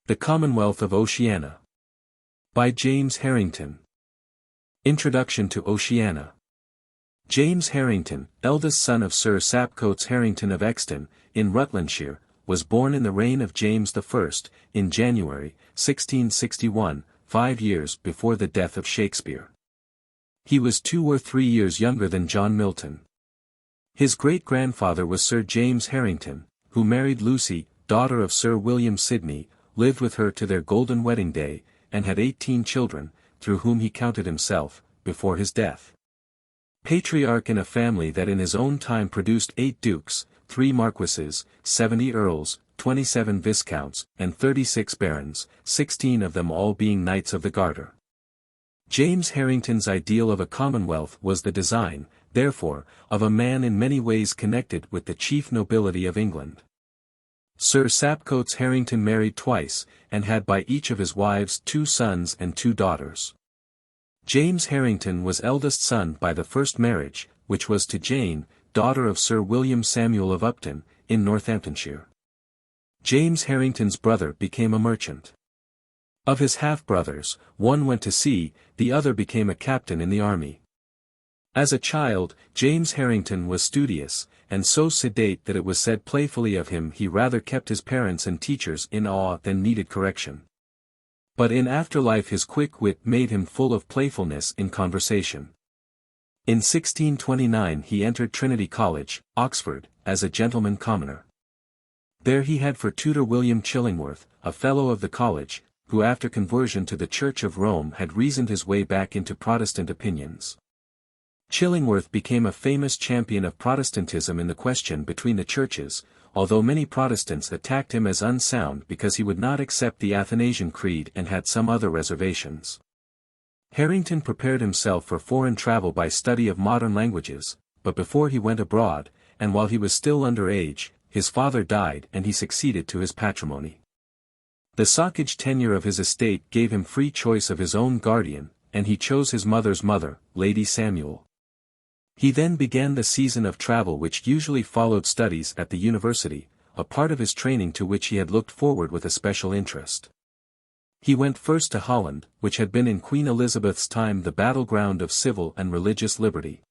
The Commonwealth of Oceana. By James Harrington. Introduction to Oceana. James Harrington, eldest son of Sir Sapcoats Harrington of Exton, in Rutlandshire, was born in the reign of James I, in January, 1661, 5 years before the death of Shakespeare. He was 2 or 3 years younger than John Milton. His great-grandfather was Sir James Harrington, who married Lucy, daughter of Sir William Sidney, lived with her to their golden wedding day, and had 18 children, through whom he counted himself, before his death. Patriarch in a family that in his own time produced 8 dukes, 3 marquises, 70 earls, 27 viscounts, and 36 barons, 16 of them all being knights of the Garter. James Harrington's ideal of a commonwealth was the design, therefore, of a man in many ways connected with the chief nobility of England. Sir Sapcoats Harrington married twice, and had by each of his wives 2 sons and 2 daughters. James Harrington was eldest son by the first marriage, which was to Jane, daughter of Sir William Samuel of Upton, in Northamptonshire. James Harrington's brother became a merchant. Of his half-brothers, one went to sea, the other became a captain in the army. As a child, James Harrington was studious, and so sedate that it was said playfully of him he rather kept his parents and teachers in awe than needed correction. But in afterlife his quick wit made him full of playfulness in conversation. In 1629 he entered Trinity College, Oxford, as a gentleman commoner. There he had for tutor William Chillingworth, a fellow of the college, who after conversion to the Church of Rome had reasoned his way back into Protestant opinions. Chillingworth became a famous champion of Protestantism in the question between the churches, although many Protestants attacked him as unsound because he would not accept the Athanasian Creed and had some other reservations. Harrington prepared himself for foreign travel by study of modern languages, but before he went abroad, and while he was still under age, his father died and he succeeded to his patrimony. The socage tenure of his estate gave him free choice of his own guardian, and he chose his mother's mother, Lady Samuel. He then began the season of travel which usually followed studies at the university, a part of his training to which he had looked forward with a special interest. He went first to Holland, which had been in Queen Elizabeth's time the battleground of civil and religious liberty.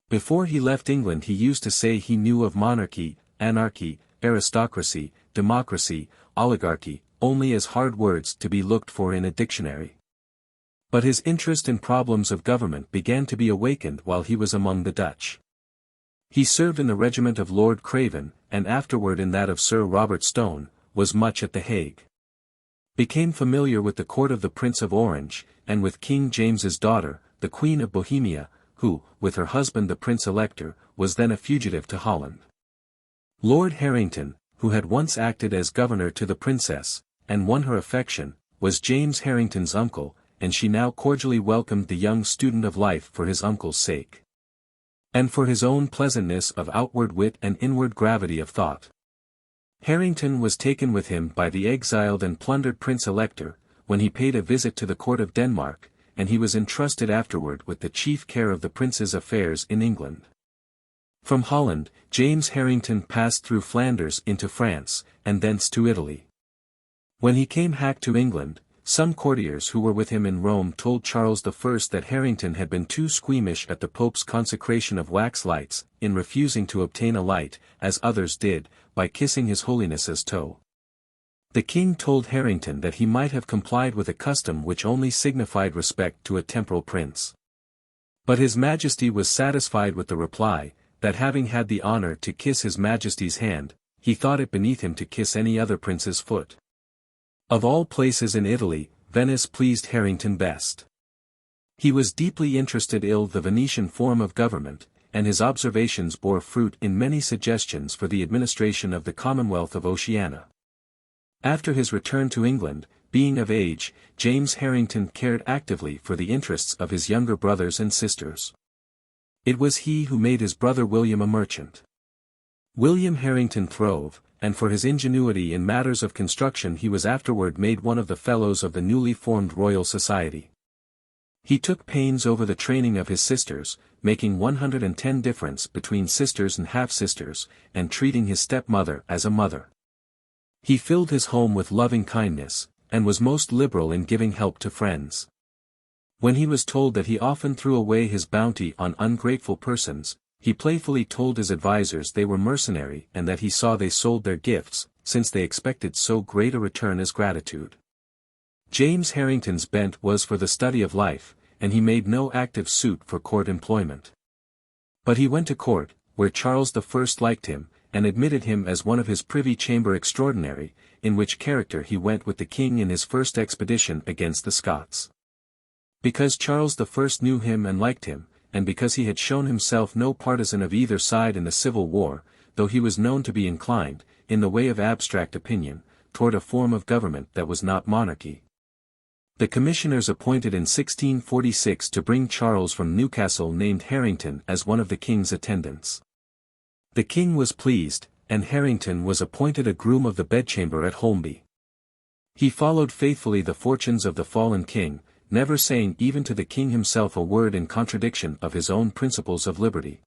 Before he left England he used to say he knew of monarchy, anarchy, aristocracy, democracy, oligarchy, only as hard words to be looked for in a dictionary. But his interest in problems of government began to be awakened while he was among the Dutch. He served in the regiment of Lord Craven, and afterward in that of Sir Robert Stone, was much at The Hague. Became familiar with the court of the Prince of Orange, and with King James's daughter, the Queen of Bohemia, who, with her husband the Prince Elector, was then a fugitive to Holland. Lord Harrington, who had once acted as governor to the princess, and won her affection, was James Harrington's uncle, and she now cordially welcomed the young student of life for his uncle's sake. And for his own pleasantness of outward wit and inward gravity of thought. Harrington was taken with him by the exiled and plundered Prince Elector, when he paid a visit to the court of Denmark, and he was entrusted afterward with the chief care of the prince's affairs in England. From Holland, James Harrington passed through Flanders into France, and thence to Italy. When he came back to England, some courtiers who were with him in Rome told Charles I that Harrington had been too squeamish at the Pope's consecration of wax lights, in refusing to obtain a light, as others did, by kissing His Holiness's toe. The king told Harrington that he might have complied with a custom which only signified respect to a temporal prince. But His Majesty was satisfied with the reply, that having had the honor to kiss His Majesty's hand, he thought it beneath him to kiss any other prince's foot. Of all places in Italy, Venice pleased Harrington best. He was deeply interested in the Venetian form of government, and his observations bore fruit in many suggestions for the administration of the Commonwealth of Oceana. After his return to England, being of age, James Harrington cared actively for the interests of his younger brothers and sisters. It was he who made his brother William a merchant. William Harrington throve, and for his ingenuity in matters of construction he was afterward made one of the Fellows of the newly formed Royal Society. He took pains over the training of his sisters, making 110 difference between sisters and half-sisters, and treating his stepmother as a mother. He filled his home with loving kindness, and was most liberal in giving help to friends. When he was told that he often threw away his bounty on ungrateful persons, he playfully told his advisers they were mercenary and that he saw they sold their gifts, since they expected so great a return as gratitude. James Harrington's bent was for the study of life, and he made no active suit for court employment. But he went to court, where Charles I liked him, and admitted him as one of his privy chamber extraordinary, in which character he went with the king in his first expedition against the Scots. Because Charles I knew him and liked him, and because he had shown himself no partisan of either side in the Civil War, though he was known to be inclined, in the way of abstract opinion, toward a form of government that was not monarchy. The commissioners appointed in 1646 to bring Charles from Newcastle named Harrington as one of the king's attendants. The king was pleased, and Harrington was appointed a groom of the bedchamber at Holmby. He followed faithfully the fortunes of the fallen king, never saying even to the king himself a word in contradiction of his own principles of liberty.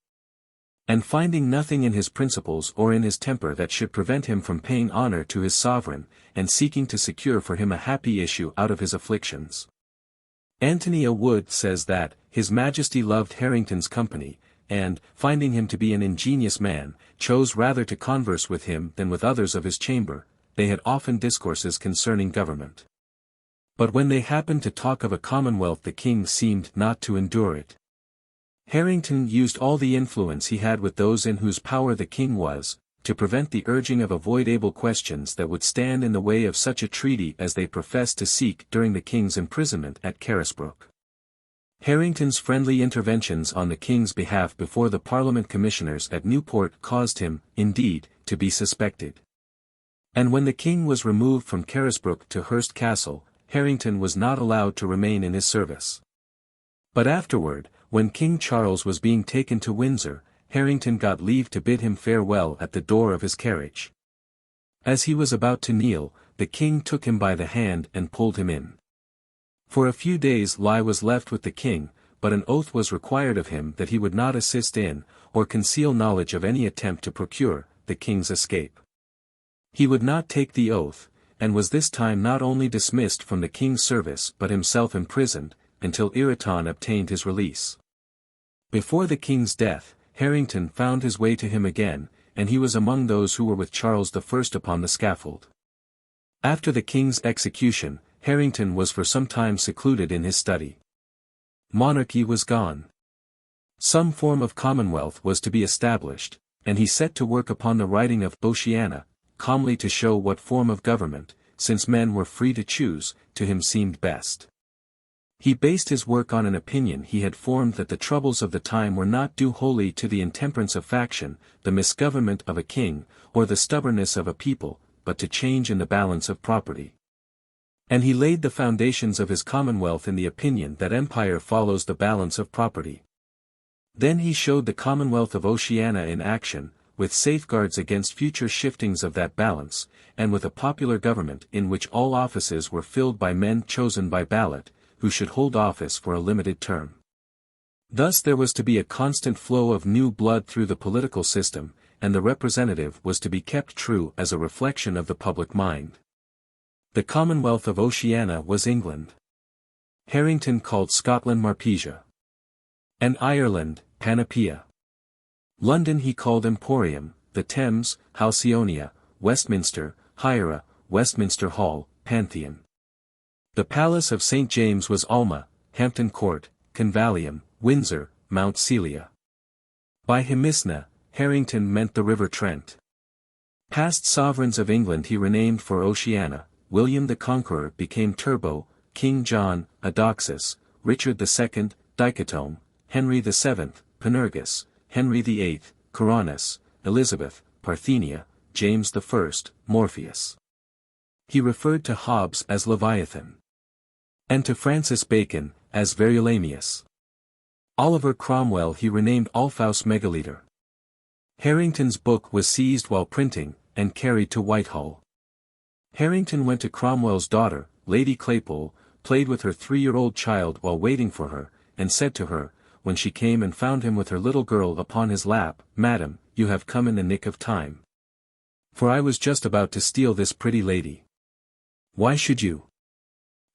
And finding nothing in his principles or in his temper that should prevent him from paying honor to his sovereign, and seeking to secure for him a happy issue out of his afflictions. Anthony a Wood says that, His Majesty loved Harrington's company, and, finding him to be an ingenious man, chose rather to converse with him than with others of his chamber. They had often discourses concerning government. But when they happened to talk of a commonwealth the king seemed not to endure it. Harrington used all the influence he had with those in whose power the king was, to prevent the urging of avoidable questions that would stand in the way of such a treaty as they professed to seek during the king's imprisonment at Carisbrooke. Harrington's friendly interventions on the king's behalf before the Parliament commissioners at Newport caused him, indeed, to be suspected. And when the king was removed from Carisbrooke to Hurst Castle, Harrington was not allowed to remain in his service. But afterward, when King Charles was being taken to Windsor, Harrington got leave to bid him farewell at the door of his carriage. As he was about to kneel, the king took him by the hand and pulled him in. For a few days Lie was left with the king, but an oath was required of him that he would not assist in, or conceal knowledge of any attempt to procure, the king's escape. He would not take the oath, and was this time not only dismissed from the king's service but himself imprisoned, until Ireton obtained his release. Before the king's death, Harrington found his way to him again, and he was among those who were with Charles I upon the scaffold. After the king's execution, Harrington was for some time secluded in his study. Monarchy was gone. Some form of commonwealth was to be established, and he set to work upon the writing of To Oceana, calmly to show what form of government, since men were free to choose, to him seemed best. He based his work on an opinion he had formed that the troubles of the time were not due wholly to the intemperance of faction, the misgovernment of a king, or the stubbornness of a people, but to change in the balance of property. And he laid the foundations of his commonwealth in the opinion that empire follows the balance of property. Then he showed the Commonwealth of Oceana in action, with safeguards against future shiftings of that balance, and with a popular government in which all offices were filled by men chosen by ballot, who should hold office for a limited term. Thus there was to be a constant flow of new blood through the political system, and the representative was to be kept true as a reflection of the public mind. The Commonwealth of Oceana was England. Harrington called Scotland Marpesia, and Ireland, Panoplia. London he called Emporium, the Thames, Halcyonia, Westminster, Hira, Westminster Hall, Pantheon. The Palace of St. James was Alma, Hampton Court, Convallium, Windsor, Mount Celia. By Hymisna, Harrington meant the River Trent. Past sovereigns of England he renamed for Oceana. William the Conqueror became Turbo, King John, Adoxus, Richard II, Dichotome, Henry VII, Panurgus, Henry VIII, Coronis, Elizabeth, Parthenia, James I, Morpheus. He referred to Hobbes as Leviathan, and to Francis Bacon, as Verulamius. Oliver Cromwell he renamed Alphaus Megaleater. Harrington's book was seized while printing, and carried to Whitehall. Harrington went to Cromwell's daughter, Lady Claypole, played with her 3-year-old child while waiting for her, and said to her, when she came and found him with her little girl upon his lap, "Madam, you have come in the nick of time. For I was just about to steal this pretty lady. Why should you?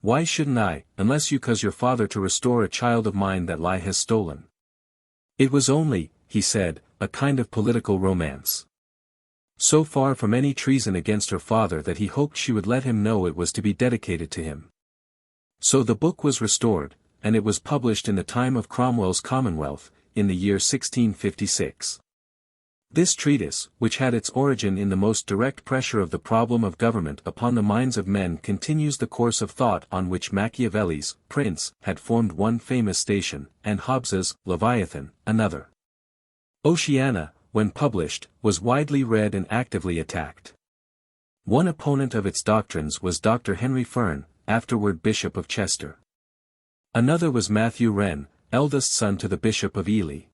Why shouldn't I, unless you cause your father to restore a child of mine that lie has stolen? It was only, he said, a kind of political romance. So far from any treason against her father that he hoped she would let him know it was to be dedicated to him. So the book was restored, and it was published in the time of Cromwell's Commonwealth, in the year 1656. This treatise, which had its origin in the most direct pressure of the problem of government upon the minds of men, continues the course of thought on which Machiavelli's Prince had formed one famous station, and Hobbes's Leviathan another. Oceana, when published, was widely read and actively attacked. One opponent of its doctrines was Dr. Henry Fern, afterward Bishop of Chester. Another was Matthew Wren, eldest son to the Bishop of Ely.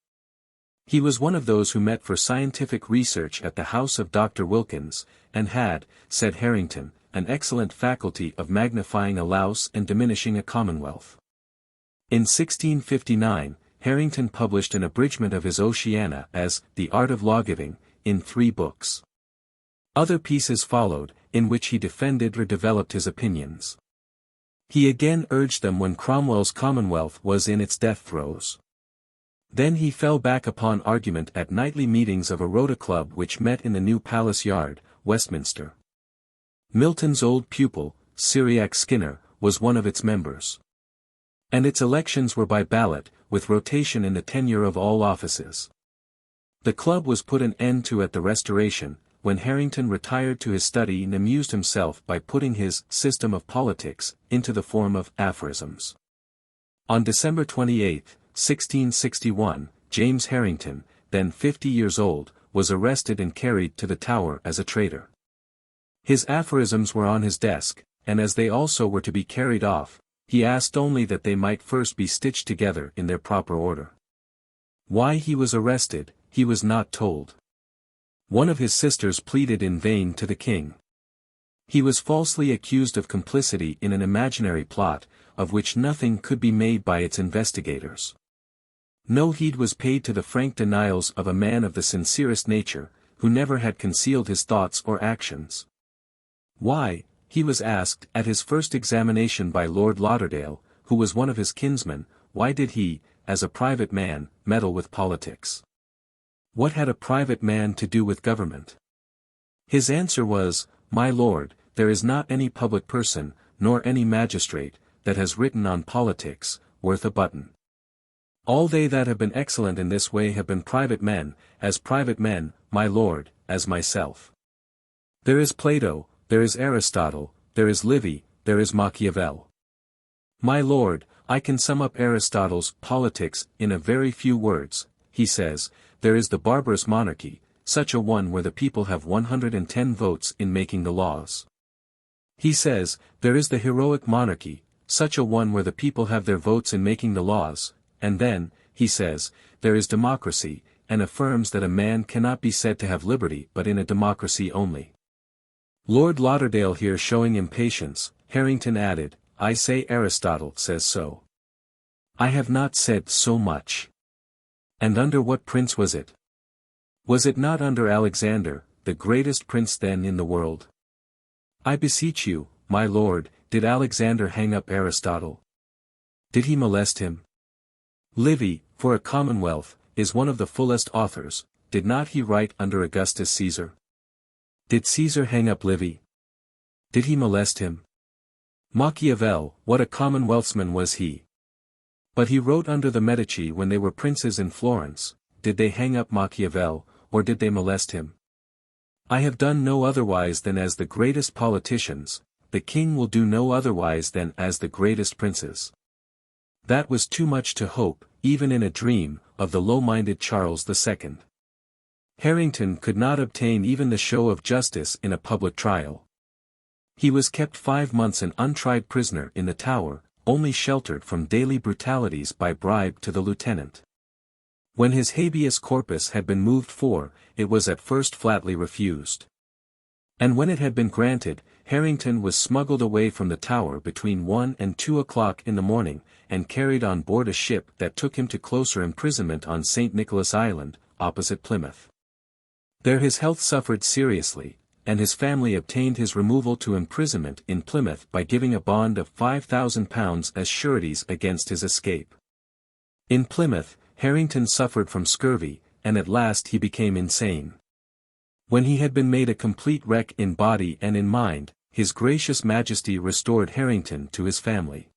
He was one of those who met for scientific research at the house of Dr. Wilkins, and had, said Harrington, an excellent faculty of magnifying a louse and diminishing a commonwealth. In 1659, Harrington published an abridgment of his Oceana as The Art of Lawgiving, in 3 books. Other pieces followed, in which he defended or developed his opinions. He again urged them when Cromwell's Commonwealth was in its death throes. Then he fell back upon argument at nightly meetings of a Rota Club which met in the New Palace Yard, Westminster. Milton's old pupil, Cyriac Skinner, was one of its members. And its elections were by ballot, with rotation in the tenure of all offices. The club was put an end to at the Restoration, when Harrington retired to his study and amused himself by putting his system of politics into the form of aphorisms. On December 28, 1661, James Harrington, then 50 years old, was arrested and carried to the Tower as a traitor. His aphorisms were on his desk, and as they also were to be carried off, he asked only that they might first be stitched together in their proper order. Why he was arrested, he was not told. One of his sisters pleaded in vain to the king. He was falsely accused of complicity in an imaginary plot, of which nothing could be made by its investigators. No heed was paid to the frank denials of a man of the sincerest nature, who never had concealed his thoughts or actions. Why, he was asked at his first examination by Lord Lauderdale, who was one of his kinsmen, why did he, as a private man, meddle with politics? What had a private man to do with government? His answer was, My lord, there is not any public person, nor any magistrate, that has written on politics, worth a button. All they that have been excellent in this way have been private men, my lord, as myself. There is Plato, there is Aristotle, there is Livy, there is Machiavel. My lord, I can sum up Aristotle's Politics in a very few words. He says, there is the barbarous monarchy, such a one where the people have 110 votes in making the laws. He says, there is the heroic monarchy, such a one where the people have their votes in making the laws, and then, he says, there is democracy, and affirms that a man cannot be said to have liberty but in a democracy only. Lord Lauderdale here showing impatience, Harrington added, I say Aristotle says so. I have not said so much. And under what prince was it? Was it not under Alexander, the greatest prince then in the world? I beseech you, my lord, did Alexander hang up Aristotle? Did he molest him? Livy, for a commonwealth, is one of the fullest authors, did not he write under Augustus Caesar? Did Caesar hang up Livy? Did he molest him? Machiavel, what a commonwealthsman was he! But he wrote under the Medici when they were princes in Florence, did they hang up Machiavel, or did they molest him? I have done no otherwise than as the greatest politicians, the king will do no otherwise than as the greatest princes. That was too much to hope, even in a dream, of the low-minded Charles II. Harrington could not obtain even the show of justice in a public trial. He was kept 5 months an untried prisoner in the Tower, only sheltered from daily brutalities by bribe to the lieutenant. When his habeas corpus had been moved for, it was at first flatly refused. And when it had been granted, Harrington was smuggled away from the Tower between 1 and 2 o'clock in the morning, and carried on board a ship that took him to closer imprisonment on St. Nicholas Island, opposite Plymouth. There his health suffered seriously, and his family obtained his removal to imprisonment in Plymouth by giving a bond of £5,000 as sureties against his escape. In Plymouth, Harrington suffered from scurvy, and at last he became insane. When he had been made a complete wreck in body and in mind, His Gracious Majesty restored Harrington to his family.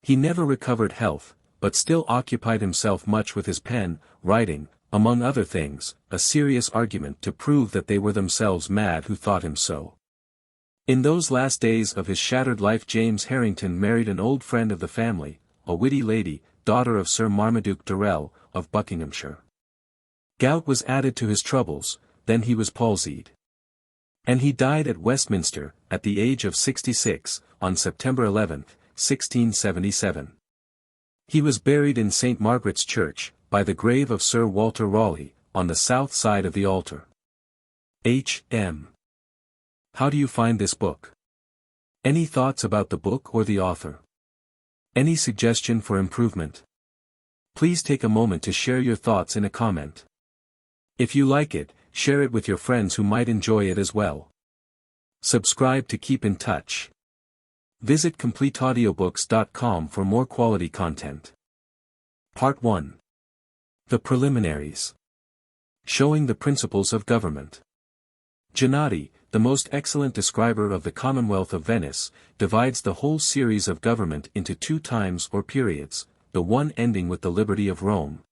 He never recovered health, but still occupied himself much with his pen, writing, among other things, a serious argument to prove that they were themselves mad who thought him so. In those last days of his shattered life James Harrington married an old friend of the family, a witty lady, daughter of Sir Marmaduke Durrell, of Buckinghamshire. Gout was added to his troubles, then he was palsied. And he died at Westminster, at the age of 66, on September 11, 1677. He was buried in St. Margaret's Church, by the grave of Sir Walter Raleigh, on the south side of the altar. H.M. How do you find this book? Any thoughts about the book or the author? Any suggestion for improvement? Please take a moment to share your thoughts in a comment. If you like it, share it with your friends who might enjoy it as well. Subscribe to keep in touch. Visit CompleteAudiobooks.com for more quality content. Part 1. The Preliminaries. Showing the Principles of Government. Gennady, the most excellent describer of the Commonwealth of Venice, divides the whole series of government into 2 times or periods, the one ending with the liberty of Rome,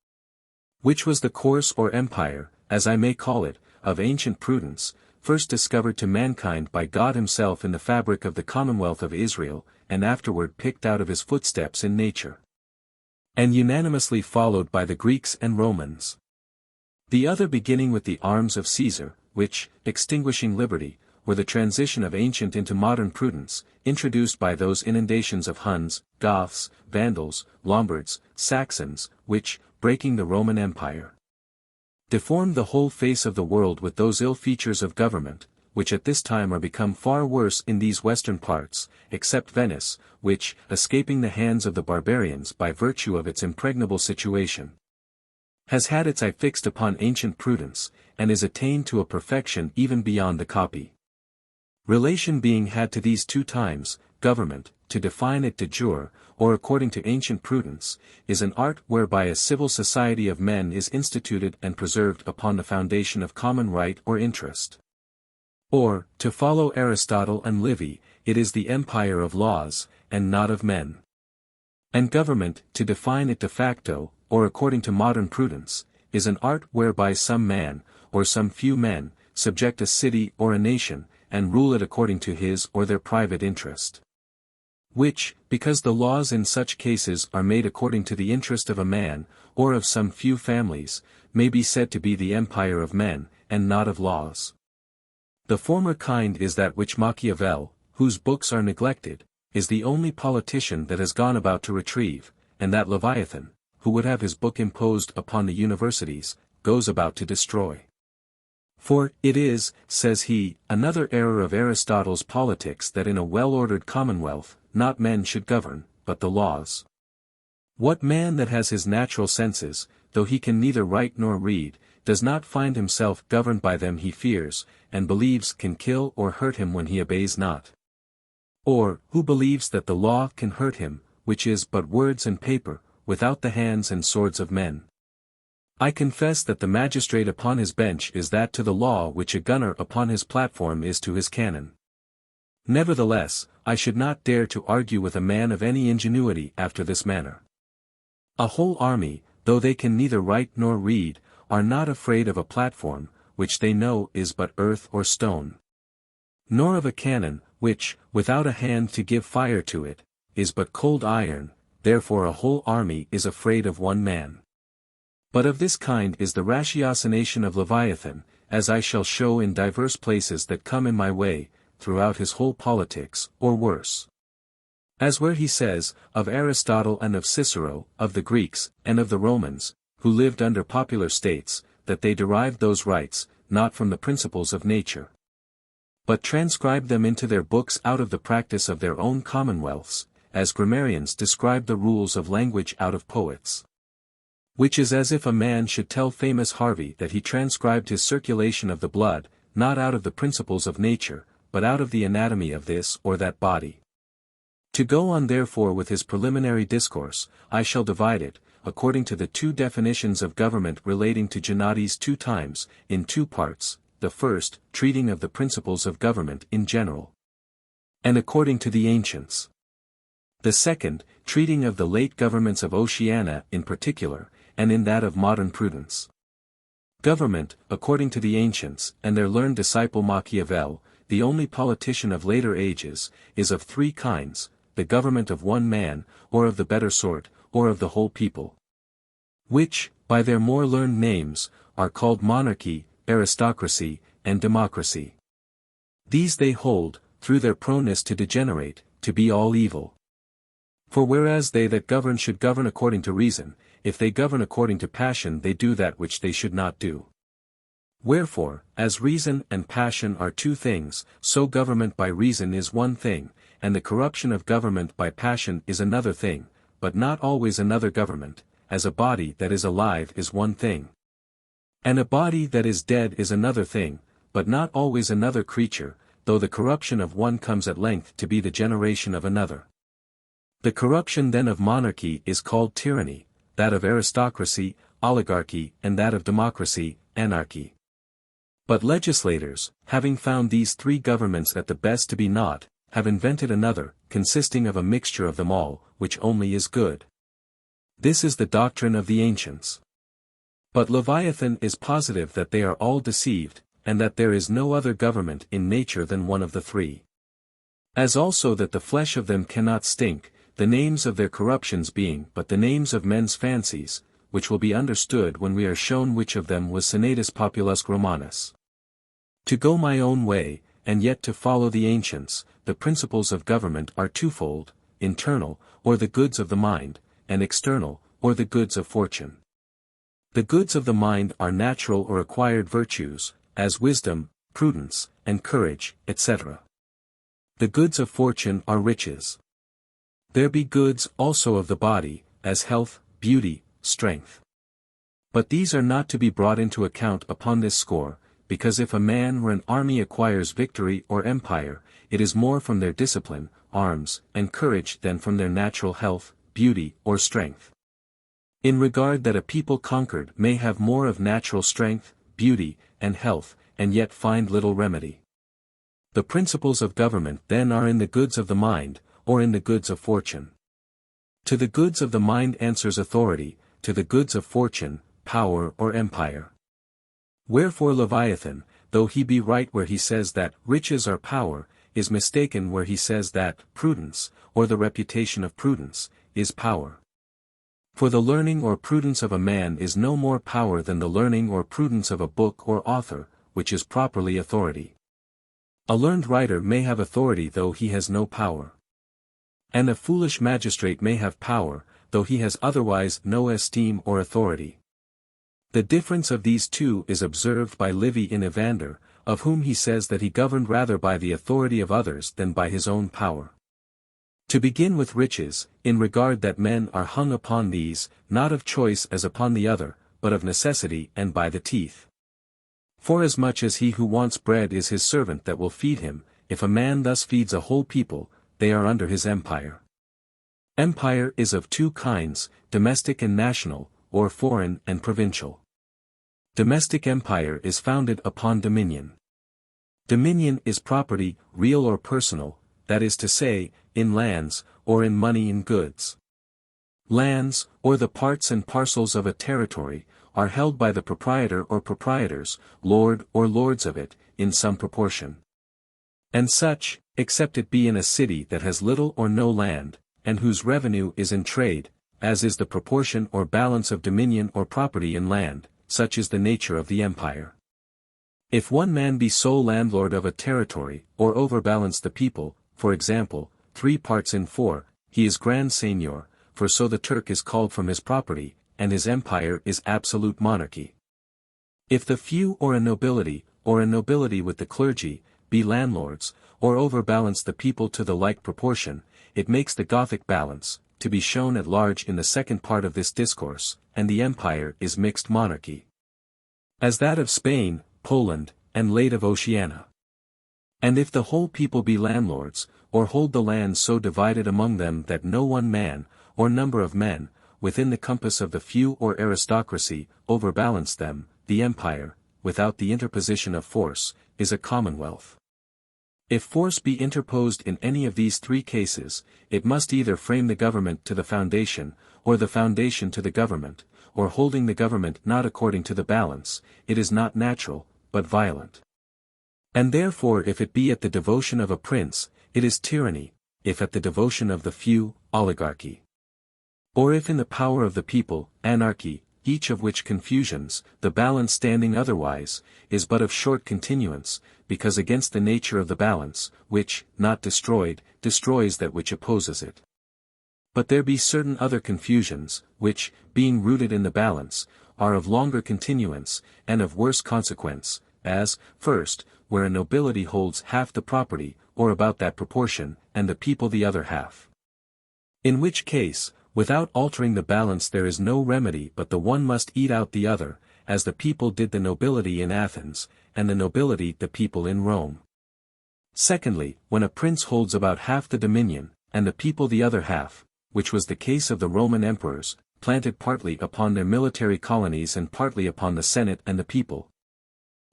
which was the course or empire, as I may call it, of ancient prudence, first discovered to mankind by God himself in the fabric of the Commonwealth of Israel, and afterward picked out of his footsteps in nature, and unanimously followed by the Greeks and Romans. The other beginning with the arms of Caesar, which, extinguishing liberty, were the transition of ancient into modern prudence, introduced by those inundations of Huns, Goths, Vandals, Lombards, Saxons, which, breaking the Roman Empire, deformed the whole face of the world with those ill features of government, which at this time are become far worse in these western parts, except Venice, which, escaping the hands of the barbarians by virtue of its impregnable situation, has had its eye fixed upon ancient prudence, and is attained to a perfection even beyond the copy. Relation being had to these 2 times, government, to define it de jure, or according to ancient prudence, is an art whereby a civil society of men is instituted and preserved upon the foundation of common right or interest. Or, to follow Aristotle and Livy, it is the empire of laws, and not of men. And government, to define it de facto, or according to modern prudence, is an art whereby some man, or some few men, subject a city or a nation, and rule it according to his or their private interest. Which, because the laws in such cases are made according to the interest of a man, or of some few families, may be said to be the empire of men, and not of laws. The former kind is that which Machiavel, whose books are neglected, is the only politician that has gone about to retrieve, and that Leviathan, who would have his book imposed upon the universities, goes about to destroy. For, it is, says he, another error of Aristotle's politics that in a well-ordered commonwealth, not men should govern, but the laws. What man that has his natural senses, though he can neither write nor read, does not find himself governed by them he fears, and believes can kill or hurt him when he obeys not? Or, who believes that the law can hurt him, which is but words and paper, without the hands and swords of men? I confess that the magistrate upon his bench is that to the law which a gunner upon his platform is to his cannon. Nevertheless, I should not dare to argue with a man of any ingenuity after this manner. A whole army, though they can neither write nor read, are not afraid of a platform, which they know is but earth or stone, nor of a cannon, which, without a hand to give fire to it, is but cold iron, therefore a whole army is afraid of one man. But of this kind is the ratiocination of Leviathan, as I shall show in divers places that come in my way, throughout his whole politics, or worse. As where he says, of Aristotle and of Cicero, of the Greeks, and of the Romans, who lived under popular states, that they derived those rights, not from the principles of nature, but transcribed them into their books out of the practice of their own commonwealths, as grammarians describe the rules of language out of poets. Which is as if a man should tell famous Harvey that he transcribed his circulation of the blood, not out of the principles of nature, but out of the anatomy of this or that body. To go on therefore with his preliminary discourse, I shall divide it, according to the two definitions of government relating to Gennadi's 2 times, in 2 parts, the first, treating of the principles of government in general, and according to the ancients. The second, treating of the late governments of Oceania in particular, and in that of modern prudence. Government, according to the ancients, and their learned disciple Machiavel, the only politician of later ages, is of 3 kinds, the government of one man, or of the better sort, or of the whole people. Which, by their more learned names, are called monarchy, aristocracy, and democracy. These they hold, through their proneness to degenerate, to be all evil. For whereas they that govern should govern according to reason, if they govern according to passion they do that which they should not do. Wherefore, as reason and passion are 2 things, so government by reason is one thing, and the corruption of government by passion is another thing, but not always another government, as a body that is alive is one thing. And a body that is dead is another thing, but not always another creature, though the corruption of one comes at length to be the generation of another. The corruption then of monarchy is called tyranny, that of aristocracy, oligarchy, and that of democracy, anarchy. But legislators, having found these 3 governments at the best to be naught, have invented another, consisting of a mixture of them all, which only is good. This is the doctrine of the ancients. But Leviathan is positive that they are all deceived, and that there is no other government in nature than one of the 3. As also that the flesh of them cannot stink, the names of their corruptions being but the names of men's fancies, which will be understood when we are shown which of them was senatus populusque Romanus. To go my own way, and yet to follow the ancients, the principles of government are twofold, internal, or the goods of the mind, and external, or the goods of fortune. The goods of the mind are natural or acquired virtues, as wisdom, prudence, and courage, etc. The goods of fortune are riches. There be goods also of the body, as health, beauty, strength. But these are not to be brought into account upon this score, because if a man or an army acquires victory or empire, it is more from their discipline, arms, and courage than from their natural health, beauty, or strength. In regard that a people conquered may have more of natural strength, beauty, and health, and yet find little remedy. The principles of government then are in the goods of the mind, or in the goods of fortune. To the goods of the mind answers authority, to the goods of fortune, power or empire. Wherefore Leviathan, though he be right where he says that riches are power, is mistaken where he says that prudence, or the reputation of prudence, is power. For the learning or prudence of a man is no more power than the learning or prudence of a book or author, which is properly authority. A learned writer may have authority though he has no power. And a foolish magistrate may have power, though he has otherwise no esteem or authority. The difference of these 2 is observed by Livy in Evander, of whom he says that he governed rather by the authority of others than by his own power. To begin with riches, in regard that men are hung upon these, not of choice as upon the other, but of necessity and by the teeth. Forasmuch as he who wants bread is his servant that will feed him, if a man thus feeds a whole people, they are under his empire. Empire is of 2 kinds, domestic and national, or foreign and provincial. Domestic empire is founded upon dominion. Dominion is property, real or personal, that is to say, in lands, or in money and goods. Lands, or the parts and parcels of a territory, are held by the proprietor or proprietors, lord or lords of it, in some proportion. And such, except it be in a city that has little or no land, and whose revenue is in trade, as is the proportion or balance of dominion or property in land, such is the nature of the empire. If one man be sole landlord of a territory, or overbalance the people, for example, 3 parts in 4, he is grand seigneur, for so the Turk is called from his property, and his empire is absolute monarchy. If the few or a nobility with the clergy, be landlords, or overbalance the people to the like proportion, it makes the Gothic balance, to be shown at large in the second part of this discourse, and the empire is mixed monarchy. As that of Spain, Poland, and late of Oceana. And if the whole people be landlords, or hold the land so divided among them that no one man, or number of men, within the compass of the few or aristocracy, overbalance them, the empire, without the interposition of force, is a commonwealth. If force be interposed in any of these three cases, it must either frame the government to the foundation, or the foundation to the government, or holding the government not according to the balance, it is not natural, but violent. And therefore if it be at the devotion of a prince, it is tyranny, if at the devotion of the few, oligarchy. Or if in the power of the people, anarchy, each of which confusions, the balance standing otherwise, is but of short continuance, because against the nature of the balance, which, not destroyed, destroys that which opposes it. But there be certain other confusions, which, being rooted in the balance, are of longer continuance, and of worse consequence, as, first, where a nobility holds half the property, or about that proportion, and the people the other half. In which case, without altering the balance there is no remedy but the one must eat out the other, as the people did the nobility in Athens, and the nobility the people in Rome. Secondly, when a prince holds about half the dominion, and the people the other half, which was the case of the Roman emperors, planted partly upon their military colonies and partly upon the Senate and the people,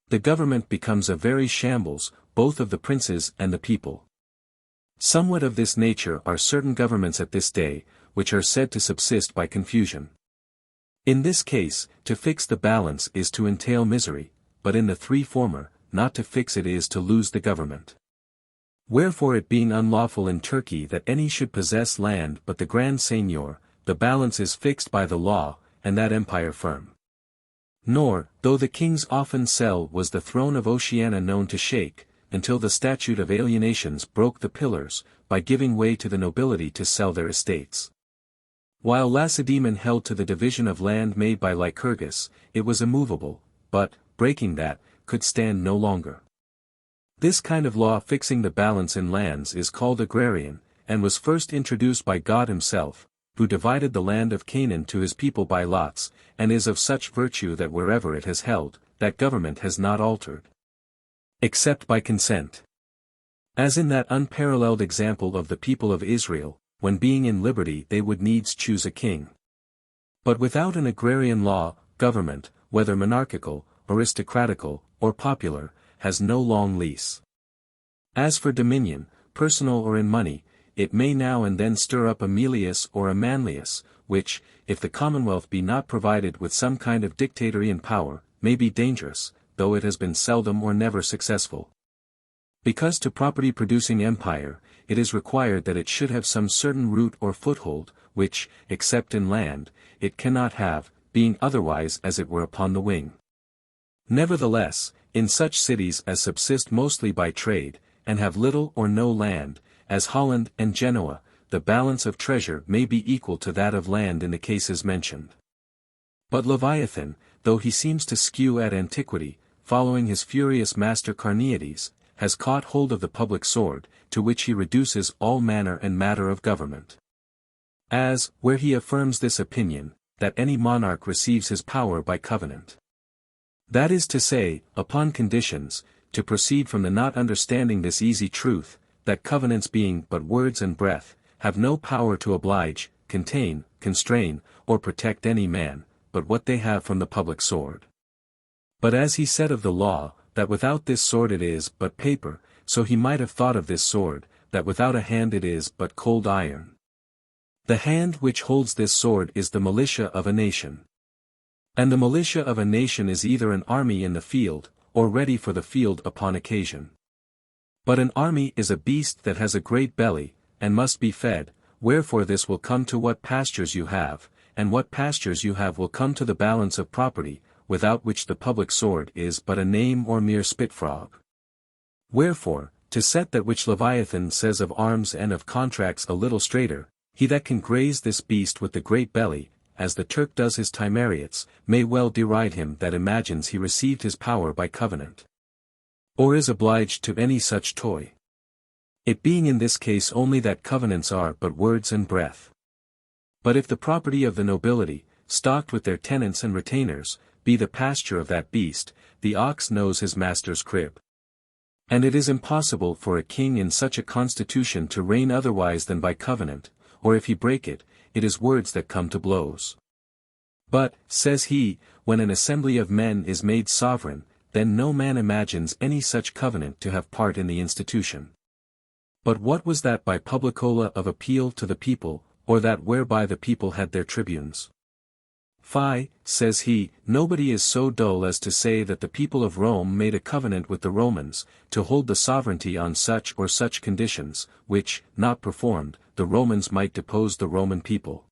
the government becomes a very shambles, both of the princes and the people. Somewhat of this nature are certain governments at this day, which are said to subsist by confusion. In this case, to fix the balance is to entail misery, but in the three former, not to fix it is to lose the government. Wherefore it being unlawful in Turkey that any should possess land but the Grand Seignior, the balance is fixed by the law, and that empire firm. Nor, though the kings often sell was the throne of Oceana known to shake, until the statute of alienations broke the pillars, by giving way to the nobility to sell their estates. While Lacedaemon held to the division of land made by Lycurgus, it was immovable, but, breaking that, could stand no longer. This kind of law fixing the balance in lands is called agrarian, and was first introduced by God himself, who divided the land of Canaan to his people by lots, and is of such virtue that wherever it has held, that government has not altered, except by consent. As in that unparalleled example of the people of Israel, when being in liberty they would needs choose a king. But without an agrarian law, government, whether monarchical, aristocratical, or popular, has no long lease. As for dominion, personal or in money, it may now and then stir up a Melius or a Manlius, which, if the commonwealth be not provided with some kind of dictatorial power, may be dangerous, though it has been seldom or never successful. Because to property-producing empire, it is required that it should have some certain root or foothold, which, except in land, it cannot have, being otherwise as it were upon the wing. Nevertheless, in such cities as subsist mostly by trade, and have little or no land, as Holland and Genoa, the balance of treasure may be equal to that of land in the cases mentioned. But Leviathan, though he seems to skew at antiquity, following his furious master Carneades, has caught hold of the public sword, to which he reduces all manner and matter of government. As, where he affirms this opinion, that any monarch receives his power by covenant. That is to say, upon conditions, to proceed from the not understanding this easy truth, that covenants being but words and breath, have no power to oblige, contain, constrain, or protect any man, but what they have from the public sword. But as he said of the law, that without this sword it is but paper, so he might have thought of this sword, that without a hand it is but cold iron. The hand which holds this sword is the militia of a nation. And the militia of a nation is either an army in the field, or ready for the field upon occasion. But an army is a beast that has a great belly, and must be fed, wherefore this will come to what pastures you have, and what pastures you have will come to the balance of property, without which the public sword is but a name or mere spitfrog. Wherefore, to set that which Leviathan says of arms and of contracts a little straighter, he that can graze this beast with the great belly, as the Turk does his Timariates, may well deride him that imagines he received his power by covenant, or is obliged to any such toy. It being in this case only that covenants are but words and breath. But if the property of the nobility, stocked with their tenants and retainers, be the pasture of that beast, the ox knows his master's crib. And it is impossible for a king in such a constitution to reign otherwise than by covenant, or if he break it, it is words that come to blows. But, says he, when an assembly of men is made sovereign, then no man imagines any such covenant to have part in the institution. But what was that by publicola of appeal to the people, or that whereby the people had their tribunes? Fie, says he, nobody is so dull as to say that the people of Rome made a covenant with the Romans, to hold the sovereignty on such or such conditions, which, not performed, the Romans might depose the Roman people.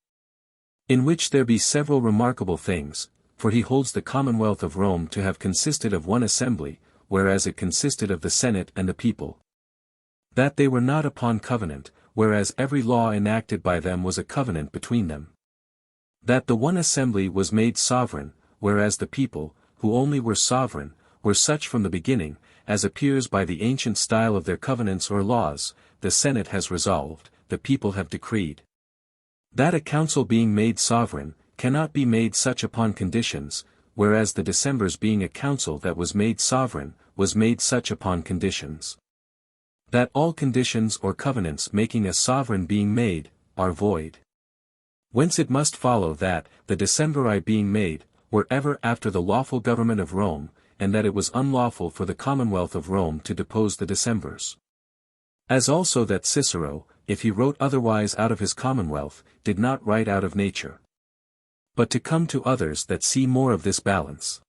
In which there be several remarkable things, for he holds the Commonwealth of Rome to have consisted of one assembly, whereas it consisted of the Senate and the people. That they were not upon covenant, whereas every law enacted by them was a covenant between them. That the one assembly was made sovereign, whereas the people, who only were sovereign, were such from the beginning, as appears by the ancient style of their covenants or laws, the Senate has resolved, the people have decreed. That a council being made sovereign, cannot be made such upon conditions, whereas the Decemvirs being a council that was made sovereign, was made such upon conditions. That all conditions or covenants making a sovereign being made, are void. Whence it must follow that, the Decemviri being made, were ever after the lawful government of Rome, and that it was unlawful for the Commonwealth of Rome to depose the Decemvirs. As also that Cicero, if he wrote otherwise out of his Commonwealth, did not write out of nature. But to come to others that see more of this balance.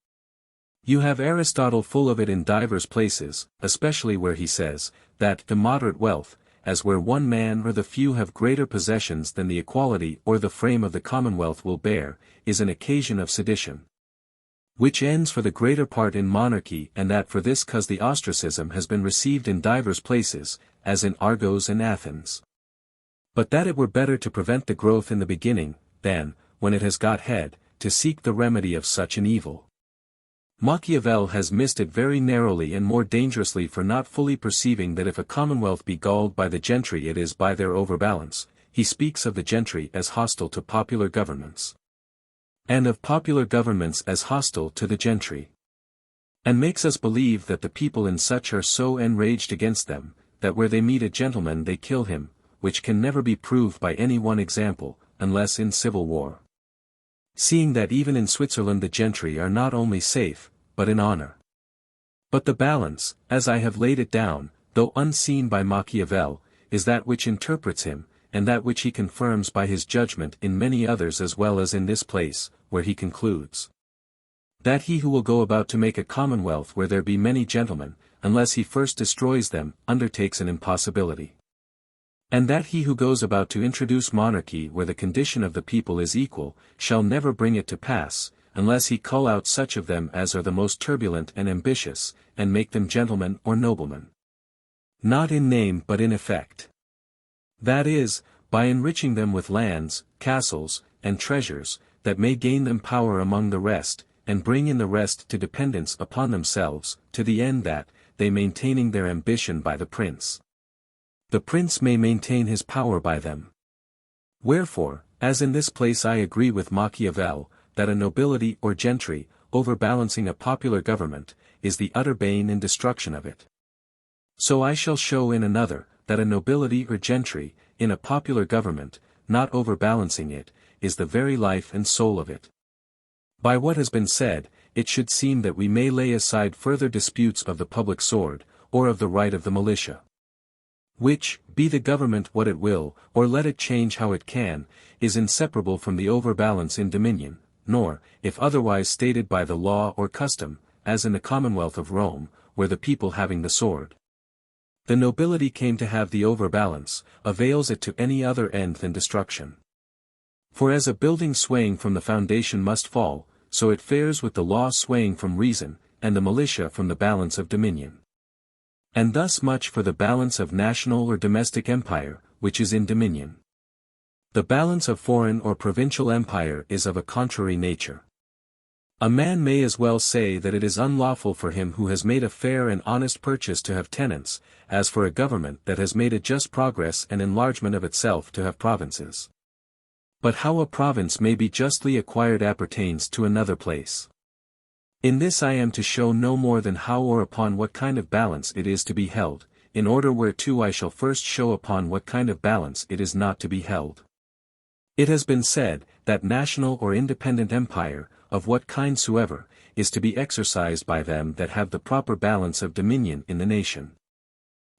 You have Aristotle full of it in divers places, especially where he says, that the moderate wealth, as where one man or the few have greater possessions than the equality or the frame of the commonwealth will bear, is an occasion of sedition. Which ends for the greater part in monarchy, and that for this cause the ostracism has been received in divers places, as in Argos and Athens. But that it were better to prevent the growth in the beginning, than, when it has got head, to seek the remedy of such an evil. Machiavel has missed it very narrowly and more dangerously for not fully perceiving that if a commonwealth be galled by the gentry it is by their overbalance. He speaks of the gentry as hostile to popular governments, and of popular governments as hostile to the gentry, and makes us believe that the people in such are so enraged against them, that where they meet a gentleman they kill him, which can never be proved by any one example, unless in civil war. Seeing that even in Switzerland the gentry are not only safe, but in honor. But the balance, as I have laid it down, though unseen by Machiavel, is that which interprets him, and that which he confirms by his judgment in many others as well as in this place, where he concludes that he who will go about to make a commonwealth where there be many gentlemen, unless he first destroys them, undertakes an impossibility. And that he who goes about to introduce monarchy where the condition of the people is equal, shall never bring it to pass, unless he cull out such of them as are the most turbulent and ambitious, and make them gentlemen or noblemen. Not in name but in effect. That is, by enriching them with lands, castles, and treasures, that may gain them power among the rest, and bring in the rest to dependence upon themselves, to the end that, they maintaining their ambition by the prince may maintain his power by them. Wherefore, as in this place I agree with Machiavel, that a nobility or gentry, overbalancing a popular government, is the utter bane and destruction of it. So I shall show in another, that a nobility or gentry, in a popular government, not overbalancing it, is the very life and soul of it. By what has been said, it should seem that we may lay aside further disputes of the public sword, or of the right of the militia, which, be the government what it will, or let it change how it can, is inseparable from the overbalance in dominion, nor, if otherwise stated by the law or custom, as in the Commonwealth of Rome, where the people having the sword, the nobility came to have the overbalance, avails it to any other end than destruction. For as a building swaying from the foundation must fall, so it fares with the law swaying from reason, and the militia from the balance of dominion. And thus much for the balance of national or domestic empire, which is in dominion. The balance of foreign or provincial empire is of a contrary nature. A man may as well say that it is unlawful for him who has made a fair and honest purchase to have tenants, as for a government that has made a just progress and enlargement of itself to have provinces. But how a province may be justly acquired appertains to another place. In this I am to show no more than how or upon what kind of balance it is to be held, in order whereto I shall first show upon what kind of balance it is not to be held. It has been said, that national or independent empire, of what kind soever, is to be exercised by them that have the proper balance of dominion in the nation.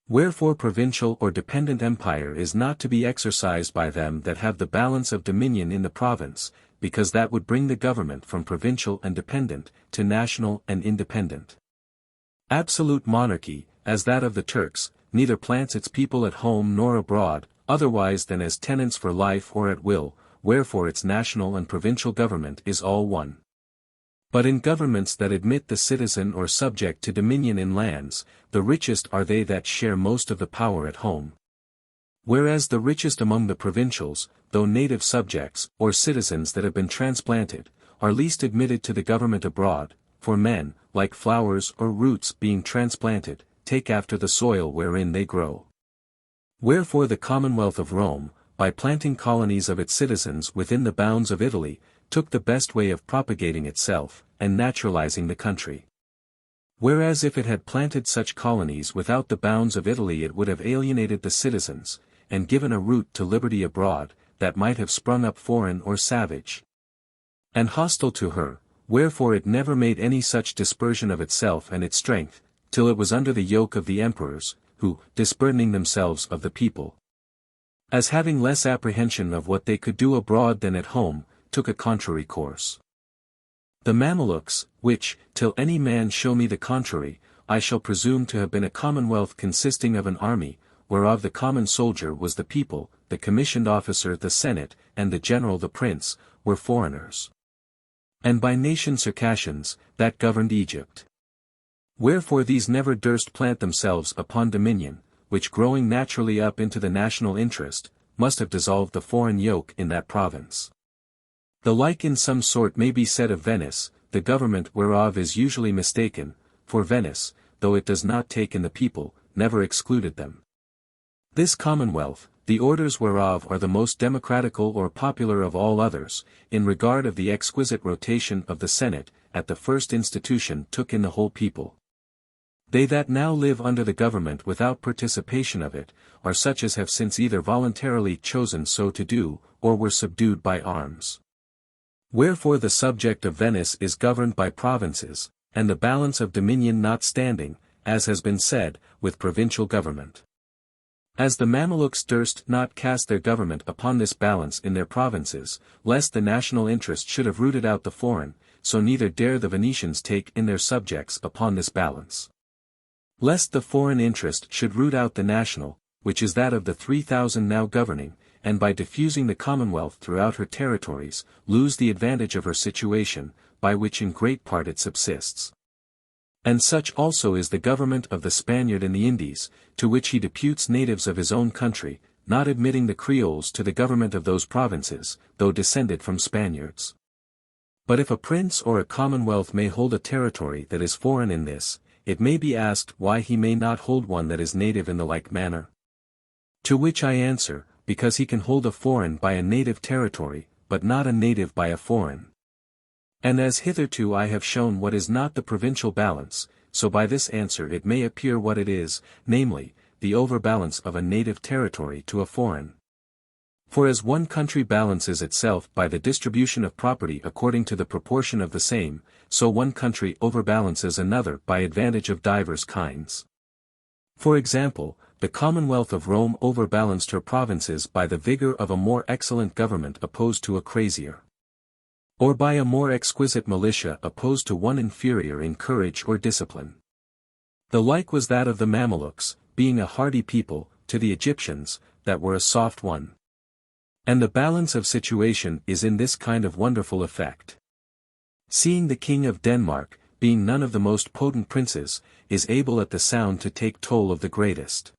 Wherefore provincial or dependent empire is not to be exercised by them that have the balance of dominion in the province, because that would bring the government from provincial and dependent, to national and independent. Absolute monarchy, as that of the Turks, neither plants its people at home nor abroad, otherwise than as tenants for life or at will, wherefore its national and provincial government is all one. But in governments that admit the citizen or subject to dominion in lands, the richest are they that share most of the power at home. Whereas the richest among the provincials, though native subjects, or citizens that have been transplanted, are least admitted to the government abroad, for men, like flowers or roots being transplanted, take after the soil wherein they grow. Wherefore the Commonwealth of Rome, by planting colonies of its citizens within the bounds of Italy, took the best way of propagating itself, and naturalizing the country. Whereas if it had planted such colonies without the bounds of Italy it would have alienated the citizens, and given a root to liberty abroad, that might have sprung up foreign or savage, and hostile to her, wherefore it never made any such dispersion of itself and its strength, till it was under the yoke of the emperors, who, disburdening themselves of the people, as having less apprehension of what they could do abroad than at home, took a contrary course. The Mamelukes, which, till any man show me the contrary, I shall presume to have been a commonwealth consisting of an army, whereof the common soldier was the people, the commissioned officer the senate, and the general the prince, were foreigners. And by nation Circassians, that governed Egypt. Wherefore these never durst plant themselves upon dominion, which growing naturally up into the national interest, must have dissolved the foreign yoke in that province. The like in some sort may be said of Venice, the government whereof is usually mistaken, for Venice, though it does not take in the people, never excluded them. This commonwealth, the orders whereof are the most democratical or popular of all others, in regard of the exquisite rotation of the Senate, at the first institution took in the whole people. They that now live under the government without participation of it, are such as have since either voluntarily chosen so to do, or were subdued by arms. Wherefore the subject of Venice is governed by provinces, and the balance of dominion not standing, as has been said, with provincial government. As the Mamelukes durst not cast their government upon this balance in their provinces, lest the national interest should have rooted out the foreign, so neither dare the Venetians take in their subjects upon this balance. Lest the foreign interest should root out the national, which is that of the 3,000 now governing, and by diffusing the commonwealth throughout her territories, lose the advantage of her situation, by which in great part it subsists. And such also is the government of the Spaniard in the Indies, to which he deputes natives of his own country, not admitting the Creoles to the government of those provinces, though descended from Spaniards. But if a prince or a commonwealth may hold a territory that is foreign in this, it may be asked why he may not hold one that is native in the like manner. To which I answer, because he can hold a foreign by a native territory, but not a native by a foreign. And as hitherto I have shown what is not the provincial balance, so by this answer it may appear what it is, namely, the overbalance of a native territory to a foreign. For as one country balances itself by the distribution of property according to the proportion of the same, so one country overbalances another by advantage of divers kinds. For example, the Commonwealth of Rome overbalanced her provinces by the vigor of a more excellent government opposed to a crazier, or by a more exquisite militia opposed to one inferior in courage or discipline. The like was that of the Mamelukes, being a hardy people, to the Egyptians, that were a soft one. And the balance of situation is in this kind of wonderful effect. Seeing the King of Denmark, being none of the most potent princes, is able at the sound to take toll of the greatest.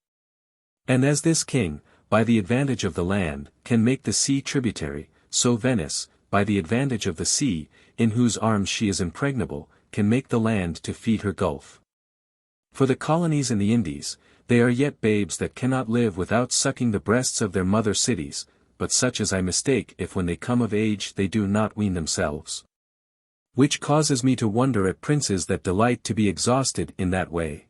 And as this king, by the advantage of the land, can make the sea tributary, so Venice, by the advantage of the sea, in whose arms she is impregnable, can make the land to feed her gulf. For the colonies in the Indies, they are yet babes that cannot live without sucking the breasts of their mother cities, but such as I mistake if when they come of age they do not wean themselves. Which causes me to wonder at princes that delight to be exhausted in that way.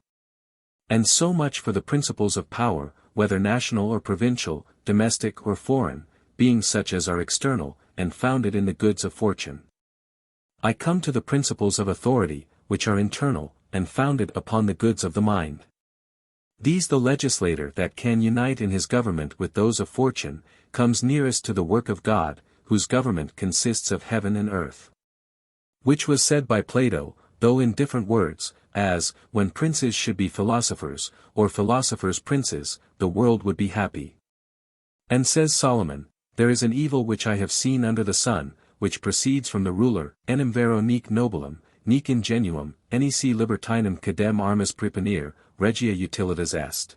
And so much for the principles of power, whether national or provincial, domestic or foreign, being such as are external, and founded in the goods of fortune. I come to the principles of authority, which are internal, and founded upon the goods of the mind. These the legislator that can unite in his government with those of fortune, comes nearest to the work of God, whose government consists of heaven and earth. Which was said by Plato, though in different words, as, when princes should be philosophers, or philosophers princes, the world would be happy. And says Solomon, there is an evil which I have seen under the sun, which proceeds from the ruler, enim vero nec nobilum, nec ingenuum, nec libertinum cadem armis preponere, regia utilitas est.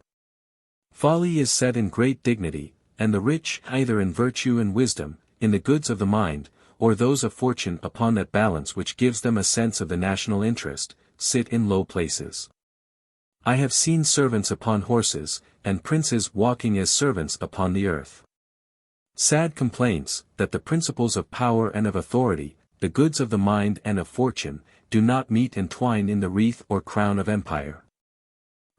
Folly is set in great dignity, and the rich, either in virtue and wisdom, in the goods of the mind, or those of fortune upon that balance which gives them a sense of the national interest, sit in low places. I have seen servants upon horses, and princes walking as servants upon the earth. Sad complaints, that the principles of power and of authority, the goods of the mind and of fortune, do not meet and twine in the wreath or crown of empire.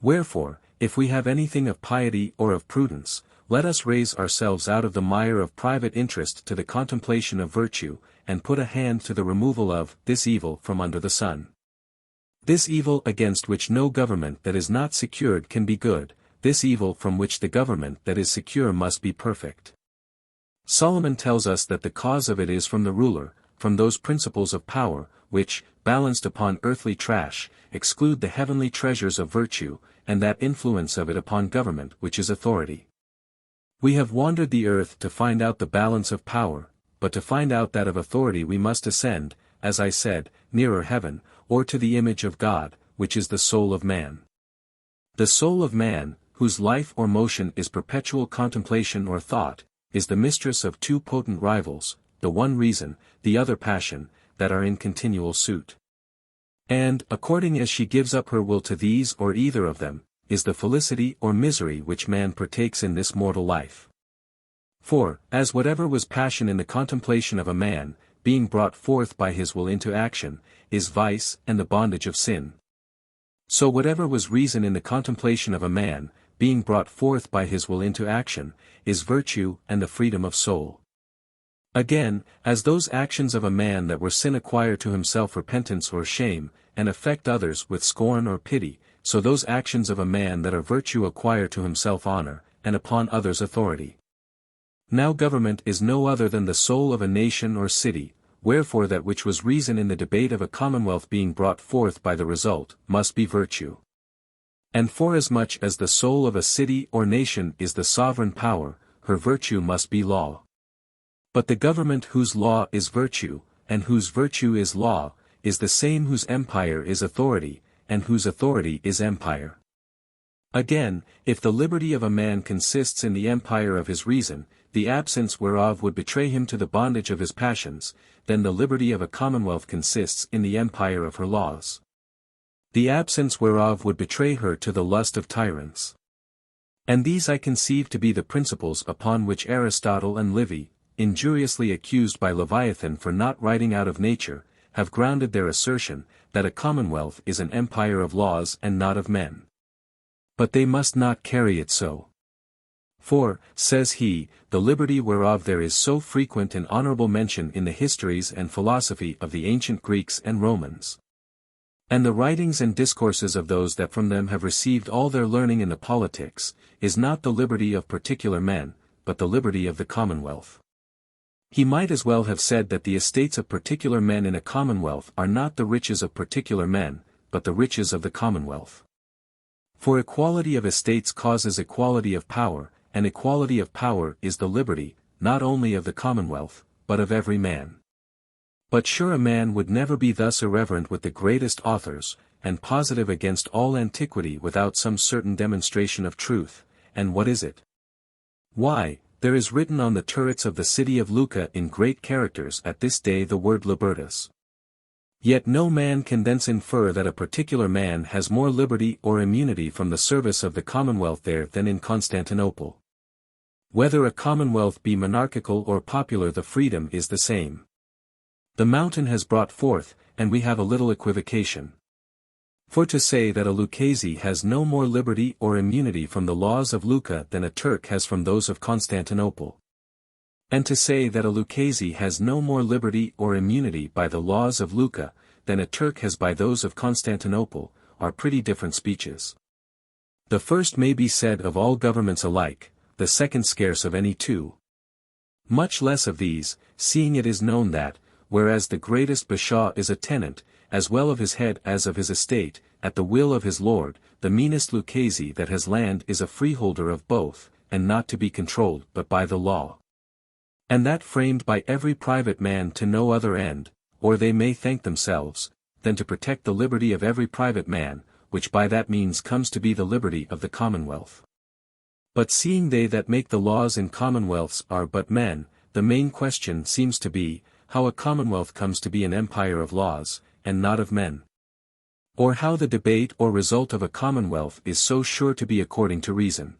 Wherefore, if we have anything of piety or of prudence, let us raise ourselves out of the mire of private interest to the contemplation of virtue, and put a hand to the removal of this evil from under the sun. This evil against which no government that is not secured can be good, this evil from which the government that is secure must be perfect. Solomon tells us that the cause of it is from the ruler, from those principles of power, which, balanced upon earthly trash, exclude the heavenly treasures of virtue, and that influence of it upon government which is authority. We have wandered the earth to find out the balance of power, but to find out that of authority we must ascend, as I said, nearer heaven, or to the image of God, which is the soul of man. The soul of man, whose life or motion is perpetual contemplation or thought, is the mistress of two potent rivals, the one reason, the other passion, that are in continual suit. And, according as she gives up her will to these or either of them, is the felicity or misery which man partakes in this mortal life. For, as whatever was passion in the contemplation of a man, being brought forth by his will into action, is vice and the bondage of sin. So whatever was reason in the contemplation of a man, being brought forth by his will into action, is virtue and the freedom of soul. Again, as those actions of a man that were sin acquire to himself repentance or shame, and affect others with scorn or pity, so those actions of a man that are virtue acquire to himself honor, and upon others authority. Now government is no other than the soul of a nation or city, wherefore that which was reason in the debate of a commonwealth being brought forth by the result, must be virtue. And forasmuch as the soul of a city or nation is the sovereign power, her virtue must be law. But the government whose law is virtue, and whose virtue is law, is the same whose empire is authority, and whose authority is empire. Again, if the liberty of a man consists in the empire of his reason, the absence whereof would betray him to the bondage of his passions, then the liberty of a commonwealth consists in the empire of her laws. The absence whereof would betray her to the lust of tyrants. And these I conceive to be the principles upon which Aristotle and Livy, injuriously accused by Leviathan for not writing out of nature, have grounded their assertion, that a commonwealth is an empire of laws and not of men. But they must not carry it so. For, says he, the liberty whereof there is so frequent and honorable mention in the histories and philosophy of the ancient Greeks and Romans, and the writings and discourses of those that from them have received all their learning in the politics, is not the liberty of particular men, but the liberty of the commonwealth. He might as well have said that the estates of particular men in a commonwealth are not the riches of particular men, but the riches of the commonwealth. For equality of estates causes equality of power, and equality of power is the liberty, not only of the commonwealth, but of every man. But sure a man would never be thus irreverent with the greatest authors, and positive against all antiquity without some certain demonstration of truth, and what is it? Why, there is written on the turrets of the city of Lucca in great characters at this day the word libertas. Yet no man can thence infer that a particular man has more liberty or immunity from the service of the commonwealth there than in Constantinople. Whether a commonwealth be monarchical or popular, the freedom is the same. The mountain has brought forth, and we have a little equivocation. For to say that a Lucchese has no more liberty or immunity from the laws of Lucca than a Turk has from those of Constantinople. And to say that a Lucchese has no more liberty or immunity by the laws of Lucca than a Turk has by those of Constantinople, are pretty different speeches. The first may be said of all governments alike, the second scarce of any two. Much less of these, seeing it is known that, whereas the greatest bashaw is a tenant, as well of his head as of his estate, at the will of his lord, the meanest Lucchese that has land is a freeholder of both, and not to be controlled but by the law. And that framed by every private man to no other end, or they may thank themselves, than to protect the liberty of every private man, which by that means comes to be the liberty of the Commonwealth. But seeing they that make the laws in commonwealths are but men, the main question seems to be, how a commonwealth comes to be an empire of laws, and not of men. Or how the debate or result of a commonwealth is so sure to be according to reason.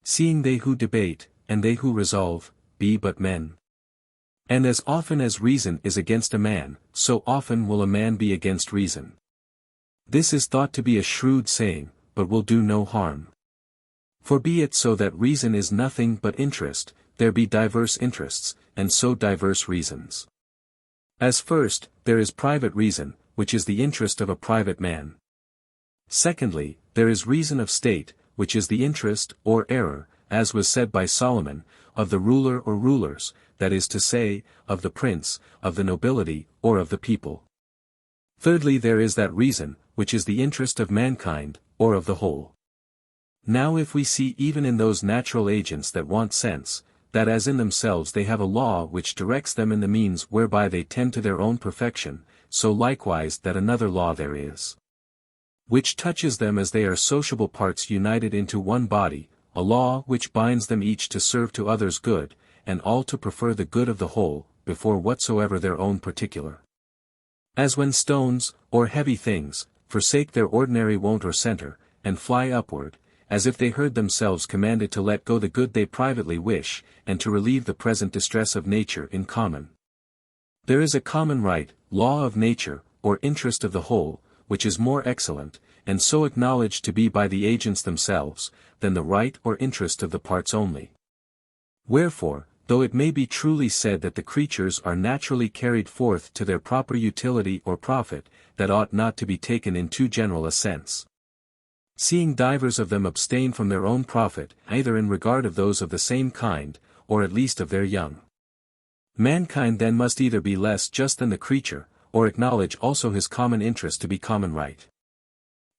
Seeing they who debate, and they who resolve, be but men. And as often as reason is against a man, so often will a man be against reason. This is thought to be a shrewd saying, but will do no harm. For be it so that reason is nothing but interest, there be diverse interests, and so diverse reasons. As first, there is private reason, which is the interest of a private man. Secondly, there is reason of state, which is the interest, or error, as was said by Solomon, of the ruler or rulers, that is to say, of the prince, of the nobility, or of the people. Thirdly, there is that reason, which is the interest of mankind, or of the whole. Now if we see even in those natural agents that want sense, that as in themselves they have a law which directs them in the means whereby they tend to their own perfection, so likewise that another law there is, which touches them as they are sociable parts united into one body, a law which binds them each to serve to others' good, and all to prefer the good of the whole, before whatsoever their own particular. As when stones, or heavy things, forsake their ordinary wont or centre, and fly upward, as if they heard themselves commanded to let go the good they privately wish, and to relieve the present distress of nature in common. There is a common right, law of nature, or interest of the whole, which is more excellent, and so acknowledged to be by the agents themselves, than the right or interest of the parts only. Wherefore, though it may be truly said that the creatures are naturally carried forth to their proper utility or profit, that ought not to be taken in too general a sense. Seeing divers of them abstain from their own profit, either in regard of those of the same kind, or at least of their young. Mankind then must either be less just than the creature, or acknowledge also his common interest to be common right.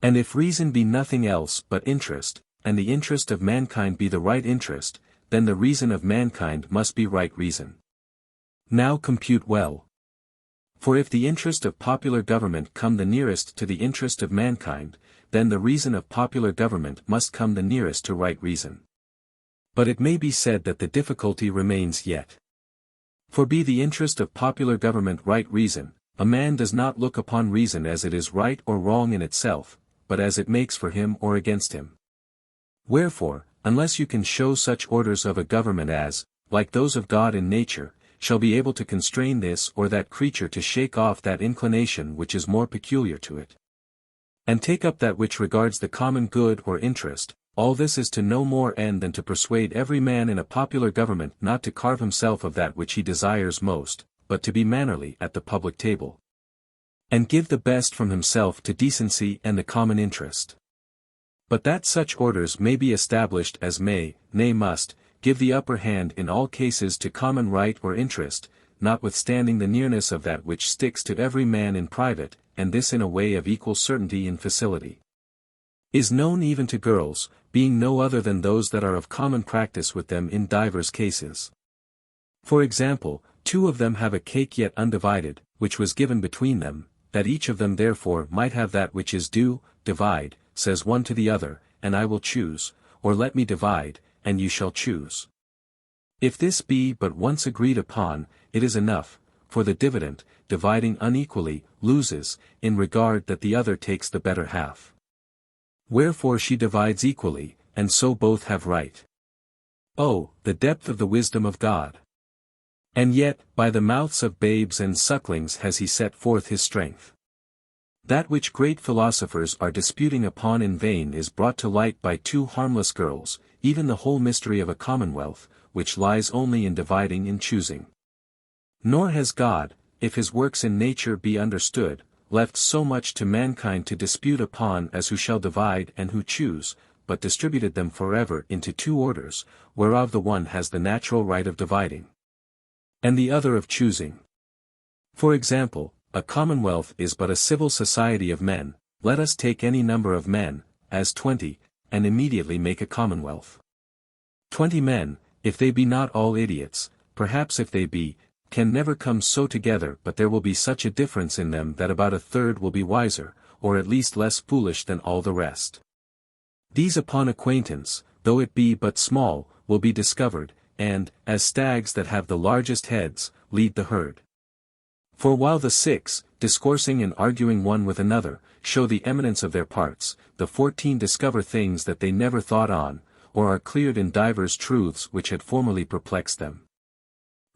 And if reason be nothing else but interest, and the interest of mankind be the right interest, then the reason of mankind must be right reason. Now compute well. For if the interest of popular government come the nearest to the interest of mankind, then the reason of popular government must come the nearest to right reason. But it may be said that the difficulty remains yet. For be the interest of popular government right reason, a man does not look upon reason as it is right or wrong in itself, but as it makes for him or against him. Wherefore, unless you can show such orders of a government as, like those of God in nature, shall be able to constrain this or that creature to shake off that inclination which is more peculiar to it, and take up that which regards the common good or interest, all this is to no more end than to persuade every man in a popular government not to carve himself of that which he desires most, but to be mannerly at the public table, and give the best from himself to decency and the common interest. But that such orders may be established as may, nay must, give the upper hand in all cases to common right or interest, notwithstanding the nearness of that which sticks to every man in private, and this in a way of equal certainty and facility, is known even to girls, being no other than those that are of common practice with them in divers cases. For example, two of them have a cake yet undivided, which was given between them, that each of them therefore might have that which is due. Divide, says one to the other, and I will choose, or let me divide, and you shall choose. If this be but once agreed upon, it is enough, for the dividend, dividing unequally, loses, in regard that the other takes the better half. Wherefore she divides equally, and so both have right. Oh, the depth of the wisdom of God! And yet, by the mouths of babes and sucklings has he set forth his strength. That which great philosophers are disputing upon in vain is brought to light by two harmless girls, even the whole mystery of a commonwealth, which lies only in dividing and choosing. Nor has God, if his works in nature be understood, left so much to mankind to dispute upon as who shall divide and who choose, but distributed them forever into two orders, whereof the one has the natural right of dividing, and the other of choosing. For example, a commonwealth is but a civil society of men. Let us take any number of men, as 20, and immediately make a commonwealth. 20 men, if they be not all idiots, perhaps if they be, can never come so together, but there will be such a difference in them that about a third will be wiser, or at least less foolish than all the rest. These upon acquaintance, though it be but small, will be discovered, and, as stags that have the largest heads, lead the herd. For while the 6, discoursing and arguing one with another, show the eminence of their parts, the 14 discover things that they never thought on, or are cleared in divers truths which had formerly perplexed them.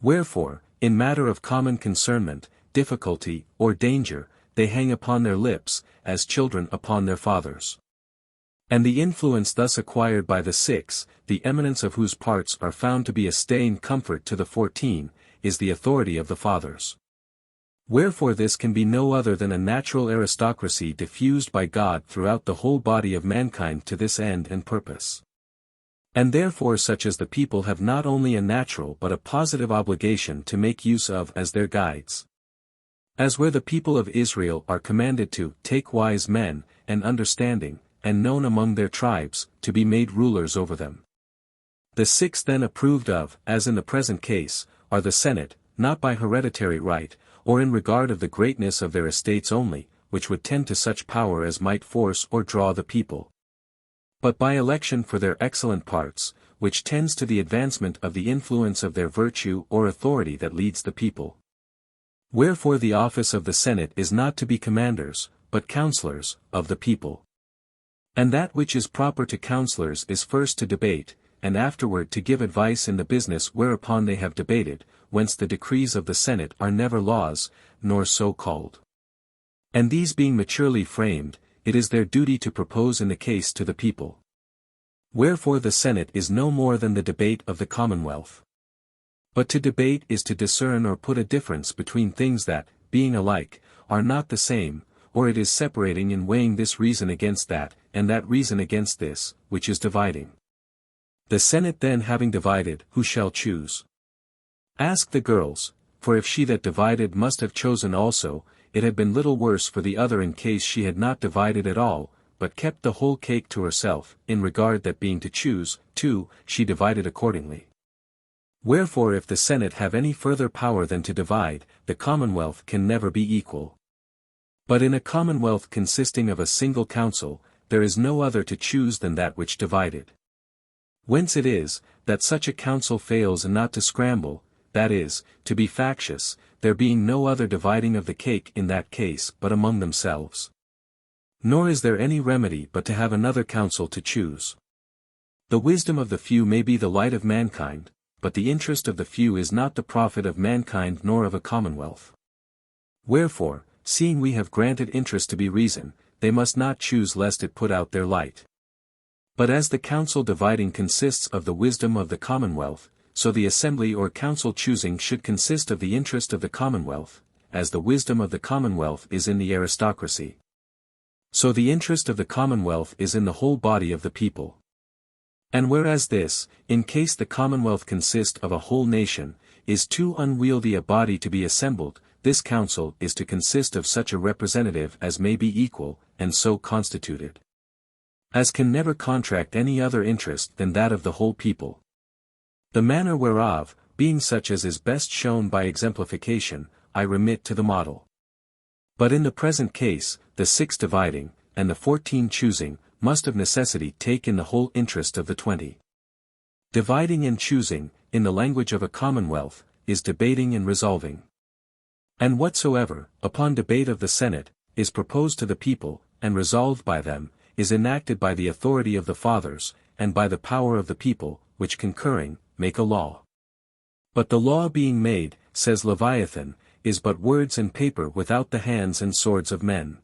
Wherefore, in matter of common concernment, difficulty, or danger, they hang upon their lips, as children upon their fathers. And the influence thus acquired by the 6, the eminence of whose parts are found to be a stay and comfort to the 14, is the authority of the fathers. Wherefore this can be no other than a natural aristocracy diffused by God throughout the whole body of mankind to this end and purpose. And therefore such as the people have not only a natural but a positive obligation to make use of as their guides. As where the people of Israel are commanded to take wise men, and understanding, and known among their tribes, to be made rulers over them. The 6 then approved of, as in the present case, are the Senate, not by hereditary right, or in regard of the greatness of their estates only, which would tend to such power as might force or draw the people, but by election for their excellent parts, which tends to the advancement of the influence of their virtue or authority that leads the people. Wherefore the office of the Senate is not to be commanders, but counselors, of the people. And that which is proper to counselors is first to debate, and afterward to give advice in the business whereupon they have debated, whence the decrees of the Senate are never laws, nor so called. And these being maturely framed, it is their duty to propose in the case to the people. Wherefore the Senate is no more than the debate of the Commonwealth. But to debate is to discern or put a difference between things that, being alike, are not the same, or it is separating and weighing this reason against that, and that reason against this, which is dividing. The Senate then having divided, who shall choose? Ask the girls, for if she that divided must have chosen also, it had been little worse for the other in case she had not divided at all, but kept the whole cake to herself, in regard that being to choose, too, she divided accordingly. Wherefore if the Senate have any further power than to divide, the Commonwealth can never be equal. But in a Commonwealth consisting of a single council, there is no other to choose than that which divided. Whence it is, that such a council fails not to scramble, that is, to be factious, there being no other dividing of the cake in that case but among themselves. Nor is there any remedy but to have another council to choose. The wisdom of the few may be the light of mankind, but the interest of the few is not the profit of mankind nor of a commonwealth. Wherefore, seeing we have granted interest to be reason, they must not choose lest it put out their light. But as the council dividing consists of the wisdom of the commonwealth, so the assembly or council choosing should consist of the interest of the commonwealth, as the wisdom of the commonwealth is in the aristocracy. So the interest of the commonwealth is in the whole body of the people. And whereas this, in case the commonwealth consist of a whole nation, is too unwieldy a body to be assembled, this council is to consist of such a representative as may be equal, and so constituted, as can never contract any other interest than that of the whole people. The manner whereof, being such as is best shown by exemplification, I remit to the model. But in the present case, the 6 dividing, and the 14 choosing, must of necessity take in the whole interest of the 20. Dividing and choosing, in the language of a commonwealth, is debating and resolving. And whatsoever, upon debate of the Senate, is proposed to the people, and resolved by them, is enacted by the authority of the fathers, and by the power of the people, which concurring, make a law. But the law being made, says Leviathan, is but words and paper without the hands and swords of men.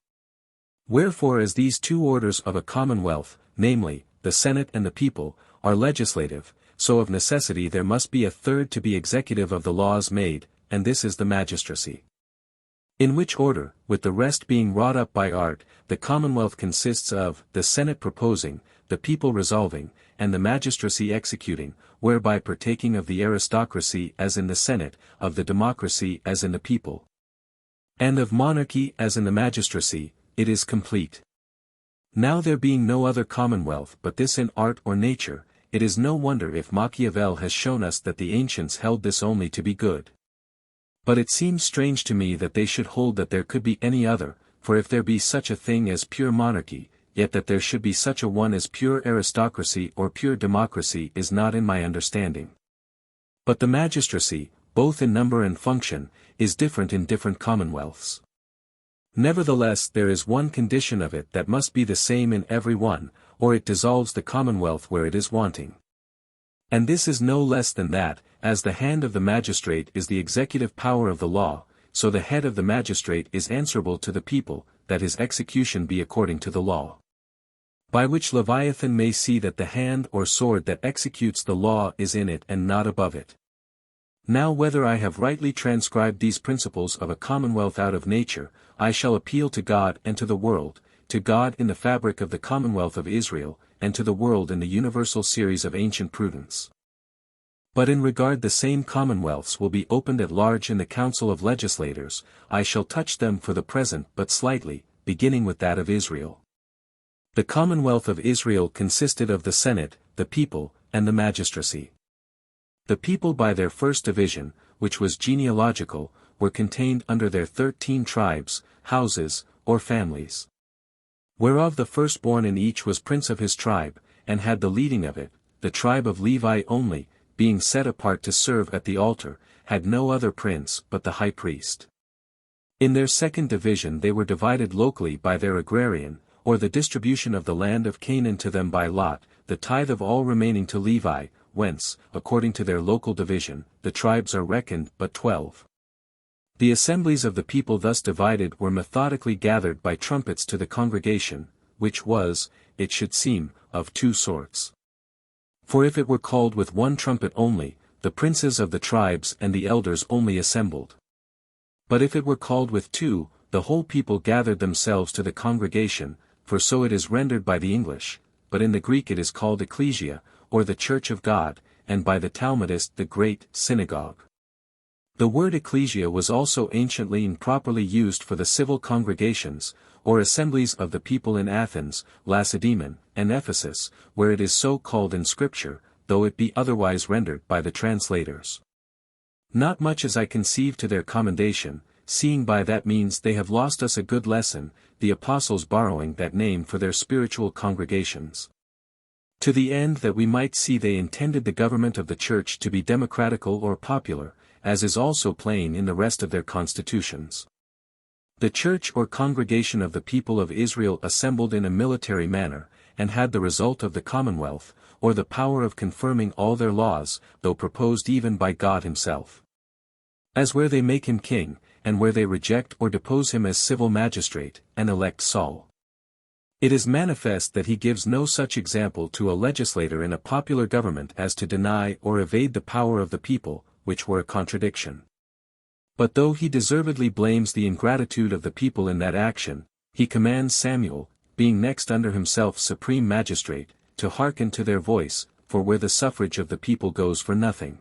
Wherefore as these two orders of a commonwealth, namely, the Senate and the people, are legislative, so of necessity there must be a third to be executive of the laws made, and this is the magistracy. In which order, with the rest being wrought up by art, the commonwealth consists of, the Senate proposing, the people resolving, and the magistracy executing, whereby partaking of the aristocracy as in the Senate, of the democracy as in the people, and of monarchy as in the magistracy, it is complete. Now there being no other commonwealth but this in art or nature, it is no wonder if Machiavel has shown us that the ancients held this only to be good. But it seems strange to me that they should hold that there could be any other, for if there be such a thing as pure monarchy, yet that there should be such a one as pure aristocracy or pure democracy is not in my understanding. But the magistracy, both in number and function, is different in different commonwealths. Nevertheless there is one condition of it that must be the same in every one, or it dissolves the commonwealth where it is wanting. And this is no less than that, as the hand of the magistrate is the executive power of the law, so the head of the magistrate is answerable to the people, that his execution be according to the law. By which Leviathan may see that the hand or sword that executes the law is in it and not above it. Now whether I have rightly transcribed these principles of a commonwealth out of nature, I shall appeal to God and to the world, to God in the fabric of the Commonwealth of Israel, and to the world in the universal series of ancient prudence. But in regard the same commonwealths will be opened at large in the council of legislators, I shall touch them for the present but slightly, beginning with that of Israel. The Commonwealth of Israel consisted of the Senate, the people, and the magistracy. The people by their first division, which was genealogical, were contained under their 13 tribes, houses, or families. Whereof the firstborn in each was prince of his tribe, and had the leading of it, the tribe of Levi only, being set apart to serve at the altar, had no other prince but the high priest. In their second division they were divided locally by their agrarian, or the distribution of the land of Canaan to them by lot, the tithe of all remaining to Levi, whence, according to their local division, the tribes are reckoned but 12. The assemblies of the people thus divided were methodically gathered by trumpets to the congregation, which was, it should seem, of two sorts. For if it were called with one trumpet only, the princes of the tribes and the elders only assembled. But if it were called with two, the whole people gathered themselves to the congregation, for so it is rendered by the English, but in the Greek it is called ecclesia, or the church of God, and by the Talmudist the great synagogue. The word ecclesia was also anciently and properly used for the civil congregations, or assemblies of the people in Athens, Lacedaemon, and Ephesus, where it is so called in Scripture, though it be otherwise rendered by the translators. Not much as I conceive to their commendation, seeing by that means they have lost us a good lesson, the apostles borrowing that name for their spiritual congregations. To the end that we might see they intended the government of the Church to be democratical or popular, as is also plain in the rest of their constitutions. The Church or congregation of the people of Israel assembled in a military manner, and had the result of the commonwealth, or the power of confirming all their laws, though proposed even by God himself. As where they make him king, and where they reject or depose him as civil magistrate, and elect Saul. It is manifest that he gives no such example to a legislator in a popular government as to deny or evade the power of the people, which were a contradiction. But though he deservedly blames the ingratitude of the people in that action, he commands Samuel, being next under himself supreme magistrate, to hearken to their voice, for where the suffrage of the people goes for nothing.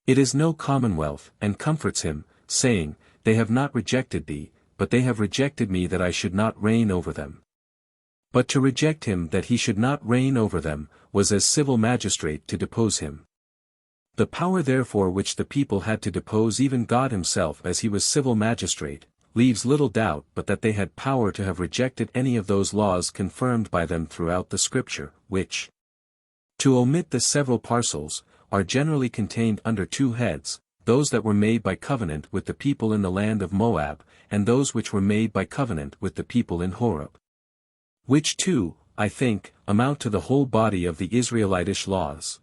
It is no commonwealth, and comforts him, saying, They have not rejected thee, but they have rejected me that I should not reign over them. But to reject him that he should not reign over them, was as civil magistrate to depose him. The power therefore which the people had to depose even God himself as he was civil magistrate, leaves little doubt but that they had power to have rejected any of those laws confirmed by them throughout the Scripture, which, to omit the several parcels, are generally contained under two heads, those that were made by covenant with the people in the land of Moab, and those which were made by covenant with the people in Horeb. Which two, I think, amount to the whole body of the Israelitish laws.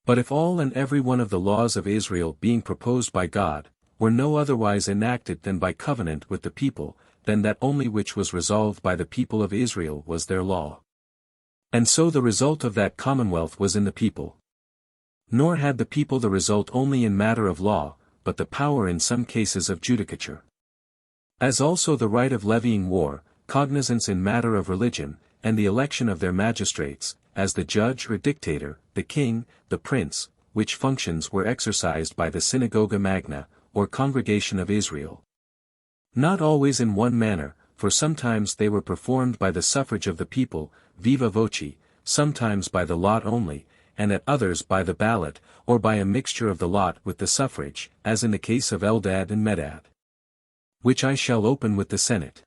But if all and every one of the laws of Israel being proposed by God, were no otherwise enacted than by covenant with the people, then that only which was resolved by the people of Israel was their law. And so the result of that commonwealth was in the people. Nor had the people the result only in matter of law, but the power in some cases of judicature. As also the right of levying war, cognizance in matter of religion, and the election of their magistrates, as the judge or dictator, the king, the prince, which functions were exercised by the Synagoga Magna, or Congregation of Israel. Not always in one manner, for sometimes they were performed by the suffrage of the people, viva voce, sometimes by the lot only, and at others by the ballot, or by a mixture of the lot with the suffrage, as in the case of Eldad and Medad. Which I shall open with the Senate.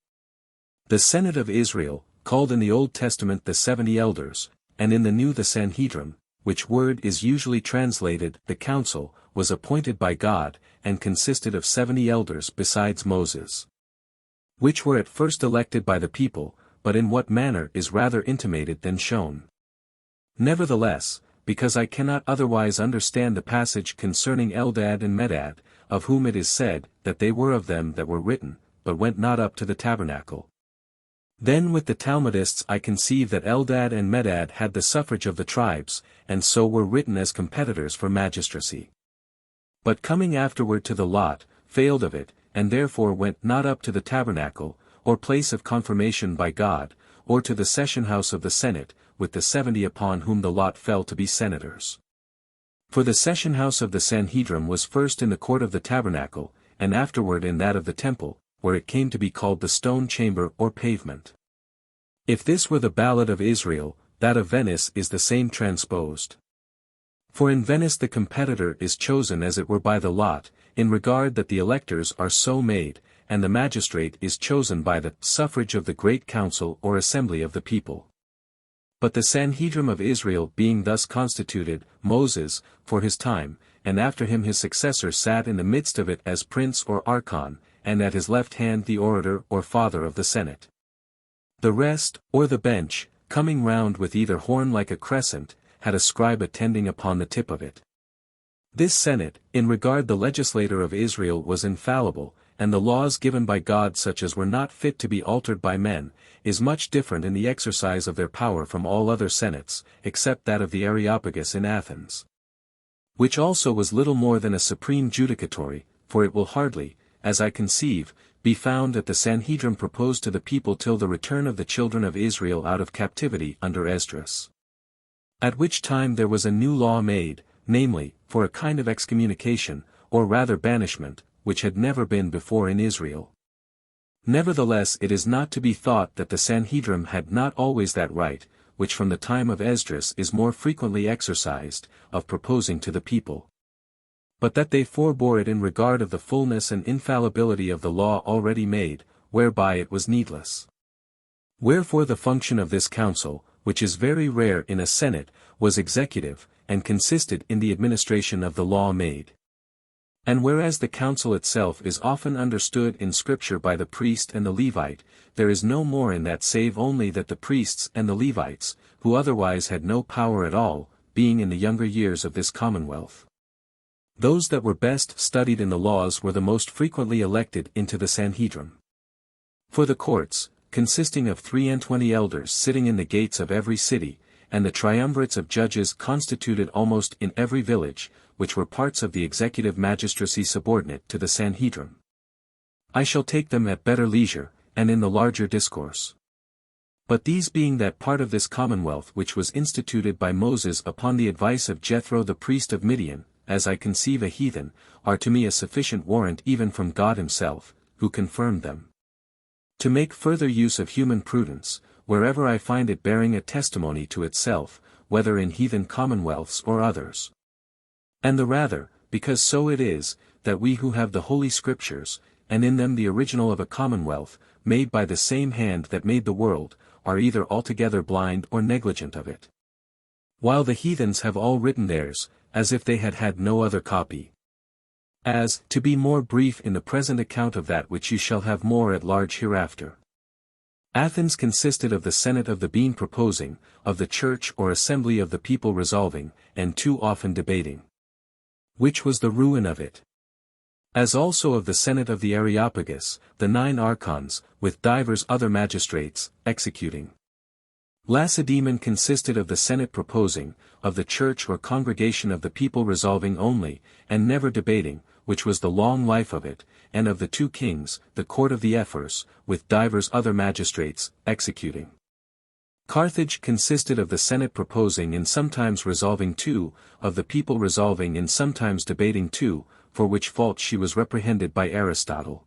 The Senate of Israel, called in the Old Testament the 70 Elders, and in the New the Sanhedrim, which word is usually translated the Council, was appointed by God, and consisted of 70 elders besides Moses. Which were at first elected by the people, but in what manner is rather intimated than shown. Nevertheless, because I cannot otherwise understand the passage concerning Eldad and Medad, of whom it is said, that they were of them that were written, but went not up to the tabernacle. Then with the Talmudists I conceive that Eldad and Medad had the suffrage of the tribes, and so were written as competitors for magistracy. But coming afterward to the lot, failed of it, and therefore went not up to the tabernacle, or place of confirmation by God, or to the session house of the Senate, with the 70 upon whom the lot fell to be senators. For the session house of the Sanhedrim was first in the court of the tabernacle, and afterward in that of the temple, where it came to be called the stone chamber or pavement. If this were the ballot of Israel, that of Venice is the same transposed. For in Venice the competitor is chosen as it were by the lot, in regard that the electors are so made, and the magistrate is chosen by the suffrage of the great council or assembly of the people. But the Sanhedrim of Israel being thus constituted, Moses, for his time, and after him his successor sat in the midst of it as prince or archon, and at his left hand the orator or father of the Senate. The rest, or the bench, coming round with either horn like a crescent, had a scribe attending upon the tip of it. This Senate, in regard the legislator of Israel was infallible, and the laws given by God such as were not fit to be altered by men, is much different in the exercise of their power from all other senates, except that of the Areopagus in Athens. Which also was little more than a supreme judicatory, for it will hardly, as I conceive, be found that the Sanhedrim proposed to the people till the return of the children of Israel out of captivity under Esdras. At which time there was a new law made, namely, for a kind of excommunication, or rather banishment, which had never been before in Israel. Nevertheless it is not to be thought that the Sanhedrim had not always that right, which from the time of Esdras is more frequently exercised, of proposing to the people. But that they forbore it in regard of the fullness and infallibility of the law already made, whereby it was needless. Wherefore the function of this council, which is very rare in a senate, was executive, and consisted in the administration of the law made. And whereas the council itself is often understood in Scripture by the priest and the Levite, there is no more in that save only that the priests and the Levites, who otherwise had no power at all, being in the younger years of this commonwealth. Those that were best studied in the laws were the most frequently elected into the Sanhedrim. For the courts, consisting of 23 elders sitting in the gates of every city, and the triumvirates of judges constituted almost in every village, which were parts of the executive magistracy subordinate to the Sanhedrim. I shall take them at better leisure, and in the larger discourse. But these being that part of this commonwealth which was instituted by Moses upon the advice of Jethro the priest of Midian, as I conceive a heathen, are to me a sufficient warrant even from God himself, who confirmed them. To make further use of human prudence, wherever I find it bearing a testimony to itself, whether in heathen commonwealths or others. And the rather, because so it is, that we who have the Holy Scriptures, and in them the original of a commonwealth, made by the same hand that made the world, are either altogether blind or negligent of it. While the heathens have all written theirs, as if they had had no other copy. As, to be more brief in the present account of that which you shall have more at large hereafter. Athens consisted of the Senate of the being proposing, of the Church or Assembly of the people resolving, and too often debating. Which was the ruin of it. As also of the Senate of the Areopagus, the 9 archons, with divers other magistrates, executing. Lacedaemon consisted of the Senate proposing, of the Church or congregation of the people resolving only, and never debating, which was the long life of it, and of the 2 kings, the court of the Ephors, with divers other magistrates, executing. Carthage consisted of the Senate proposing and sometimes resolving too, of the people resolving and sometimes debating too, for which fault she was reprehended by Aristotle.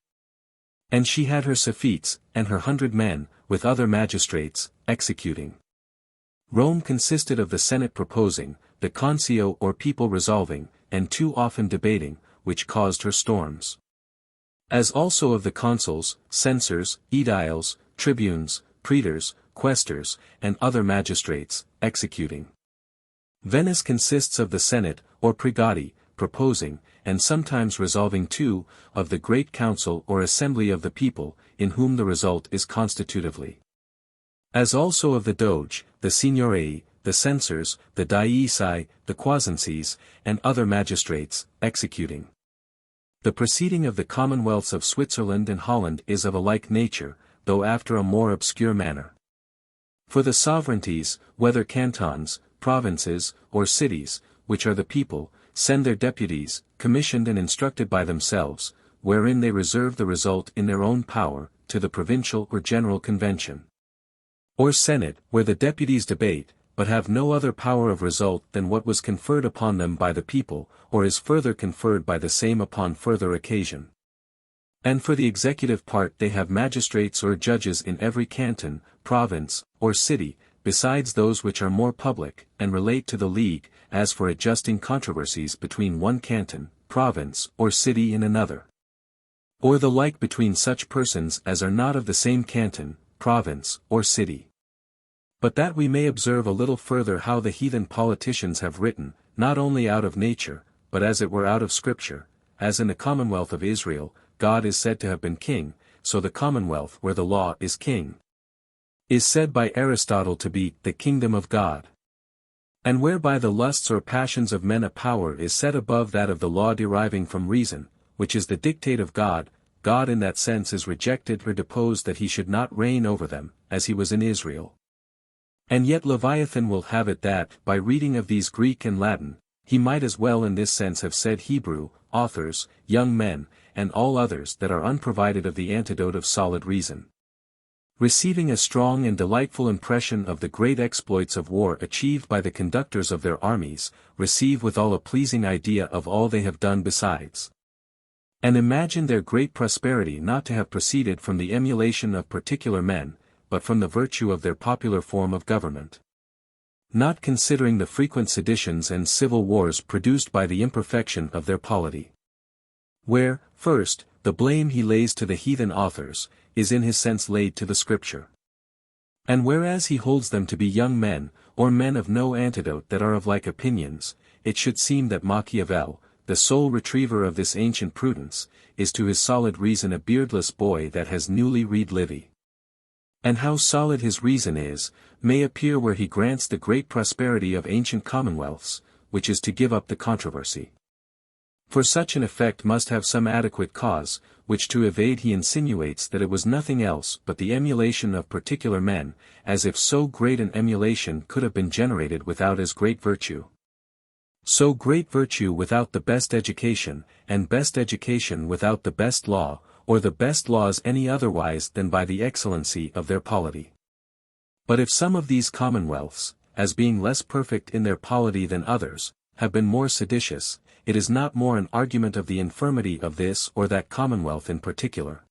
And she had her Sophites, and her 100 men, with other magistrates, executing. Rome consisted of the Senate proposing, the Concio or people resolving, and too often debating, which caused her storms. As also of the consuls, censors, aediles, tribunes, praetors, quaestors, and other magistrates, executing. Venice consists of the Senate, or Pregati, proposing, and sometimes resolving too, of the great council or assembly of the people, in whom the result is constitutively. As also of the Doge, the Signorii, the censors, the Dieci, the Quasencies, and other magistrates, executing. The proceeding of the Commonwealths of Switzerland and Holland is of a like nature, though after a more obscure manner. For the sovereignties, whether cantons, provinces, or cities, which are the people, send their deputies, commissioned and instructed by themselves, wherein they reserve the result in their own power, to the provincial or general convention. Or senate, where the deputies debate, but have no other power of result than what was conferred upon them by the people, or is further conferred by the same upon further occasion. And for the executive part they have magistrates or judges in every canton, province, or city, besides those which are more public, and relate to the league, as for adjusting controversies between one canton, province, or city and another. Or the like between such persons as are not of the same canton, province, or city. But that we may observe a little further how the heathen politicians have written, not only out of nature, but as it were out of Scripture, as in the Commonwealth of Israel, God is said to have been king, so the Commonwealth where the law is king is said by Aristotle to be the kingdom of God. And whereby the lusts or passions of men a power is set above that of the law deriving from reason, which is the dictate of God, God in that sense is rejected or deposed that he should not reign over them, as he was in Israel. And yet Leviathan will have it that, by reading of these Greek and Latin, he might as well in this sense have said Hebrew, authors, young men, and all others that are unprovided of the antidote of solid reason. Receiving a strong and delightful impression of the great exploits of war achieved by the conductors of their armies, receive withal a pleasing idea of all they have done besides. And imagine their great prosperity not to have proceeded from the emulation of particular men, but from the virtue of their popular form of government. Not considering the frequent seditions and civil wars produced by the imperfection of their polity. Where, first, the blame he lays to the heathen authors, is in his sense laid to the Scripture. And whereas he holds them to be young men, or men of no antidote that are of like opinions, it should seem that Machiavel, the sole retriever of this ancient prudence, is to his solid reason a beardless boy that has newly read Livy. And how solid his reason is, may appear where he grants the great prosperity of ancient commonwealths, which is to give up the controversy. For such an effect must have some adequate cause, which to evade he insinuates that it was nothing else but the emulation of particular men, as if so great an emulation could have been generated without as great virtue. So great virtue without the best education, and best education without the best law, or the best laws any otherwise than by the excellency of their polity. But if some of these commonwealths, as being less perfect in their polity than others, have been more seditious, it is not more an argument of the infirmity of this or that commonwealth in particular,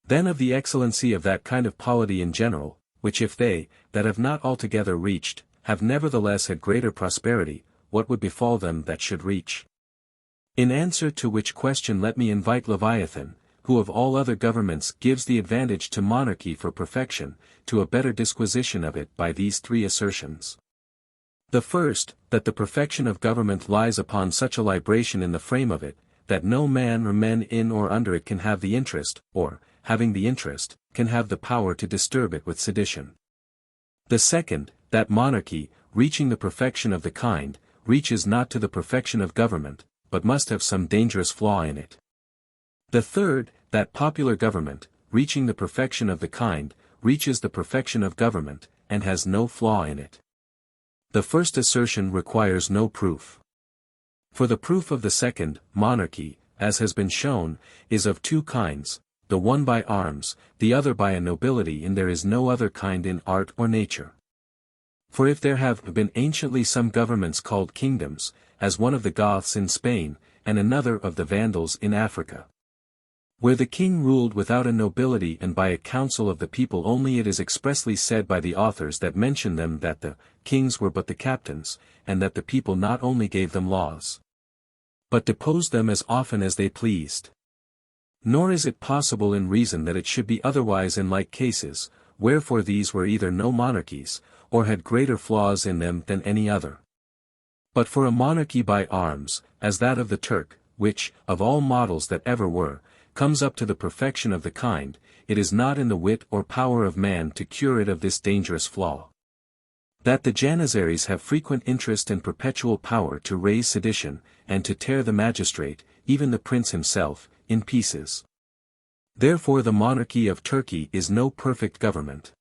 than of the excellency of that kind of polity in general, which if they, that have not altogether reached, have nevertheless had greater prosperity, what would befall them that should reach? In answer to which question let me invite Leviathan, who of all other governments gives the advantage to monarchy for perfection, to a better disquisition of it by these 3 assertions. The first, that the perfection of government lies upon such a libration in the frame of it, that no man or men in or under it can have the interest, or, having the interest, can have the power to disturb it with sedition. The second, that monarchy, reaching the perfection of the kind, reaches not to the perfection of government, but must have some dangerous flaw in it. The third, that popular government, reaching the perfection of the kind, reaches the perfection of government, and has no flaw in it. The first assertion requires no proof. For the proof of the second, monarchy, as has been shown, is of two kinds, the one by arms, the other by a nobility, and there is no other kind in art or nature. For if there have been anciently some governments called kingdoms, as one of the Goths in Spain, and another of the Vandals in Africa, where the king ruled without a nobility and by a council of the people only, it is expressly said by the authors that mention them that the kings were but the captains, and that the people not only gave them laws, but deposed them as often as they pleased. Nor is it possible in reason that it should be otherwise in like cases, wherefore these were either no monarchies, or had greater flaws in them than any other. But for a monarchy by arms, as that of the Turk, which, of all models that ever were, comes up to the perfection of the kind, it is not in the wit or power of man to cure it of this dangerous flaw. That the Janissaries have frequent interest and perpetual power to raise sedition, and to tear the magistrate, even the prince himself, in pieces. Therefore the monarchy of Turkey is no perfect government.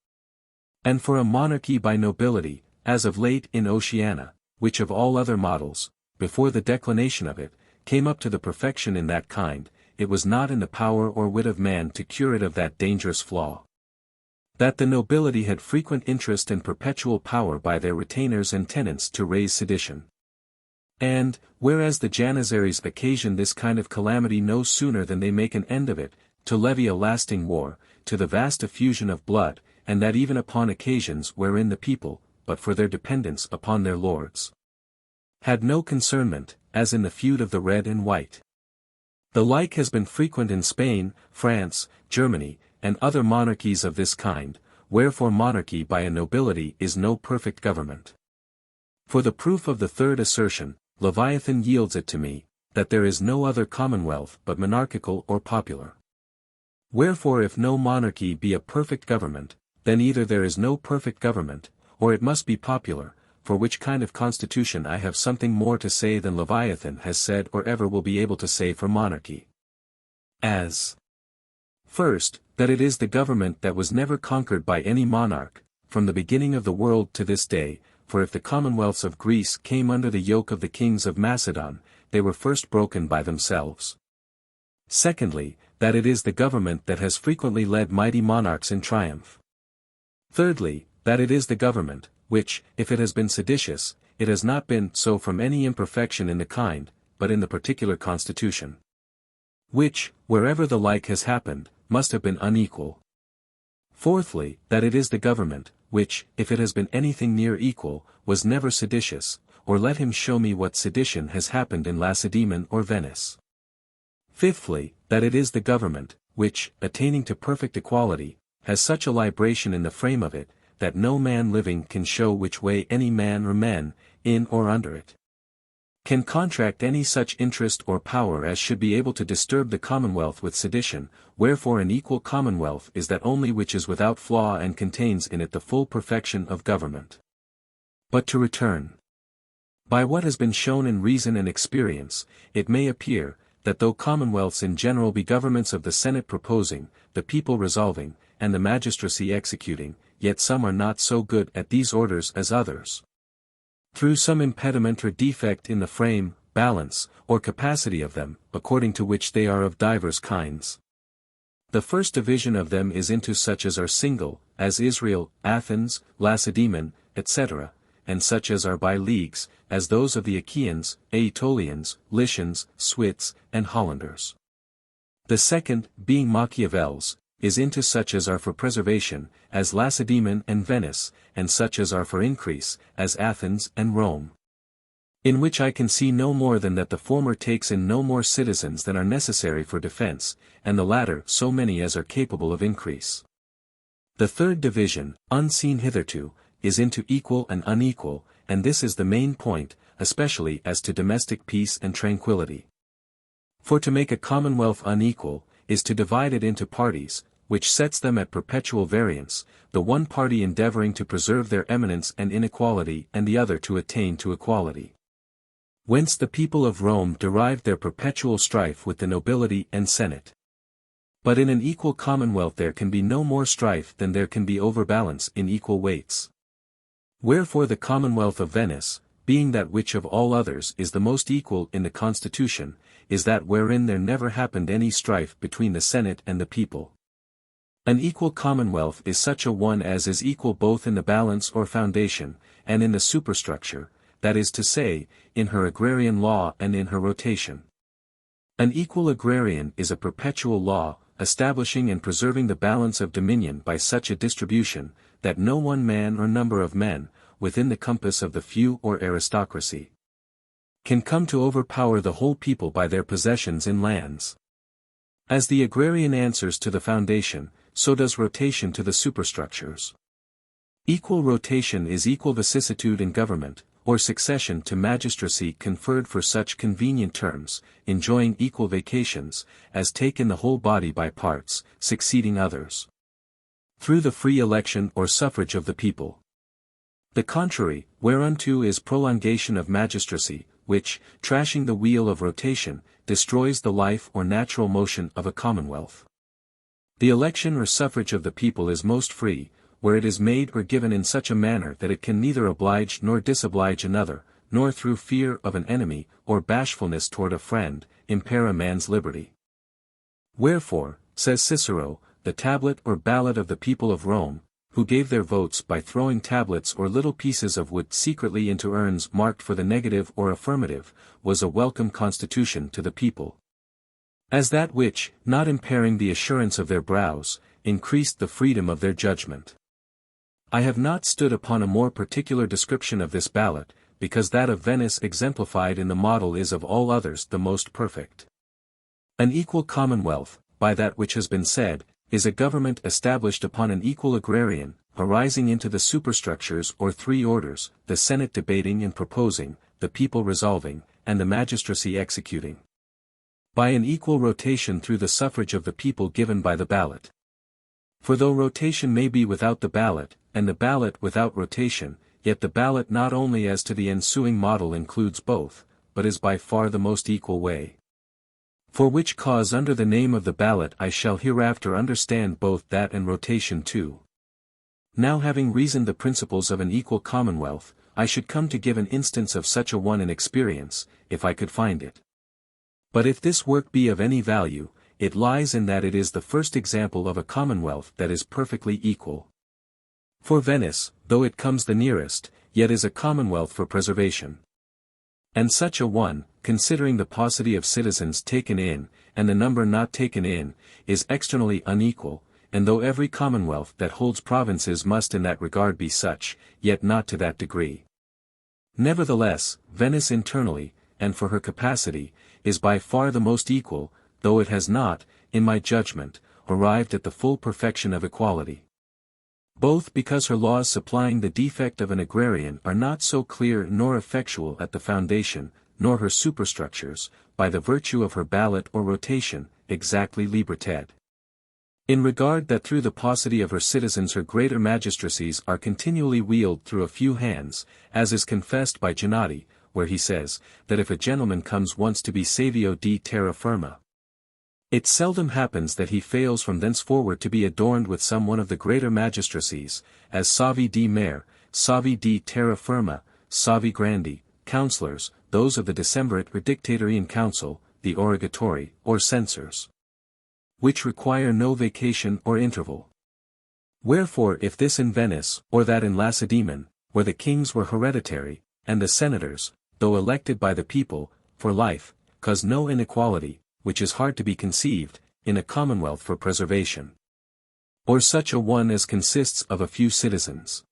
And for a monarchy by nobility, as of late in Oceana, which of all other models, before the declination of it, came up to the perfection in that kind, it was not in the power or wit of man to cure it of that dangerous flaw. That the nobility had frequent interest and perpetual power by their retainers and tenants to raise sedition. And, whereas the Janissaries occasion this kind of calamity no sooner than they make an end of it, to levy a lasting war, to the vast effusion of blood, and that even upon occasions wherein the people, but for their dependence upon their lords, had no concernment, as in the feud of the red and white. The like has been frequent in Spain, France, Germany, and other monarchies of this kind, wherefore monarchy by a nobility is no perfect government. For the proof of the third assertion, Leviathan yields it to me, that there is no other commonwealth but monarchical or popular. Wherefore if no monarchy be a perfect government, then either there is no perfect government, or it must be popular, for which kind of constitution I have something more to say than Leviathan has said or ever will be able to say for monarchy. As first, that it is the government that was never conquered by any monarch, from the beginning of the world to this day, for if the commonwealths of Greece came under the yoke of the kings of Macedon, they were first broken by themselves. Secondly, that it is the government that has frequently led mighty monarchs in triumph. Thirdly, that it is the government, which, if it has been seditious, it has not been so from any imperfection in the kind, but in the particular constitution, which, wherever the like has happened, must have been unequal. Fourthly, that it is the government, which, if it has been anything near equal, was never seditious, or let him show me what sedition has happened in Lacedaemon or Venice. Fifthly, that it is the government, which, attaining to perfect equality, has such a libration in the frame of it, that no man living can show which way any man or men, in or under it, can contract any such interest or power as should be able to disturb the commonwealth with sedition, wherefore an equal commonwealth is that only which is without flaw and contains in it the full perfection of government. But to return. By what has been shown in reason and experience, it may appear, that though commonwealths in general be governments of the Senate proposing, the people resolving, and the magistracy executing, yet some are not so good at these orders as others, through some impediment or defect in the frame, balance, or capacity of them, according to which they are of divers kinds. The first division of them is into such as are single, as Israel, Athens, Lacedaemon, etc., and such as are by leagues, as those of the Achaeans, Aetolians, Lycians, Swiss, and Hollanders. The second, being Machiavels, is into such as are for preservation, as Lacedaemon and Venice, and such as are for increase, as Athens and Rome. In which I can see no more than that the former takes in no more citizens than are necessary for defense, and the latter so many as are capable of increase. The third division, unseen hitherto, is into equal and unequal, and this is the main point, especially as to domestic peace and tranquility. For to make a commonwealth unequal, is to divide it into parties, which sets them at perpetual variance, the one party endeavoring to preserve their eminence and inequality and the other to attain to equality. Whence the people of Rome derived their perpetual strife with the nobility and senate. But in an equal commonwealth there can be no more strife than there can be overbalance in equal weights. Wherefore the Commonwealth of Venice, being that which of all others is the most equal in the constitution, is that wherein there never happened any strife between the senate and the people. An equal commonwealth is such a one as is equal both in the balance or foundation, and in the superstructure, that is to say, in her agrarian law and in her rotation. An equal agrarian is a perpetual law, establishing and preserving the balance of dominion by such a distribution, that no one man or number of men, within the compass of the few or aristocracy, can come to overpower the whole people by their possessions in lands. As the agrarian answers to the foundation, so does rotation to the superstructures. Equal rotation is equal vicissitude in government, or succession to magistracy conferred for such convenient terms, enjoying equal vacations, as take in the whole body by parts, succeeding others, through the free election or suffrage of the people. The contrary, whereunto is prolongation of magistracy, which, trashing the wheel of rotation, destroys the life or natural motion of a commonwealth. The election or suffrage of the people is most free, where it is made or given in such a manner that it can neither oblige nor disoblige another, nor through fear of an enemy, or bashfulness toward a friend, impair a man's liberty. Wherefore, says Cicero, the tablet or ballot of the people of Rome, who gave their votes by throwing tablets or little pieces of wood secretly into urns marked for the negative or affirmative, was a welcome constitution to the people. As that which, not impairing the assurance of their brows, increased the freedom of their judgment. I have not stood upon a more particular description of this ballot, because that of Venice exemplified in the model is of all others the most perfect. An equal commonwealth, by that which has been said, is a government established upon an equal agrarian, arising into the superstructures or three orders, the Senate debating and proposing, the people resolving, and the magistracy executing. By an equal rotation through the suffrage of the people given by the ballot. For though rotation may be without the ballot, and the ballot without rotation, yet the ballot not only as to the ensuing model includes both, but is by far the most equal way. For which cause under the name of the ballot I shall hereafter understand both that and rotation too. Now having reasoned the principles of an equal commonwealth, I should come to give an instance of such a one in experience, if I could find it. But if this work be of any value, it lies in that it is the first example of a commonwealth that is perfectly equal. For Venice, though it comes the nearest, yet is a commonwealth for preservation. And such a one, considering the paucity of citizens taken in, and the number not taken in, is externally unequal, and though every commonwealth that holds provinces must in that regard be such, yet not to that degree. Nevertheless, Venice internally, and for her capacity, is by far the most equal, though it has not, in my judgment, arrived at the full perfection of equality. Both because her laws supplying the defect of an agrarian are not so clear nor effectual at the foundation, nor her superstructures, by the virtue of her ballot or rotation, exactly liberated. In regard that through the paucity of her citizens her greater magistracies are continually wielded through a few hands, as is confessed by Gennadi, where he says, that if a gentleman comes once to be savio di terra firma, it seldom happens that he fails from thenceforward to be adorned with some one of the greater magistracies, as savi di mare, savi di terra firma, savi grandi, councillors, those of the decemvirate or dictatorian council, the origatori, or censors, which require no vacation or interval. Wherefore if this in Venice, or that in Lacedaemon, where the kings were hereditary, and the senators, though elected by the people, for life, cause no inequality, which is hard to be conceived, in a commonwealth for preservation. Or such a one as consists of a few citizens.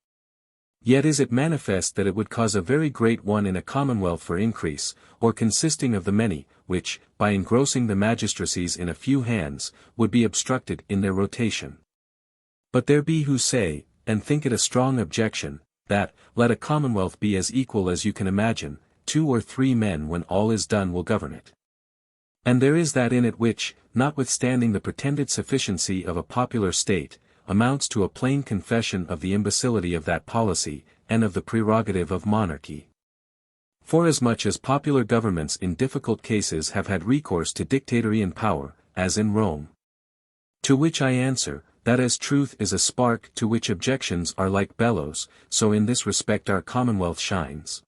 Yet is it manifest that it would cause a very great one in a commonwealth for increase, or consisting of the many, which, by engrossing the magistracies in a few hands, would be obstructed in their rotation. But there be who say, and think it a strong objection, that, let a commonwealth be as equal as you can imagine, 2 or 3 men when all is done will govern it. And there is that in it which, notwithstanding the pretended sufficiency of a popular state, amounts to a plain confession of the imbecility of that policy, and of the prerogative of monarchy. Forasmuch as popular governments in difficult cases have had recourse to dictatorial power, as in Rome. To which I answer, that as truth is a spark to which objections are like bellows, so in this respect our Commonwealth shines.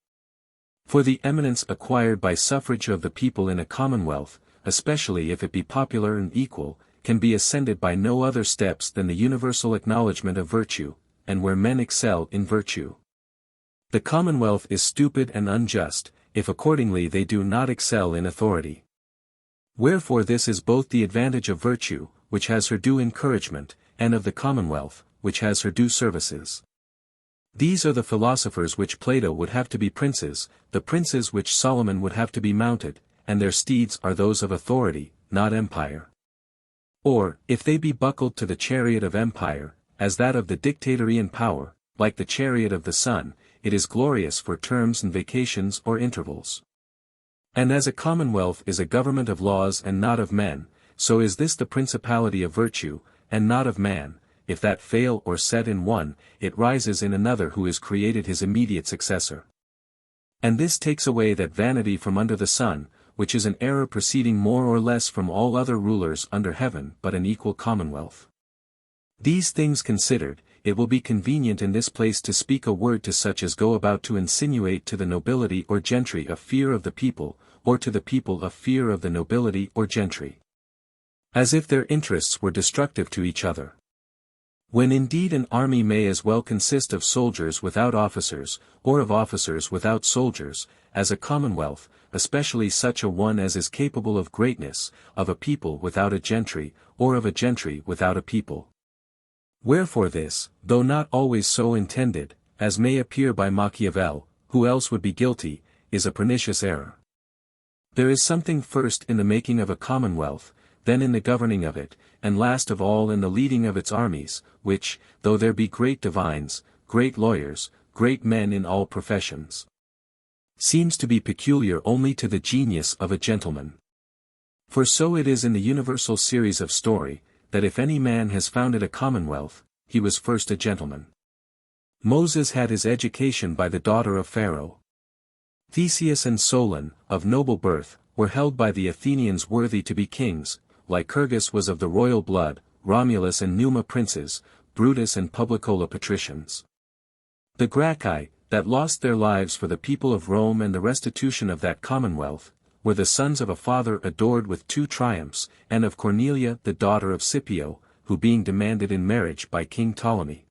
For the eminence acquired by suffrage of the people in a Commonwealth, especially if it be popular and equal, can be ascended by no other steps than the universal acknowledgment of virtue, and where men excel in virtue. The Commonwealth is stupid and unjust, if accordingly they do not excel in authority. Wherefore this is both the advantage of virtue, which has her due encouragement, and of the Commonwealth, which has her due services. These are the philosophers which Plato would have to be princes, the princes which Solomon would have to be mounted, and their steeds are those of authority, not empire. Or, if they be buckled to the chariot of empire, as that of the dictatorial power, like the chariot of the sun, it is glorious for terms and vacations or intervals. And as a commonwealth is a government of laws and not of men, so is this the principality of virtue, and not of man. If that fail or set in one, it rises in another who is created his immediate successor. And this takes away that vanity from under the sun, which is an error proceeding more or less from all other rulers under heaven but an equal commonwealth. These things considered, it will be convenient in this place to speak a word to such as go about to insinuate to the nobility or gentry a fear of the people, or to the people a fear of the nobility or gentry. As if their interests were destructive to each other. When indeed an army may as well consist of soldiers without officers, or of officers without soldiers, as a commonwealth, especially such a one as is capable of greatness, of a people without a gentry, or of a gentry without a people. Wherefore this, though not always so intended, as may appear by Machiavel, who else would be guilty, is a pernicious error. There is something first in the making of a commonwealth, then in the governing of it, and last of all in the leading of its armies, which, though there be great divines, great lawyers, great men in all professions, seems to be peculiar only to the genius of a gentleman. For so it is in the universal series of story, that if any man has founded a commonwealth, he was first a gentleman. Moses had his education by the daughter of Pharaoh. Theseus and Solon, of noble birth, were held by the Athenians worthy to be kings. Lycurgus was of the royal blood, Romulus and Numa princes, Brutus and Publicola patricians. The Gracchi, that lost their lives for the people of Rome and the restitution of that commonwealth, were the sons of a father adored with 2 triumphs, and of Cornelia the daughter of Scipio, who being demanded in marriage by King Ptolemy,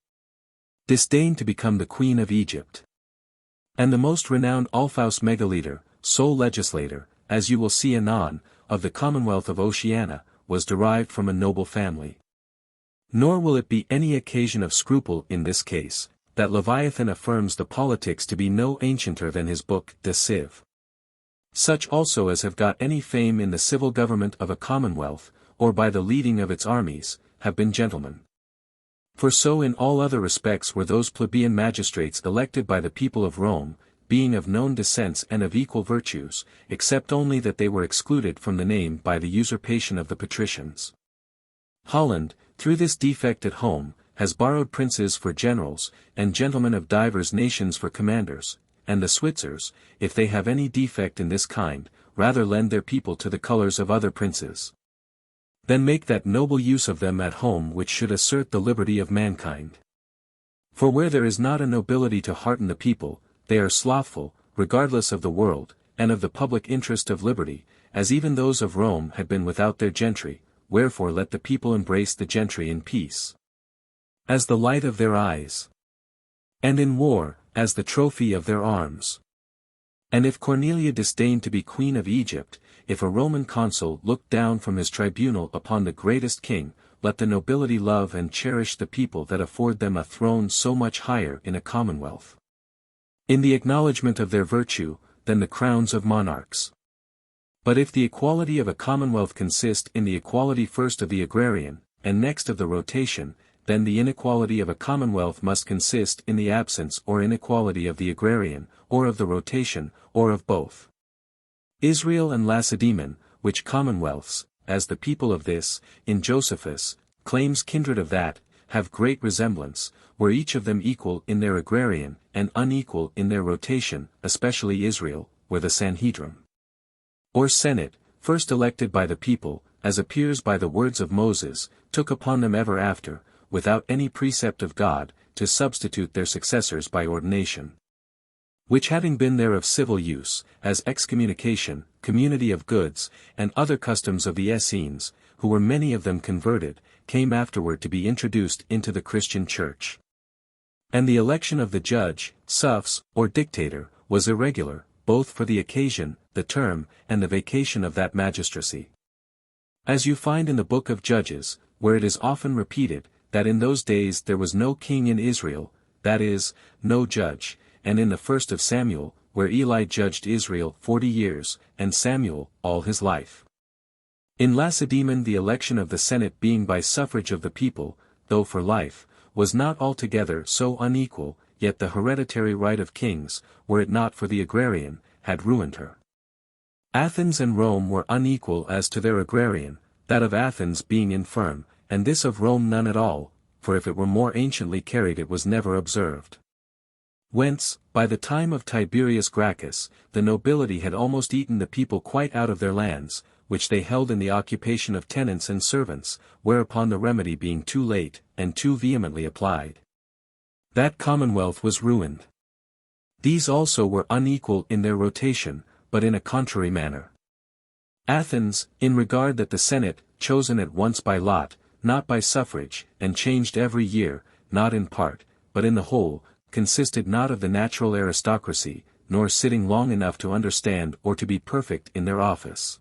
disdained to become the queen of Egypt. And the most renowned Alphaeus Megaleator, sole legislator, as you will see anon, of the Commonwealth of Oceana, was derived from a noble family. Nor will it be any occasion of scruple in this case, that Leviathan affirms the politics to be no ancienter than his book De Civ. Such also as have got any fame in the civil government of a commonwealth, or by the leading of its armies, have been gentlemen. For so in all other respects were those plebeian magistrates elected by the people of Rome, being of known descents and of equal virtues, except only that they were excluded from the name by the usurpation of the patricians. Holland, through this defect at home, has borrowed princes for generals, and gentlemen of divers nations for commanders, and the Switzers, if they have any defect in this kind, rather lend their people to the colours of other princes, than make that noble use of them at home which should assert the liberty of mankind. For where there is not a nobility to hearten the people, they are slothful, regardless of the world, and of the public interest of liberty, as even those of Rome had been without their gentry. Wherefore let the people embrace the gentry in peace, as the light of their eyes, and in war, as the trophy of their arms. And if Cornelia disdained to be queen of Egypt, if a Roman consul looked down from his tribunal upon the greatest king, let the nobility love and cherish the people that afford them a throne so much higher in a commonwealth, in the acknowledgment of their virtue, than the crowns of monarchs. But if the equality of a commonwealth consist in the equality first of the agrarian, and next of the rotation, then the inequality of a commonwealth must consist in the absence or inequality of the agrarian, or of the rotation, or of both. Israel and Lacedaemon, which commonwealths, as the people of this, in Josephus, claims kindred of that, have great resemblance, were each of them equal in their agrarian, and unequal in their rotation, especially Israel, where the Sanhedrim, or Senate, first elected by the people, as appears by the words of Moses, took upon them ever after, without any precept of God, to substitute their successors by ordination. Which having been there of civil use, as excommunication, community of goods, and other customs of the Essenes, who were many of them converted, came afterward to be introduced into the Christian Church. And the election of the judge, suffs, or dictator, was irregular, both for the occasion, the term, and the vacation of that magistracy. As you find in the book of Judges, where it is often repeated, that in those days there was no king in Israel, that is, no judge, and in the first of Samuel, where Eli judged Israel 40 years, and Samuel, all his life. In Lacedaemon the election of the Senate being by suffrage of the people, though for life, was not altogether so unequal, yet the hereditary right of kings, were it not for the agrarian, had ruined her. Athens and Rome were unequal as to their agrarian, that of Athens being infirm, and this of Rome none at all, for if it were more anciently carried it was never observed. Whence, by the time of Tiberius Gracchus, the nobility had almost eaten the people quite out of their lands, which they held in the occupation of tenants and servants, whereupon the remedy being too late, and too vehemently applied, that commonwealth was ruined. These also were unequal in their rotation, but in a contrary manner. Athens, in regard that the Senate, chosen at once by lot, not by suffrage, and changed every year, not in part, but in the whole, consisted not of the natural aristocracy, nor sitting long enough to understand or to be perfect in their office,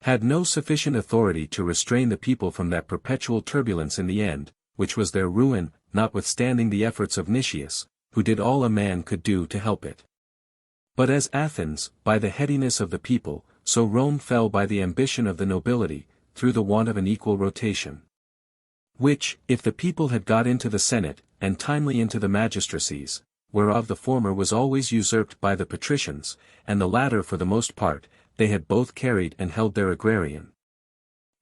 had no sufficient authority to restrain the people from that perpetual turbulence in the end, which was their ruin, notwithstanding the efforts of Nicias, who did all a man could do to help it. But as Athens, by the headiness of the people, so Rome fell by the ambition of the nobility, through the want of an equal rotation. Which, if the people had got into the Senate, and timely into the magistracies, whereof the former was always usurped by the patricians, and the latter for the most part, they had both carried and held their agrarian.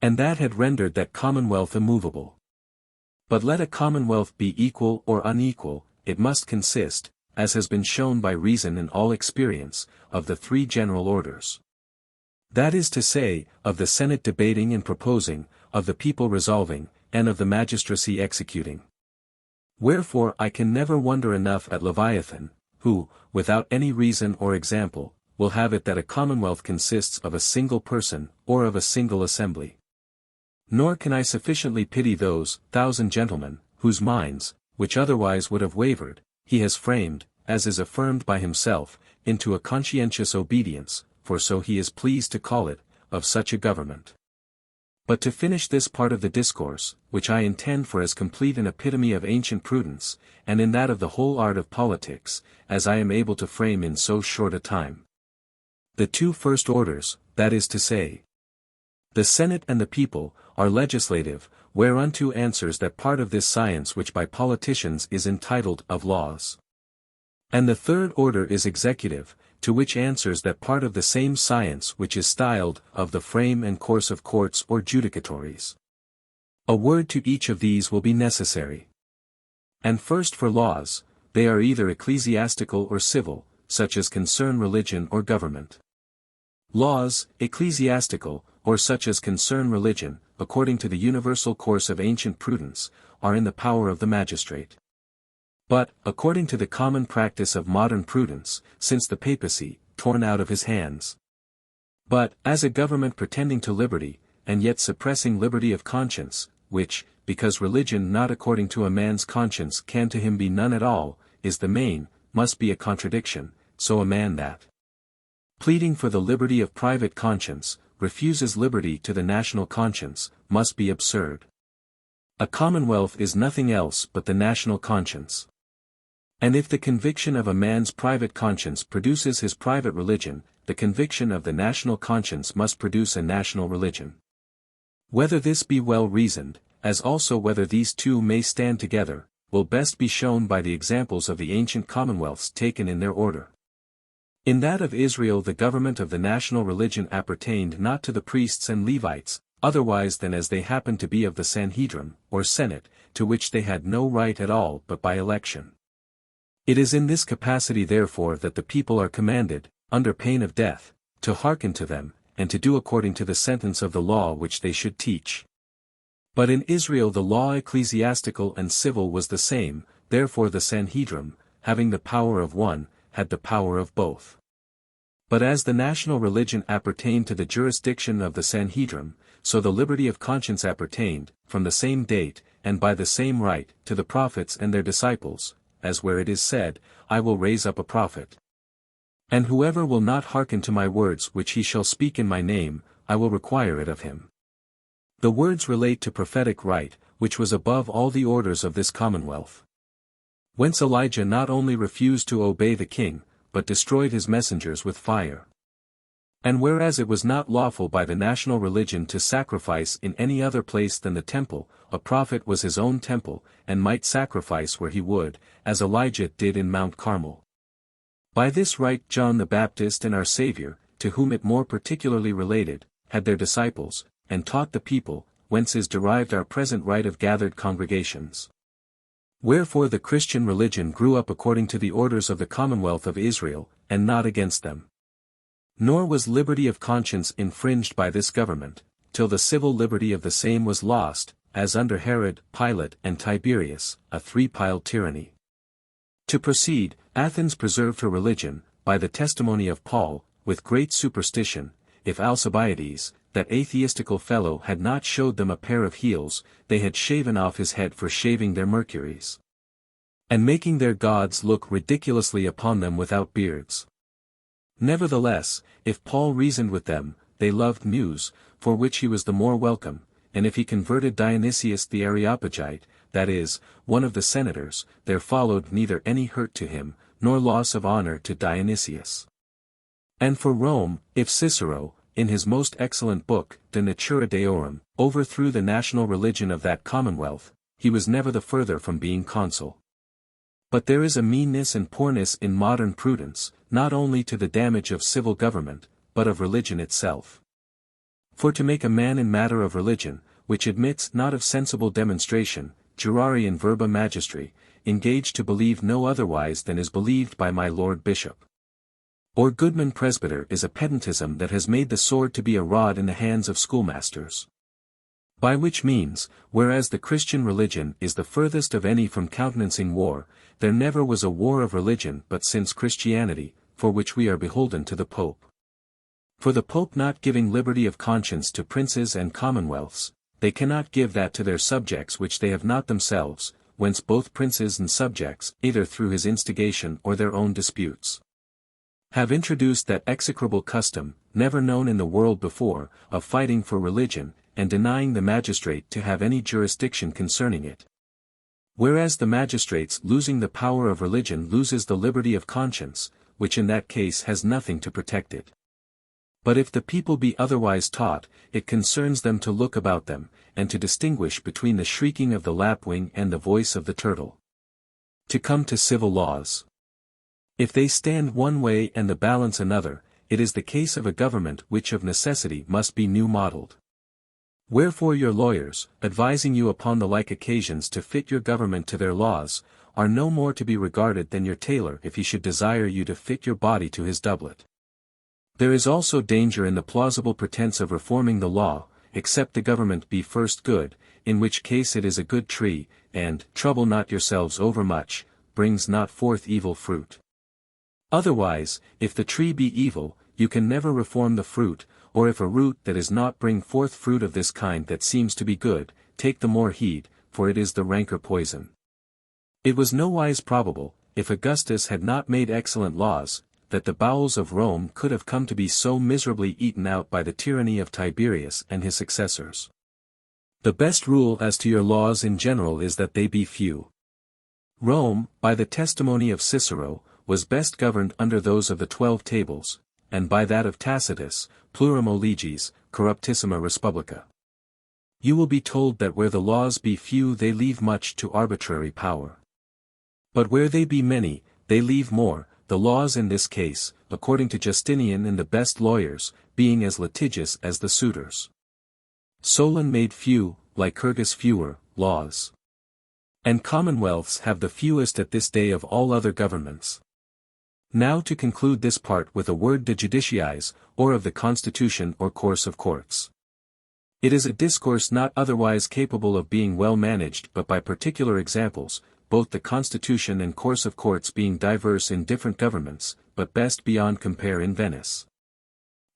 And that had rendered that commonwealth immovable. But let a commonwealth be equal or unequal, it must consist, as has been shown by reason and all experience, of the three general orders. That is to say, of the Senate debating and proposing, of the people resolving, and of the magistracy executing. Wherefore I can never wonder enough at Leviathan, who, without any reason or example, will have it that a commonwealth consists of a single person, or of a single assembly. Nor can I sufficiently pity those 1,000 gentlemen, whose minds, which otherwise would have wavered, he has framed, as is affirmed by himself, into a conscientious obedience, for so he is pleased to call it, of such a government. But to finish this part of the discourse, which I intend for as complete an epitome of ancient prudence, and in that of the whole art of politics, as I am able to frame in so short a time. The two first orders, that is to say, the Senate and the people, are legislative, whereunto answers that part of this science which by politicians is entitled of laws. And the third order is executive, to which answers that part of the same science which is styled of the frame and course of courts or judicatories. A word to each of these will be necessary. And first for laws, they are either ecclesiastical or civil, such as concern religion or government. Laws, ecclesiastical, or such as concern religion, according to the universal course of ancient prudence, are in the power of the magistrate. But, according to the common practice of modern prudence, since the papacy, torn out of his hands. But, as a government pretending to liberty, and yet suppressing liberty of conscience, which, because religion not according to a man's conscience can to him be none at all, is the main, must be a contradiction, so a man that, pleading for the liberty of private conscience, refuses liberty to the national conscience, must be absurd. A commonwealth is nothing else but the national conscience. And if the conviction of a man's private conscience produces his private religion, the conviction of the national conscience must produce a national religion. Whether this be well reasoned, as also whether these two may stand together, will best be shown by the examples of the ancient commonwealths taken in their order. In that of Israel the government of the national religion appertained not to the priests and Levites, otherwise than as they happened to be of the Sanhedrim, or Senate, to which they had no right at all but by election. It is in this capacity therefore that the people are commanded, under pain of death, to hearken to them, and to do according to the sentence of the law which they should teach. But in Israel the law ecclesiastical and civil was the same, therefore the Sanhedrim, having the power of one, had the power of both. But as the national religion appertained to the jurisdiction of the Sanhedrim, so the liberty of conscience appertained, from the same date, and by the same right, to the prophets and their disciples, as where it is said, I will raise up a prophet. And whoever will not hearken to my words which he shall speak in my name, I will require it of him. The words relate to prophetic right, which was above all the orders of this commonwealth. Whence Elijah not only refused to obey the king, but destroyed his messengers with fire. And whereas it was not lawful by the national religion to sacrifice in any other place than the temple, a prophet was his own temple, and might sacrifice where he would, as Elijah did in Mount Carmel. By this right John the Baptist and our Saviour, to whom it more particularly related, had their disciples, and taught the people, whence is derived our present right of gathered congregations. Wherefore the Christian religion grew up according to the orders of the Commonwealth of Israel, and not against them. Nor was liberty of conscience infringed by this government, till the civil liberty of the same was lost, as under Herod, Pilate and Tiberius, a three-piled tyranny. To proceed, Athens preserved her religion, by the testimony of Paul, with great superstition, if Alcibiades, that atheistical fellow had not showed them a pair of heels, they had shaven off his head for shaving their mercuries. And making their gods look ridiculously upon them without beards. Nevertheless, if Paul reasoned with them, they loved news, for which he was the more welcome, and if he converted Dionysius the Areopagite, that is, one of the senators, there followed neither any hurt to him, nor loss of honor to Dionysius. And for Rome, if Cicero, in his most excellent book, De Natura Deorum, overthrew the national religion of that commonwealth, he was never the further from being consul. But there is a meanness and poorness in modern prudence, not only to the damage of civil government, but of religion itself. For to make a man in matter of religion, which admits not of sensible demonstration, jurari in verba magistri, engage to believe no otherwise than is believed by my Lord Bishop. Or goodman presbyter is a pedantism that has made the sword to be a rod in the hands of schoolmasters. By which means, whereas the Christian religion is the furthest of any from countenancing war, there never was a war of religion but since Christianity, for which we are beholden to the Pope. For the Pope not giving liberty of conscience to princes and commonwealths, they cannot give that to their subjects which they have not themselves, whence both princes and subjects, either through his instigation or their own disputes, have introduced that execrable custom, never known in the world before, of fighting for religion, and denying the magistrate to have any jurisdiction concerning it. Whereas the magistrates losing the power of religion loses the liberty of conscience, which in that case has nothing to protect it. But if the people be otherwise taught, it concerns them to look about them, and to distinguish between the shrieking of the lapwing and the voice of the turtle. To come to civil laws. If they stand one way and the balance another, it is the case of a government which of necessity must be new modelled. Wherefore your lawyers, advising you upon the like occasions to fit your government to their laws, are no more to be regarded than your tailor if he should desire you to fit your body to his doublet. There is also danger in the plausible pretence of reforming the law, except the government be first good, in which case it is a good tree, and, trouble not yourselves overmuch, brings not forth evil fruit. Otherwise, if the tree be evil, you can never reform the fruit, or if a root that is not bring forth fruit of this kind that seems to be good, take the more heed, for it is the ranker poison. It was nowise probable, if Augustus had not made excellent laws, that the bowels of Rome could have come to be so miserably eaten out by the tyranny of Tiberius and his successors. The best rule as to your laws in general is that they be few. Rome, by the testimony of Cicero, was best governed under those of the 12 tables, and by that of Tacitus, plurimo leges, corruptissima respublica. You will be told that where the laws be few they leave much to arbitrary power. But where they be many, they leave more, the laws in this case, according to Justinian and the best lawyers, being as litigious as the suitors. Solon made few, Lycurgus fewer, laws. And commonwealths have the fewest at this day of all other governments. Now to conclude this part with a word de judiciis, or of the constitution or course of courts. It is a discourse not otherwise capable of being well managed but by particular examples, both the constitution and course of courts being diverse in different governments, but best beyond compare in Venice,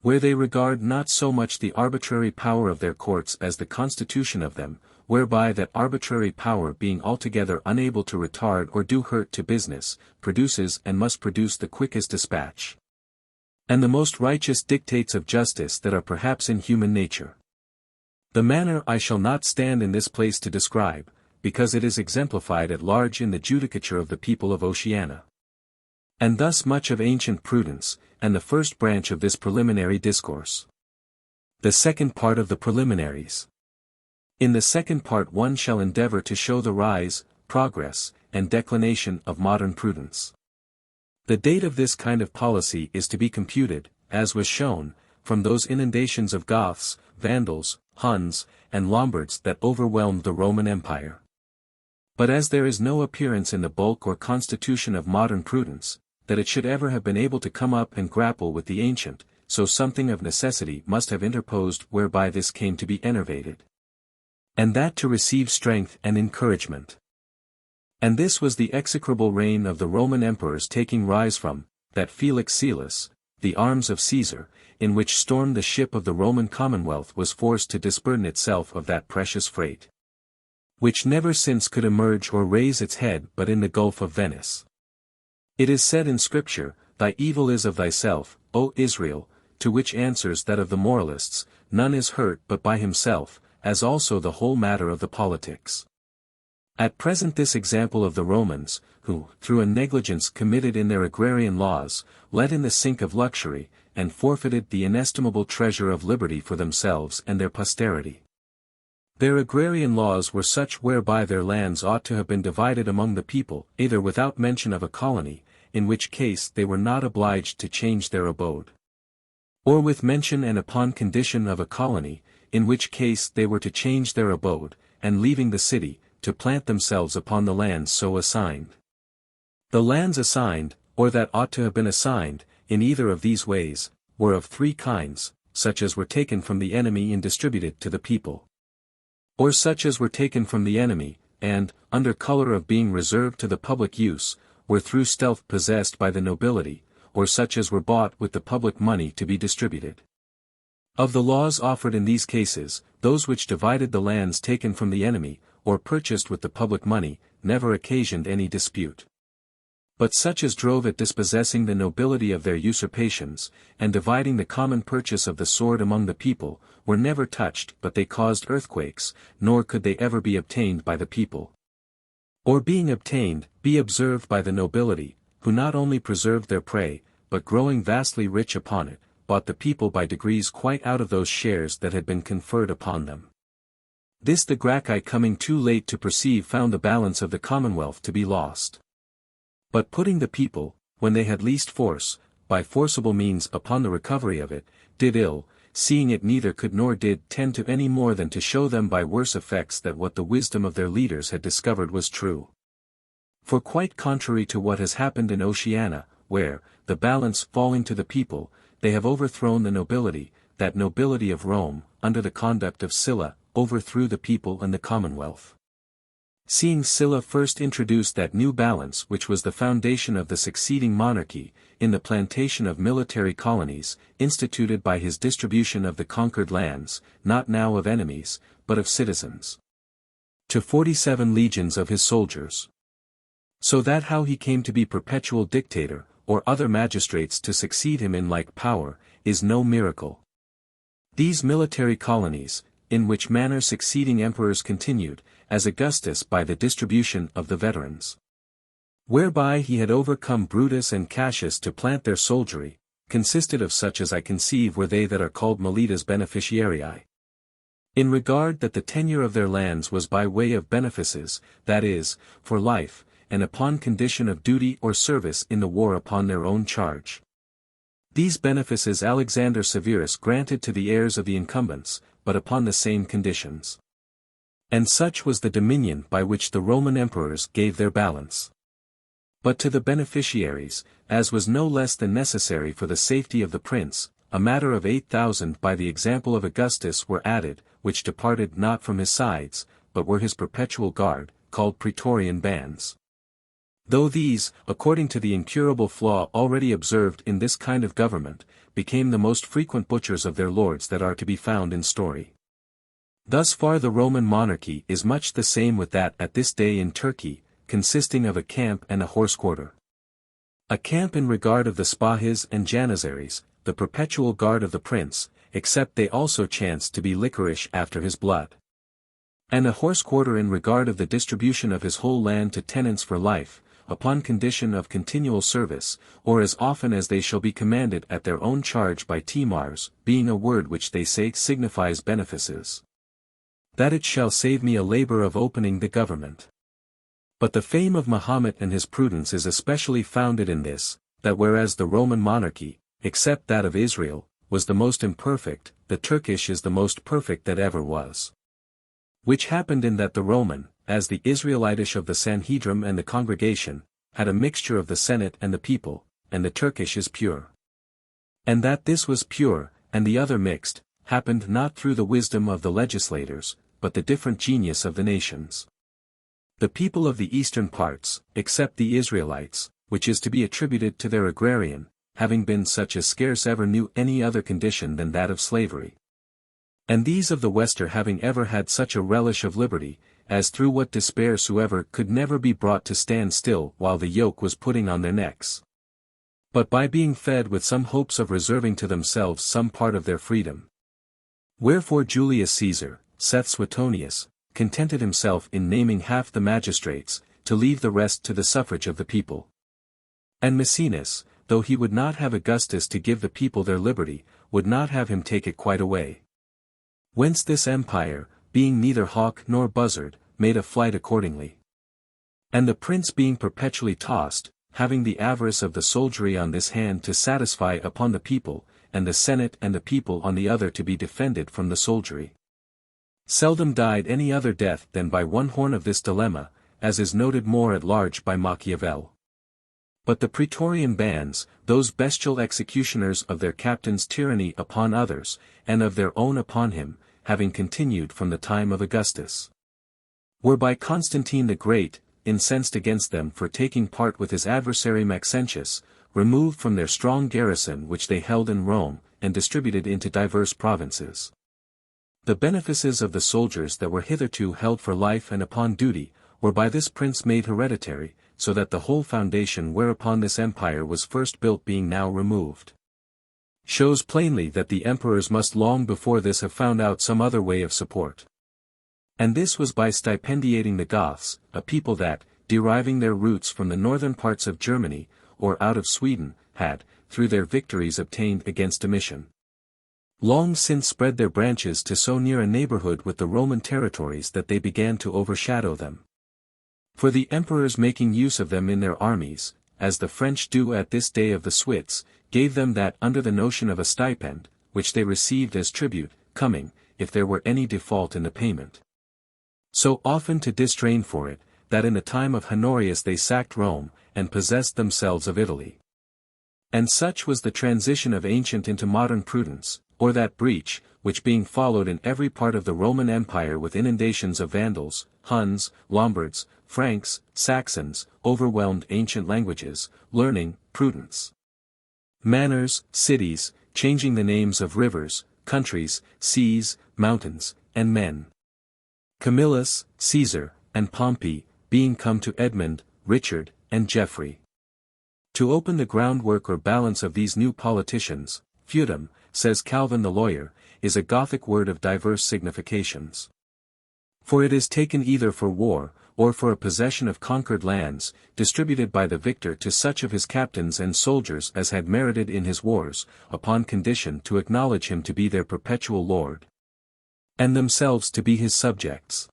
where they regard not so much the arbitrary power of their courts as the constitution of them, whereby that arbitrary power being altogether unable to retard or do hurt to business, produces and must produce the quickest dispatch, and the most righteous dictates of justice that are perhaps in human nature. The manner I shall not stand in this place to describe, because it is exemplified at large in the judicature of the people of Oceana. And thus much of ancient prudence, and the first branch of this preliminary discourse. The second part of the Preliminaries. In the second part one shall endeavor to show the rise, progress, and declination of modern prudence. The date of this kind of policy is to be computed, as was shown, from those inundations of Goths, Vandals, Huns, and Lombards that overwhelmed the Roman Empire. But as there is no appearance in the bulk or constitution of modern prudence, that it should ever have been able to come up and grapple with the ancient, so something of necessity must have interposed whereby this came to be enervated. And that to receive strength and encouragement. And this was the execrable reign of the Roman emperors taking rise from, that Felix Caelus, the arms of Caesar, in which stormed the ship of the Roman Commonwealth was forced to disburden itself of that precious freight, which never since could emerge or raise its head but in the Gulf of Venice. It is said in Scripture, "Thy evil is of thyself, O Israel," to which answers that of the moralists, "None is hurt but by himself," as also the whole matter of the politics. At present this example of the Romans, who, through a negligence committed in their agrarian laws, let in the sink of luxury, and forfeited the inestimable treasure of liberty for themselves and their posterity. Their agrarian laws were such whereby their lands ought to have been divided among the people, either without mention of a colony, in which case they were not obliged to change their abode, or with mention and upon condition of a colony, in which case they were to change their abode, and leaving the city, to plant themselves upon the lands so assigned. The lands assigned, or that ought to have been assigned, in either of these ways, were of three kinds, such as were taken from the enemy and distributed to the people, or such as were taken from the enemy, and, under color of being reserved to the public use, were through stealth possessed by the nobility, or such as were bought with the public money to be distributed. Of the laws offered in these cases, those which divided the lands taken from the enemy, or purchased with the public money, never occasioned any dispute. But such as drove at dispossessing the nobility of their usurpations, and dividing the common purchase of the sword among the people, were never touched but they caused earthquakes, nor could they ever be obtained by the people. Or being obtained, be observed by the nobility, who not only preserved their prey, but growing vastly rich upon it, bought the people by degrees quite out of those shares that had been conferred upon them. This the Gracchi coming too late to perceive found the balance of the Commonwealth to be lost. But putting the people, when they had least force, by forcible means upon the recovery of it, did ill, seeing it neither could nor did tend to any more than to show them by worse effects that what the wisdom of their leaders had discovered was true. For quite contrary to what has happened in Oceana, where, the balance falling to the people, they have overthrown the nobility, that nobility of Rome, under the conduct of Sylla, overthrew the people and the Commonwealth. Seeing Sylla first introduced that new balance which was the foundation of the succeeding monarchy, in the plantation of military colonies, instituted by his distribution of the conquered lands, not now of enemies, but of citizens, to 47 legions of his soldiers. So that how he came to be perpetual dictator, or other magistrates to succeed him in like power, is no miracle. These military colonies, in which manner succeeding emperors continued, as Augustus by the distribution of the veterans, whereby he had overcome Brutus and Cassius to plant their soldiery, consisted of such as I conceive were they that are called milites beneficiarii. In regard that the tenure of their lands was by way of benefices, that is, for life, and upon condition of duty or service in the war upon their own charge. These benefices Alexander Severus granted to the heirs of the incumbents, but upon the same conditions. And such was the dominion by which the Roman emperors gave their balance. But to the beneficiaries, as was no less than necessary for the safety of the prince, a matter of 8,000 by the example of Augustus were added, which departed not from his sides, but were his perpetual guard, called praetorian bands. Though these, according to the incurable flaw already observed in this kind of government, became the most frequent butchers of their lords that are to be found in story. Thus far the Roman monarchy is much the same with that at this day in Turkey, consisting of a camp and a horse quarter. A camp in regard of the spahis and janissaries, the perpetual guard of the prince, except they also chance to be liquorish after his blood. And a horse quarter in regard of the distribution of his whole land to tenants for life, upon condition of continual service, or as often as they shall be commanded at their own charge by Timars, being a word which they say signifies benefices. That it shall save me a labor of opening the government. But the fame of Mahomet and his prudence is especially founded in this, that whereas the Roman monarchy, except that of Israel, was the most imperfect, the Turkish is the most perfect that ever was. Which happened in that the Roman, as the Israelitish of the Sanhedrim and the congregation, had a mixture of the Senate and the people, and the Turkish is pure. And that this was pure, and the other mixed, happened not through the wisdom of the legislators, but the different genius of the nations. The people of the eastern parts, except the Israelites, which is to be attributed to their agrarian, having been such as scarce ever knew any other condition than that of slavery. And these of the western having ever had such a relish of liberty, as through what despair soever could never be brought to stand still while the yoke was putting on their necks. But by being fed with some hopes of reserving to themselves some part of their freedom. Wherefore Julius Caesar, saith Suetonius, contented himself in naming half the magistrates, to leave the rest to the suffrage of the people. And Maecenas, though he would not have Augustus to give the people their liberty, would not have him take it quite away. Whence this empire, being neither hawk nor buzzard, made a flight accordingly. And the prince being perpetually tossed, having the avarice of the soldiery on this hand to satisfy upon the people, and the senate and the people on the other to be defended from the soldiery. Seldom died any other death than by one horn of this dilemma, as is noted more at large by Machiavel. But the praetorian bands, those bestial executioners of their captain's tyranny upon others, and of their own upon him, having continued from the time of Augustus, were by Constantine the Great, incensed against them for taking part with his adversary Maxentius, removed from their strong garrison which they held in Rome, and distributed into diverse provinces. The benefices of the soldiers that were hitherto held for life and upon duty, were by this prince made hereditary, so that the whole foundation whereupon this empire was first built being now removed, shows plainly that the emperors must long before this have found out some other way of support. And this was by stipendiating the Goths, a people that, deriving their roots from the northern parts of Germany, or out of Sweden, had, through their victories obtained against Domitian, long since spread their branches to so near a neighborhood with the Roman territories that they began to overshadow them. For the emperors making use of them in their armies, as the French do at this day of the Swiss, gave them that under the notion of a stipend, which they received as tribute, coming, if there were any default in the payment, so often to distrain for it, that in the time of Honorius they sacked Rome, and possessed themselves of Italy. And such was the transition of ancient into modern prudence, or that breach, which being followed in every part of the Roman Empire with inundations of Vandals, Huns, Lombards, Franks, Saxons, overwhelmed ancient languages, learning, prudence, manners, cities, changing the names of rivers, countries, seas, mountains, and men. Camillus, Caesar, and Pompey, being come to Edmund, Richard, and Geoffrey. To open the groundwork or balance of these new politicians, feudum, says Calvin the lawyer, is a Gothic word of diverse significations. For it is taken either for war, or for a possession of conquered lands, distributed by the victor to such of his captains and soldiers as had merited in his wars, upon condition to acknowledge him to be their perpetual lord, and themselves to be his subjects.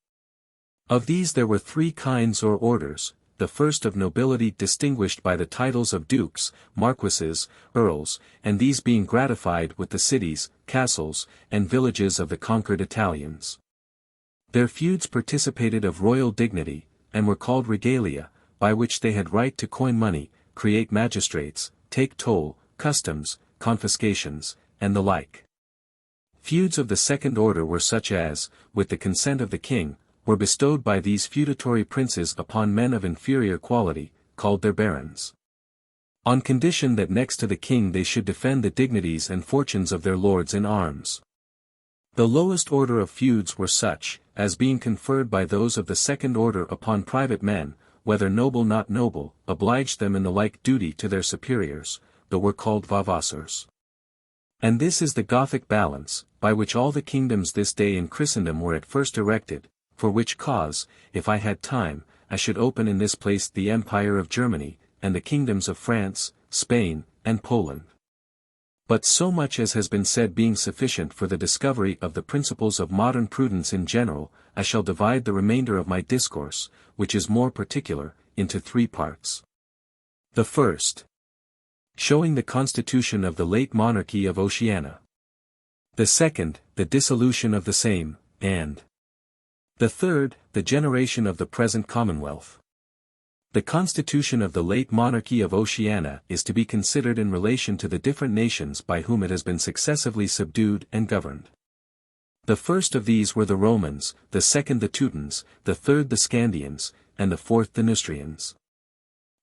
Of these there were three kinds or orders, the first of nobility distinguished by the titles of dukes, marquises, earls, and these being gratified with the cities, castles, and villages of the conquered Italians. Their feuds participated of royal dignity, and were called regalia, by which they had right to coin money, create magistrates, take toll, customs, confiscations, and the like. Feuds of the second order were such as, with the consent of the king, were bestowed by these feudatory princes upon men of inferior quality, called their barons. On condition that next to the king they should defend the dignities and fortunes of their lords in arms. The lowest order of feuds were such, as being conferred by those of the second order upon private men, whether noble not noble, obliged them in the like duty to their superiors, though were called vavassors. And this is the Gothic balance, by which all the kingdoms this day in Christendom were at first erected, for which cause, if I had time, I should open in this place the Empire of Germany, and the kingdoms of France, Spain, and Poland. But so much as has been said being sufficient for the discovery of the principles of modern prudence in general, I shall divide the remainder of my discourse, which is more particular, into 3 parts. The first, showing the constitution of the late monarchy of Oceana. The second, the dissolution of the same, and the third, the generation of the present Commonwealth. The constitution of the late monarchy of Oceana is to be considered in relation to the different nations by whom it has been successively subdued and governed. The first of these were the Romans, the second the Teutons, the third the Scandians, and the fourth the Neustrians.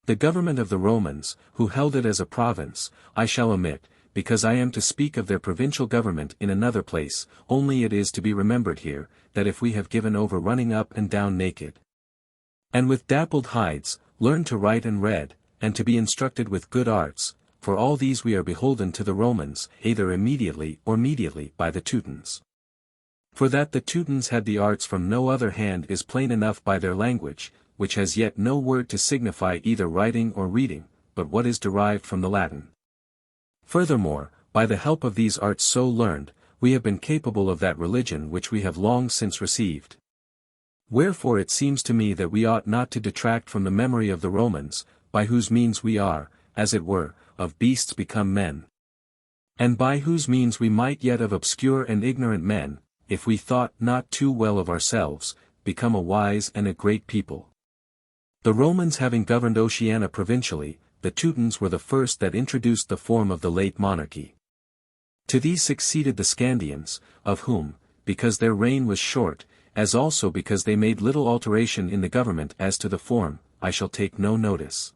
The government of the Romans, who held it as a province, I shall omit, because I am to speak of their provincial government in another place, only it is to be remembered here, that if we have given over running up and down naked, and with dappled hides, learn to write and read, and to be instructed with good arts, for all these we are beholden to the Romans, either immediately or mediately by the Teutons. For that the Teutons had the arts from no other hand is plain enough by their language, which has yet no word to signify either writing or reading, but what is derived from the Latin. Furthermore, by the help of these arts so learned, we have been capable of that religion which we have long since received. Wherefore it seems to me that we ought not to detract from the memory of the Romans, by whose means we are, as it were, of beasts become men. And by whose means we might yet of obscure and ignorant men, if we thought not too well of ourselves, become a wise and a great people. The Romans having governed Oceania provincially, the Teutons were the first that introduced the form of the late monarchy. To these succeeded the Scandians, of whom, because their reign was short, as also because they made little alteration in the government as to the form, I shall take no notice.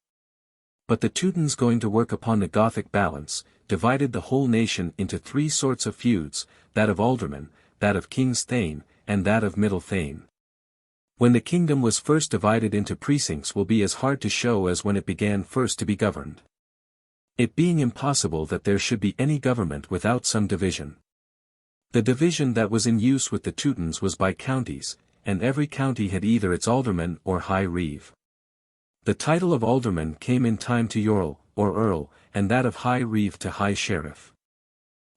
But the Teutons going to work upon the Gothic balance, divided the whole nation into 3 sorts of feuds, that of aldermen, that of king's thane, and that of middle thane. When the kingdom was first divided into precincts will be as hard to show as when it began first to be governed. It being impossible that there should be any government without some division. The division that was in use with the Teutons was by counties, and every county had either its alderman or high reeve. The title of alderman came in time to Eorl, or Earl, and that of high reeve to high sheriff.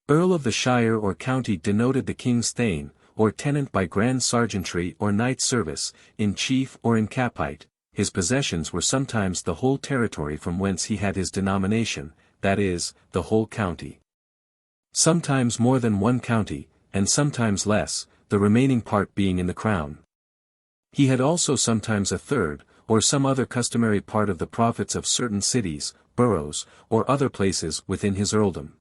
Earl of the shire or county denoted the king's thane, or tenant by grand sergeantry or knight service, in chief or in capite. His possessions were sometimes the whole territory from whence he had his denomination, that is, the whole county. Sometimes more than one county, and sometimes less, the remaining part being in the crown. He had also sometimes a third, or some other customary part of the profits of certain cities, boroughs, or other places within his earldom.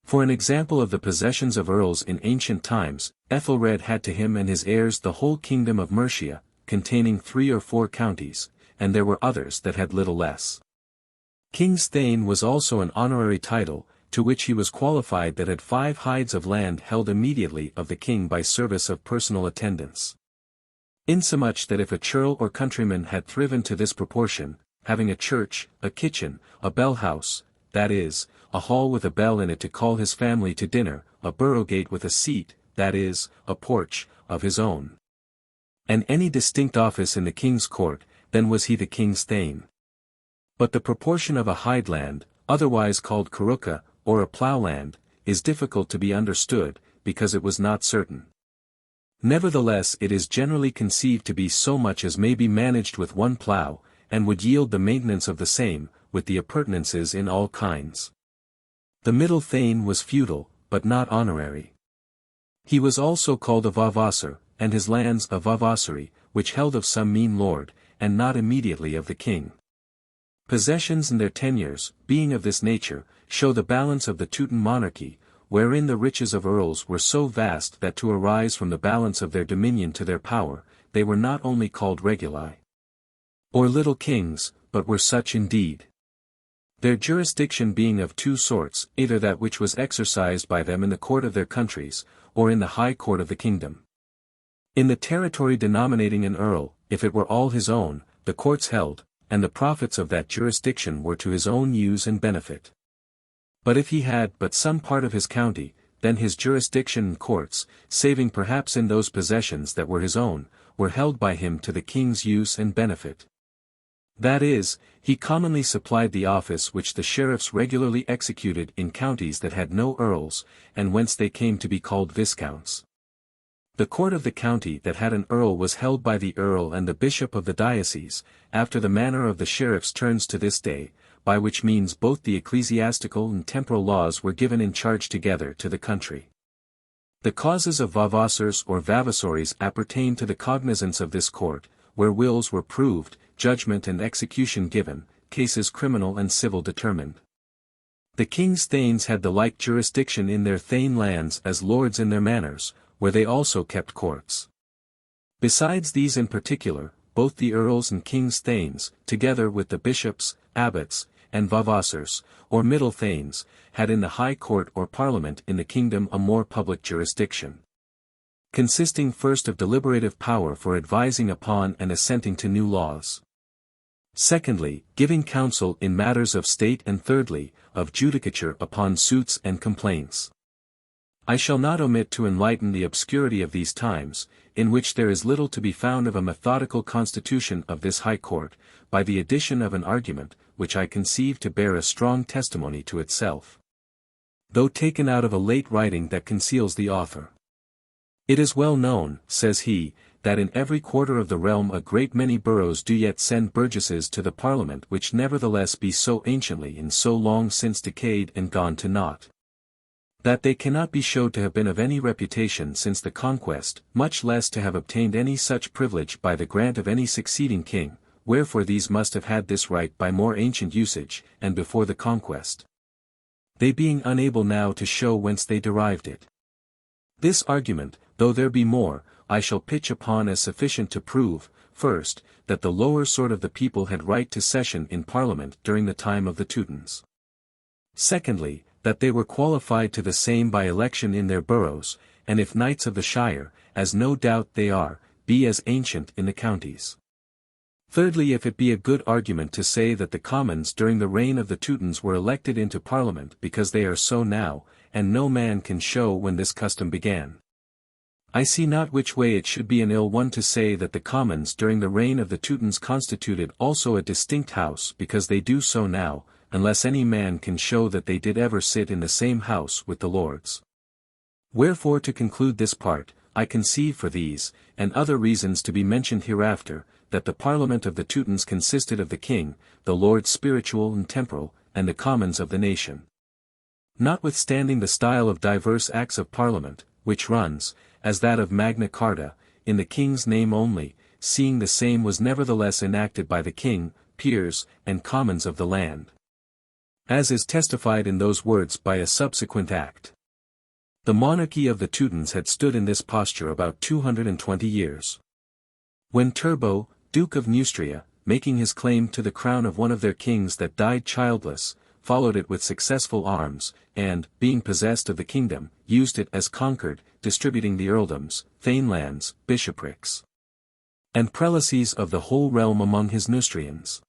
For an example of the possessions of earls in ancient times, Ethelred had to him and his heirs the whole kingdom of Mercia, containing 3 or 4 counties, and there were others that had little less. King's thane was also an honorary title, to which he was qualified that had 5 hides of land held immediately of the king by service of personal attendance. Insomuch that if a churl or countryman had thriven to this proportion, having a church, a kitchen, a bell house, that is, a hall with a bell in it to call his family to dinner, a borough gate with a seat, that is, a porch, of his own, and any distinct office in the king's court, then was he the king's thane. But the proportion of a hideland, otherwise called caruca, or a ploughland, is difficult to be understood, because it was not certain. Nevertheless it is generally conceived to be so much as may be managed with 1 plough, and would yield the maintenance of the same, with the appurtenances in all kinds. The middle thane was feudal, but not honorary. He was also called a vavassor, and his lands a vavassory, which held of some mean lord, and not immediately of the king. Possessions and their tenures, being of this nature, show the balance of the Teuton monarchy, wherein the riches of earls were so vast that to arise from the balance of their dominion to their power, they were not only called reguli, or little kings, but were such indeed. Their jurisdiction being of two sorts, either that which was exercised by them in the court of their countries, or in the high court of the kingdom. In the territory denominating an earl, if it were all his own, the courts held, and the profits of that jurisdiction were to his own use and benefit. But if he had but some part of his county, then his jurisdiction and courts, saving perhaps in those possessions that were his own, were held by him to the king's use and benefit. That is, he commonly supplied the office which the sheriffs regularly executed in counties that had no earls, and whence they came to be called viscounts. The court of the county that had an earl was held by the earl and the bishop of the diocese, after the manner of the sheriff's turns to this day, by which means both the ecclesiastical and temporal laws were given in charge together to the country. The causes of vavassors or vavassories appertain to the cognizance of this court, where wills were proved, judgment and execution given, cases criminal and civil determined. The king's thanes had the like jurisdiction in their thane lands as lords in their manors, where they also kept courts. Besides these in particular, both the earls and king's thanes, together with the bishops, abbots, and vavassors, or middle thanes, had in the high court or parliament in the kingdom a more public jurisdiction, consisting first of deliberative power for advising upon and assenting to new laws. Secondly, giving counsel in matters of state, and thirdly, of judicature upon suits and complaints. I shall not omit to enlighten the obscurity of these times, in which there is little to be found of a methodical constitution of this high court, by the addition of an argument, which I conceive to bear a strong testimony to itself, though taken out of a late writing that conceals the author. It is well known, says he, that in every quarter of the realm a great many boroughs do yet send burgesses to the Parliament, which nevertheless be so anciently and so long since decayed and gone to naught, that they cannot be showed to have been of any reputation since the conquest, much less to have obtained any such privilege by the grant of any succeeding king, wherefore these must have had this right by more ancient usage, and before the conquest, they being unable now to show whence they derived it. This argument, though there be more, I shall pitch upon as sufficient to prove, first, that the lower sort of the people had right to session in Parliament during the time of the Teutons. Secondly, that they were qualified to the same by election in their boroughs, and if knights of the shire, as no doubt they are, be as ancient in the counties. Thirdly, if it be a good argument to say that the commons during the reign of the Teutons were elected into Parliament because they are so now, and no man can show when this custom began. I see not which way it should be an ill one to say that the commons during the reign of the Teutons constituted also a distinct house because they do so now, unless any man can show that they did ever sit in the same house with the lords. Wherefore, to conclude this part, I conceive for these, and other reasons to be mentioned hereafter, that the Parliament of the Teutons consisted of the king, the lords spiritual and temporal, and the commons of the nation. Notwithstanding the style of diverse acts of Parliament, which runs, as that of Magna Carta, in the king's name only, seeing the same was nevertheless enacted by the king, peers, and commons of the land, as is testified in those words by a subsequent act. The monarchy of the Teutons had stood in this posture about 220 years. When Turbo, Duke of Neustria, making his claim to the crown of one of their kings that died childless, followed it with successful arms, and, being possessed of the kingdom, used it as conquered, distributing the earldoms, thanelands, bishoprics, and prelacies of the whole realm among his Neustrians.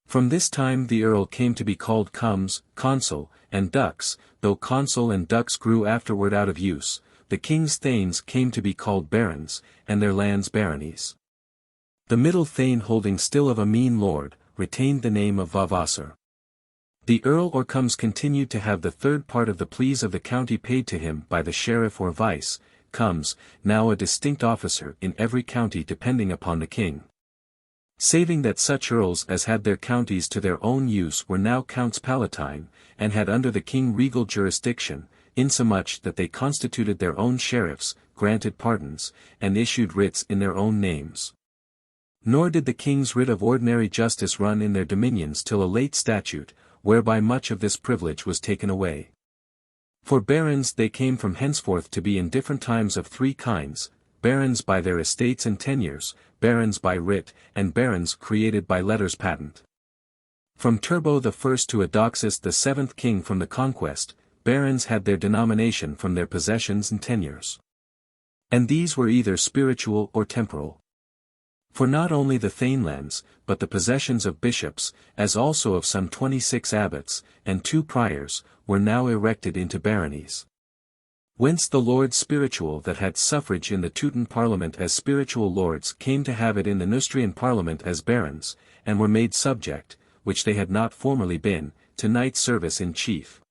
From this time the earl came to be called comes, consul, and dux, though consul and dux grew afterward out of use. The king's thanes came to be called barons, and their lands baronies. The middle thane, holding still of a mean lord, retained the name of vavassor. The earl or comes continued to have the third part of the pleas of the county paid to him by the sheriff or vice, comes, now a distinct officer in every county depending upon the king. Saving that such earls as had their counties to their own use were now counts palatine, and had under the king regal jurisdiction, insomuch that they constituted their own sheriffs, granted pardons, and issued writs in their own names. Nor did the king's writ of ordinary justice run in their dominions till a late statute, whereby much of this privilege was taken away. For barons they came from henceforth to be in different times of three kinds, barons by their estates and tenures, barons by writ, and barons created by letters patent. From Turbo the first to Eudoxus the seventh king from the conquest, barons had their denomination from their possessions and tenures. And these were either spiritual or temporal. For not only the thanelands, but the possessions of bishops, as also of some 26 abbots, and 2 priors, were now erected into baronies. Whence the lords spiritual that had suffrage in the Teuton parliament as spiritual lords came to have it in the Neustrian parliament as barons, and were made subject, which they had not formerly been, to knight service in chief.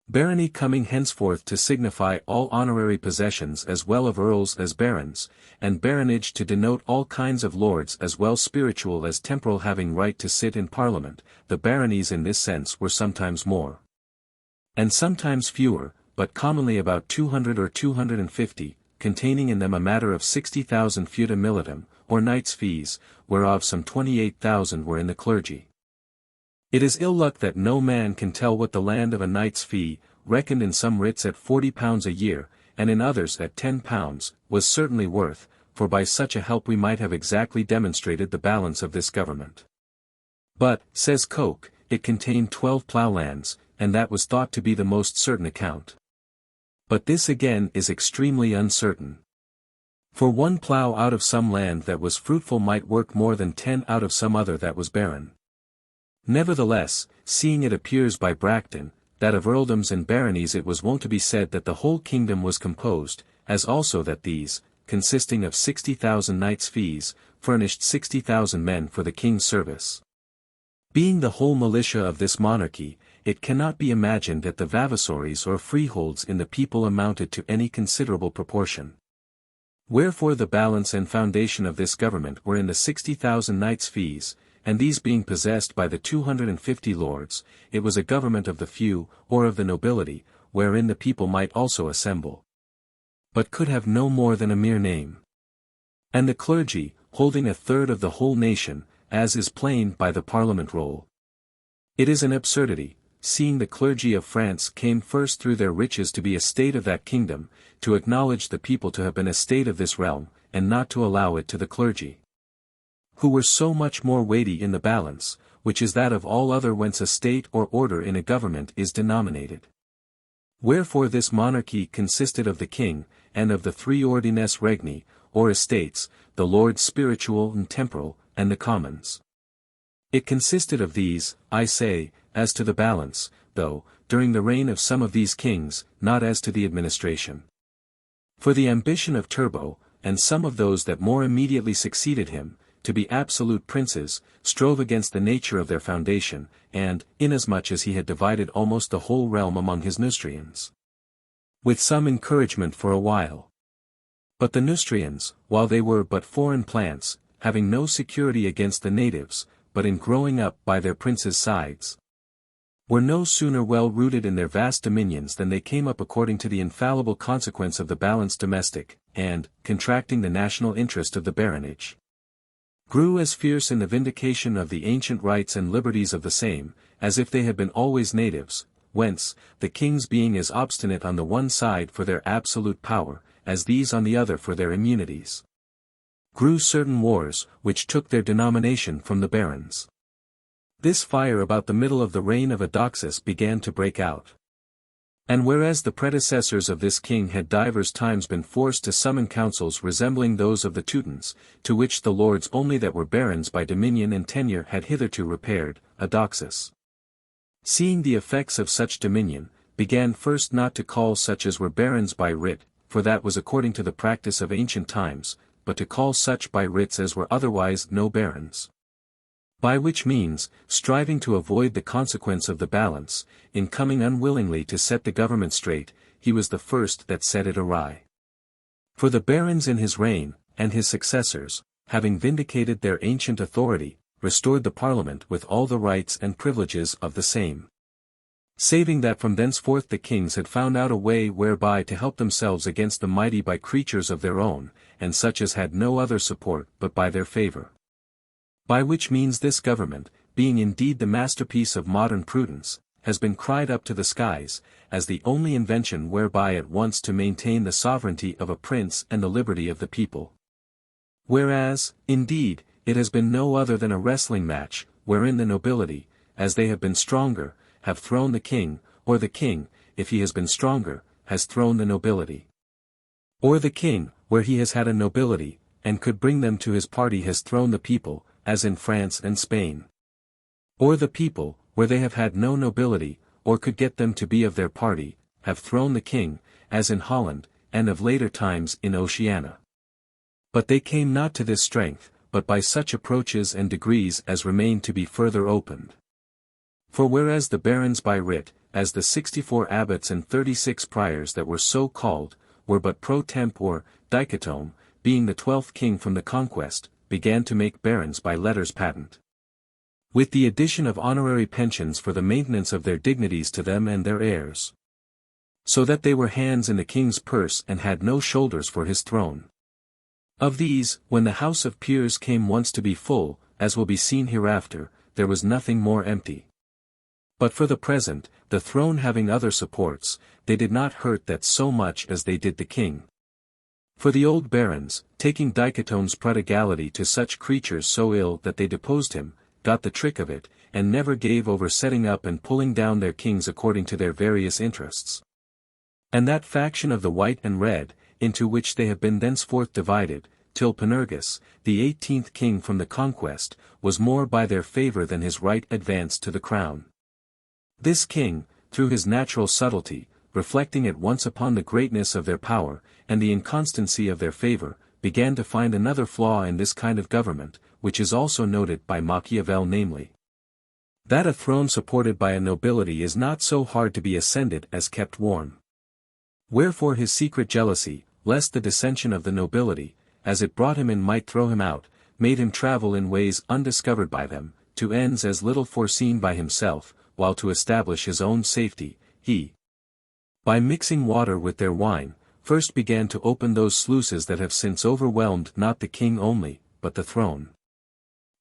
Barony coming henceforth to signify all honorary possessions as well of earls as barons, and baronage to denote all kinds of lords as well spiritual as temporal having right to sit in parliament, the baronies in this sense were sometimes more, and sometimes fewer, but commonly about 200 or 250, containing in them a matter of 60,000 feuda militum, or knights' fees, whereof some 28,000 were in the clergy. It is ill luck that no man can tell what the land of a knight's fee, reckoned in some writs at £40 a year, and in others at £10, was certainly worth, for by such a help we might have exactly demonstrated the balance of this government. But, says Coke, it contained 12 ploughlands, and that was thought to be the most certain account. But this again is extremely uncertain. For 1 plough out of some land that was fruitful might work more than 10 out of some other that was barren. Nevertheless, seeing it appears by Bracton, that of earldoms and baronies it was wont to be said that the whole kingdom was composed, as also that these, consisting of 60,000 knights' fees, furnished 60,000 men for the king's service. Being the whole militia of this monarchy, it cannot be imagined that the vavasories or freeholds in the people amounted to any considerable proportion. Wherefore the balance and foundation of this government were in the 60,000 knights' fees, and these being possessed by the 250 lords, it was a government of the few, or of the nobility, wherein the people might also assemble, but could have no more than a mere name. And the clergy, holding a third of the whole nation, as is plain by the Parliament roll. It is an absurdity, seeing the clergy of France came first through their riches to be a state of that kingdom, to acknowledge the people to have been a state of this realm, and not to allow it to the clergy, who were so much more weighty in the balance, which is that of all other whence a state or order in a government is denominated. Wherefore this monarchy consisted of the king, and of the 3 ordines regni, or estates, the lords spiritual and temporal, and the commons. It consisted of these, I say, as to the balance, though, during the reign of some of these kings, not as to the administration. For the ambition of Turbo, and some of those that more immediately succeeded him, to be absolute princes, strove against the nature of their foundation, and, inasmuch as he had divided almost the whole realm among his Neustrians, with some encouragement for a while. But the Neustrians, while they were but foreign plants, having no security against the natives, but in growing up by their princes' sides, were no sooner well rooted in their vast dominions than they came up according to the infallible consequence of the balance domestic, and, contracting the national interest of the baronage, grew as fierce in the vindication of the ancient rights and liberties of the same, as if they had been always natives, whence, the kings being as obstinate on the one side for their absolute power, as these on the other for their immunities, grew certain wars, which took their denomination from the barons. This fire about the middle of the reign of Eudoxus began to break out. And whereas the predecessors of this king had divers times been forced to summon councils resembling those of the Teutons, to which the lords only that were barons by dominion and tenure had hitherto repaired, Eudoxus, seeing the effects of such dominion, began first not to call such as were barons by writ, for that was according to the practice of ancient times, but to call such by writs as were otherwise no barons. By which means, striving to avoid the consequence of the balance, in coming unwillingly to set the government straight, he was the first that set it awry. For the barons in his reign, and his successors, having vindicated their ancient authority, restored the Parliament with all the rights and privileges of the same. Saving that from thenceforth the kings had found out a way whereby to help themselves against the mighty by creatures of their own, and such as had no other support but by their favour. By which means this government, being indeed the masterpiece of modern prudence, has been cried up to the skies, as the only invention whereby at once to maintain the sovereignty of a prince and the liberty of the people. Whereas, indeed, it has been no other than a wrestling match, wherein the nobility, as they have been stronger, have thrown the king, or the king, if he has been stronger, has thrown the nobility. Or the king, where he has had a nobility, and could bring them to his party has thrown the people, as in France and Spain. Or the people, where they have had no nobility, or could get them to be of their party, have thrown the king, as in Holland, and of later times in Oceana. But they came not to this strength, but by such approaches and degrees as remain to be further opened. For whereas the barons by writ, as the 64 abbots and 36 priors that were so called, were but pro tempore, dichotome, being the 12th king from the conquest, began to make barons by letters patent. With the addition of honorary pensions for the maintenance of their dignities to them and their heirs. So that they were hands in the king's purse and had no shoulders for his throne. Of these, when the House of Peers came once to be full, as will be seen hereafter, there was nothing more empty. But for the present, the throne having other supports, they did not hurt that so much as they did the king. For the old barons, taking dichotome's prodigality to such creatures so ill that they deposed him, got the trick of it, and never gave over setting up and pulling down their kings according to their various interests. And that faction of the white and red, into which they have been thenceforth divided, till Panurgus, the 18th king from the conquest, was more by their favour than his right advanced to the crown. This king, through his natural subtlety, reflecting at once upon the greatness of their power, and the inconstancy of their favour, began to find another flaw in this kind of government, which is also noted by Machiavel, namely, that a throne supported by a nobility is not so hard to be ascended as kept warm. Wherefore his secret jealousy, lest the dissension of the nobility, as it brought him in might throw him out, made him travel in ways undiscovered by them, to ends as little foreseen by himself, while to establish his own safety, he, by mixing water with their wine, first began to open those sluices that have since overwhelmed not the king only, but the throne.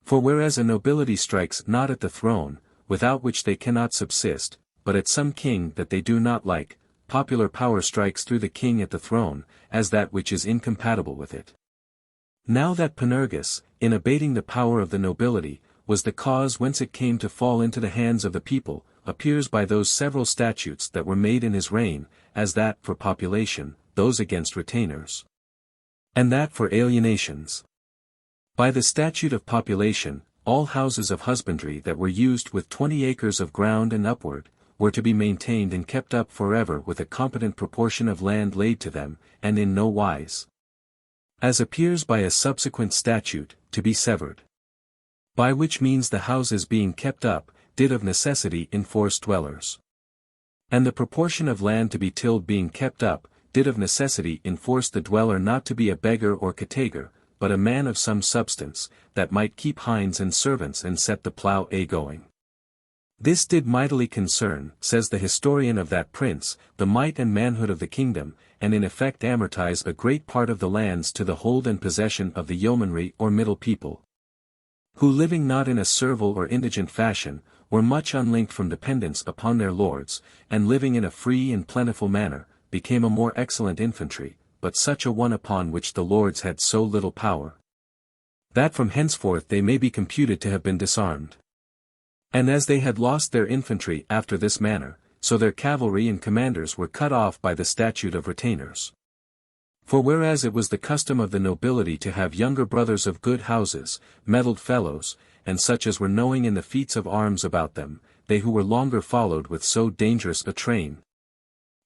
For whereas a nobility strikes not at the throne, without which they cannot subsist, but at some king that they do not like, popular power strikes through the king at the throne, as that which is incompatible with it. Now that Panurgus, in abating the power of the nobility, was the cause whence it came to fall into the hands of the people, appears by those several statutes that were made in his reign, as that for population, those against retainers, and that for alienations. By the statute of population, all houses of husbandry that were used with 20 acres of ground and upward, were to be maintained and kept up forever with a competent proportion of land laid to them, and in no wise, as appears by a subsequent statute, to be severed. By which means the houses being kept up, did of necessity enforce dwellers. And the proportion of land to be tilled being kept up, did of necessity enforce the dweller not to be a beggar or categour, but a man of some substance, that might keep hinds and servants and set the plough a-going. This did mightily concern, says the historian of that prince, the might and manhood of the kingdom, and in effect amortize a great part of the lands to the hold and possession of the yeomanry or middle people, who living not in a servile or indigent fashion, were much unlinked from dependence upon their lords, and living in a free and plentiful manner, became a more excellent infantry, but such a one upon which the lords had so little power, that from henceforth they may be computed to have been disarmed. And as they had lost their infantry after this manner, so their cavalry and commanders were cut off by the statute of retainers. For whereas it was the custom of the nobility to have younger brothers of good houses, mettled fellows, and such as were knowing in the feats of arms about them, they who were longer followed with so dangerous a train,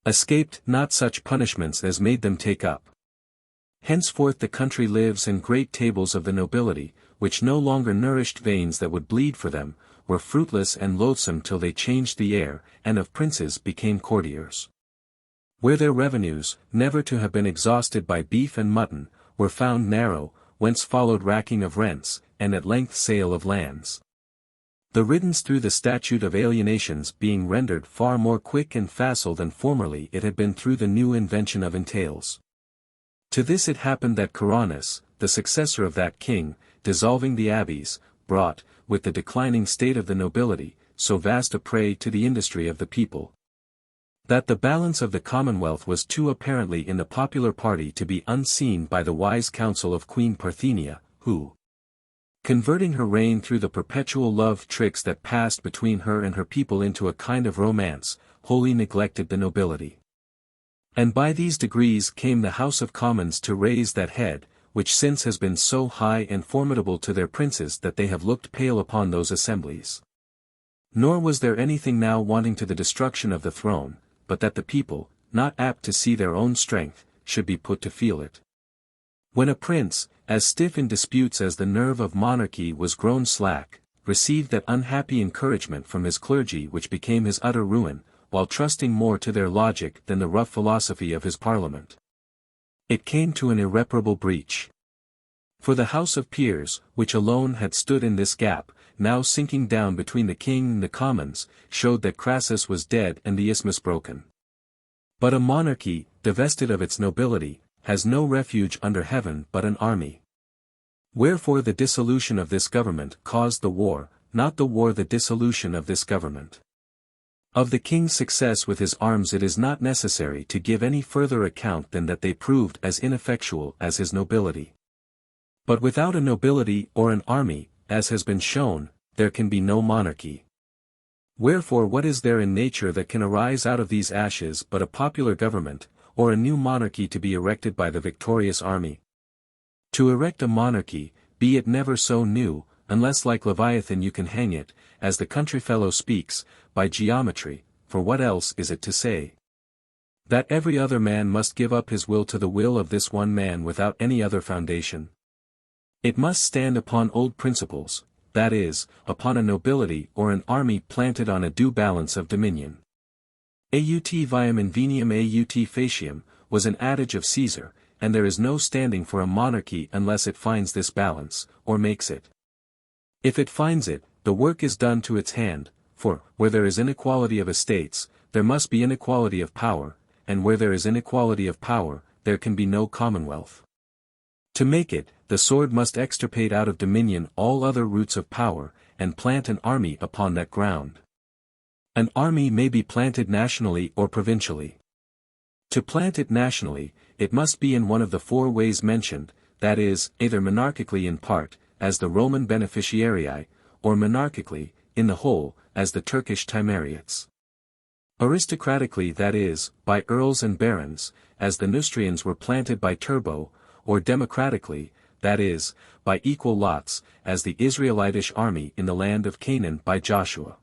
escaped not such punishments as made them take up. Henceforth the country lives in great tables of the nobility, which no longer nourished veins that would bleed for them, were fruitless and loathsome till they changed the air, and of princes became courtiers. Where their revenues, never to have been exhausted by beef and mutton, were found narrow, whence followed racking of rents, and at length sale of lands. The riddance through the statute of alienations being rendered far more quick and facile than formerly it had been through the new invention of entails. To this it happened that Caranus, the successor of that king, dissolving the abbeys, brought, with the declining state of the nobility, so vast a prey to the industry of the people, that the balance of the Commonwealth was too apparently in the popular party to be unseen by the wise counsel of Queen Parthenia, who, converting her reign through the perpetual love tricks that passed between her and her people into a kind of romance, wholly neglected the nobility. And by these degrees came the House of Commons to raise that head, which since has been so high and formidable to their princes that they have looked pale upon those assemblies. Nor was there anything now wanting to the destruction of the throne, but that the people, not apt to see their own strength, should be put to feel it. When a prince, as stiff in disputes as the nerve of monarchy was grown slack, received that unhappy encouragement from his clergy which became his utter ruin, while trusting more to their logic than the rough philosophy of his parliament, it came to an irreparable breach. For the House of Peers, which alone had stood in this gap, now sinking down between the king and the commons, showed that Crassus was dead and the isthmus broken. But a monarchy, divested of its nobility, has no refuge under heaven but an army. Wherefore the dissolution of this government caused the war, not the war the dissolution of this government. Of the king's success with his arms it is not necessary to give any further account than that they proved as ineffectual as his nobility. But without a nobility or an army, as has been shown, there can be no monarchy. Wherefore what is there in nature that can arise out of these ashes but a popular government, or a new monarchy to be erected by the victorious army? To erect a monarchy, be it never so new, unless like Leviathan you can hang it, as the country fellow speaks, by geometry, for what else is it to say? That every other man must give up his will to the will of this one man without any other foundation. It must stand upon old principles, that is, upon a nobility or an army planted on a due balance of dominion. Aut viam invenium aut faciam, was an adage of Caesar, and there is no standing for a monarchy unless it finds this balance, or makes it. If it finds it, the work is done to its hand, for, where there is inequality of estates, there must be inequality of power, and where there is inequality of power, there can be no commonwealth. To make it, the sword must extirpate out of dominion all other roots of power, and plant an army upon that ground. An army may be planted nationally or provincially. To plant it nationally, it must be in one of the four ways mentioned, that is, either monarchically in part, as the Roman beneficiarii, or monarchically, in the whole, as the Turkish Timariates. Aristocratically, that is, by earls and barons, as the Neustrians were planted by Turbo, or democratically, that is, by equal lots, as the Israelitish army in the land of Canaan by Joshua.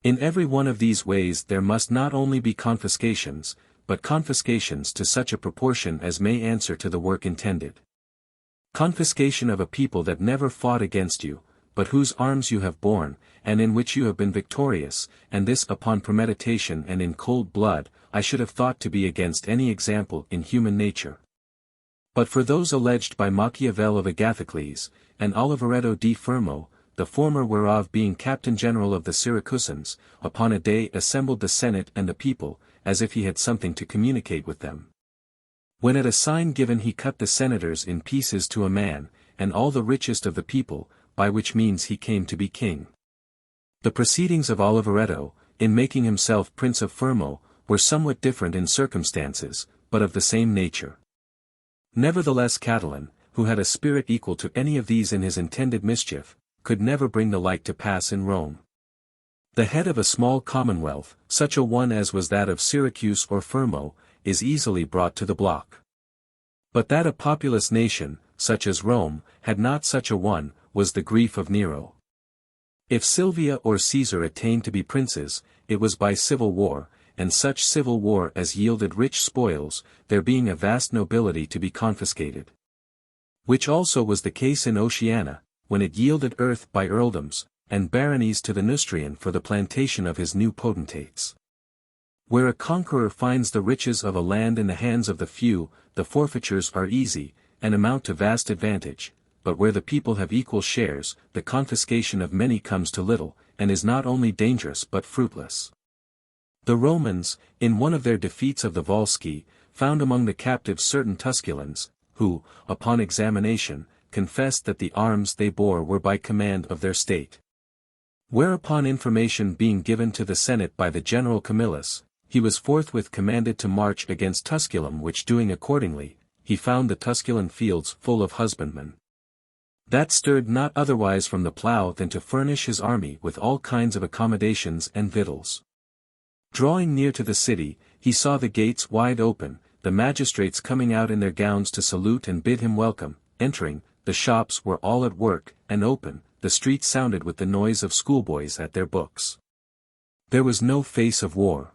In every one of these ways there must not only be confiscations, but confiscations to such a proportion as may answer to the work intended. Confiscation of a people that never fought against you, but whose arms you have borne, and in which you have been victorious, and this upon premeditation and in cold blood, I should have thought to be against any example in human nature. But for those alleged by Machiavel of Agathocles, and Oliveretto di Fermo, the former whereof being captain general of the Syracusans, upon a day assembled the Senate and the people, as if he had something to communicate with them. When at a sign given he cut the senators in pieces to a man, and all the richest of the people, by which means he came to be king. The proceedings of Oliveretto, in making himself Prince of Fermo, were somewhat different in circumstances, but of the same nature. Nevertheless Catiline, who had a spirit equal to any of these in his intended mischief, could never bring the like to pass in Rome. The head of a small commonwealth, such a one as was that of Syracuse or Fermo, is easily brought to the block. But that a populous nation, such as Rome, had not such a one, was the grief of Nero. If Silvia or Caesar attained to be princes, it was by civil war, and such civil war as yielded rich spoils, there being a vast nobility to be confiscated. Which also was the case in Oceana, when it yielded earth by earldoms, and baronies to the Neustrian for the plantation of his new potentates. Where a conqueror finds the riches of a land in the hands of the few, the forfeitures are easy, and amount to vast advantage, but where the people have equal shares, the confiscation of many comes to little, and is not only dangerous but fruitless. The Romans, in one of their defeats of the Volsci, found among the captives certain Tusculans, who, upon examination, confessed that the arms they bore were by command of their state. Whereupon information being given to the Senate by the general Camillus, he was forthwith commanded to march against Tusculum, which doing accordingly, he found the Tusculan fields full of husbandmen. That stirred not otherwise from the plough than to furnish his army with all kinds of accommodations and victuals. Drawing near to the city, he saw the gates wide open, the magistrates coming out in their gowns to salute and bid him welcome. Entering, the shops were all at work, and open, the streets sounded with the noise of schoolboys at their books. There was no face of war.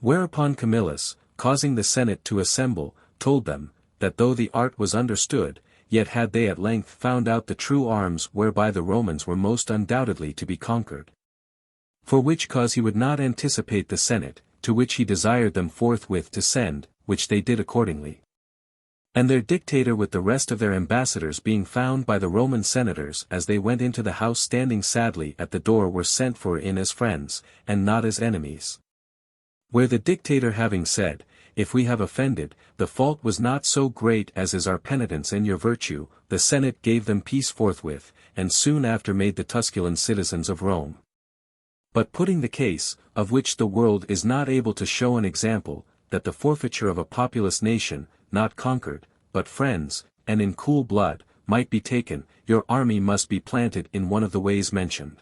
Whereupon Camillus, causing the Senate to assemble, told them, that though the art was understood, yet had they at length found out the true arms whereby the Romans were most undoubtedly to be conquered. For which cause he would not anticipate the Senate, to which he desired them forthwith to send, which they did accordingly. And their dictator with the rest of their ambassadors being found by the Roman senators as they went into the house standing sadly at the door were sent for in as friends, and not as enemies. Where the dictator having said, if we have offended, the fault was not so great as is our penitence and your virtue, the Senate gave them peace forthwith, and soon after made the Tusculan citizens of Rome. But putting the case, of which the world is not able to show an example, that the forfeiture of a populous nation, not conquered, but friends, and in cool blood, might be taken, your army must be planted in one of the ways mentioned.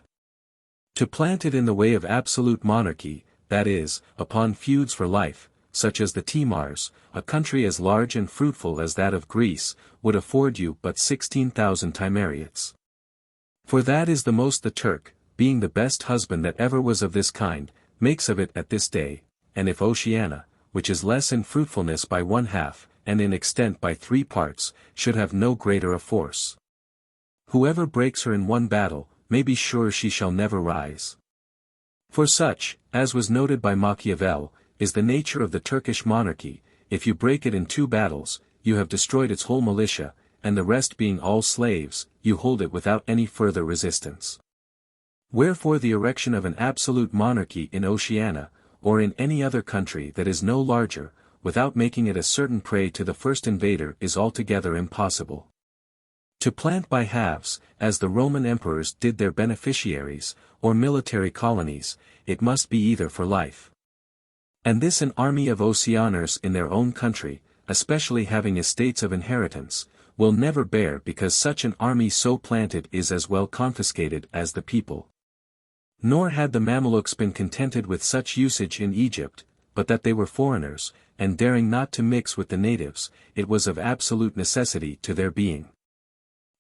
To plant it in the way of absolute monarchy, that is, upon feuds for life, such as the Timars, a country as large and fruitful as that of Greece, would afford you but 16,000 Timariates. For that is the most the Turk, being the best husband that ever was of this kind, makes of it at this day, and if Oceana, which is less in fruitfulness by 1/2, and in extent by 3 parts, should have no greater a force. Whoever breaks her in one battle, may be sure she shall never rise. For such, as was noted by Machiavel, is the nature of the Turkish monarchy, if you break it in 2 battles, you have destroyed its whole militia, and the rest being all slaves, you hold it without any further resistance. Wherefore the erection of an absolute monarchy in Oceana, or in any other country that is no larger, without making it a certain prey to the first invader is altogether impossible. To plant by halves, as the Roman emperors did their beneficiaries, or military colonies, it must be either for life. And this an army of Oceaners in their own country, especially having estates of inheritance, will never bear because such an army so planted is as well confiscated as the people. Nor had the Mamelukes been contented with such usage in Egypt, but that they were foreigners, and daring not to mix with the natives, it was of absolute necessity to their being.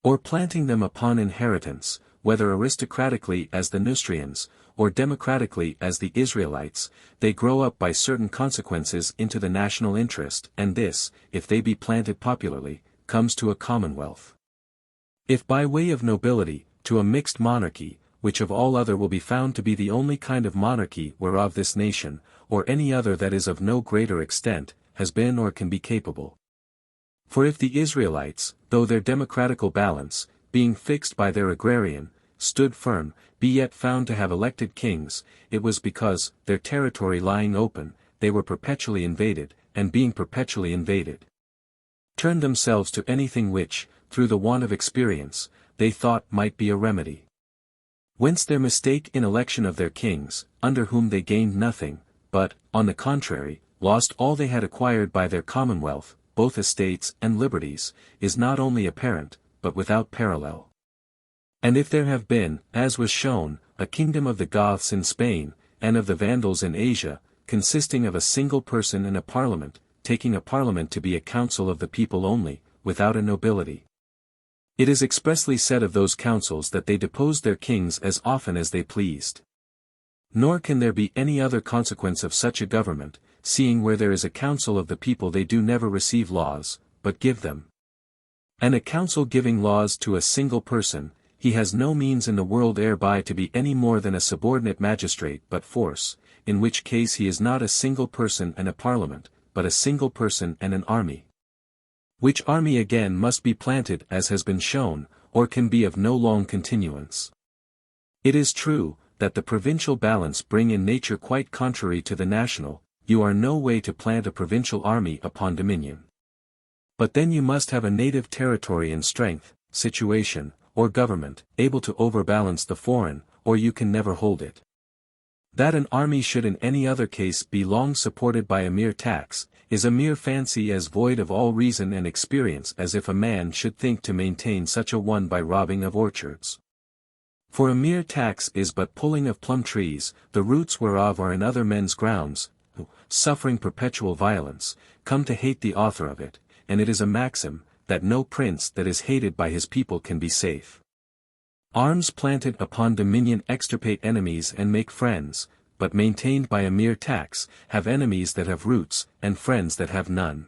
Or planting them upon inheritance, whether aristocratically as the Neustrians, or democratically as the Israelites, they grow up by certain consequences into the national interest, and this, if they be planted popularly, comes to a commonwealth. If by way of nobility, to a mixed monarchy, which of all other will be found to be the only kind of monarchy whereof this nation, or any other that is of no greater extent, has been or can be capable. For if the Israelites, though their democratical balance, being fixed by their agrarian, stood firm, be yet found to have elected kings, it was because, their territory lying open, they were perpetually invaded, and being perpetually invaded, turned themselves to anything which, through the want of experience, they thought might be a remedy. Whence their mistake in election of their kings, under whom they gained nothing, but, on the contrary, lost all they had acquired by their commonwealth, both estates and liberties, is not only apparent, but without parallel. And if there have been, as was shown, a kingdom of the Goths in Spain, and of the Vandals in Asia, consisting of a single person in a parliament, taking a parliament to be a council of the people only, without a nobility. It is expressly said of those councils that they deposed their kings as often as they pleased. Nor can there be any other consequence of such a government, seeing where there is a council of the people they do never receive laws, but give them. And a council giving laws to a single person, he has no means in the world thereby to be any more than a subordinate magistrate but force, in which case he is not a single person and a parliament, but a single person and an army. Which army again must be planted as has been shown, or can be of no long continuance. It is true, that the provincial balance bring in nature quite contrary to the national, you are no way to plant a provincial army upon dominion. But then you must have a native territory in strength, situation, or government, able to overbalance the foreign, or you can never hold it. That an army should in any other case be long supported by a mere tax, is a mere fancy as void of all reason and experience as if a man should think to maintain such a one by robbing of orchards. For a mere tax is but pulling of plum trees, the roots whereof are in other men's grounds, who, suffering perpetual violence, come to hate the author of it, and it is a maxim, that no prince that is hated by his people can be safe. Arms planted upon dominion extirpate enemies and make friends, but maintained by a mere tax, have enemies that have roots, and friends that have none.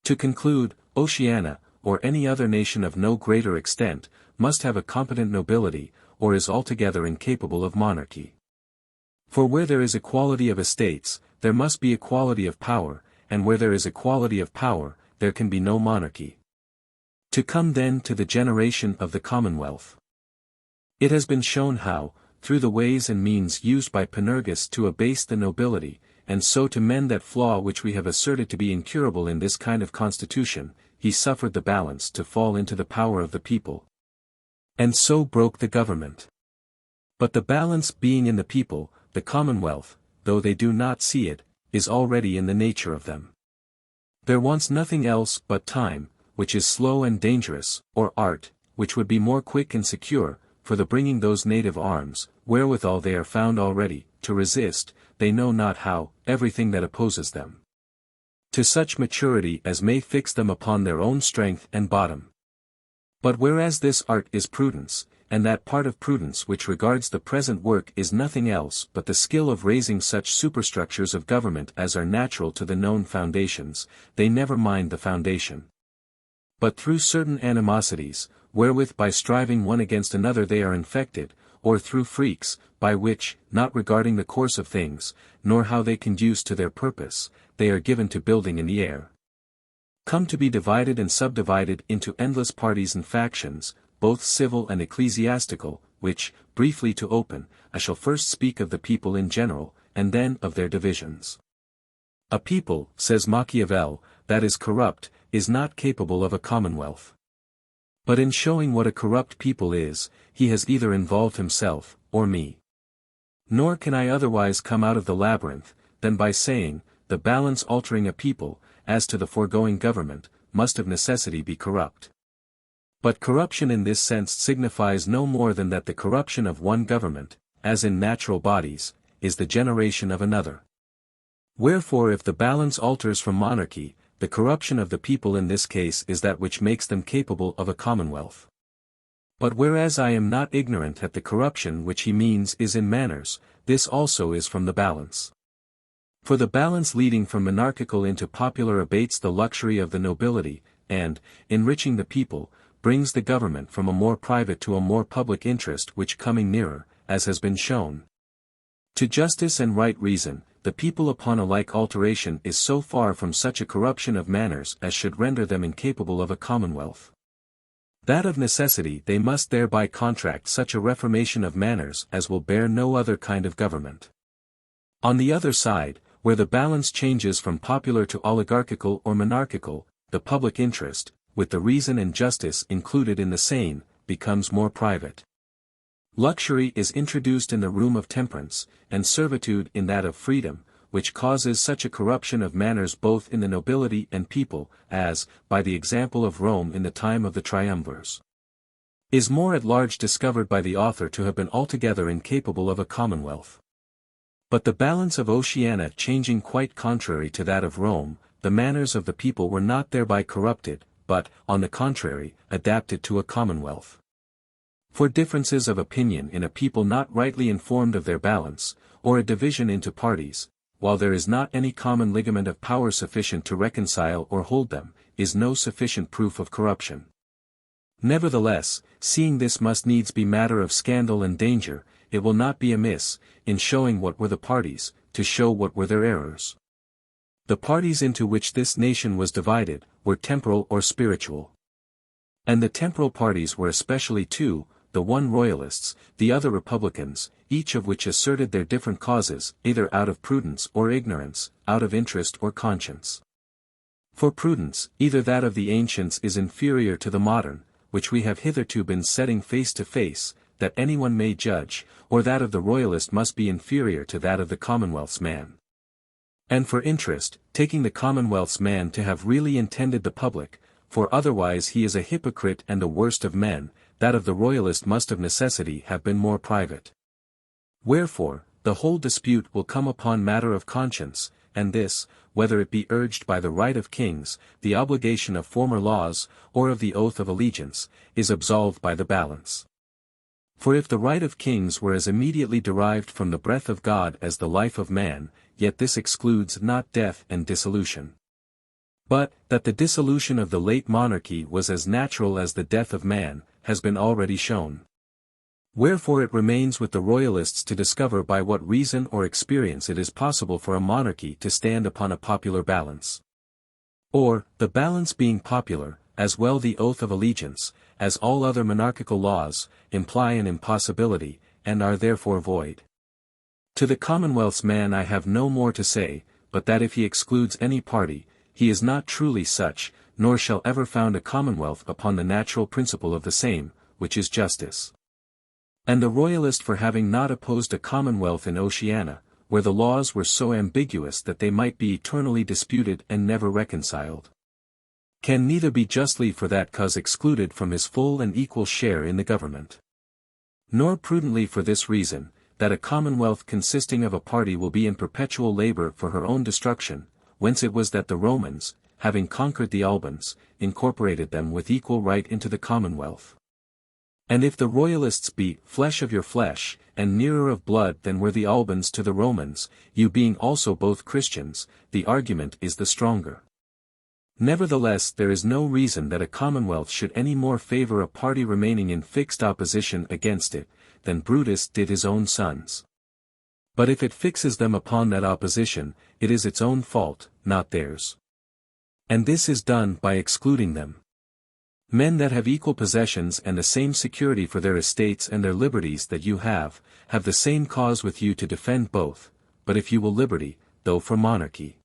To conclude, Oceana, or any other nation of no greater extent, must have a competent nobility, or is altogether incapable of monarchy. For where there is equality of estates, there must be equality of power, and where there is equality of power, there can be no monarchy. To come then to the generation of the Commonwealth. It has been shown how, through the ways and means used by Panurgus to abase the nobility, and so to mend that flaw which we have asserted to be incurable in this kind of constitution, he suffered the balance to fall into the power of the people, and so broke the government. But the balance being in the people, the Commonwealth, though they do not see it, is already in the nature of them. There wants nothing else but time, which is slow and dangerous, or art, which would be more quick and secure, for the bringing those native arms, wherewithal they are found already, to resist, they know not how, everything that opposes them. To such maturity as may fix them upon their own strength and bottom. But whereas this art is prudence, and that part of prudence which regards the present work is nothing else but the skill of raising such superstructures of government as are natural to the known foundations, they never mind the foundation. But through certain animosities, wherewith by striving one against another they are infected, or through freaks, by which, not regarding the course of things, nor how they conduce to their purpose, they are given to building in the air, come to be divided and subdivided into endless parties and factions, both civil and ecclesiastical, which, briefly to open, I shall first speak of the people in general, and then of their divisions. A people, says Machiavel, that is corrupt, is not capable of a commonwealth. But in showing what a corrupt people is, he has either involved himself, or me. Nor can I otherwise come out of the labyrinth, than by saying, the balance altering a people, as to the foregoing government, must of necessity be corrupt. But corruption in this sense signifies no more than that the corruption of one government, as in natural bodies, is the generation of another. Wherefore if the balance alters from monarchy, the corruption of the people in this case is that which makes them capable of a commonwealth. But whereas I am not ignorant that the corruption which he means is in manners, this also is from the balance. For the balance leading from monarchical into popular abates the luxury of the nobility, and, enriching the people, brings the government from a more private to a more public interest which coming nearer, as has been shown, to justice and right reason, the people upon a like alteration is so far from such a corruption of manners as should render them incapable of a commonwealth. That of necessity they must thereby contract such a reformation of manners as will bear no other kind of government. On the other side, where the balance changes from popular to oligarchical or monarchical, the public interest, with the reason and justice included in the same, becomes more private. Luxury is introduced in the room of temperance, and servitude in that of freedom, which causes such a corruption of manners both in the nobility and people, as, by the example of Rome in the time of the triumvirs, is more at large discovered by the author to have been altogether incapable of a commonwealth. But the balance of Oceana changing quite contrary to that of Rome, the manners of the people were not thereby corrupted, but, on the contrary, adapted to a commonwealth. For differences of opinion in a people not rightly informed of their balance, or a division into parties, while there is not any common ligament of power sufficient to reconcile or hold them, is no sufficient proof of corruption. Nevertheless, seeing this must needs be matter of scandal and danger, it will not be amiss, in showing what were the parties, to show what were their errors. The parties into which this nation was divided, were temporal or spiritual. And the temporal parties were especially two, the one royalists, the other republicans, each of which asserted their different causes, either out of prudence or ignorance, out of interest or conscience. For prudence, either that of the ancients is inferior to the modern, which we have hitherto been setting face to face, that anyone may judge, or that of the royalist must be inferior to that of the Commonwealth's man. And for interest, taking the Commonwealth's man to have really intended the public, for otherwise he is a hypocrite and the worst of men, that of the royalist must of necessity have been more private. Wherefore, the whole dispute will come upon matter of conscience, and this, whether it be urged by the right of kings, the obligation of former laws, or of the oath of allegiance, is absolved by the balance. For if the right of kings were as immediately derived from the breath of God as the life of man, yet this excludes not death and dissolution. But, that the dissolution of the late monarchy was as natural as the death of man, has been already shown. Wherefore it remains with the royalists to discover by what reason or experience it is possible for a monarchy to stand upon a popular balance. Or, the balance being popular, as well the oath of allegiance, as all other monarchical laws, imply an impossibility, and are therefore void. To the Commonwealth's man I have no more to say, but that if he excludes any party, he is not truly such, nor shall ever found a commonwealth upon the natural principle of the same, which is justice. And the royalist for having not opposed a commonwealth in Oceana, where the laws were so ambiguous that they might be eternally disputed and never reconciled, can neither be justly for that cause excluded from his full and equal share in the government. Nor prudently for this reason, that a commonwealth consisting of a party will be in perpetual labor for her own destruction, whence it was that the Romans, having conquered the Albans, incorporated them with equal right into the commonwealth. And if the royalists be flesh of your flesh, and nearer of blood than were the Albans to the Romans, you being also both Christians, the argument is the stronger. Nevertheless there is no reason that a commonwealth should any more favor a party remaining in fixed opposition against it, than Brutus did his own sons. But if it fixes them upon that opposition, it is its own fault, not theirs. And this is done by excluding them. Men that have equal possessions and the same security for their estates and their liberties that you have the same cause with you to defend both, but if you will liberty, though for monarchy,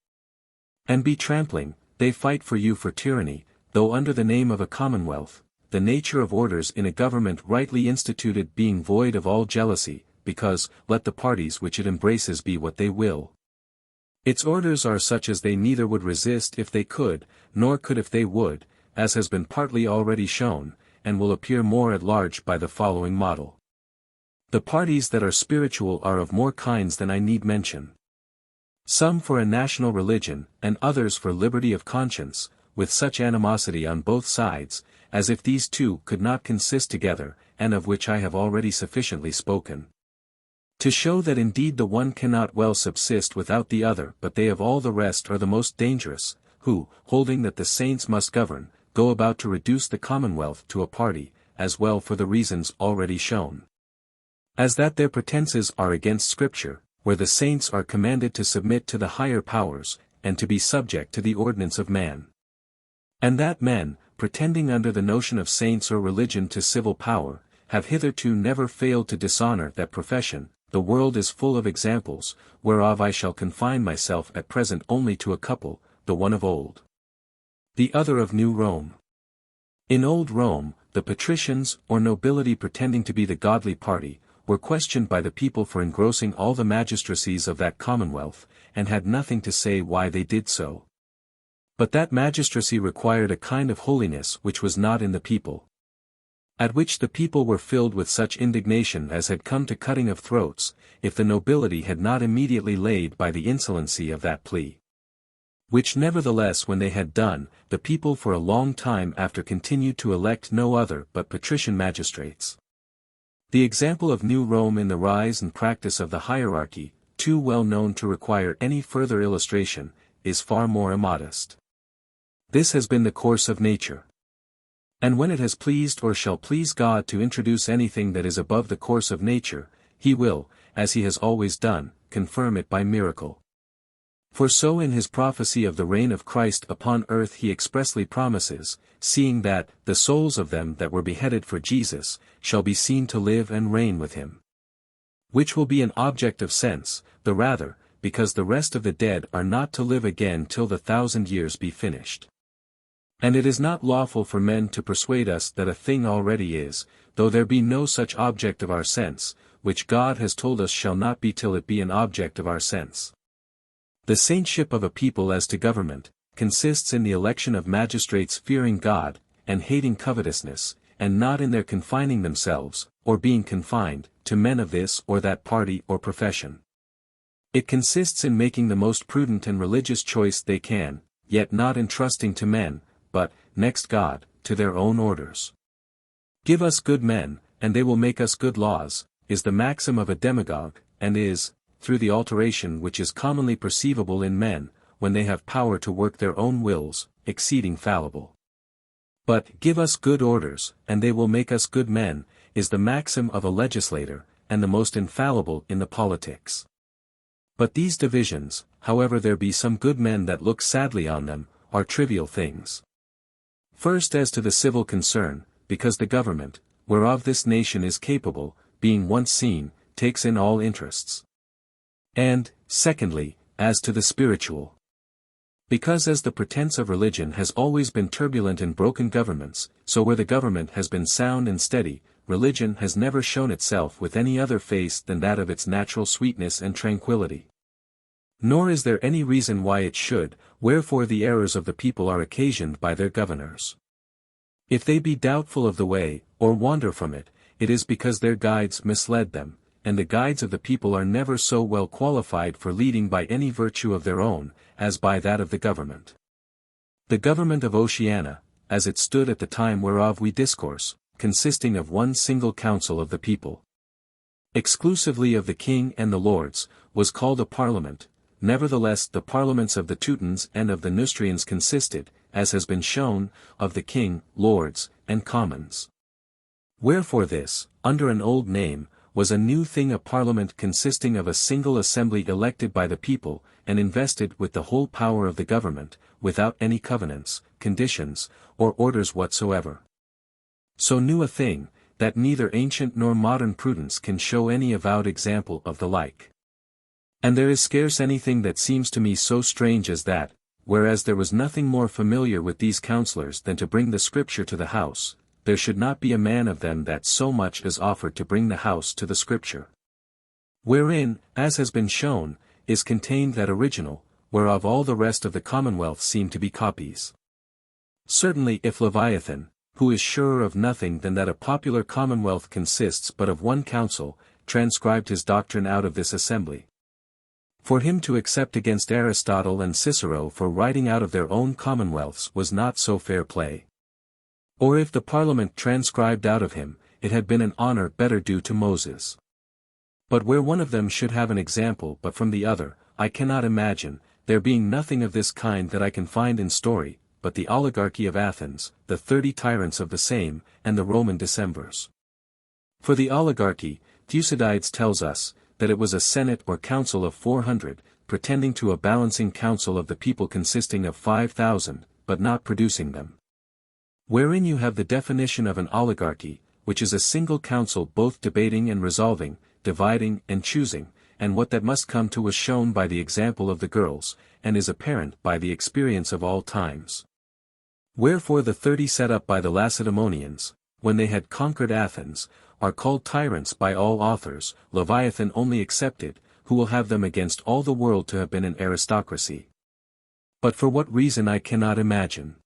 and be trampling, they fight for you for tyranny, though under the name of a commonwealth, the nature of orders in a government rightly instituted being void of all jealousy, because, let the parties which it embraces be what they will, its orders are such as they neither would resist if they could, nor could if they would, as has been partly already shown, and will appear more at large by the following model. The parties that are spiritual are of more kinds than I need mention. Some for a national religion, and others for liberty of conscience, with such animosity on both sides, as if these two could not consist together, and of which I have already sufficiently spoken. To show that indeed the one cannot well subsist without the other, but they of all the rest are the most dangerous, who, holding that the saints must govern, go about to reduce the commonwealth to a party, as well for the reasons already shown, as that their pretenses are against Scripture, where the saints are commanded to submit to the higher powers, and to be subject to the ordinance of man. And that men, pretending under the notion of saints or religion to civil power, have hitherto never failed to dishonor that profession. The world is full of examples, whereof I shall confine myself at present only to a couple, the one of old, the other of New Rome. In old Rome, the patricians, or nobility pretending to be the godly party, were questioned by the people for engrossing all the magistracies of that commonwealth, and had nothing to say why they did so. But that magistracy required a kind of holiness which was not in the people. At which the people were filled with such indignation as had come to cutting of throats, if the nobility had not immediately laid by the insolency of that plea. Which nevertheless when they had done, the people for a long time after continued to elect no other but patrician magistrates. The example of New Rome in the rise and practice of the hierarchy, too well known to require any further illustration, is far more immodest. This has been the course of nature. And when it has pleased or shall please God to introduce anything that is above the course of nature, he will, as he has always done, confirm it by miracle. For so in his prophecy of the reign of Christ upon earth he expressly promises, seeing that the souls of them that were beheaded for Jesus shall be seen to live and reign with him. Which will be an object of sense, the rather, because the rest of the dead are not to live again till the 1,000 years be finished. And it is not lawful for men to persuade us that a thing already is, though there be no such object of our sense, which God has told us shall not be till it be an object of our sense. The saintship of a people as to government, consists in the election of magistrates fearing God, and hating covetousness, and not in their confining themselves, or being confined, to men of this or that party or profession. It consists in making the most prudent and religious choice they can, yet not entrusting to men, but, next God, to their own orders. Give us good men, and they will make us good laws, is the maxim of a demagogue, and is, through the alteration which is commonly perceivable in men, when they have power to work their own wills, exceeding fallible. But, give us good orders, and they will make us good men, is the maxim of a legislator, and the most infallible in the politics. But these divisions, however there be some good men that look sadly on them, are trivial things. First as to the civil concern, because the government, whereof this nation is capable, being once seen, takes in all interests. And, secondly, as to the spiritual. Because as the pretense of religion has always been turbulent in broken governments, so where the government has been sound and steady, religion has never shown itself with any other face than that of its natural sweetness and tranquillity. Nor is there any reason why it should, wherefore the errors of the people are occasioned by their governors. If they be doubtful of the way, or wander from it, it is because their guides misled them, and the guides of the people are never so well qualified for leading by any virtue of their own, as by that of the government. The government of Oceana, as it stood at the time whereof we discourse, consisting of one single council of the people, exclusively of the king and the lords, was called a parliament. Nevertheless the parliaments of the Teutons and of the Neustrians consisted, as has been shown, of the king, lords, and commons. Wherefore this, under an old name, was a new thing, a parliament consisting of a single assembly elected by the people, and invested with the whole power of the government, without any covenants, conditions, or orders whatsoever. So new a thing, that neither ancient nor modern prudence can show any avowed example of the like. And there is scarce anything that seems to me so strange as that, whereas there was nothing more familiar with these counsellors than to bring the Scripture to the house, there should not be a man of them that so much as offered to bring the house to the Scripture. Wherein, as has been shown, is contained that original, whereof all the rest of the Commonwealth seem to be copies. Certainly if Leviathan, who is surer of nothing than that a popular Commonwealth consists but of one council, transcribed his doctrine out of this assembly. For him to accept against Aristotle and Cicero for writing out of their own commonwealths was not so fair play. Or if the Parliament transcribed out of him, it had been an honor better due to Moses. But where one of them should have an example but from the other, I cannot imagine, there being nothing of this kind that I can find in story, but the oligarchy of Athens, the 30 tyrants of the same, and the Roman decemvirs. For the oligarchy, Thucydides tells us, that it was a senate or council of 400, pretending to a balancing council of the people consisting of 5,000, but not producing them. Wherein you have the definition of an oligarchy, which is a single council both debating and resolving, dividing and choosing, and what that must come to was shown by the example of the girls, and is apparent by the experience of all times. Wherefore the 30 set up by the Lacedaemonians, when they had conquered Athens, are called tyrants by all authors, Leviathan only excepted, who will have them against all the world to have been an aristocracy. But for what reason I cannot imagine.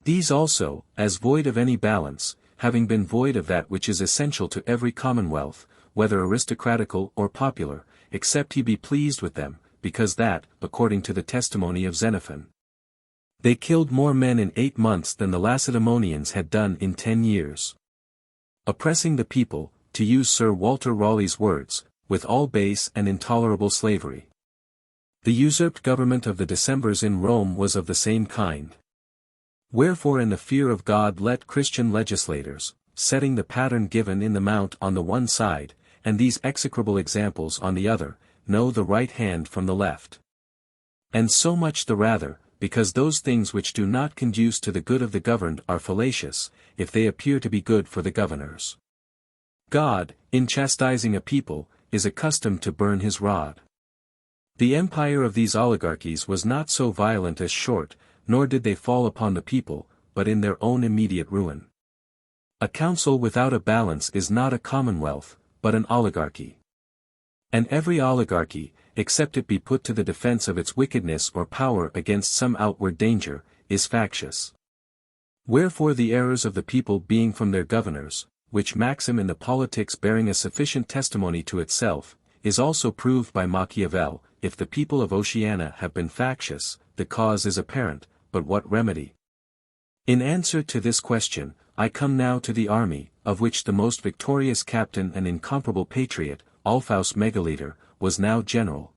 These also, as void of any balance, having been void of that which is essential to every commonwealth, whether aristocratical or popular, except he be pleased with them, because that, according to the testimony of Xenophon, they killed more men in 8 months than the Lacedaemonians had done in 10 years. Oppressing the people, to use Sir Walter Raleigh's words, with all base and intolerable slavery. The usurped government of the Decemvirs in Rome was of the same kind. Wherefore in the fear of God let Christian legislators, setting the pattern given in the Mount on the one side, and these execrable examples on the other, know the right hand from the left. And so much the rather, because those things which do not conduce to the good of the governed are fallacious, if they appear to be good for the governors. God, in chastising a people, is accustomed to burn his rod. The empire of these oligarchies was not so violent as short, nor did they fall upon the people, but in their own immediate ruin. A council without a balance is not a commonwealth, but an oligarchy. And every oligarchy, except it be put to the defense of its wickedness or power against some outward danger, is factious. Wherefore the errors of the people being from their governors, which maxim in the politics bearing a sufficient testimony to itself, is also proved by Machiavel. If the people of Oceana have been factious, the cause is apparent, but what remedy? In answer to this question, I come now to the army, of which the most victorious captain and incomparable patriot, Alphaeus Megaleader, was now general.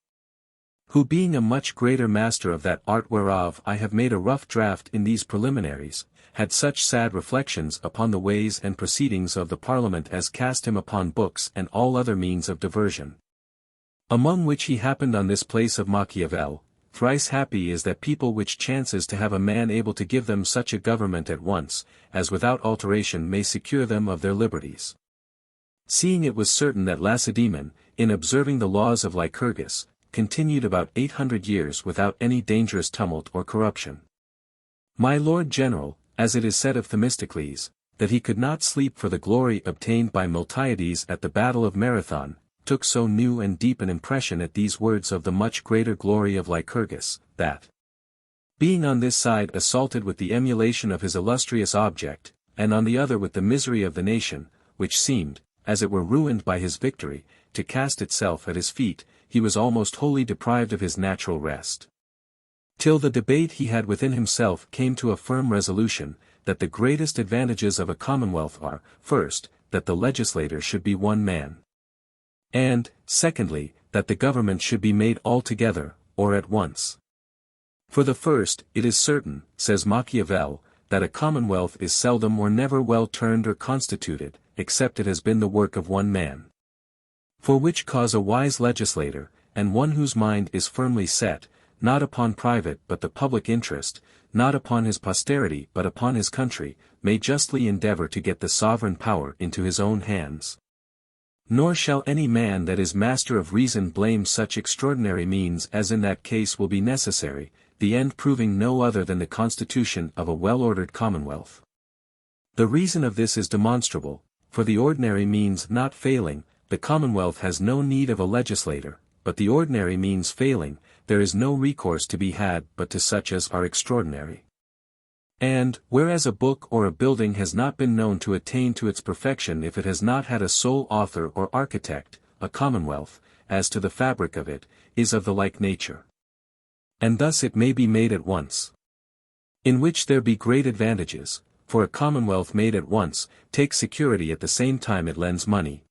Who being a much greater master of that art whereof I have made a rough draught in these preliminaries, had such sad reflections upon the ways and proceedings of the Parliament as cast him upon books and all other means of diversion. Among which he happened on this place of Machiavel. Thrice happy is that people which chances to have a man able to give them such a government at once, as without alteration may secure them of their liberties. Seeing it was certain that Lacedaemon, in observing the laws of Lycurgus, continued about 800 years without any dangerous tumult or corruption. My Lord General, as it is said of Themistocles, that he could not sleep for the glory obtained by Miltiades at the battle of Marathon, took so new and deep an impression at these words of the much greater glory of Lycurgus, that, being on this side assaulted with the emulation of his illustrious object, and on the other with the misery of the nation, which seemed, as it were ruined by his victory, to cast itself at his feet, he was almost wholly deprived of his natural rest. Till the debate he had within himself came to a firm resolution, that the greatest advantages of a commonwealth are, first, that the legislator should be one man. And, secondly, that the government should be made altogether, or at once. For the first, it is certain, says Machiavel, that a commonwealth is seldom or never well turned or constituted, except it has been the work of one man. For which cause a wise legislator, and one whose mind is firmly set, not upon private but the public interest, not upon his posterity but upon his country, may justly endeavor to get the sovereign power into his own hands. Nor shall any man that is master of reason blame such extraordinary means as in that case will be necessary, the end proving no other than the constitution of a well-ordered commonwealth. The reason of this is demonstrable, for the ordinary means not failing, the commonwealth has no need of a legislator, but the ordinary means failing, there is no recourse to be had but to such as are extraordinary. And, whereas a book or a building has not been known to attain to its perfection if it has not had a sole author or architect, a commonwealth, as to the fabric of it, is of the like nature. And thus it may be made at once. In which there be great advantages, for a commonwealth made at once, takes security at the same time it lends money.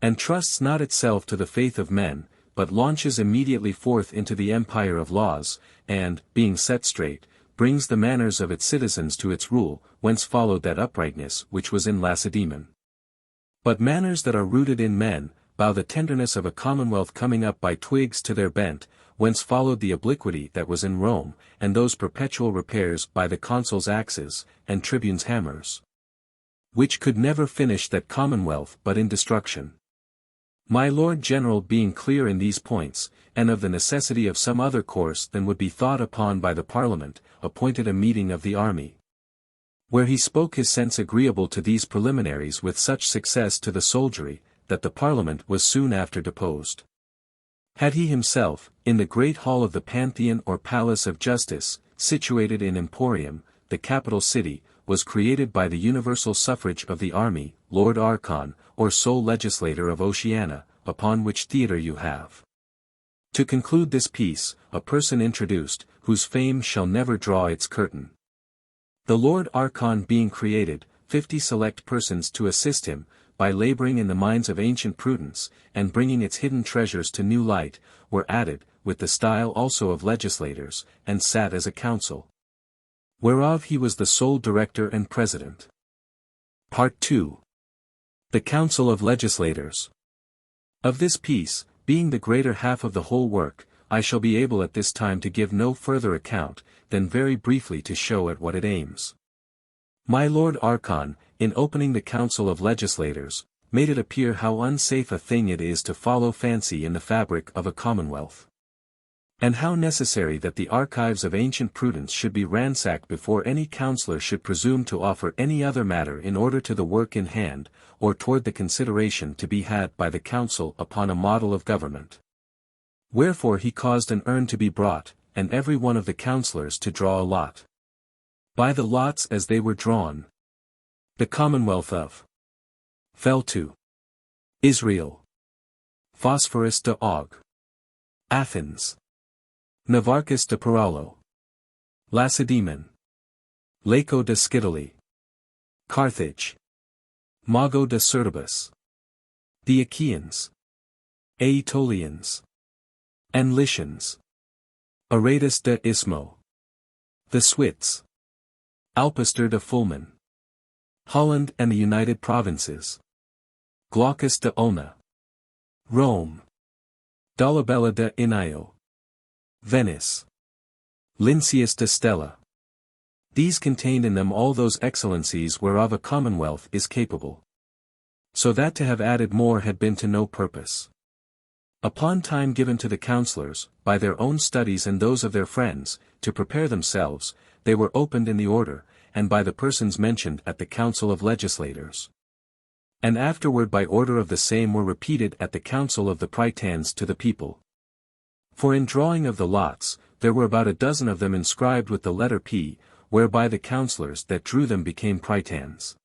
And trusts not itself to the faith of men, but launches immediately forth into the empire of laws, and, being set straight, brings the manners of its citizens to its rule, whence followed that uprightness which was in Lacedaemon. But manners that are rooted in men, bow the tenderness of a commonwealth coming up by twigs to their bent, whence followed the obliquity that was in Rome, and those perpetual repairs by the consuls' axes, and tribunes' hammers, which could never finish that commonwealth but in destruction. My Lord General being clear in these points, and of the necessity of some other course than would be thought upon by the Parliament, appointed a meeting of the army, where he spoke his sense agreeable to these preliminaries with such success to the soldiery, that the Parliament was soon after deposed. Had he himself, in the great hall of the Pantheon or Palace of Justice, situated in Emporium, the capital city, was created by the universal suffrage of the army, Lord Archon, or sole legislator of Oceana, upon which theatre you have. To conclude this piece, a person introduced, whose fame shall never draw its curtain. The Lord Archon being created, 50 select persons to assist him, by laboring in the mines of ancient prudence, and bringing its hidden treasures to new light, were added, with the style also of legislators, and sat as a council, whereof he was the sole director and president. Part 2. The Council of Legislators. Of this piece, being the greater half of the whole work, I shall be able at this time to give no further account, than very briefly to show at what it aims. My Lord Archon, in opening the Council of Legislators, made it appear how unsafe a thing it is to follow fancy in the fabric of a commonwealth. And how necessary that the archives of ancient prudence should be ransacked before any counsellor should presume to offer any other matter in order to the work in hand, or toward the consideration to be had by the council upon a model of government. Wherefore he caused an urn to be brought, and every one of the counsellors to draw a lot. By the lots as they were drawn, the Commonwealth of fell to Israel, Phosphorus de Og, Athens, Navarchus de Paralo, Lacedaemon, Laco de Scytale, Carthage, Mago de Syrtobus, the Achaeans, Aetolians, and Lycians, Aradus de Ismo, the Swiss, Alpestor de Fulmen, Holland and the United Provinces, Glaucus de Ulna, Rome, Dolabella de Inio, Venice, Lynceus de Stella. These contained in them all those excellencies whereof a commonwealth is capable. So that to have added more had been to no purpose. Upon time given to the counsellors, by their own studies and those of their friends, to prepare themselves, they were opened in the order, and by the persons mentioned at the Council of Legislators. And afterward by order of the same were repeated at the Council of the Prytanes to the people. For in drawing of the lots, there were about a dozen of them inscribed with the letter P, whereby the councillors that drew them became Prytanes.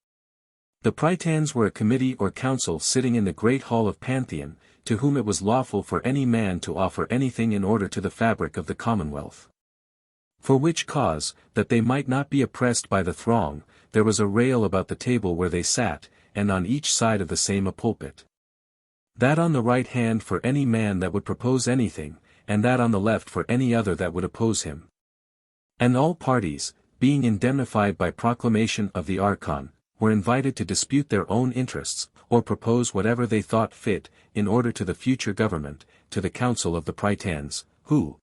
The Prytanes were a committee or council sitting in the great hall of Pantheon, to whom it was lawful for any man to offer anything in order to the fabric of the commonwealth. For which cause, that they might not be oppressed by the throng, there was a rail about the table where they sat, and on each side of the same a pulpit. That on the right hand for any man that would propose anything, and that on the left for any other that would oppose him. And all parties, being indemnified by proclamation of the Archon, were invited to dispute their own interests, or propose whatever they thought fit, in order to the future government, to the Council of the Prytanes, who,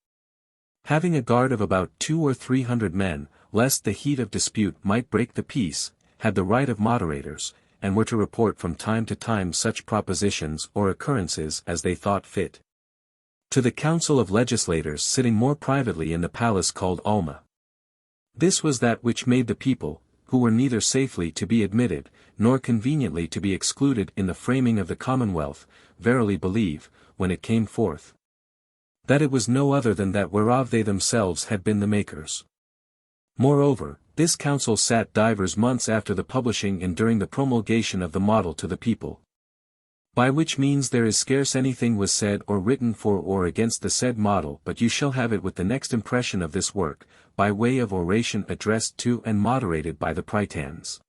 having a guard of about 200 or 300 men, lest the heat of dispute might break the peace, had the right of moderators, and were to report from time to time such propositions or occurrences as they thought fit. To the Council of Legislators sitting more privately in the palace called Alma. This was that which made the people, who were neither safely to be admitted, nor conveniently to be excluded in the framing of the Commonwealth, verily believe, when it came forth, that it was no other than that whereof they themselves had been the makers. Moreover, this council sat divers months after the publishing and during the promulgation of the model to the people. By which means there is scarce anything was said or written for or against the said model, but you shall have it with the next impression of this work, by way of oration addressed to and moderated by the Prytanes.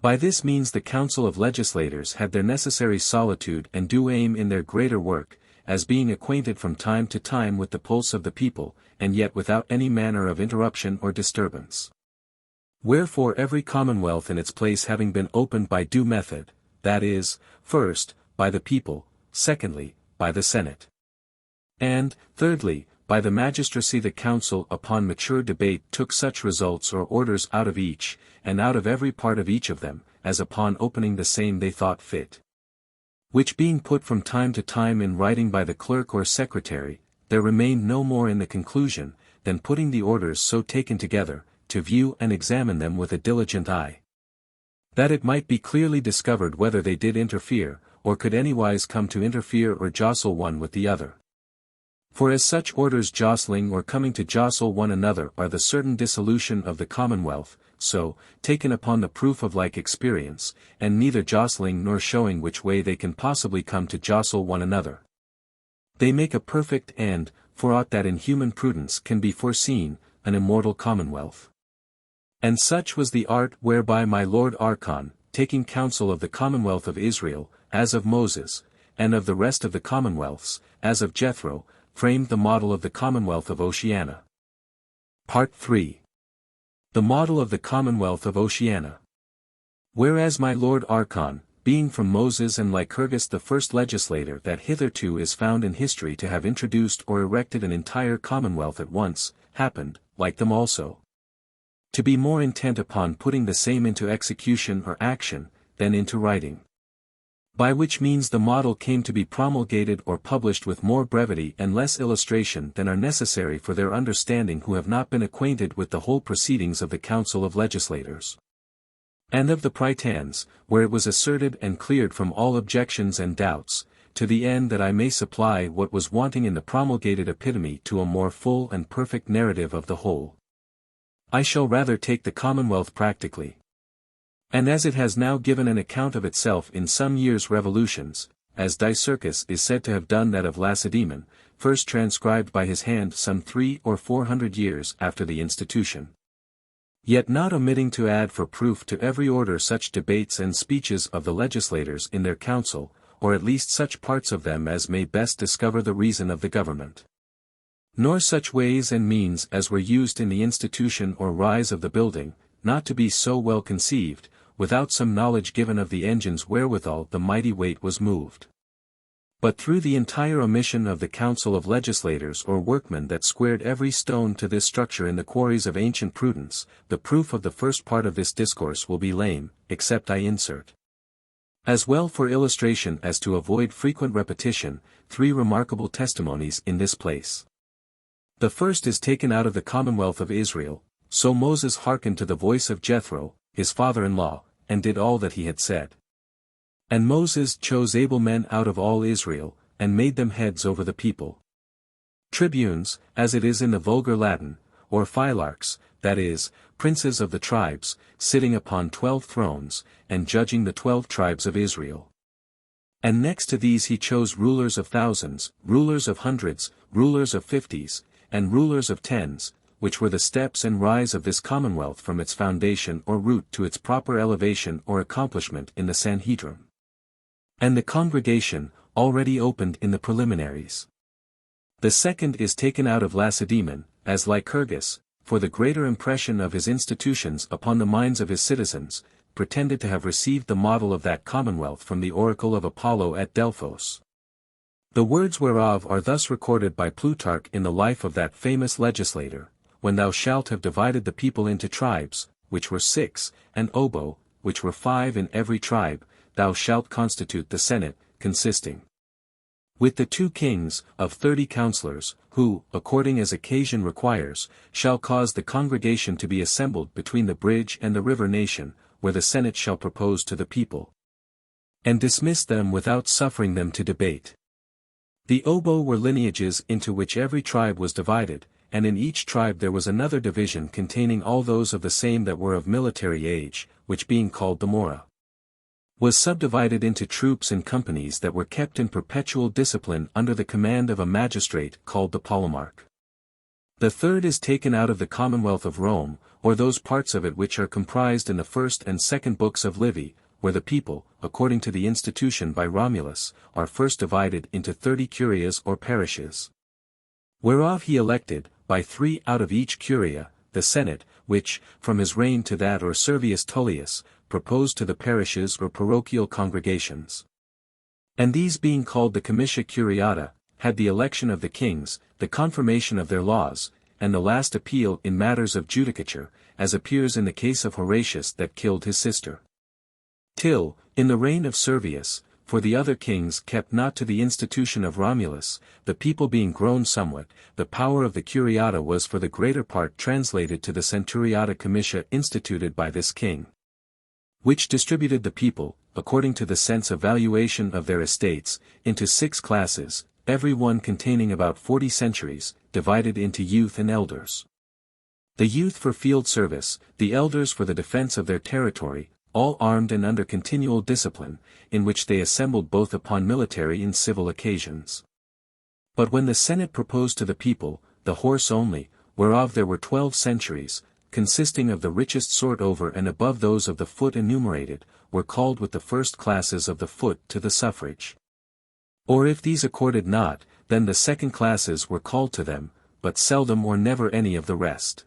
By this means the Council of Legislators had their necessary solitude and due aim in their greater work, as being acquainted from time to time with the pulse of the people, and yet without any manner of interruption or disturbance. Wherefore every commonwealth in its place having been opened by due method, that is, first, by the people, secondly, by the Senate, and, thirdly, by the magistracy, the council upon mature debate took such results or orders out of each, and out of every part of each of them, as upon opening the same they thought fit. Which being put from time to time in writing by the clerk or secretary, there remained no more in the conclusion, than putting the orders so taken together, to view and examine them with a diligent eye, that it might be clearly discovered whether they did interfere, or could anywise come to interfere or jostle one with the other. For as such orders jostling or coming to jostle one another are the certain dissolution of the Commonwealth, so, taken upon the proof of like experience, and neither jostling nor showing which way they can possibly come to jostle one another, they make a perfect and, for aught that in human prudence can be foreseen, an immortal Commonwealth. And such was the art whereby my Lord Archon, taking counsel of the Commonwealth of Israel, as of Moses, and of the rest of the commonwealths, as of Jethro, framed the model of the Commonwealth of Oceana. Part 3. The model of the Commonwealth of Oceana. Whereas my Lord Archon, being from Moses and Lycurgus the first legislator that hitherto is found in history to have introduced or erected an entire commonwealth at once, happened, like them also, to be more intent upon putting the same into execution or action, than into writing. By which means the model came to be promulgated or published with more brevity and less illustration than are necessary for their understanding who have not been acquainted with the whole proceedings of the Council of Legislators. And of the Prytanes, where it was asserted and cleared from all objections and doubts, to the end that I may supply what was wanting in the promulgated epitome to a more full and perfect narrative of the whole. I shall rather take the Commonwealth practically. And as it has now given an account of itself in some years' revolutions, as Dicerchus is said to have done that of Lacedaemon, first transcribed by his hand some 300 or 400 years after the institution. Yet not omitting to add for proof to every order such debates and speeches of the legislators in their council, or at least such parts of them as may best discover the reason of the government. Nor such ways and means as were used in the institution or rise of the building, not to be so well conceived, without some knowledge given of the engines wherewithal the mighty weight was moved. But through the entire omission of the council of legislators or workmen that squared every stone to this structure in the quarries of ancient prudence, the proof of the first part of this discourse will be lame, except I insert, as well for illustration as to avoid frequent repetition, 3 remarkable testimonies in this place. The first is taken out of the Commonwealth of Israel. So Moses hearkened to the voice of Jethro, his father-in-law, and did all that he had said. And Moses chose able men out of all Israel, and made them heads over the people. Tribunes, as it is in the vulgar Latin, or phylarchs, that is, princes of the tribes, sitting upon 12 thrones, and judging the 12 tribes of Israel. And next to these he chose rulers of thousands, rulers of hundreds, rulers of 50s, and rulers of 10s, which were the steps and rise of this commonwealth from its foundation or root to its proper elevation or accomplishment in the Sanhedrim. And the congregation, already opened in the Preliminaries. The second is taken out of Lacedaemon, as Lycurgus, for the greater impression of his institutions upon the minds of his citizens, pretended to have received the model of that commonwealth from the oracle of Apollo at Delphos. The words whereof are thus recorded by Plutarch in the life of that famous legislator: when thou shalt have divided the people into tribes, which were 6, and obo, which were 5 in every tribe, thou shalt constitute the Senate, consisting with the 2 kings, of 30 counselors, who, according as occasion requires, shall cause the congregation to be assembled between the bridge and the river nation, where the Senate shall propose to the people, and dismiss them without suffering them to debate. The obo were lineages into which every tribe was divided, and in each tribe there was another division containing all those of the same that were of military age, which being called the mora, was subdivided into troops and companies that were kept in perpetual discipline under the command of a magistrate called the polemarch. The third is taken out of the Commonwealth of Rome, or those parts of it which are comprised in the first and second books of Livy, where the people, according to the institution by Romulus, are first divided into 30 curias or parishes. Whereof he elected, by 3 out of each curia, the Senate, which, from his reign to that or Servius Tullius, proposed to the parishes or parochial congregations. And these being called the comitia curiata, had the election of the kings, the confirmation of their laws, and the last appeal in matters of judicature, as appears in the case of Horatius that killed his sister. Till, in the reign of Servius, for the other kings kept not to the institution of Romulus, the people being grown somewhat, the power of the curiata was for the greater part translated to the centuriata comitia instituted by this king, which distributed the people, according to the sense of valuation of their estates, into 6 classes, every one containing about 40 centuries, divided into youth and elders. The youth for field service, the elders for the defense of their territory, all armed and under continual discipline, in which they assembled both upon military and civil occasions. But when the Senate proposed to the people, the horse only, whereof there were 12 centuries, consisting of the richest sort over and above those of the foot enumerated, were called with the first classes of the foot to the suffrage. Or if these accorded not, then the second classes were called to them, but seldom or never any of the rest.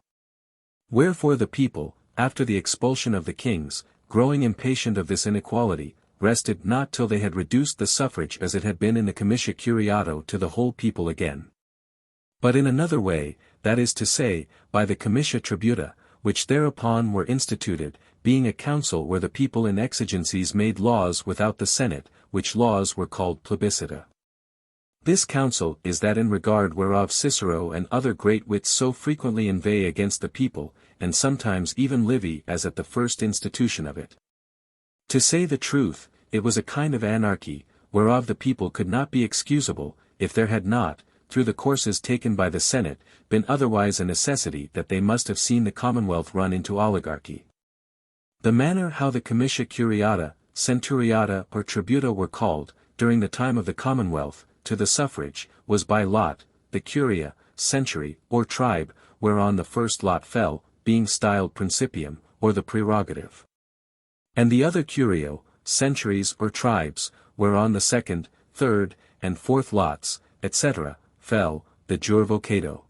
Wherefore the people, after the expulsion of the kings, growing impatient of this inequality, rested not till they had reduced the suffrage as it had been in the comitia curiato to the whole people again. But in another way, that is to say, by the comitia tributa, which thereupon were instituted, being a council where the people in exigencies made laws without the Senate, which laws were called plebiscita. This council is that in regard whereof Cicero and other great wits so frequently inveigh against the people, and sometimes even Livy as at the first institution of it. To say the truth, it was a kind of anarchy, whereof the people could not be excusable, if there had not, through the courses taken by the Senate, been otherwise a necessity that they must have seen the Commonwealth run into oligarchy. The manner how the comitia curiata, centuriata or tributa were called, during the time of the Commonwealth, to the suffrage, was by lot, the curia, century, or tribe, whereon the first lot fell, being styled principium, or the prerogative. And the other curio, centuries or tribes, whereon the second, third, and fourth lots, etc., fell, the jure vocato.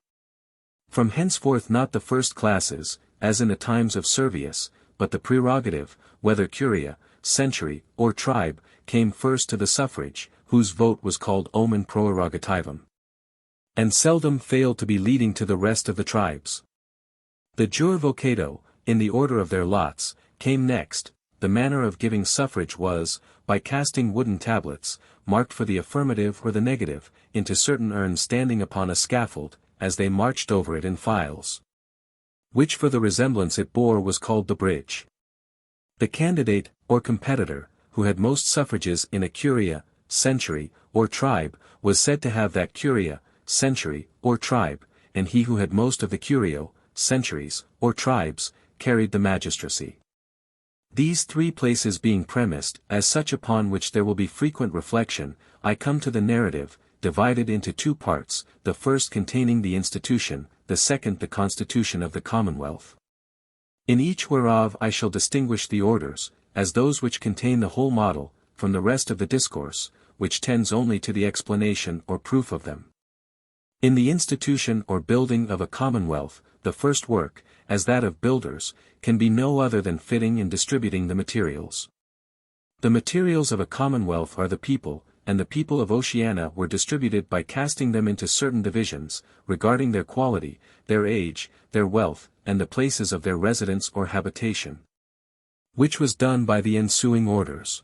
From henceforth not the first classes, as in the times of Servius, but the prerogative, whether curia, century, or tribe, came first to the suffrage, whose vote was called omen prerogativum. And seldom failed to be leading to the rest of the tribes. The jure vocato, in the order of their lots, came next. The manner of giving suffrage was, by casting wooden tablets, marked for the affirmative or the negative, into certain urns standing upon a scaffold, as they marched over it in files. Which for the resemblance it bore was called the bridge. The candidate, or competitor, who had most suffrages in a curia, century, or tribe, was said to have that curia, century, or tribe, and he who had most of the curio, centuries, or tribes, carried the magistracy. These three places being premised, as such upon which there will be frequent reflection, I come to the narrative, divided into two parts, the first containing the institution, the second the constitution of the Commonwealth. In each whereof I shall distinguish the orders, as those which contain the whole model, from the rest of the discourse, which tends only to the explanation or proof of them. In the institution or building of a commonwealth, the first work, as that of builders, can be no other than fitting and distributing the materials. The materials of a commonwealth are the people, and the people of Oceana were distributed by casting them into certain divisions, regarding their quality, their age, their wealth, and the places of their residence or habitation. Which was done by the ensuing orders.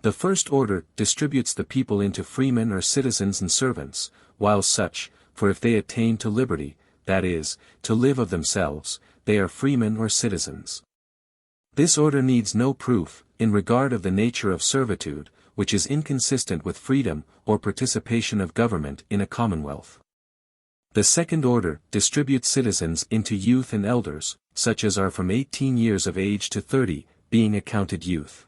The first order distributes the people into freemen or citizens and servants, while such, for if they attain to liberty, that is, to live of themselves, they are freemen or citizens. This order needs no proof, in regard of the nature of servitude, which is inconsistent with freedom or participation of government in a commonwealth. The second order distributes citizens into youth and elders, such as are from 18 years of age to 30, being accounted youth.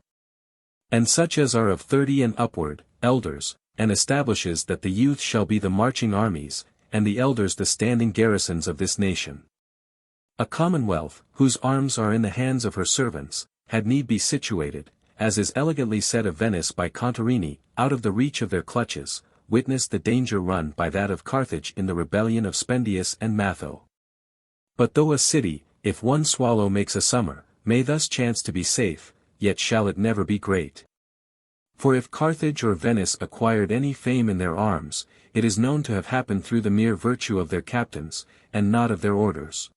And such as are of 30 and upward, elders, and establishes that the youth shall be the marching armies, and the elders the standing garrisons of this nation. A commonwealth, whose arms are in the hands of her servants, had need be situated, as is elegantly said of Venice by Contarini, out of the reach of their clutches, witness the danger run by that of Carthage in the rebellion of Spendius and Matho. But though a city, if one swallow makes a summer, may thus chance to be safe, yet shall it never be great. For if Carthage or Venice acquired any fame in their arms, it is known to have happened through the mere virtue of their captains, and not of their orders.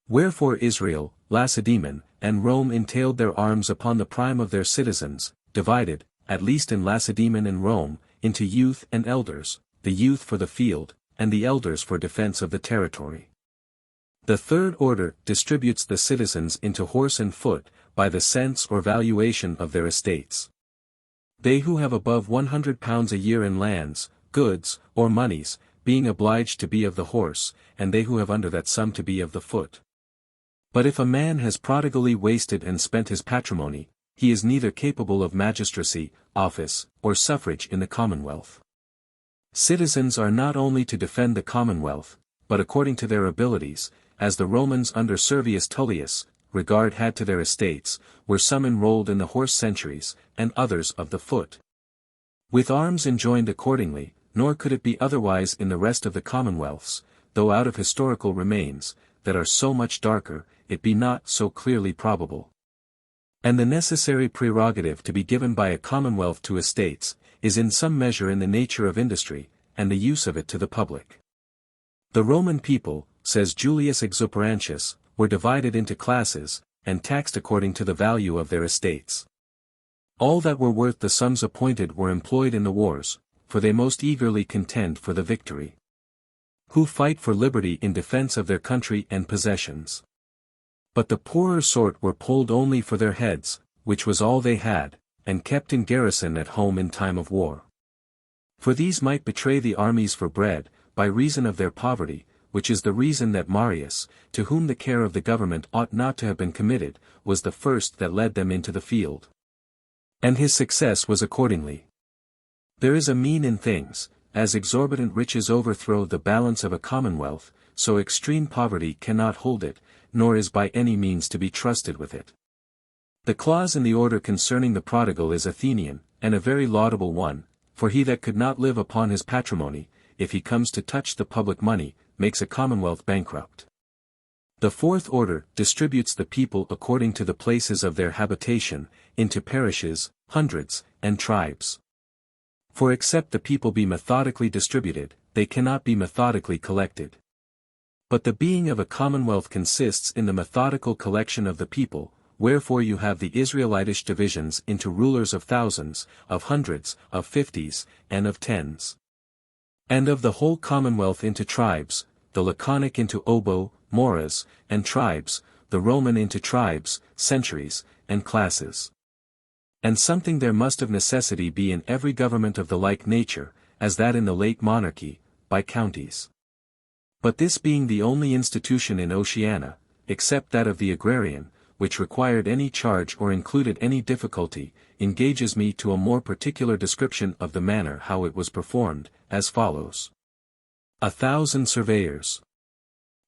Wherefore Israel, Lacedaemon, and Rome entailed their arms upon the prime of their citizens, divided, at least in Lacedaemon and Rome, into youth and elders, the youth for the field, and the elders for defense of the territory. The third order distributes the citizens into horse and foot, by the sense or valuation of their estates. They who have above £100 a year in lands, goods, or monies, being obliged to be of the horse, and they who have under that sum to be of the foot. But if a man has prodigally wasted and spent his patrimony, he is neither capable of magistracy, office, or suffrage in the commonwealth. Citizens are not only to defend the commonwealth, but according to their abilities, as the Romans under Servius Tullius, regard had to their estates, were some enrolled in the horse centuries, and others of the foot. With arms enjoined accordingly, nor could it be otherwise in the rest of the commonwealths, though out of historical remains, that are so much darker, it be not so clearly probable. And the necessary prerogative to be given by a commonwealth to estates, is in some measure in the nature of industry, and the use of it to the public. The Roman people, says Julius Exuperantius, were divided into classes, and taxed according to the value of their estates. All that were worth the sums appointed were employed in the wars, for they most eagerly contend for the victory. Who fight for liberty in defense of their country and possessions. But the poorer sort were polled only for their heads, which was all they had, and kept in garrison at home in time of war. For these might betray the armies for bread, by reason of their poverty, which is the reason that Marius, to whom the care of the government ought not to have been committed, was the first that led them into the field. And his success was accordingly. There is a mean in things, as exorbitant riches overthrow the balance of a commonwealth, so extreme poverty cannot hold it, nor is by any means to be trusted with it. The clause in the order concerning the prodigal is Athenian, and a very laudable one, for he that could not live upon his patrimony, if he comes to touch the public money, makes a commonwealth bankrupt. The fourth order distributes the people according to the places of their habitation, into parishes, hundreds, and tribes. For except the people be methodically distributed, they cannot be methodically collected. But the being of a commonwealth consists in the methodical collection of the people, wherefore you have the Israelitish divisions into rulers of thousands, of hundreds, of fifties, and of tens. And of the whole commonwealth into tribes, the Laconic into obo, moras, and tribes, the Roman into tribes, centuries, and classes. And something there must of necessity be in every government of the like nature, as that in the late monarchy, by counties. But this being the only institution in Oceana, except that of the agrarian, which required any charge or included any difficulty, engages me to a more particular description of the manner how it was performed, as follows. 1,000 surveyors,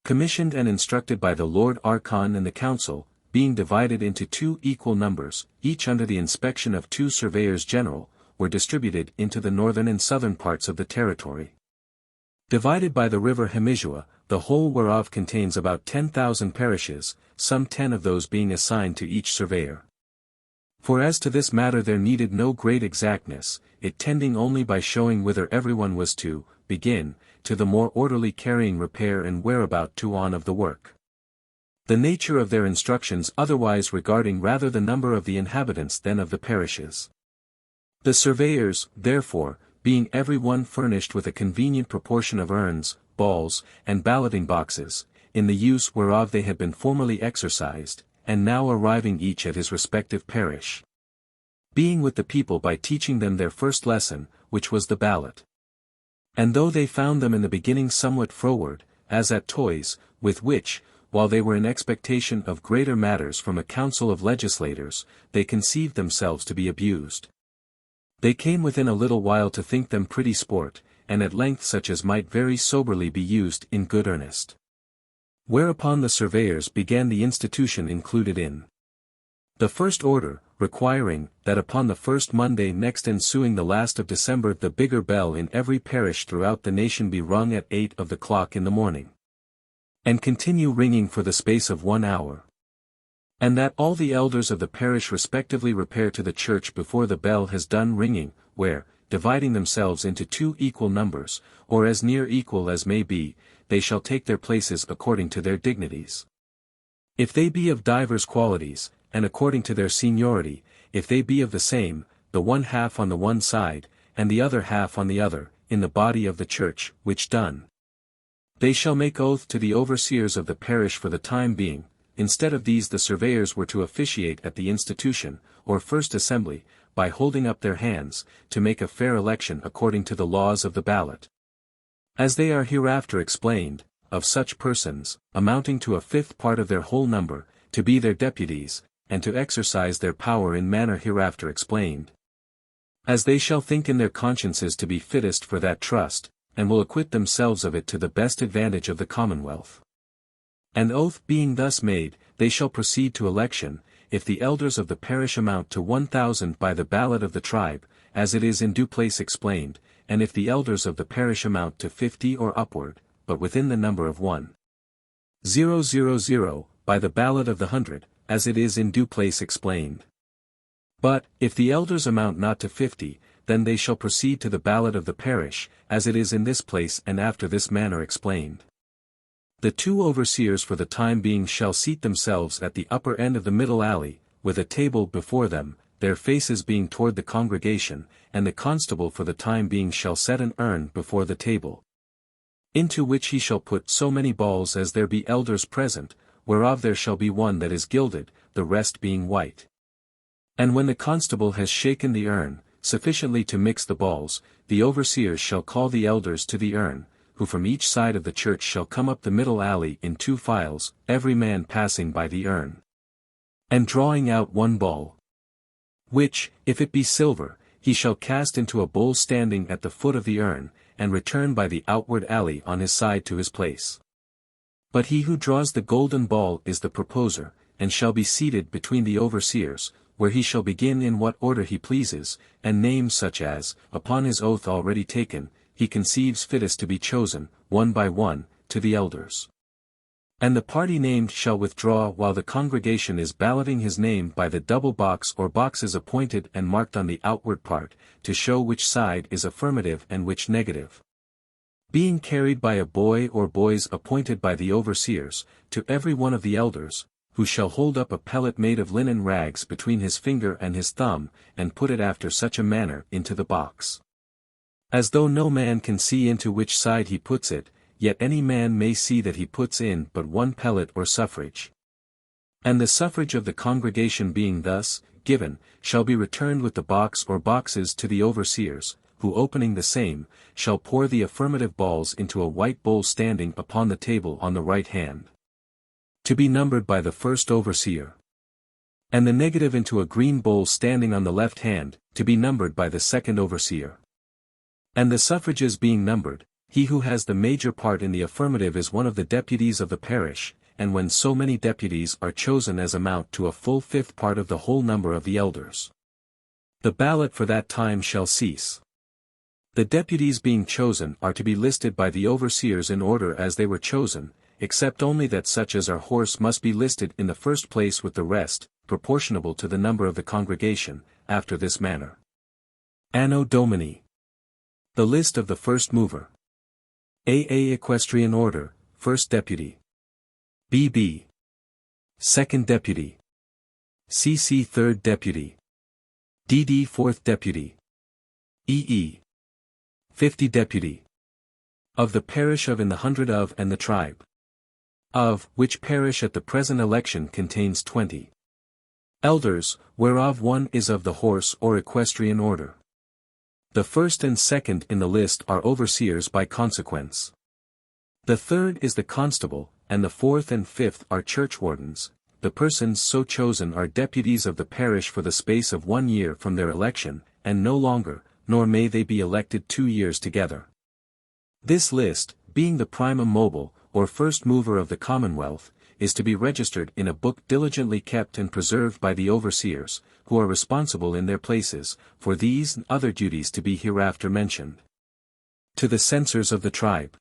commissioned and instructed by the Lord Archon and the Council, being divided into 2 equal numbers, each under the inspection of 2 surveyors general, were distributed into the northern and southern parts of the territory. Divided by the river Hemizua, the whole whereof contains about 10,000 parishes, some 10 of those being assigned to each surveyor. For as to this matter there needed no great exactness, it tending only by showing whither everyone was to begin, to the more orderly carrying repair and whereabout to on of the work. The nature of their instructions otherwise regarding rather the number of the inhabitants than of the parishes. The surveyors, therefore, being every one furnished with a convenient proportion of urns, balls, and balloting boxes, in the use whereof they had been formerly exercised, and now arriving each at his respective parish. Being with the people by teaching them their first lesson, which was the ballot. And though they found them in the beginning somewhat froward, as at toys, with which, while they were in expectation of greater matters from a council of legislators, they conceived themselves to be abused. They came within a little while to think them pretty sport, and at length such as might very soberly be used in good earnest. Whereupon the surveyors began the institution included in the first order, requiring, that upon the first Monday next ensuing the last of December the bigger bell in every parish throughout the nation be rung at 8 of the clock in the morning, and continue ringing for the space of 1 hour. And that all the elders of the parish respectively repair to the church before the bell has done ringing, where, dividing themselves into 2 equal numbers, or as near equal as may be, they shall take their places according to their dignities. If they be of divers qualities, and according to their seniority, if they be of the same, the one half on the one side, and the other half on the other, in the body of the church, which done, they shall make oath to the overseers of the parish for the time being. Instead of these the surveyors were to officiate at the institution, or first assembly, by holding up their hands, to make a fair election according to the laws of the ballot. As they are hereafter explained, of such persons, amounting to a 5th part of their whole number, to be their deputies, and to exercise their power in manner hereafter explained. As they shall think in their consciences to be fittest for that trust, and will acquit themselves of it to the best advantage of the commonwealth. An oath being thus made, they shall proceed to election, if the elders of the parish amount to 1,000 by the ballot of the tribe, as it is in due place explained, and if the elders of the parish amount to 50 or upward, but within the number of 1,000, by the ballot of the 100, as it is in due place explained. But, if the elders amount not to 50, then they shall proceed to the ballot of the parish, as it is in this place and after this manner explained. The 2 overseers for the time being shall seat themselves at the upper end of the middle alley, with a table before them, their faces being toward the congregation, and the constable for the time being shall set an urn before the table, into which he shall put so many balls as there be elders present, whereof there shall be one that is gilded, the rest being white. And when the constable has shaken the urn, sufficiently to mix the balls, the overseers shall call the elders to the urn, who from each side of the church shall come up the middle alley in 2 files, every man passing by the urn, and drawing out 1 ball, which, if it be silver, he shall cast into a bowl standing at the foot of the urn, and return by the outward alley on his side to his place. But he who draws the golden ball is the proposer, and shall be seated between the overseers, where he shall begin in what order he pleases, and name such as, upon his oath already taken, he conceives fittest to be chosen, one by one, to the elders. And the party named shall withdraw while the congregation is balloting his name by the double box or boxes appointed and marked on the outward part, to show which side is affirmative and which negative. Being carried by a boy or boys appointed by the overseers, to every one of the elders, who shall hold up a pellet made of linen rags between his finger and his thumb, and put it after such a manner into the box, as though no man can see into which side he puts it, yet any man may see that he puts in but 1 pellet or suffrage. And the suffrage of the congregation being thus given, shall be returned with the box or boxes to the overseers, who opening the same, shall pour the affirmative balls into a white bowl standing upon the table on the right hand, to be numbered by the first overseer, and the negative into a green bowl standing on the left hand, to be numbered by the second overseer. And the suffrages being numbered, he who has the major part in the affirmative is one of the deputies of the parish, and when so many deputies are chosen as amount to a full 5th part of the whole number of the elders, the ballot for that time shall cease. The deputies being chosen are to be listed by the overseers in order as they were chosen, except only that such as are horse must be listed in the first place with the rest, proportionable to the number of the congregation, after this manner. Anno Domini. The list of the first mover. A. Equestrian Order, First Deputy. B. Second Deputy. C. Third Deputy. D. Fourth Deputy. E. 50 Deputy. Of the parish of in the hundred of and the tribe, of which parish at the present election contains 20 elders, whereof 1 is of the horse or equestrian order. The first and second in the list are overseers by consequence. The third is the constable, and the 4th and 5th are churchwardens. The persons so chosen are deputies of the parish for the space of 1 year from their election, and no longer, nor may they be elected 2 years together. This list, being the primum mobile, or first mover of the Commonwealth, is to be registered in a book diligently kept and preserved by the overseers, who are responsible in their places, for these and other duties to be hereafter mentioned, to the censors of the tribe.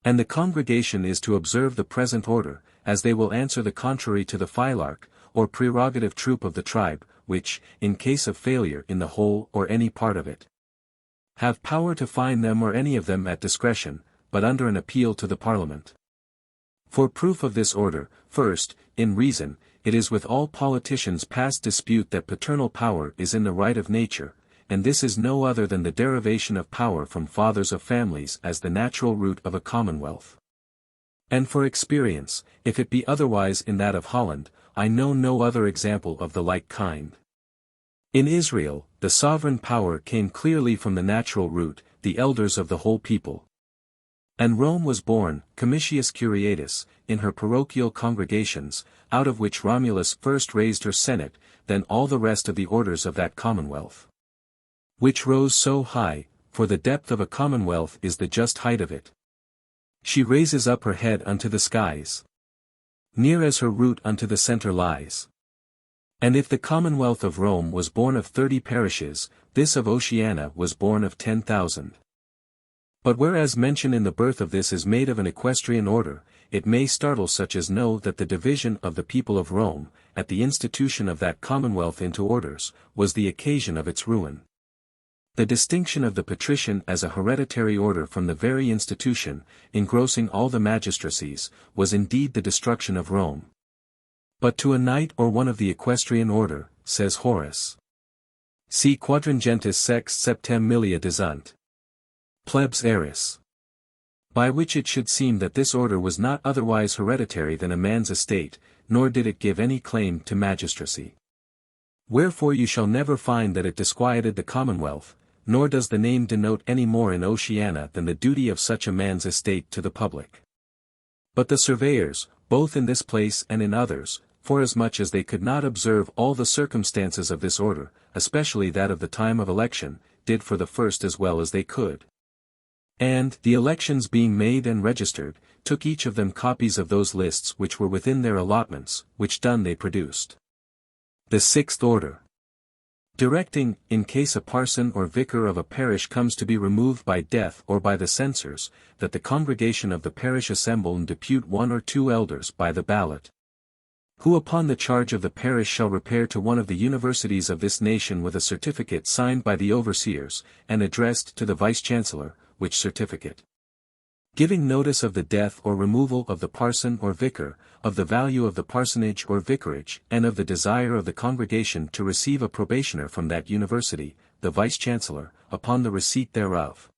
And the congregation is to observe the present order, as they will answer the contrary to the phylarch, or prerogative troop of the tribe, which, in case of failure in the whole or any part of it, have power to fine them or any of them at discretion, but under an appeal to the Parliament. For proof of this order, first, in reason, it is with all politicians past dispute that paternal power is in the right of nature, and this is no other than the derivation of power from fathers of families as the natural root of a commonwealth. And for experience, if it be otherwise in that of Holland, I know no other example of the like kind. In Israel, the sovereign power came clearly from the natural root, the elders of the whole people. And Rome was born, commitius curiatus, in her parochial congregations, out of which Romulus first raised her senate, then all the rest of the orders of that commonwealth, which rose so high, for the depth of a commonwealth is the just height of it. She raises up her head unto the skies, near as her root unto the centre lies. And if the Commonwealth of Rome was born of 30 parishes, this of Oceana was born of 10,000. But whereas mention in the birth of this is made of an equestrian order, it may startle such as know that the division of the people of Rome, at the institution of that commonwealth into orders, was the occasion of its ruin. The distinction of the patrician as a hereditary order from the very institution, engrossing all the magistracies, was indeed the destruction of Rome. But to a knight or one of the equestrian order, says Horace. Si quadragentis sex septem millia desunt. Plebs eris. By which it should seem that this order was not otherwise hereditary than a man's estate, nor did it give any claim to magistracy. Wherefore you shall never find that it disquieted the commonwealth, nor does the name denote any more in Oceana than the duty of such a man's estate to the public. But the surveyors, both in this place and in others, forasmuch as they could not observe all the circumstances of this order, especially that of the time of election, did for the first as well as they could. And, the elections being made and registered, took each of them copies of those lists which were within their allotments, which done they produced. The sixth order. Directing, in case a parson or vicar of a parish comes to be removed by death or by the censors, that the congregation of the parish assemble and depute 1 or 2 elders by the ballot, who upon the charge of the parish shall repair to one of the universities of this nation with a certificate signed by the overseers, and addressed to the vice-chancellor, which certificate, giving notice of the death or removal of the parson or vicar, of the value of the parsonage or vicarage, and of the desire of the congregation to receive a probationer from that university, the vice-chancellor, upon the receipt thereof,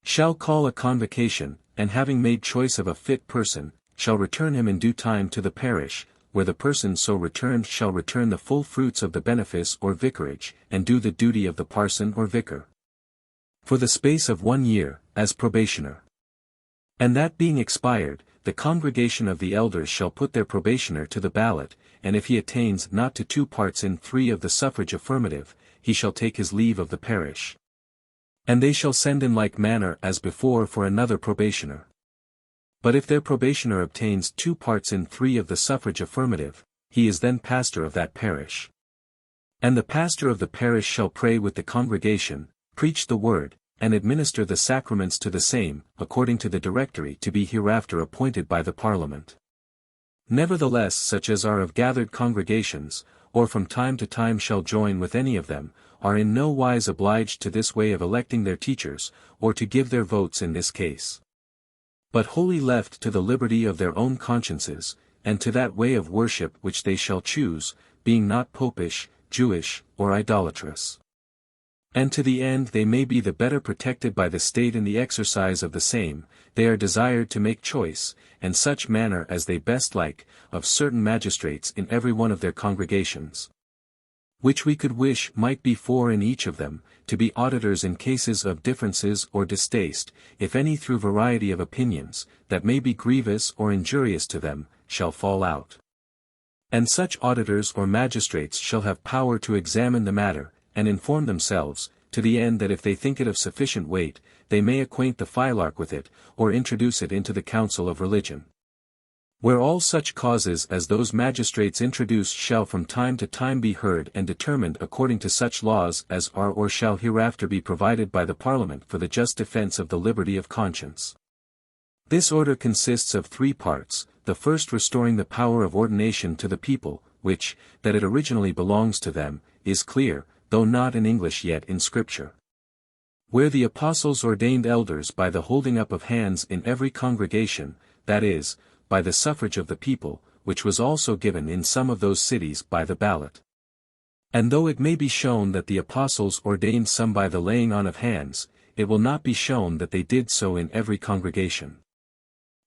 shall call a convocation, and having made choice of a fit person, shall return him in due time to the parish, where the person so returned shall return the full fruits of the benefice or vicarage, and do the duty of the parson or vicar, for the space of 1 year, as probationer. And that being expired, the congregation of the elders shall put their probationer to the ballot, and if he attains not to 2 parts in 3 of the suffrage affirmative, he shall take his leave of the parish. And they shall send in like manner as before for another probationer. But if their probationer obtains 2 parts in 3 of the suffrage affirmative, he is then pastor of that parish. And the pastor of the parish shall pray with the congregation, preach the word, and administer the sacraments to the same, according to the directory to be hereafter appointed by the Parliament. Nevertheless such as are of gathered congregations, or from time to time shall join with any of them, are in no wise obliged to this way of electing their teachers, or to give their votes in this case, but wholly left to the liberty of their own consciences, and to that way of worship which they shall choose, being not popish, Jewish, or idolatrous. And to the end they may be the better protected by the state in the exercise of the same, they are desired to make choice, and such manner as they best like, of certain magistrates in every one of their congregations, which we could wish might be 4 in each of them, to be auditors in cases of differences or distaste, if any through variety of opinions, that may be grievous or injurious to them, shall fall out. And such auditors or magistrates shall have power to examine the matter, and inform themselves, to the end that if they think it of sufficient weight, they may acquaint the Philarch with it, or introduce it into the council of religion, where all such causes as those magistrates introduce shall from time to time be heard and determined according to such laws as are or shall hereafter be provided by the Parliament for the just defence of the liberty of conscience. This order consists of 3 parts, the first restoring the power of ordination to the people, which, that it originally belongs to them, is clear, though not in English yet in Scripture, where the apostles ordained elders by the holding up of hands in every congregation, that is, by the suffrage of the people, which was also given in some of those cities by the ballot. And though it may be shown that the apostles ordained some by the laying on of hands, it will not be shown that they did so in every congregation.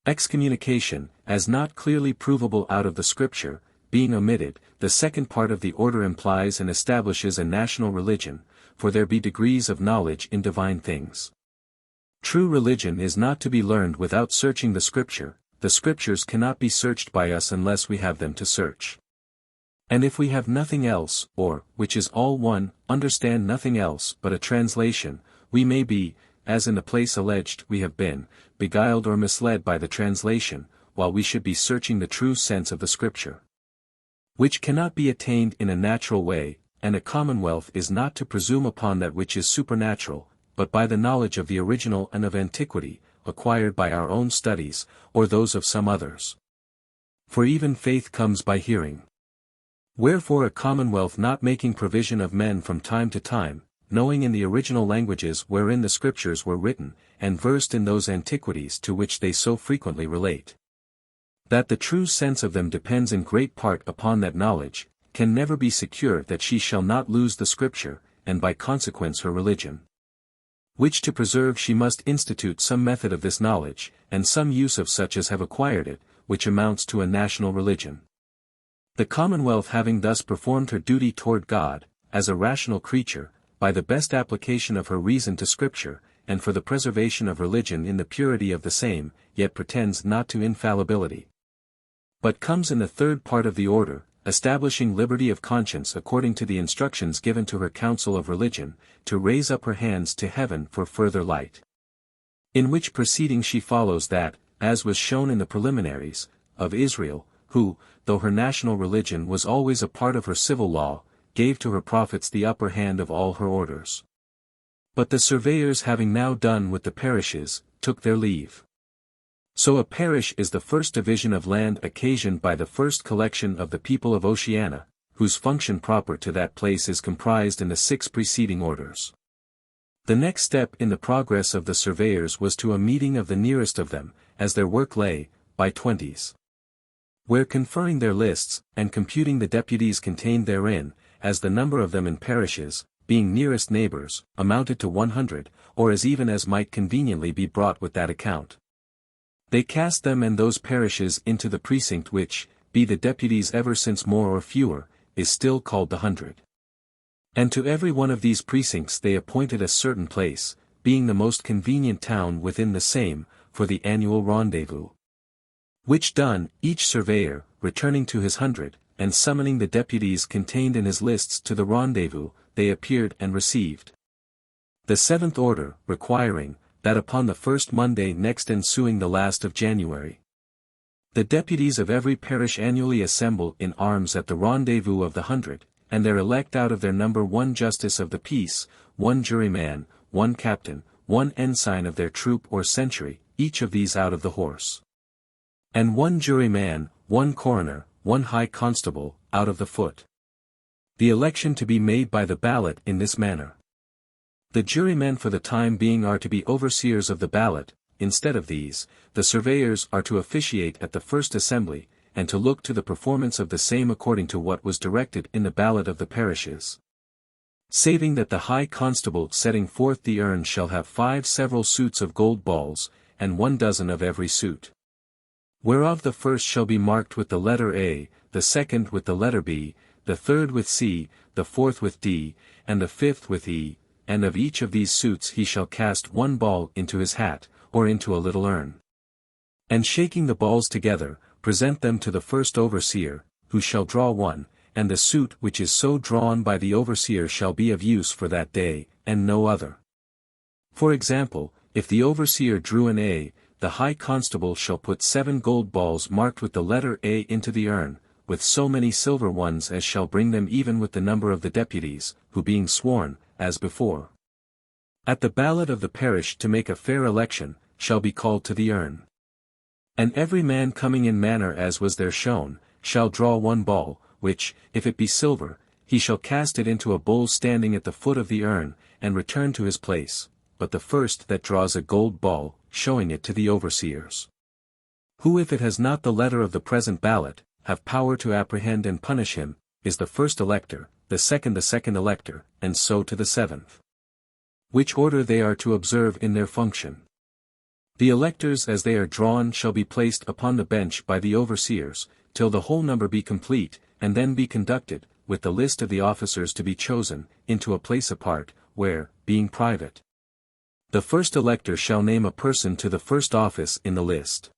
Excommunication, as not clearly provable out of the Scripture, being omitted, the second part of the order implies and establishes a national religion, for there be degrees of knowledge in divine things. True religion is not to be learned without searching the Scripture. The Scriptures cannot be searched by us unless we have them to search. And if we have nothing else, or, which is all one, understand nothing else but a translation, we may be, as in the place alleged we have been, beguiled or misled by the translation, while we should be searching the true sense of the Scripture, which cannot be attained in a natural way, and a commonwealth is not to presume upon that which is supernatural, but by the knowledge of the original and of antiquity, acquired by our own studies, or those of some others. For even faith comes by hearing. Wherefore a commonwealth not making provision of men from time to time, knowing in the original languages wherein the scriptures were written, and versed in those antiquities to which they so frequently relate, that the true sense of them depends in great part upon that knowledge, can never be secure that she shall not lose the scripture, and by consequence her religion. Which to preserve she must institute some method of this knowledge, and some use of such as have acquired it, which amounts to a national religion. The Commonwealth having thus performed her duty toward God, as a rational creature, by the best application of her reason to Scripture, and for the preservation of religion in the purity of the same, yet pretends not to infallibility, but comes in the third part of the order, establishing liberty of conscience according to the instructions given to her council of religion, to raise up her hands to heaven for further light. In which proceeding she follows that, as was shown in the Preliminaries, of Israel, who, though her national religion was always a part of her civil law, gave to her prophets the upper hand of all her orders. But the surveyors having now done with the parishes, took their leave. So a parish is the first division of land occasioned by the first collection of the people of Oceana, whose function proper to that place is comprised in the 6 preceding orders. The next step in the progress of the surveyors was to a meeting of the nearest of them, as their work lay, by 20s. Where conferring their lists, and computing the deputies contained therein, as the number of them in parishes, being nearest neighbors, amounted to 100, or as even as might conveniently be brought with that account. They cast them and those parishes into the precinct which, be the deputies ever since more or fewer, is still called the 100. And to every one of these precincts they appointed a certain place, being the most convenient town within the same, for the annual rendezvous. Which done, each surveyor, returning to his 100, and summoning the deputies contained in his lists to the rendezvous, they appeared and received. The 7th order, requiring, that upon the first Monday next ensuing the last of January, the deputies of every parish annually assemble in arms at the rendezvous of the 100, and there elect out of their number 1 justice of the peace, 1 juryman, 1 captain, 1 ensign of their troop or century, each of these out of the horse, and 1 juryman, 1 coroner, 1 high constable, out of the foot. The election to be made by the ballot in this manner. The jurymen for the time being are to be overseers of the ballot. Instead of these, the surveyors are to officiate at the first assembly, and to look to the performance of the same according to what was directed in the ballot of the parishes. Saving that the high constable setting forth the urn shall have 5 several suits of gold balls, and 1 dozen of every suit. Whereof the first shall be marked with the letter A, the second with the letter B, the third with C, the fourth with D, and the 5th with E, and of each of these suits he shall cast 1 ball into his hat, or into a little urn. And shaking the balls together, present them to the first overseer, who shall draw 1, and the suit which is so drawn by the overseer shall be of use for that day, and no other. For example, if the overseer drew an A, the high constable shall put 7 gold balls marked with the letter A into the urn, with so many silver ones as shall bring them even with the number of the deputies, who being sworn, as before, at the ballot of the parish to make a fair election, shall be called to the urn. And every man coming in manner as was there shown, shall draw 1 ball, which, if it be silver, he shall cast it into a bowl standing at the foot of the urn, and return to his place, but the first that draws a gold ball, showing it to the overseers, who if it has not the letter of the present ballot, have power to apprehend and punish him, is the first elector, the second elector, and so to the 7th. Which order they are to observe in their function. The electors as they are drawn shall be placed upon the bench by the overseers, till the whole number be complete, and then be conducted, with the list of the officers to be chosen, into a place apart, where, being private, the first elector shall name a person to the first office in the list.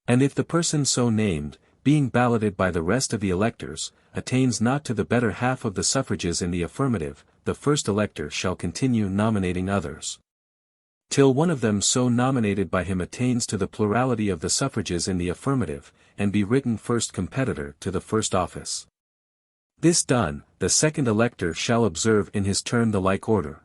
And if the person so named, being balloted by the rest of the electors, attains not to the better half of the suffrages in the affirmative, the first elector shall continue nominating others, till one of them so nominated by him attains to the plurality of the suffrages in the affirmative, and be written first competitor to the first office. This done, the second elector shall observe in his turn the like order.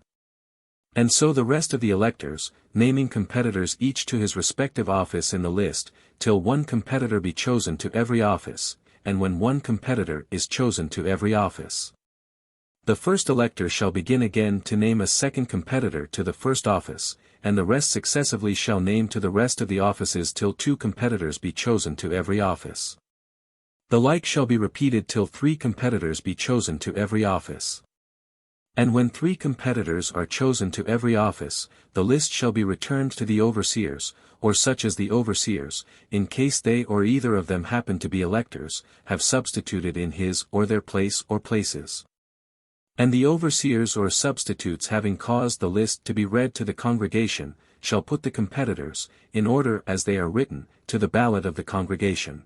And so the rest of the electors, naming competitors each to his respective office in the list, till 1 competitor be chosen to every office, and when one competitor is chosen to every office. The first elector shall begin again to name a second competitor to the first office, and the rest successively shall name to the rest of the offices till 2 competitors be chosen to every office. The like shall be repeated till 3 competitors be chosen to every office. And when 3 competitors are chosen to every office, the list shall be returned to the overseers, or such as the overseers, in case they or either of them happen to be electors, have substituted in his or their place or places. And the overseers or substitutes having caused the list to be read to the congregation, shall put the competitors, in order as they are written, to the ballot of the congregation.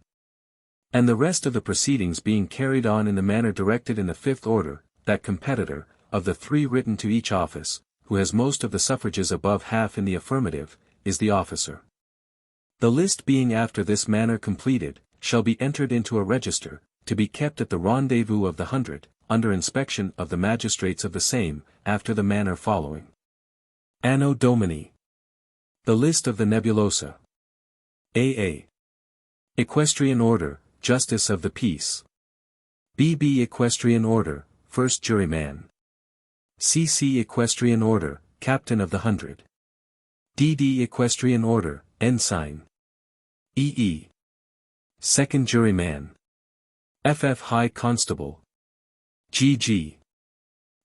And the rest of the proceedings being carried on in the manner directed in the 5th order, that competitor, of the 3 written to each office, who has most of the suffrages above half in the affirmative, is the officer. The list being after this manner completed, shall be entered into a register, to be kept at the rendezvous of the 100, under inspection of the magistrates of the same, after the manner following. Anno Domini. The list of the nebulosa. A. Equestrian order, justice of the peace. B. Equestrian order, first juryman. C. Equestrian order, captain of the 100. D. Equestrian order, ensign. E. Second juryman. F. High constable. G.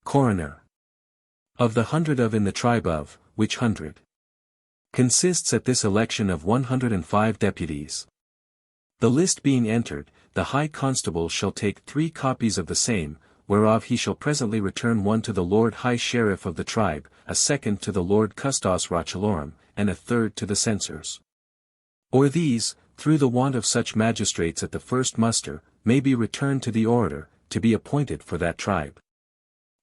Coroner. Of the 100 of in the tribe of, which 100 consists at this election of 105 deputies. The list being entered, the High Constable shall take 3 copies of the same, whereof he shall presently return one to the Lord High Sheriff of the tribe, a second to the Lord Custos Rotulorum, and a third to the censors. Or these, through the want of such magistrates at the first muster, may be returned to the orator, to be appointed for that tribe.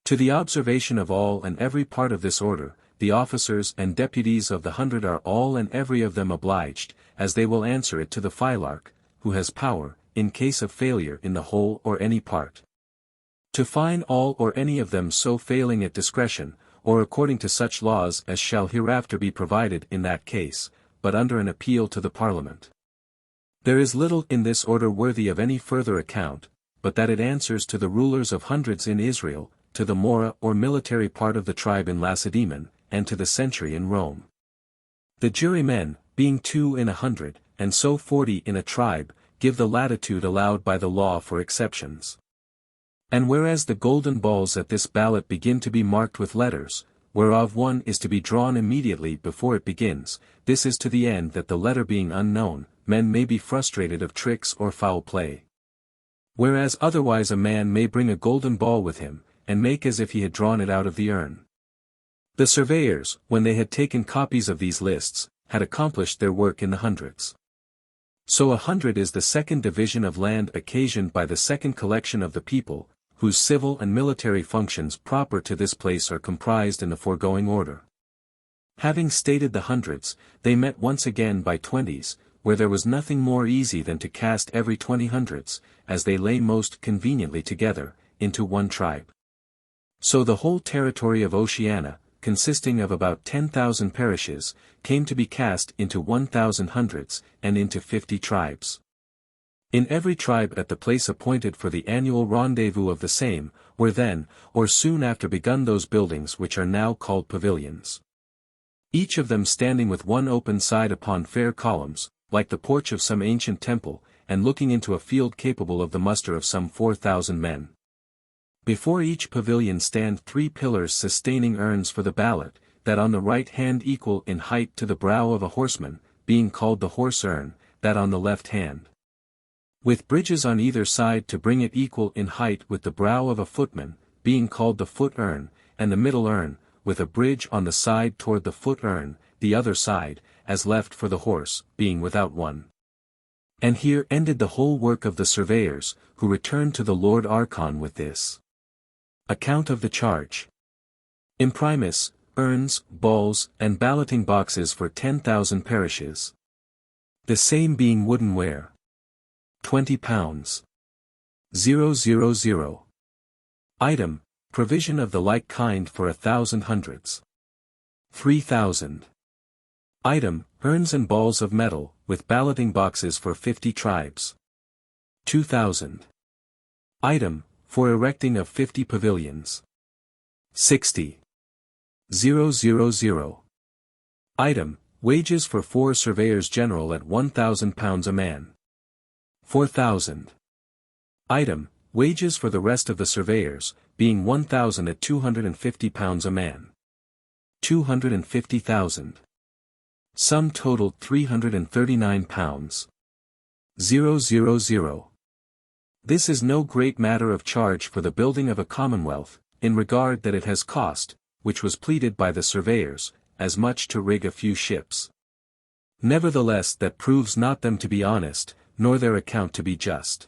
To the observation of all and every part of this order, the officers and deputies of the 100 are all and every of them obliged, as they will answer it to the Philarch, who has power, in case of failure in the whole or any part, to fine all or any of them so failing at discretion, or according to such laws as shall hereafter be provided in that case, but under an appeal to the Parliament. There is little in this order worthy of any further account, but that it answers to the rulers of hundreds in Israel, to the Mora or military part of the tribe in Lacedaemon, and to the century in Rome. The jurymen, being 2 in 100, and so 40 in a tribe, give the latitude allowed by the law for exceptions. And whereas the golden balls at this ballot begin to be marked with letters, whereof one is to be drawn immediately before it begins, this is to the end that the letter being unknown, men may be frustrated of tricks or foul play. Whereas otherwise a man may bring a golden ball with him, and make as if he had drawn it out of the urn. The surveyors, when they had taken copies of these lists, had accomplished their work in the hundreds. So 100 is the second division of land occasioned by the second collection of the people, whose civil and military functions proper to this place are comprised in the foregoing order. Having stated the hundreds, they met once again by 20s, where there was nothing more easy than to cast every 20 hundreds, as they lay most conveniently together, into one tribe. So the whole territory of Oceana, consisting of about 10,000 parishes, came to be cast into 1,000 hundreds, and into 50 tribes. In every tribe at the place appointed for the annual rendezvous of the same, were then, or soon after begun those buildings which are now called pavilions. Each of them standing with one open side upon fair columns, like the porch of some ancient temple, and looking into a field capable of the muster of some 4,000 men. Before each pavilion stand 3 pillars sustaining urns for the ballot, that on the right hand equal in height to the brow of a horseman, being called the horse urn, that on the left hand, with bridges on either side to bring it equal in height with the brow of a footman, being called the foot urn, and the middle urn, with a bridge on the side toward the foot urn, the other side, as left for the horse, being without one. And here ended the whole work of the surveyors, who returned to the Lord Archon with this account of the charge. Imprimis, urns, balls, and balloting boxes for 10,000 parishes. The same being wooden ware. £20. 000. Item, provision of the like kind for 1,000 hundreds. 3,000. Item, urns and balls of metal, with balloting boxes for 50 tribes. 2,000. Item, for erecting of 50 pavilions. 60. 000. Item, wages for 4 surveyors general at £1,000 a man. 4,000. Item, wages for the rest of the surveyors, being 1,000 at £250 a man. 250,000. Sum total £339. 000. This is no great matter of charge for the building of a commonwealth, in regard that it has cost, which was pleaded by the surveyors, as much to rig a few ships. Nevertheless that proves not them to be honest, nor their account to be just.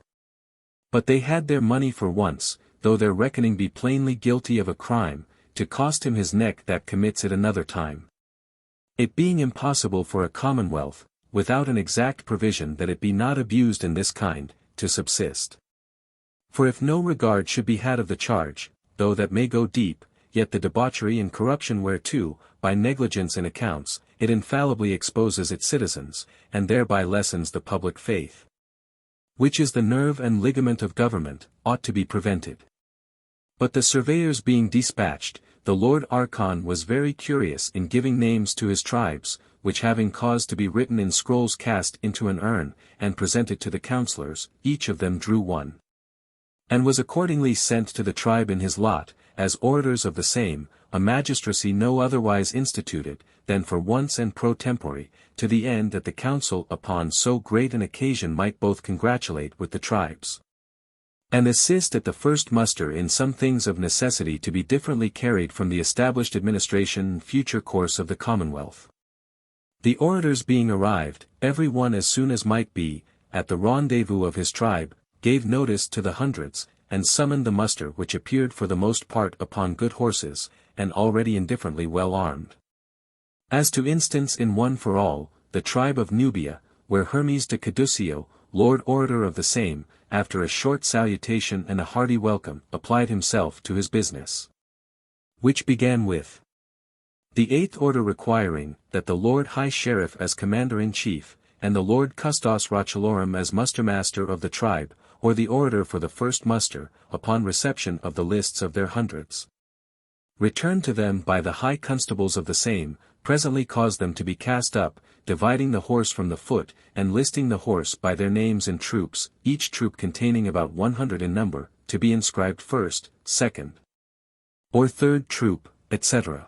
But they had their money for once, though their reckoning be plainly guilty of a crime, to cost him his neck that commits it another time. It being impossible for a commonwealth, without an exact provision that it be not abused in this kind, to subsist. For if no regard should be had of the charge, though that may go deep, yet the debauchery and corruption whereto, by negligence in accounts, it infallibly exposes its citizens, and thereby lessens the public faith, which is the nerve and ligament of government, ought to be prevented. But the surveyors being dispatched, the Lord Archon was very curious in giving names to his tribes, which having caused to be written in scrolls cast into an urn, and presented to the councillors, each of them drew one. And was accordingly sent to the tribe in his lot, as orators of the same, a magistracy no otherwise instituted, than for once and pro tempore, to the end that the council upon so great an occasion might both congratulate with the tribes, and assist at the first muster in some things of necessity to be differently carried from the established administration and future course of the Commonwealth. The orators being arrived, every one as soon as might be, at the rendezvous of his tribe, gave notice to the hundreds, and summoned the muster which appeared for the most part upon good horses, and already indifferently well armed. As to instance in one for all, the tribe of Nubia, where Hermes de Caducio, Lord Orator of the same, after a short salutation and a hearty welcome, applied himself to his business, which began with the 8th order requiring, that the Lord High Sheriff as Commander-in-Chief, and the Lord Custos Rotulorum as Muster-Master of the tribe, or the orator for the first muster, upon reception of the lists of their hundreds, returned to them by the high constables of the same, presently caused them to be cast up, dividing the horse from the foot, and listing the horse by their names in troops, each troop containing about 100 in number, to be inscribed first, second, or third troop, etc.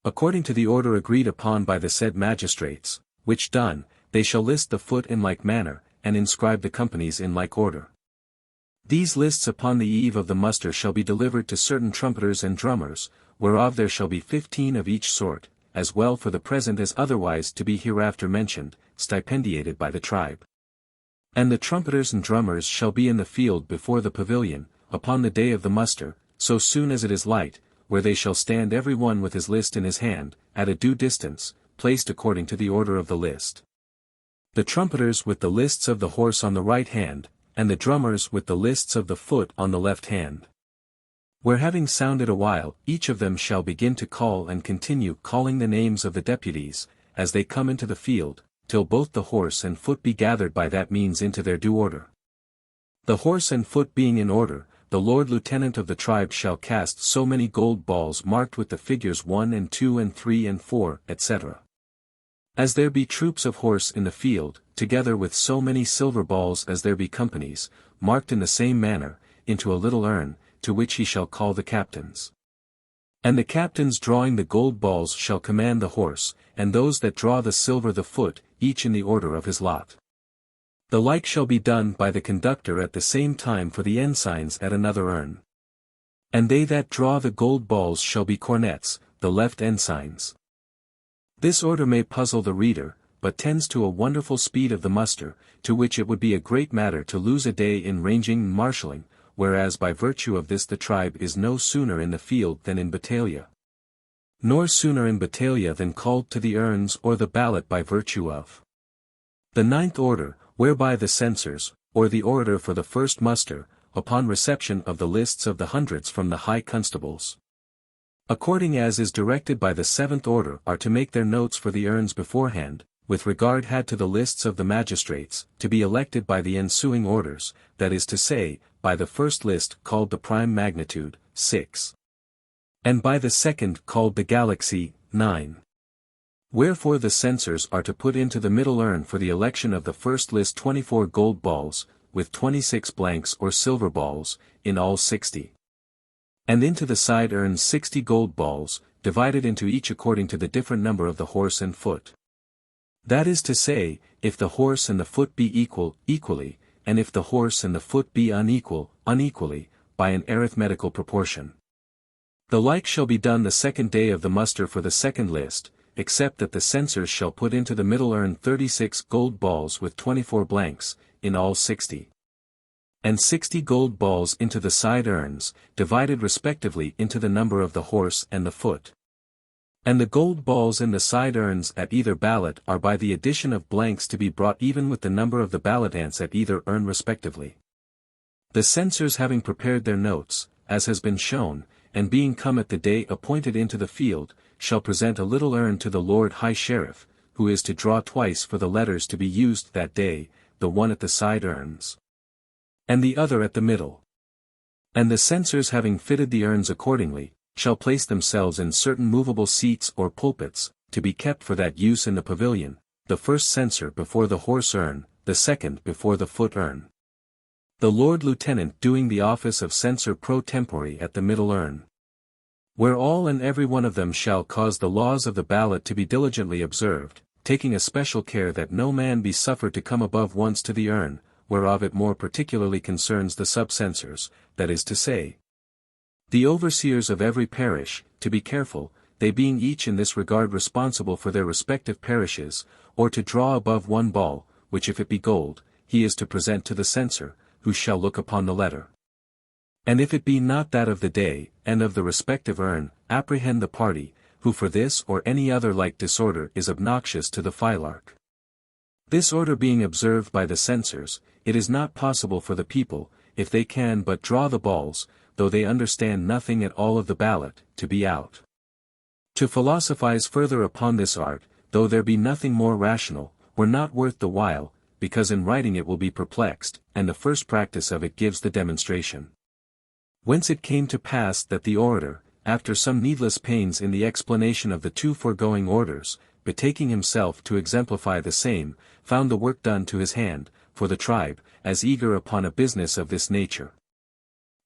According to the order agreed upon by the said magistrates, which done, they shall list the foot in like manner, and inscribe the companies in like order. These lists upon the eve of the muster shall be delivered to certain trumpeters and drummers, whereof there shall be 15 of each sort, as well for the present as otherwise to be hereafter mentioned, stipendiated by the tribe. And the trumpeters and drummers shall be in the field before the pavilion, upon the day of the muster, so soon as it is light, where they shall stand every one with his list in his hand, at a due distance, placed according to the order of the list. The trumpeters with the lists of the horse on the right hand, and the drummers with the lists of the foot on the left hand. Where having sounded a while, each of them shall begin to call and continue calling the names of the deputies, as they come into the field, till both the horse and foot be gathered by that means into their due order. The horse and foot being in order, the Lord Lieutenant of the tribe shall cast so many gold balls marked with the figures 1 and 2 and 3 and 4, etc. As there be troops of horse in the field, together with so many silver balls as there be companies, marked in the same manner, into a little urn, to which he shall call the captains. And the captains drawing the gold balls shall command the horse, and those that draw the silver the foot, each in the order of his lot. The like shall be done by the conductor at the same time for the ensigns at another urn. And they that draw the gold balls shall be cornets, the left ensigns. This order may puzzle the reader, but tends to a wonderful speed of the muster, to which it would be a great matter to lose a day in ranging and marshalling, whereas by virtue of this the tribe is no sooner in the field than in battalia. Nor sooner in battalia than called to the urns or the ballot by virtue of the 9th order, whereby the censors, or the orator for the first muster, upon reception of the lists of the hundreds from the high constables, according as is directed by the 7th order, are to make their notes for the urns beforehand, with regard had to the lists of the magistrates, to be elected by the ensuing orders, that is to say, by the first list called the prime magnitude, 6. And by the second called the galaxy, 9. Wherefore the censors are to put into the middle urn for the election of the first list 24 gold balls, with 26 blanks or silver balls, in all 60. And into the side urns 60 gold balls, divided into each according to the different number of the horse and foot. That is to say, if the horse and the foot be equal, equally, and if the horse and the foot be unequal, unequally, by an arithmetical proportion. The like shall be done the second day of the muster for the second list, except that the censors shall put into the middle urn 36 gold balls with 24 blanks, in all 60. And 60 gold balls into the side urns, divided respectively into the number of the horse and the foot. And the gold balls in the side urns at either ballot are by the addition of blanks to be brought even with the number of the ballot ants at either urn respectively. The censors having prepared their notes, as has been shown, and being come at the day appointed into the field, shall present a little urn to the Lord High Sheriff, who is to draw twice for the letters to be used that day, the one at the side urns, and the other at the middle. And the censors having fitted the urns accordingly, shall place themselves in certain movable seats or pulpits, to be kept for that use in the pavilion, the first censor before the horse urn, the second before the foot urn. The Lord Lieutenant doing the office of censor pro tempore at the middle urn. Where all and every one of them shall cause the laws of the ballot to be diligently observed, taking especial care that no man be suffered to come above once to the urn, whereof it more particularly concerns the sub-censors, that is to say, the overseers of every parish, to be careful, they being each in this regard responsible for their respective parishes, or to draw above one ball, which if it be gold, he is to present to the censor, who shall look upon the letter. And if it be not that of the day, and of the respective urn, apprehend the party, who for this or any other like disorder is obnoxious to the philarch. This order being observed by the censors, it is not possible for the people, if they can but draw the balls, though they understand nothing at all of the ballot, to be out. To philosophize further upon this art, though there be nothing more rational, were not worth the while, because in writing it will be perplexed, and the first practice of it gives the demonstration. Whence it came to pass that the orator, after some needless pains in the explanation of the two foregoing orders, betaking himself to exemplify the same, found the work done to his hand, for the tribe, as eager upon a business of this nature,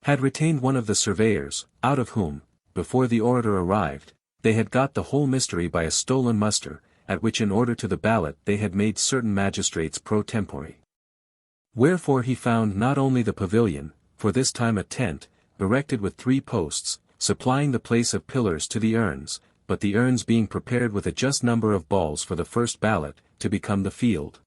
had retained one of the surveyors, out of whom, before the orator arrived, they had got the whole mystery by a stolen muster, at which in order to the ballot they had made certain magistrates pro tempore. Wherefore he found not only the pavilion, for this time a tent, erected with 3 posts, supplying the place of pillars to the urns, but the urns being prepared with a just number of balls for the first ballot, to become the field.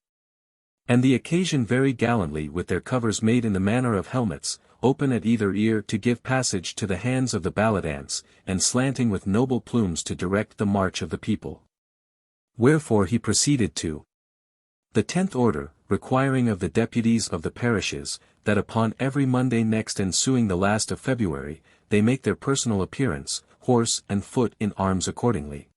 And the occasion very gallantly with their covers made in the manner of helmets, open at either ear to give passage to the hands of the ballot ants, and slanting with noble plumes to direct the march of the people. Wherefore he proceeded to the 10th order, requiring of the deputies of the parishes, that upon every Monday next ensuing the last of February, they make their personal appearance, horse and foot in arms accordingly,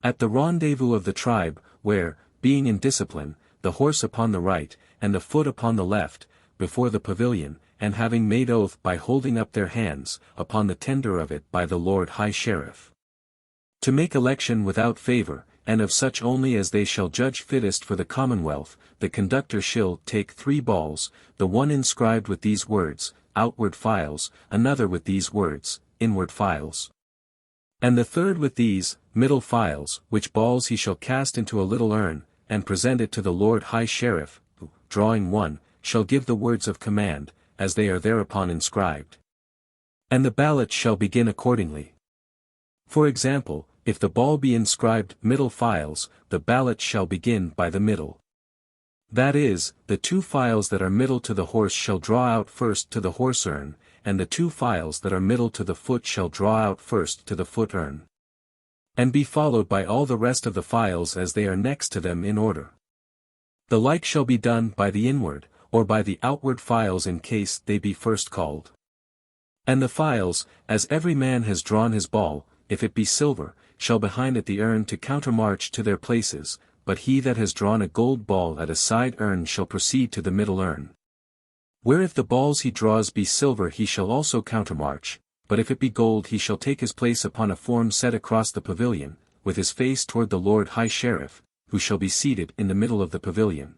at the rendezvous of the tribe, where, being in discipline, the horse upon the right, and the foot upon the left, before the pavilion, and having made oath by holding up their hands, upon the tender of it by the Lord High Sheriff, to make election without favour, and of such only as they shall judge fittest for the Commonwealth, the conductor shall take 3 balls, the one inscribed with these words, outward files, another with these words, inward files, and the third with these, middle files, which balls he shall cast into a little urn, and present it to the Lord High Sheriff, who, drawing one, shall give the words of command, as they are thereupon inscribed. And the ballot shall begin accordingly. For example, if the ball be inscribed middle files, the ballot shall begin by the middle. That is, the 2 files that are middle to the horse shall draw out first to the horse urn, and the 2 files that are middle to the foot shall draw out first to the foot urn, and be followed by all the rest of the files as they are next to them in order. The like shall be done by the inward, or by the outward files in case they be first called. And the files, as every man has drawn his ball, if it be silver, shall behind it the urn to countermarch to their places, but he that has drawn a gold ball at a side urn shall proceed to the middle urn. Where if the balls he draws be silver he shall also countermarch, but if it be gold he shall take his place upon a form set across the pavilion, with his face toward the Lord High Sheriff, who shall be seated in the middle of the pavilion.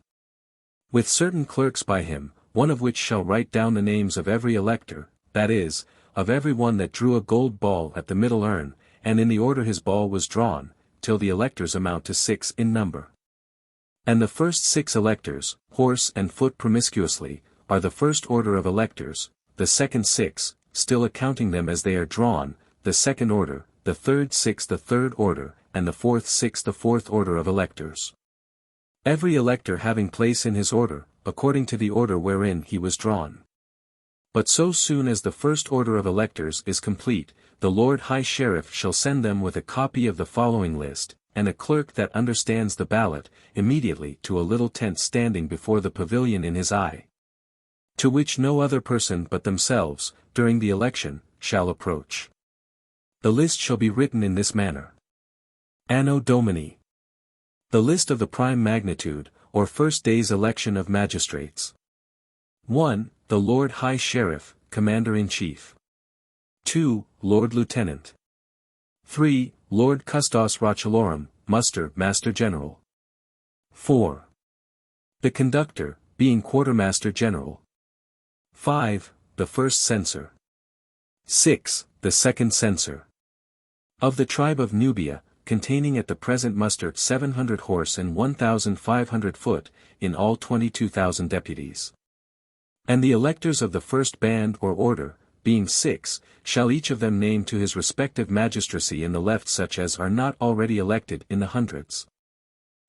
With certain clerks by him, one of which shall write down the names of every elector, that is, of every one that drew a gold ball at the middle urn, and in the order his ball was drawn, till the electors amount to 6 in number. And the first 6 electors, horse and foot promiscuously, are the first order of electors, the second 6, still accounting them as they are drawn, the second order, the third 6 the third order, and the fourth 6 the fourth order of electors. Every elector having place in his order, according to the order wherein he was drawn. But so soon as the first order of electors is complete, the Lord High Sheriff shall send them with a copy of the following list, and a clerk that understands the ballot, immediately to a little tent standing before the pavilion in his eye, to which no other person but themselves, during the election, shall approach. The list shall be written in this manner. Anno Domini. The list of the prime magnitude, or first day's election of magistrates. 1. The Lord High Sheriff, Commander-in-Chief. 2. Lord Lieutenant. 3. Lord Custos Rotulorum, Muster Master General. 4. The Conductor, being Quartermaster General. 5. The First Censor. 6. The Second Censor. Of the tribe of Nubia, containing at the present muster 700 horse and 1,500 foot, in all 22,000 deputies. And the electors of the first band or order, being 6, shall each of them name to his respective magistracy in the left such as are not already elected in the hundreds.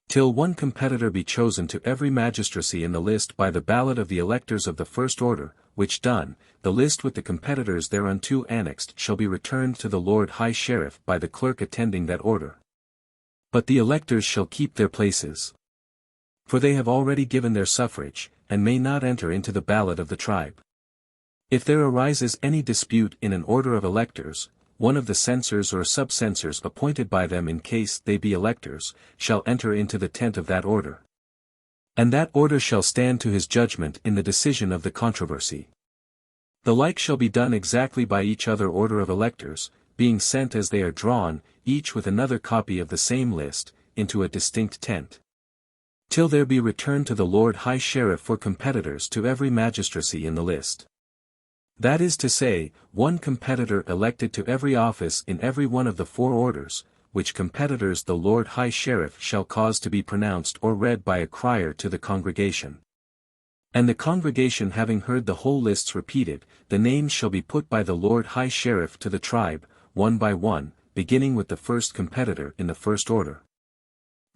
Till one competitor be chosen to every magistracy in the list by the ballot of the electors of the first order, which done, the list with the competitors thereunto annexed shall be returned to the Lord High Sheriff by the clerk attending that order. But the electors shall keep their places. For they have already given their suffrage, and may not enter into the ballot of the tribe. If there arises any dispute in an order of electors, one of the censors or sub-censors appointed by them in case they be electors, shall enter into the tent of that order. And that order shall stand to his judgment in the decision of the controversy. The like shall be done exactly by each other order of electors, being sent as they are drawn, each with another copy of the same list, into a distinct tent. Till there be returned to the Lord High Sheriff for competitors to every magistracy in the list. That is to say, one competitor elected to every office in every one of the 4 orders, which competitors the Lord High Sheriff shall cause to be pronounced or read by a crier to the congregation. And the congregation having heard the whole lists repeated, the names shall be put by the Lord High Sheriff to the tribe, one by one, beginning with the first competitor in the first order.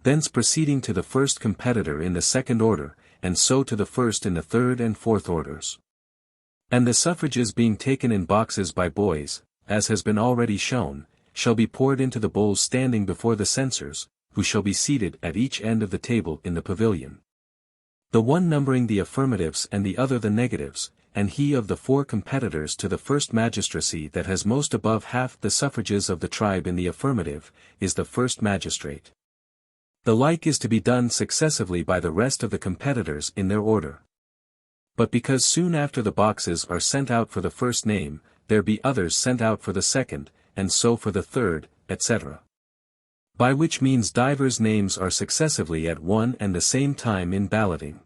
Thence proceeding to the first competitor in the second order, and so to the first in the third and fourth orders. And the suffrages being taken in boxes by boys, as has been already shown, shall be poured into the bowls standing before the censors, who shall be seated at each end of the table in the pavilion. The one numbering the affirmatives and the other the negatives, and he of the 4 competitors to the first magistracy that has most above half the suffrages of the tribe in the affirmative, is the first magistrate. The like is to be done successively by the rest of the competitors in their order. But because soon after the boxes are sent out for the first name, there be others sent out for the second, and so for the third, etc. By which means divers names are successively at one and the same time in balloting.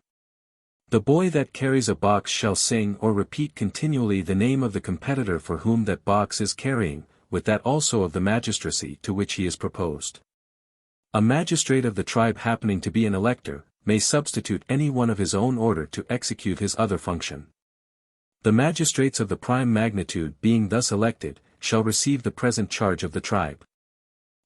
The boy that carries a box shall sing or repeat continually the name of the competitor for whom that box is carrying, with that also of the magistracy to which he is proposed. A magistrate of the tribe happening to be an elector, may substitute any one of his own order to execute his other function. The magistrates of the prime magnitude being thus elected, shall receive the present charge of the tribe.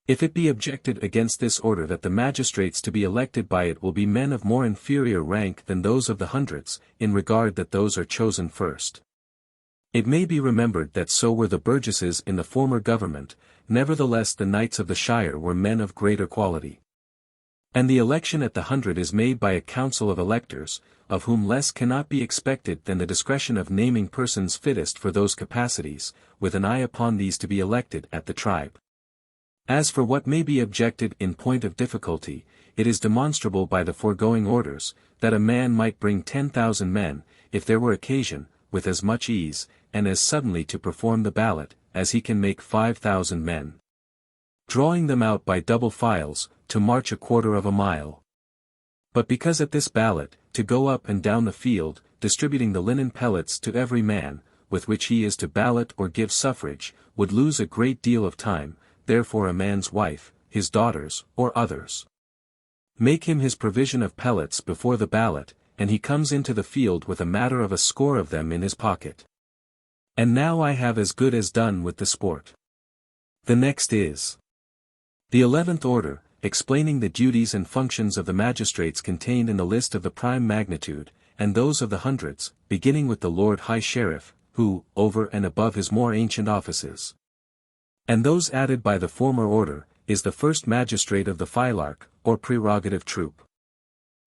If it be objected against this order that the magistrates to be elected by it will be men of more inferior rank than those of the hundreds, in regard that those are chosen first. It may be remembered that so were the burgesses in the former government, nevertheless the knights of the shire were men of greater quality. And the election at the 100 is made by a council of electors, of whom less cannot be expected than the discretion of naming persons fittest for those capacities, with an eye upon these to be elected at the tribe. As for what may be objected in point of difficulty, it is demonstrable by the foregoing orders, that a man might bring 10,000 men, if there were occasion, with as much ease, and as suddenly to perform the ballot, as he can make 5,000 men. Drawing them out by double files, to march a quarter of a mile. But because at this ballot, to go up and down the field, distributing the linen pellets to every man, with which he is to ballot or give suffrage, would lose a great deal of time, therefore a man's wife, his daughters, or others, make him his provision of pellets before the ballot, and he comes into the field with a matter of a score of them in his pocket. And now I have as good as done with the sport. The next is the 11th order, explaining the duties and functions of the magistrates contained in the list of the prime magnitude, and those of the hundreds, beginning with the Lord High Sheriff, who, over and above his more ancient offices, and those added by the former order, is the first magistrate of the filarch, or prerogative troop.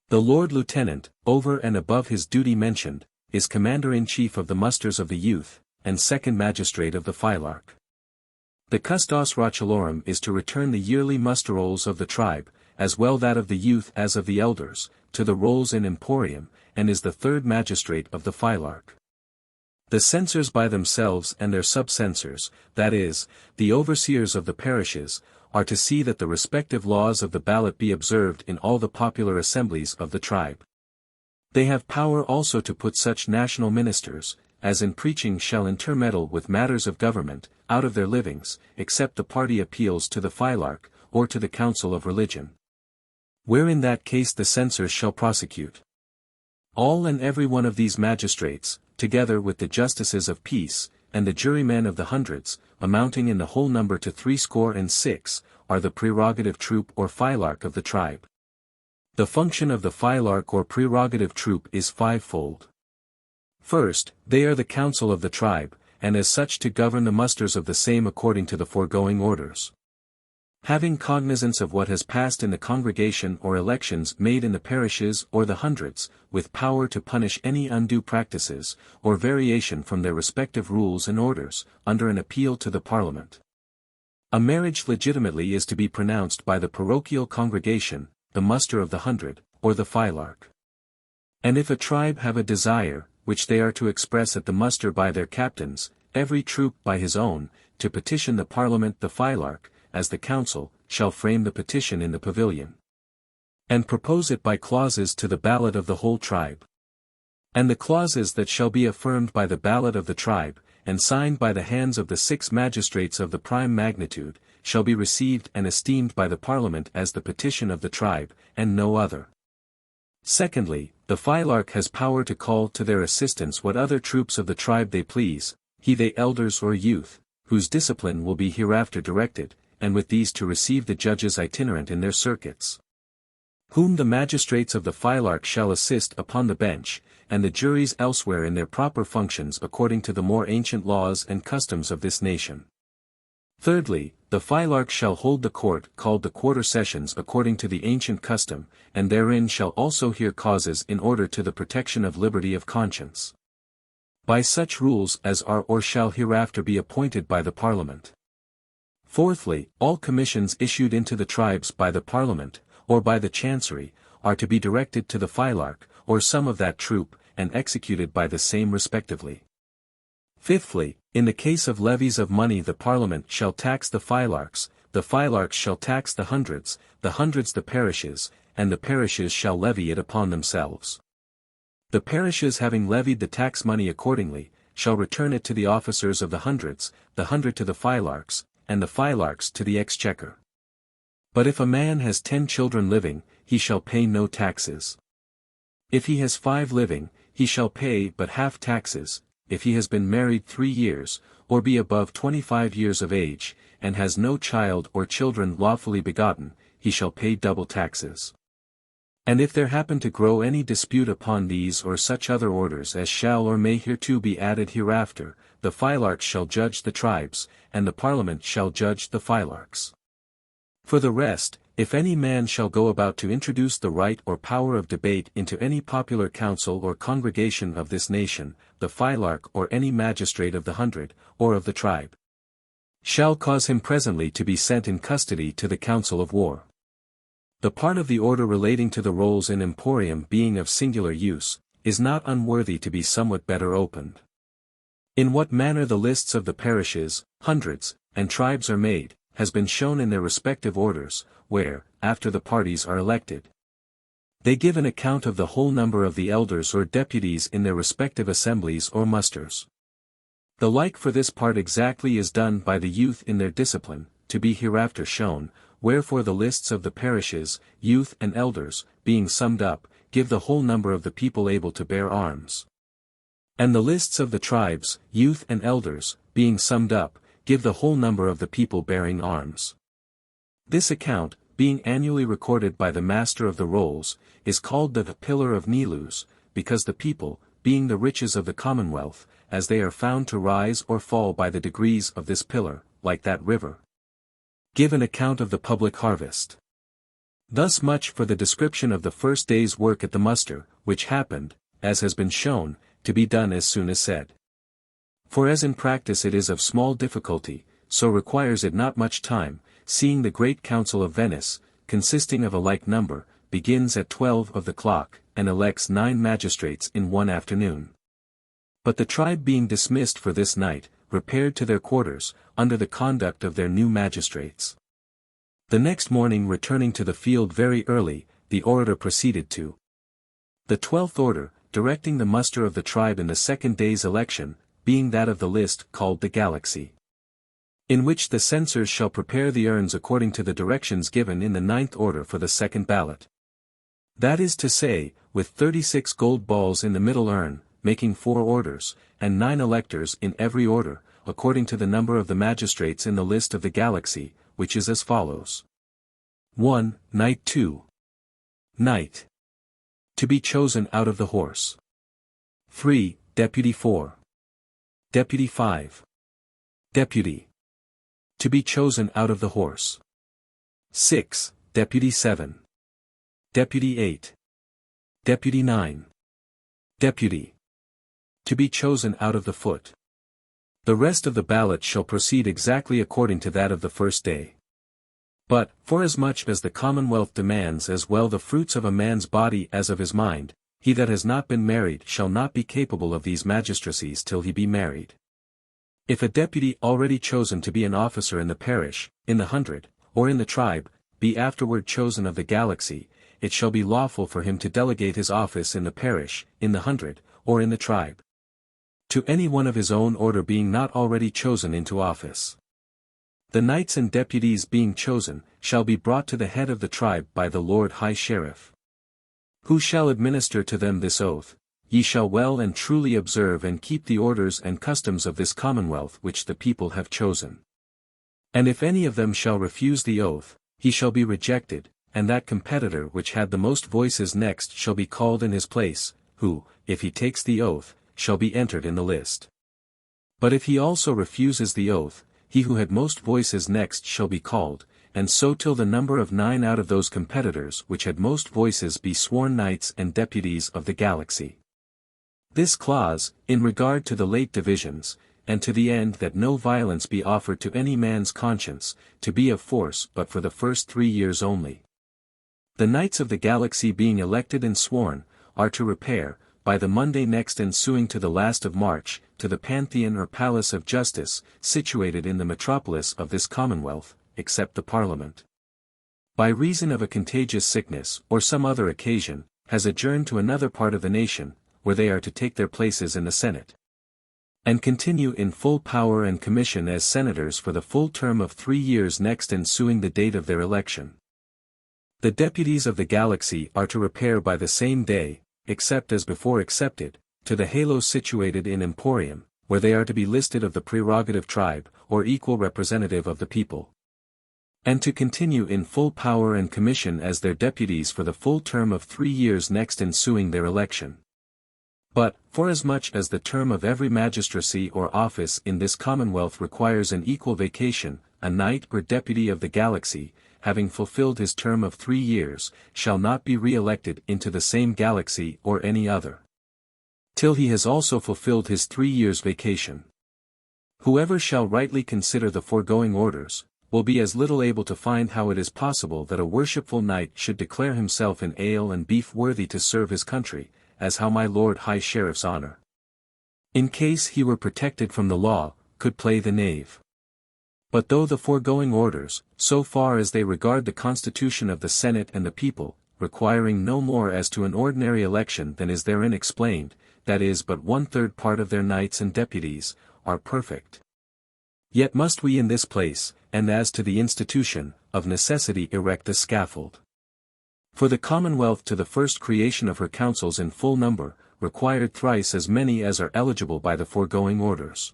The Lord Lieutenant, over and above his duty mentioned, is Commander-in-Chief of the musters of the youth, and second magistrate of the filarch. The Custos Rotulorum is to return the yearly muster rolls of the tribe, as well that of the youth as of the elders, to the rolls in emporium, and is the third magistrate of the filarch. The censors by themselves and their subcensors, that is, the overseers of the parishes, are to see that the respective laws of the ballot be observed in all the popular assemblies of the tribe. They have power also to put such national ministers, as in preaching shall intermeddle with matters of government, out of their livings, except the party appeals to the filarch, or to the council of religion, where in that case the censors shall prosecute. All and every one of these magistrates, together with the justices of peace, and the jurymen of the hundreds, amounting in the whole number to 66, are the prerogative troop or filarch of the tribe. The function of the filarch or prerogative troop is fivefold. First, they are the council of the tribe, and as such to govern the musters of the same according to the foregoing orders. Having cognizance of what has passed in the congregation or elections made in the parishes or the hundreds, with power to punish any undue practices, or variation from their respective rules and orders, under an appeal to the Parliament. A marriage legitimately is to be pronounced by the parochial congregation, the muster of the hundred, or the filarch. And if a tribe have a desire, which they are to express at the muster by their captains, every troop by his own, to petition the Parliament the filarch, as the council, shall frame the petition in the pavilion, and propose it by clauses to the ballot of the whole tribe. And the clauses that shall be affirmed by the ballot of the tribe, and signed by the hands of the 6 magistrates of the prime magnitude, shall be received and esteemed by the Parliament as the petition of the tribe, and no other. Secondly, the filarch has power to call to their assistance what other troops of the tribe they please, he they elders or youth, whose discipline will be hereafter directed, and with these to receive the judges itinerant in their circuits, whom the magistrates of the filarch shall assist upon the bench, and the juries elsewhere in their proper functions according to the more ancient laws and customs of this nation. Thirdly, the filarch shall hold the court called the quarter sessions according to the ancient custom, and therein shall also hear causes in order to the protection of liberty of conscience, by such rules as are or shall hereafter be appointed by the Parliament. Fourthly, all commissions issued into the tribes by the Parliament, or by the Chancery, are to be directed to the filarch, or some of that troop, and executed by the same respectively. Fifthly, in the case of levies of money the Parliament shall tax the filarchs shall tax the hundreds the parishes, and the parishes shall levy it upon themselves. The parishes having levied the tax money accordingly, shall return it to the officers of the hundred to the filarchs, and the filarchs to the exchequer. But if a man has 10 children living, he shall pay no taxes. If he has 5 living, he shall pay but half taxes. If he has been married 3 years, or be above 25 years of age, and has no child or children lawfully begotten, he shall pay double taxes. And if there happen to grow any dispute upon these or such other orders as shall or may hereto be added hereafter, the filarch shall judge the tribes, and the Parliament shall judge the filarchs. For the rest, if any man shall go about to introduce the right or power of debate into any popular council or congregation of this nation, the filarch or any magistrate of the hundred, or of the tribe, shall cause him presently to be sent in custody to the council of war. The part of the order relating to the rolls in emporium being of singular use, is not unworthy to be somewhat better opened. In what manner the lists of the parishes, hundreds, and tribes are made, has been shown in their respective orders, where, after the parties are elected, they give an account of the whole number of the elders or deputies in their respective assemblies or musters. The like for this part exactly is done by the youth in their discipline, to be hereafter shown, wherefore the lists of the parishes, youth and elders, being summed up, give the whole number of the people able to bear arms. And the lists of the tribes, youth and elders, being summed up, give the whole number of the people bearing arms. This account, being annually recorded by the Master of the Rolls, is called the Pillar of Nilus, because the people, being the riches of the Commonwealth, as they are found to rise or fall by the degrees of this pillar, like that river, give an account of the public harvest. Thus much for the description of the first day's work at the muster, which happened, as has been shown, to be done as soon as said. For as in practice it is of small difficulty, so requires it not much time, seeing the great council of Venice, consisting of a like number, begins at 12 of the clock, and elects 9 magistrates in one afternoon. But the tribe being dismissed for this night, repaired to their quarters, under the conduct of their new magistrates. The next morning returning to the field very early, the orator proceeded to the 12th order, directing the muster of the tribe in the second day's election, being that of the list called the Galaxy, in which the censors shall prepare the urns according to the directions given in the 9th order for the second ballot. That is to say, with 36 gold balls in the middle urn, making 4 orders, and 9 electors in every order, according to the number of the magistrates in the list of the Galaxy, which is as follows. 1. Knight. 2. Knight. To be chosen out of the horse. 3. Deputy. 4. Deputy. 5. Deputy. To be chosen out of the horse. 6. Deputy. 7. Deputy. 8. Deputy. 9. Deputy. To be chosen out of the foot. The rest of the ballot shall proceed exactly according to that of the first day. But, forasmuch as the Commonwealth demands as well the fruits of a man's body as of his mind, he that has not been married shall not be capable of these magistracies till he be married. If a deputy already chosen to be an officer in the parish, in the hundred, or in the tribe, be afterward chosen of the Galaxy, it shall be lawful for him to delegate his office in the parish, in the hundred, or in the tribe, to any one of his own order being not already chosen into office. The knights and deputies being chosen, shall be brought to the head of the tribe by the Lord High Sheriff, who shall administer to them this oath: Ye shall well and truly observe and keep the orders and customs of this Commonwealth which the people have chosen. And if any of them shall refuse the oath, he shall be rejected, and that competitor which had the most voices next shall be called in his place, who, if he takes the oath, shall be entered in the list. But if he also refuses the oath, he who had most voices next shall be called, and so till the number of 9 out of those competitors which had most voices be sworn knights and deputies of the Galaxy. This clause, in regard to the late divisions, and to the end that no violence be offered to any man's conscience, to be of force but for the first 3 years only. The knights of the Galaxy being elected and sworn, are to repair, by the Monday next ensuing to the last of March, to the Pantheon or Palace of Justice, situated in the metropolis of this Commonwealth, except the Parliament, by reason of a contagious sickness or some other occasion, has adjourned to another part of the nation, where they are to take their places in the Senate, and continue in full power and commission as senators for the full term of 3 years next ensuing the date of their election. The deputies of the Galaxy are to repair by the same day, except as before excepted, to the halos situated in emporium, where they are to be listed of the prerogative tribe, or equal representative of the people, and to continue in full power and commission as their deputies for the full term of 3 years next ensuing their election. But, forasmuch as the term of every magistracy or office in this Commonwealth requires an equal vacation, a knight or deputy of the Galaxy, having fulfilled his term of 3 years, shall not be re-elected into the same Galaxy or any other, till he has also fulfilled his 3 years' vacation. Whoever shall rightly consider the foregoing orders, will be as little able to find how it is possible that a worshipful knight should declare himself in ale and beef worthy to serve his country, as how my Lord High Sheriff's honor, in case he were protected from the law, could play the knave. But though the foregoing orders, so far as they regard the constitution of the Senate and the people, requiring no more as to an ordinary election than is therein explained, that is but 1/3 part of their knights and deputies, are perfect. Yet must we in this place, and as to the institution, of necessity erect the scaffold. For the Commonwealth to the first creation of her councils in full number, required thrice as many as are eligible by the foregoing orders.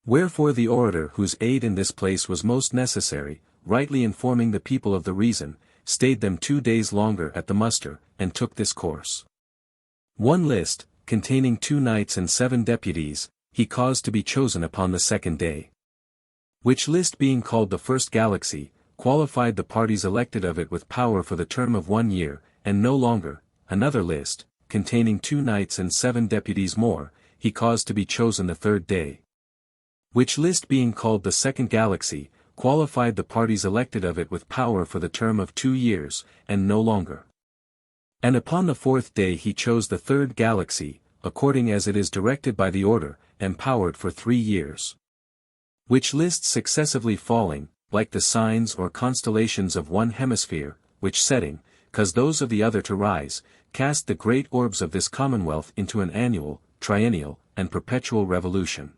Wherefore the orator whose aid in this place was most necessary, rightly informing the people of the reason, stayed them 2 days longer at the muster, and took this course. One list, containing 2 knights and 7 deputies, he caused to be chosen upon the 2nd day. Which list being called the first galaxy, qualified the parties elected of it with power for the term of 1 year, and no longer. Another list, containing 2 knights and 7 deputies more, he caused to be chosen the 3rd day. Which list being called the second galaxy, qualified the parties elected of it with power for the term of 2 years, and no longer. And upon the 4th day he chose the 3rd galaxy, according as it is directed by the order, empowered for 3 years. Which lists successively falling, like the signs or constellations of one hemisphere, which setting, cause those of the other to rise, cast the great orbs of this commonwealth into an annual, triennial, and perpetual revolution.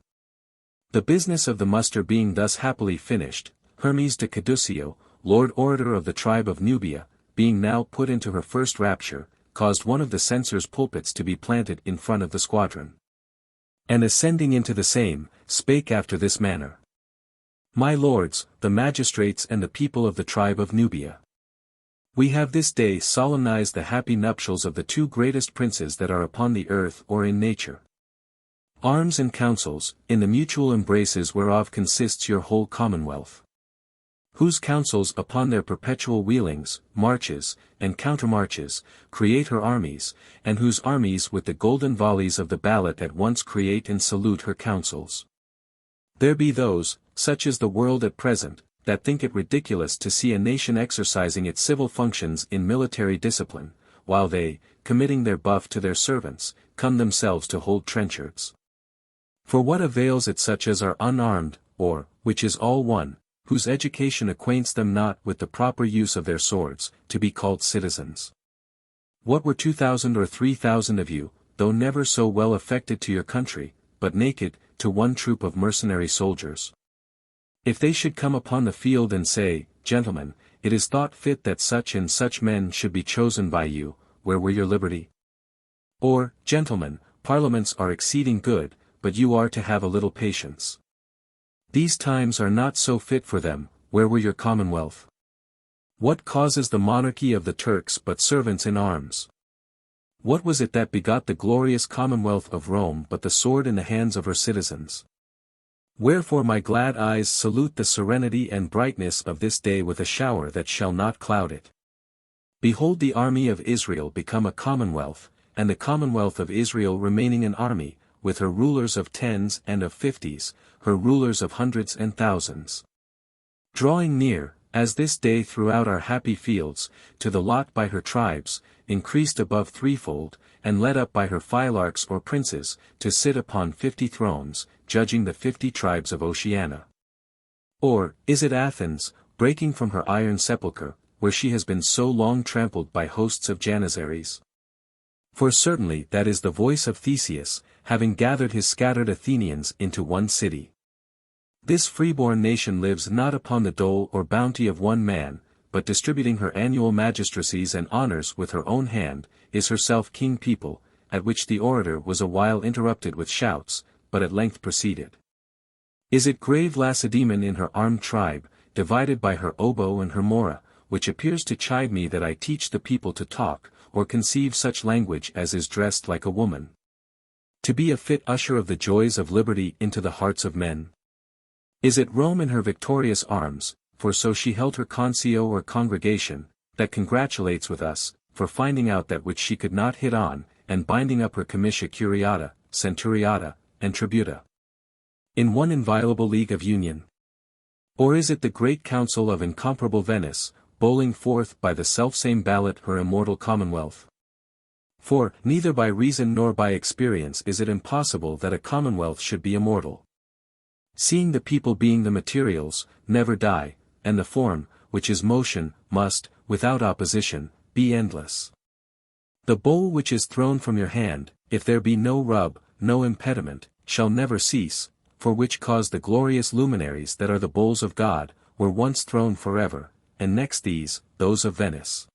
The business of the muster being thus happily finished, Hermes de Caducio, Lord Orator of the tribe of Nubia, being now put into her first rapture, caused one of the censors' pulpits to be planted in front of the squadron. And ascending into the same, spake after this manner. My lords, the magistrates and the people of the tribe of Nubia. We have this day solemnized the happy nuptials of the 2 greatest princes that are upon the earth or in nature. Arms and councils, in the mutual embraces whereof consists your whole commonwealth. Whose councils upon their perpetual wheelings, marches, and countermarches, create her armies, and whose armies with the golden volleys of the ballot at once create and salute her councils. There be those, such is the world at present, that think it ridiculous to see a nation exercising its civil functions in military discipline, while they, committing their buff to their servants, come themselves to hold trenchards. For what avails it such as are unarmed, or, which is all one, whose education acquaints them not with the proper use of their swords, to be called citizens? What were 2,000 or 3,000 of you, though never so well affected to your country, but naked, to one troop of mercenary soldiers? If they should come upon the field and say, Gentlemen, it is thought fit that such and such men should be chosen by you, where were your liberty? Or, Gentlemen, parliaments are exceeding good, but you are to have a little patience. These times are not so fit for them, where were your commonwealth? What causes the monarchy of the Turks but servants in arms? What was it that begot the glorious commonwealth of Rome but the sword in the hands of her citizens? Wherefore my glad eyes salute the serenity and brightness of this day with a shower that shall not cloud it. Behold the army of Israel become a commonwealth, and the commonwealth of Israel remaining an army, with her rulers of 10s and of 50s, her rulers of 100s and 1000s. Drawing near, as this day throughout our happy fields, to the lot by her tribes, increased above 3-fold, and led up by her phylarchs or princes, to sit upon 50 thrones, judging the 50 tribes of Oceana. Or, is it Athens, breaking from her iron sepulchre, where she has been so long trampled by hosts of Janissaries? For certainly that is the voice of Theseus, having gathered his scattered Athenians into one city. This freeborn nation lives not upon the dole or bounty of one man, but distributing her annual magistracies and honors with her own hand, is herself king people, at which the orator was a while interrupted with shouts, but at length proceeded. Is it grave Lacedaemon in her armed tribe, divided by her oboe and her mora, which appears to chide me that I teach the people to talk, or conceive such language as is dressed like a woman? To be a fit usher of the joys of liberty into the hearts of men? Is it Rome in her victorious arms, for so she held her concio or congregation, that congratulates with us, for finding out that which she could not hit on, and binding up her comitia curiata, centuriata, and tributa? in one inviolable league of union? Or is it the great council of incomparable Venice, bowling forth by the selfsame ballot her immortal commonwealth? For, neither by reason nor by experience is it impossible that a commonwealth should be immortal. Seeing the people being the materials, never die, and the form, which is motion, must, without opposition, be endless. The bowl which is thrown from your hand, if there be no rub, no impediment, shall never cease, for which cause the glorious luminaries that are the bowls of God, were once thrown forever, and next these, those of Venice.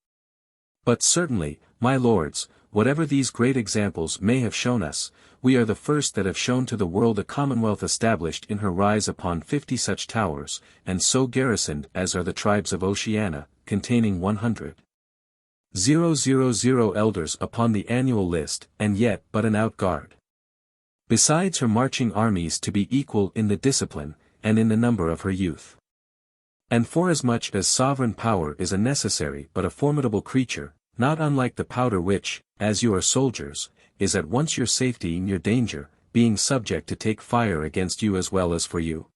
But certainly, my lords, whatever these great examples may have shown us, we are the first that have shown to the world a commonwealth established in her rise upon 50 such towers, and so garrisoned as are the tribes of Oceana, containing 100,000 elders upon the annual list, and yet but an outguard. Besides her marching armies to be equal in the discipline, and in the number of her youth. And forasmuch as sovereign power is a necessary but a formidable creature, not unlike the powder which, as you are soldiers, is at once your safety and your danger, being subject to take fire against you as well as for you.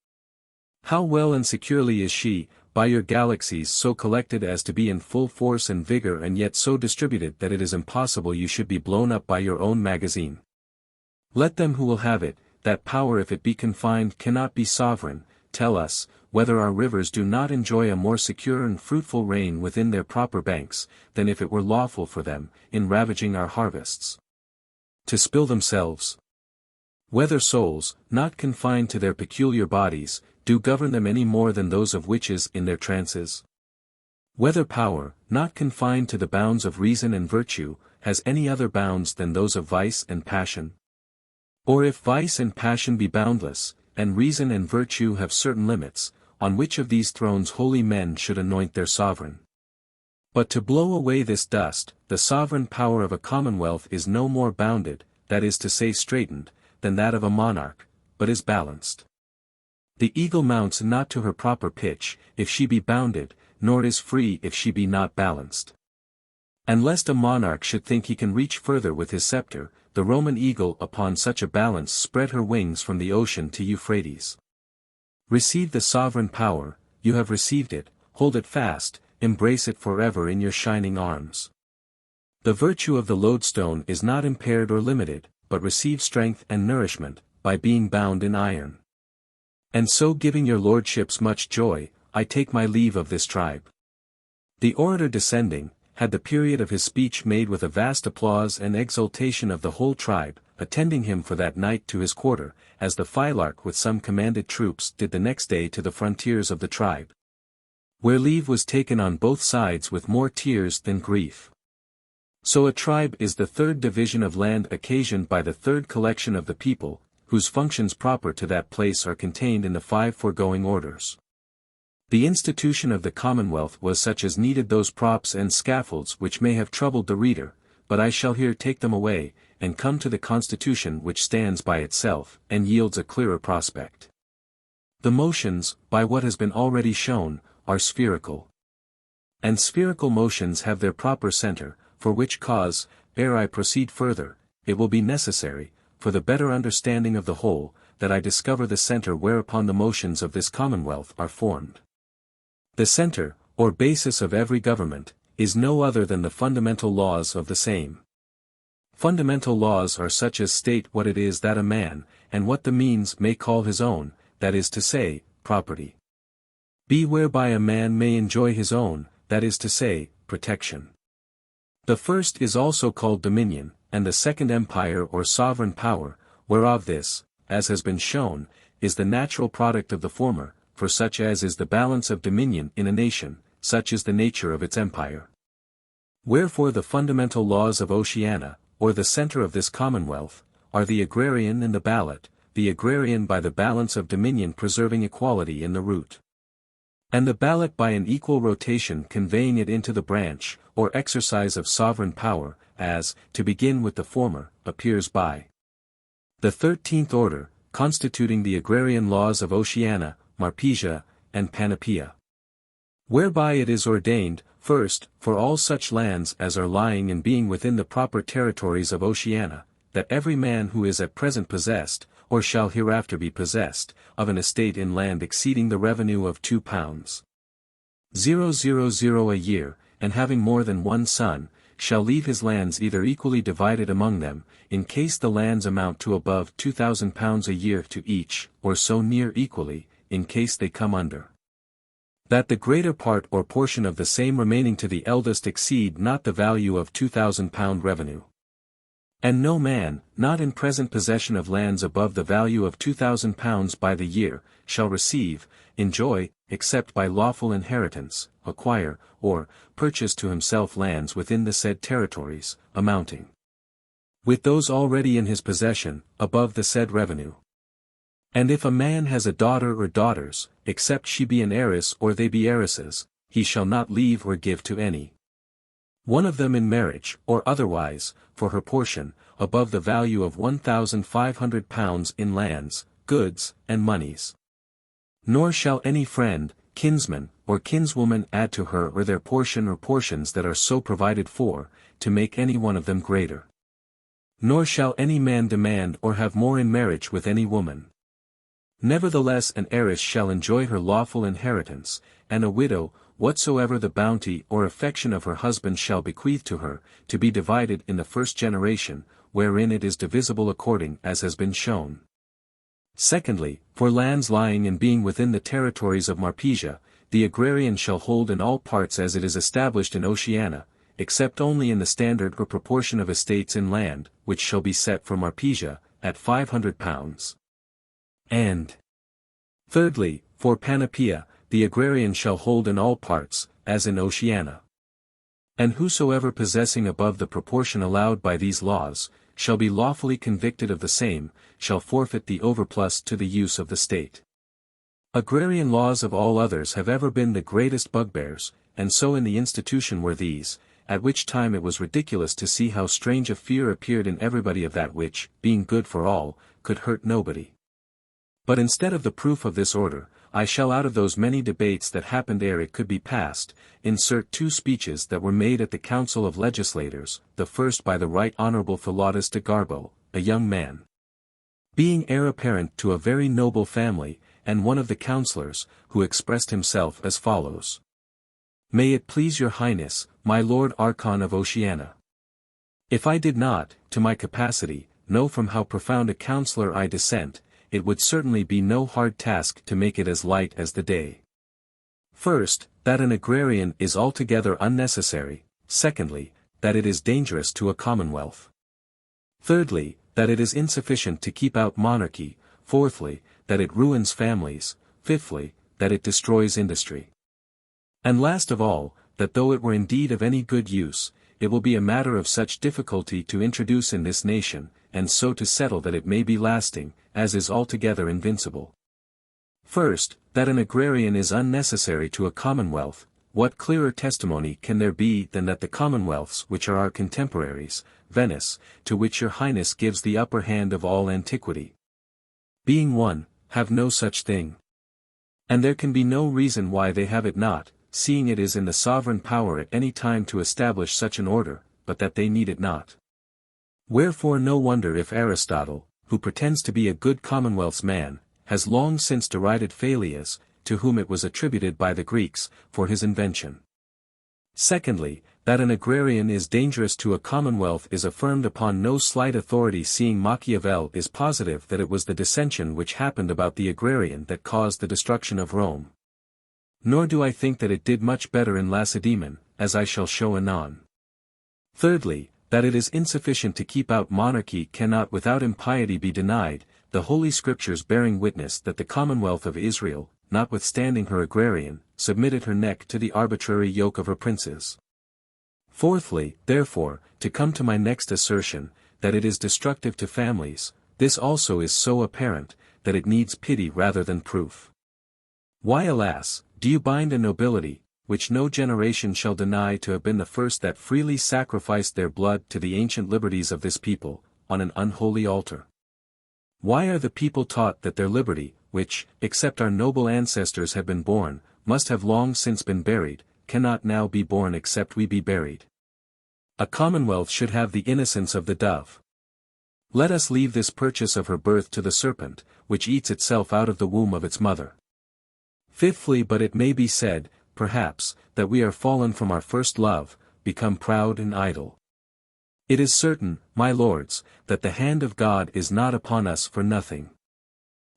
How well and securely is she, by your galaxies so collected as to be in full force and vigor and yet so distributed that it is impossible you should be blown up by your own magazine. Let them who will have it, that power if it be confined cannot be sovereign, tell us, whether our rivers do not enjoy a more secure and fruitful reign within their proper banks, than if it were lawful for them, in ravaging our harvests, to spill themselves. Whether souls, not confined to their peculiar bodies, do govern them any more than those of witches in their trances? Whether power, not confined to the bounds of reason and virtue, has any other bounds than those of vice and passion? Or if vice and passion be boundless, and reason and virtue have certain limits, on which of these thrones holy men should anoint their sovereign? But to blow away this dust, the sovereign power of a commonwealth is no more bounded, that is to say straitened, than that of a monarch, but is balanced. The eagle mounts not to her proper pitch, if she be bounded, nor is free if she be not balanced. And lest a monarch should think he can reach further with his scepter, the Roman eagle upon such a balance spread her wings from the ocean to Euphrates. Receive the sovereign power, you have received it, hold it fast, embrace it forever in your shining arms. The virtue of the lodestone is not impaired or limited, but receives strength and nourishment, by being bound in iron. And so giving your lordships much joy, I take my leave of this tribe. The orator descending, had the period of his speech made with a vast applause and exultation of the whole tribe, attending him for that night to his quarter, as the Phylarch with some commanded troops did the next day to the frontiers of the tribe. Where leave was taken on both sides with more tears than grief. So a tribe is the third division of land occasioned by the third collection of the people, whose functions proper to that place are contained in the 5 foregoing orders. The institution of the Commonwealth was such as needed those props and scaffolds which may have troubled the reader, but I shall here take them away, and come to the Constitution which stands by itself, and yields a clearer prospect. The motions, by what has been already shown, are spherical. And spherical motions have their proper center, for which cause, ere I proceed further, it will be necessary, for the better understanding of the whole, that I discover the center whereupon the motions of this Commonwealth are formed. The center, or basis of every government, is no other than the fundamental laws of the same. Fundamental laws are such as state what it is that a man, and what the means may call his own, that is to say, property. Be whereby a man may enjoy his own, that is to say, protection. The first is also called dominion, and the second empire or sovereign power, whereof this, as has been shown, is the natural product of the former, for such as is the balance of dominion in a nation, such is the nature of its empire. Wherefore the fundamental laws of Oceana, or the center of this Commonwealth, are the agrarian and the ballot, the agrarian by the balance of dominion preserving equality in the root, and the ballot by an equal rotation conveying it into the branch, or exercise of sovereign power, as, to begin with the former, appears by the 13th order, constituting the agrarian laws of Oceana, Marpesia, and Panoplia. Whereby it is ordained, first, for all such lands as are lying and being within the proper territories of Oceana, that every man who is at present possessed, or shall hereafter be possessed, of an estate in land exceeding the revenue of £2,000 a year, and having more than one son, shall leave his lands either equally divided among them, in case the lands amount to above £2,000 a year to each, or so near equally, in case they come under. That the greater part or portion of the same remaining to the eldest exceed not the value of £2,000 revenue. And no man, not in present possession of lands above the value of £2,000 by the year, shall receive, enjoy, except by lawful inheritance, acquire, or purchase to himself lands within the said territories, amounting, with those already in his possession, above the said revenue. And if a man has a daughter or daughters, except she be an heiress or they be heiresses, he shall not leave or give to any one of them in marriage, or otherwise, for her portion, above the value of £1,500 in lands, goods, and moneys. Nor shall any friend, kinsman, or kinswoman add to her or their portion or portions that are so provided for, to make any one of them greater. Nor shall any man demand or have more in marriage with any woman. Nevertheless an heiress shall enjoy her lawful inheritance, and a widow, whatsoever the bounty or affection of her husband shall bequeath to her, to be divided in the first generation, wherein it is divisible according as has been shown. Secondly, for lands lying and being within the territories of Marpesia, the agrarian shall hold in all parts as it is established in Oceana, except only in the standard or proportion of estates in land, which shall be set for Marpesia, at £500. And thirdly, for Panoplia, the agrarian shall hold in all parts, as in Oceana. And whosoever possessing above the proportion allowed by these laws, shall be lawfully convicted of the same, shall forfeit the overplus to the use of the state. Agrarian laws of all others have ever been the greatest bugbears, and so in the institution were these, at which time it was ridiculous to see how strange a fear appeared in everybody of that which, being good for all, could hurt nobody. But instead of the proof of this order, I shall out of those many debates that happened ere it could be passed, insert two speeches that were made at the Council of Legislators, the first by the Right Honourable Philotas de Garbo, a young man, being heir apparent to a very noble family, and one of the councillors, who expressed himself as follows. May it please your Highness, my Lord Archon of Oceana. If I did not, to my capacity, know from how profound a councillor I dissent, it would certainly be no hard task to make it as light as the day. First, that an agrarian is altogether unnecessary, secondly, that it is dangerous to a commonwealth. Thirdly, that it is insufficient to keep out monarchy, fourthly, that it ruins families, fifthly, that it destroys industry. And last of all, that though it were indeed of any good use, it will be a matter of such difficulty to introduce in this nation, and so to settle that it may be lasting, as is altogether invincible. First, that an agrarian is unnecessary to a commonwealth. What clearer testimony can there be than that the commonwealths which are our contemporaries, Venice, to which your Highness gives the upper hand of all antiquity, being one, have no such thing. And there can be no reason why they have it not, seeing it is in the sovereign power at any time to establish such an order, but that they need it not. Wherefore no wonder if Aristotle, who pretends to be a good commonwealth's man, has long since derided Phaleas, to whom it was attributed by the Greeks, for his invention. Secondly, that an agrarian is dangerous to a commonwealth is affirmed upon no slight authority, seeing Machiavel is positive that it was the dissension which happened about the agrarian that caused the destruction of Rome. Nor do I think that it did much better in Lacedaemon, as I shall show anon. Thirdly, that it is insufficient to keep out monarchy cannot without impiety be denied, the Holy Scriptures bearing witness that the Commonwealth of Israel, notwithstanding her agrarian, submitted her neck to the arbitrary yoke of her princes. Fourthly, therefore, to come to my next assertion, that it is destructive to families, this also is so apparent, that it needs pity rather than proof. Why, alas, do you bind a nobility, which no generation shall deny to have been the first that freely sacrificed their blood to the ancient liberties of this people, on an unholy altar? Why are the people taught that their liberty, which, except our noble ancestors have been born, must have long since been buried, cannot now be born except we be buried? A commonwealth should have the innocence of the dove. Let us leave this purchase of her birth to the serpent, which eats itself out of the womb of its mother. Fifthly, but it may be said, perhaps, that we are fallen from our first love, become proud and idle. It is certain, my lords, that the hand of God is not upon us for nothing.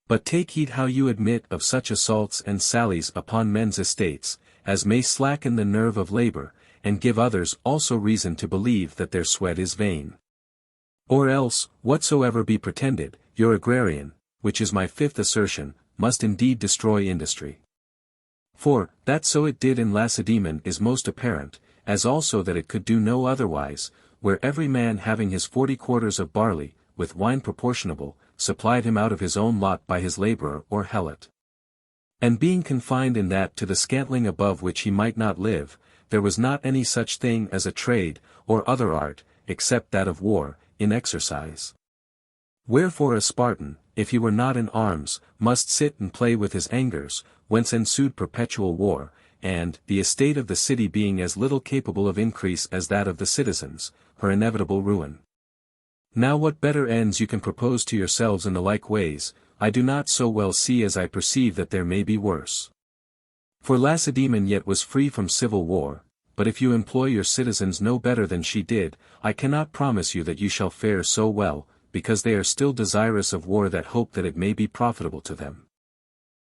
But take heed how you admit of such assaults and sallies upon men's estates, as may slacken the nerve of labor, and give others also reason to believe that their sweat is vain. Or else, whatsoever be pretended, your agrarian, which is my fifth assertion, must indeed destroy industry. For, that so it did in Lacedaemon is most apparent, as also that it could do no otherwise, where every man having his 40 quarters of barley, with wine proportionable, supplied him out of his own lot by his laborer or helot. And being confined in that to the scantling above which he might not live, there was not any such thing as a trade, or other art, except that of war, in exercise. Wherefore a Spartan, if he were not in arms, must sit and play with his angers, whence ensued perpetual war, and, the estate of the city being as little capable of increase as that of the citizens, her inevitable ruin. Now what better ends you can propose to yourselves in the like ways, I do not so well see as I perceive that there may be worse. For Lacedaemon yet was free from civil war, but if you employ your citizens no better than she did, I cannot promise you that you shall fare so well, because they are still desirous of war that hope that it may be profitable to them.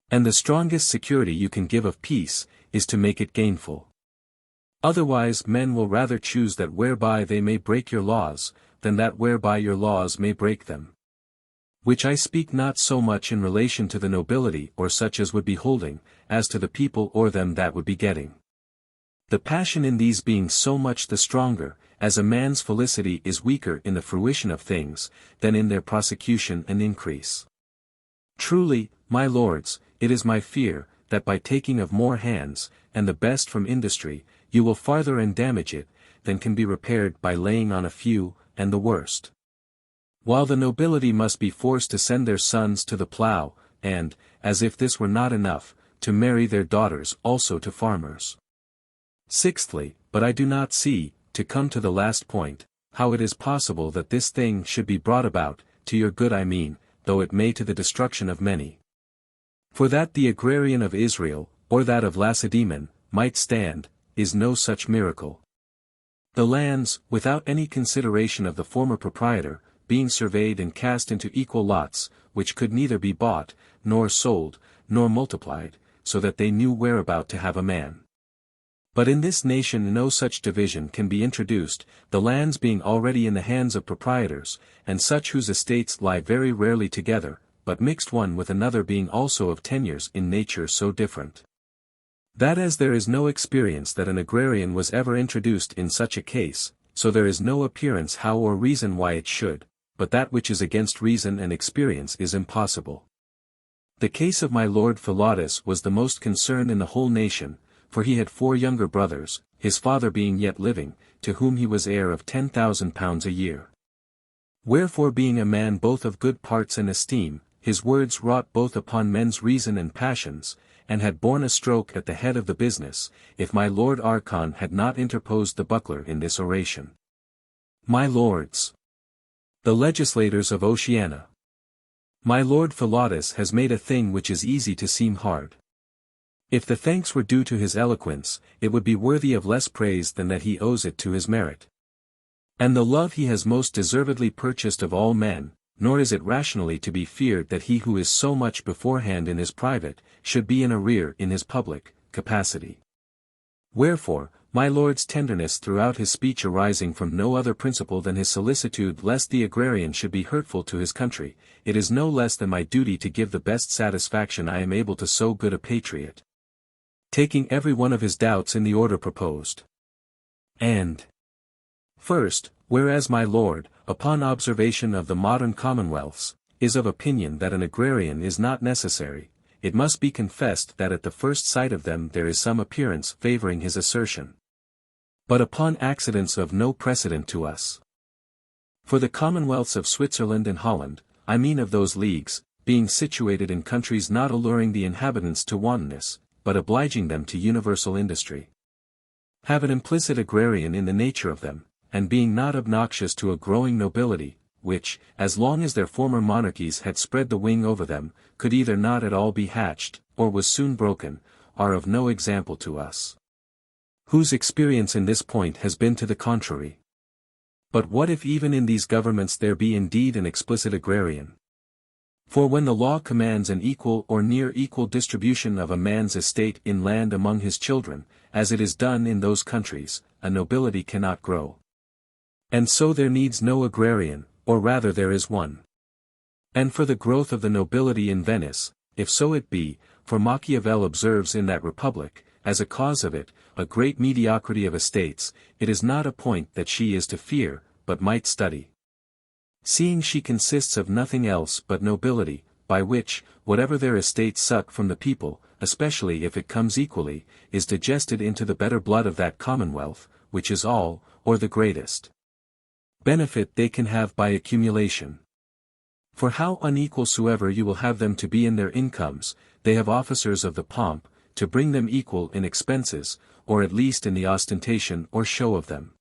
And the strongest security you can give of peace, is to make it gainful. Otherwise men will rather choose that whereby they may break your laws, than that whereby your laws may break them. Which I speak not so much in relation to the nobility or such as would be holding, as to the people or them that would be getting. The passion in these being so much the stronger, as a man's felicity is weaker in the fruition of things, than in their prosecution and increase. Truly, my lords, it is my fear, that by taking of more hands, and the best from industry, you will farther endamage it, than can be repaired by laying on a few, and the worst. While the nobility must be forced to send their sons to the plough, and, as if this were not enough, to marry their daughters also to farmers. Sixthly, but I do not see, to come to the last point, how it is possible that this thing should be brought about, to your good I mean, though it may to the destruction of many. For that the agrarian of Israel, or that of Lacedaemon, might stand, is no such miracle. The lands, without any consideration of the former proprietor, being surveyed and cast into equal lots, which could neither be bought, nor sold, nor multiplied, so that they knew whereabout to have a man. But in this nation no such division can be introduced, the lands being already in the hands of proprietors, and such whose estates lie very rarely together, but mixed one with another being also of tenures in nature so different. That as there is no experience that an agrarian was ever introduced in such a case, so there is no appearance how or reason why it should, but that which is against reason and experience is impossible. The case of my lord Philotas was the most concerned in the whole nation, for he had 4 younger brothers, his father being yet living, to whom he was heir of £10,000 a year. Wherefore being a man both of good parts and esteem, his words wrought both upon men's reason and passions, and had borne a stroke at the head of the business, if my lord Archon had not interposed the buckler in this oration. My lords, the legislators of Oceana, my lord Philotas has made a thing which is easy to seem hard. If the thanks were due to his eloquence, it would be worthy of less praise than that he owes it to his merit. And the love he has most deservedly purchased of all men, nor is it rationally to be feared that he who is so much beforehand in his private, should be in arrear in his public, capacity. Wherefore, my lord's tenderness throughout his speech arising from no other principle than his solicitude lest the agrarian should be hurtful to his country, it is no less than my duty to give the best satisfaction I am able to so good a patriot. Taking every one of his doubts in the order proposed. And first, whereas my lord, upon observation of the modern commonwealths, is of opinion that an agrarian is not necessary, it must be confessed that at the first sight of them there is some appearance favoring his assertion. But upon accidents of no precedent to us. For the commonwealths of Switzerland and Holland, I mean of those leagues, being situated in countries not alluring the inhabitants to wantonness, but obliging them to universal industry, have an implicit agrarian in the nature of them, and being not obnoxious to a growing nobility, which, as long as their former monarchies had spread the wing over them, could either not at all be hatched, or was soon broken, are of no example to us, whose experience in this point has been to the contrary. But what if even in these governments there be indeed an explicit agrarian? For when the law commands an equal or near equal distribution of a man's estate in land among his children, as it is done in those countries, a nobility cannot grow. And so there needs no agrarian, or rather there is one. And for the growth of the nobility in Venice, if so it be, for Machiavel observes in that republic, as a cause of it, a great mediocrity of estates, it is not a point that she is to fear, but might study. Seeing she consists of nothing else but nobility, by which, whatever their estates suck from the people, especially if it comes equally, is digested into the better blood of that commonwealth, which is all, or the greatest benefit they can have by accumulation. For how unequal soever you will have them to be in their incomes, they have officers of the pomp, to bring them equal in expenses, or at least in the ostentation or show of them.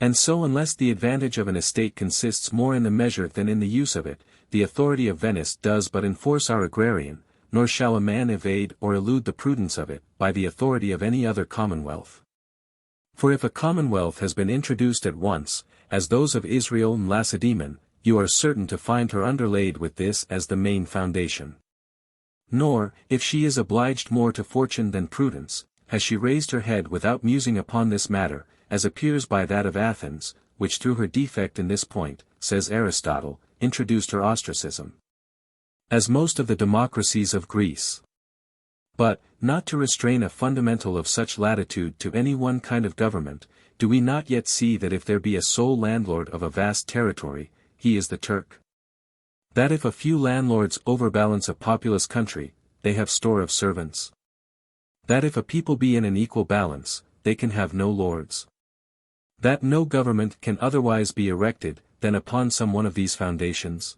And so unless the advantage of an estate consists more in the measure than in the use of it, the authority of Venice does but enforce our agrarian, nor shall a man evade or elude the prudence of it, by the authority of any other commonwealth. For if a commonwealth has been introduced at once, as those of Israel and Lacedaemon, you are certain to find her underlaid with this as the main foundation. Nor, if she is obliged more to fortune than prudence, has she raised her head without musing upon this matter, as appears by that of Athens, which through her defect in this point, says Aristotle, introduced her ostracism. As most of the democracies of Greece. But, not to restrain a fundamental of such latitude to any one kind of government, do we not yet see that if there be a sole landlord of a vast territory, he is the Turk? That if a few landlords overbalance a populous country, they have store of servants? That if a people be in an equal balance, they can have no lords? That no government can otherwise be erected, than upon some one of these foundations?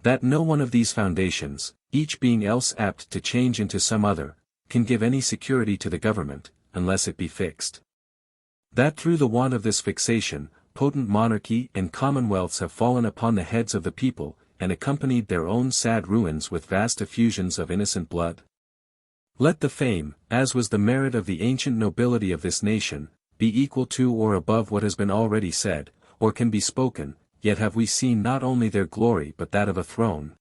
That no one of these foundations, each being else apt to change into some other, can give any security to the government, unless it be fixed? That through the want of this fixation, potent monarchy and commonwealths have fallen upon the heads of the people, and accompanied their own sad ruins with vast effusions of innocent blood? Let the fame, as was the merit of the ancient nobility of this nation, be equal to or above what has been already said, or can be spoken, yet have we seen not only their glory but that of a throne,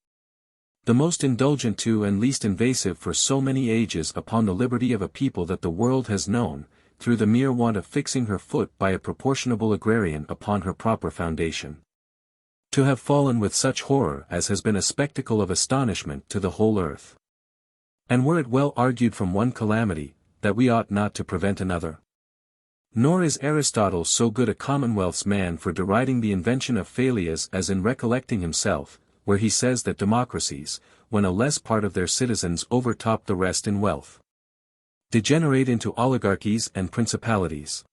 the most indulgent to and least invasive for so many ages upon the liberty of a people that the world has known, through the mere want of fixing her foot by a proportionable agrarian upon her proper foundation. To have fallen with such horror as has been a spectacle of astonishment to the whole earth. And were it well argued from one calamity, that we ought not to prevent another? Nor is Aristotle so good a commonwealth's man for deriding the invention of Phalias as in recollecting himself, where he says that democracies, when a less part of their citizens overtop the rest in wealth, degenerate into oligarchies and principalities.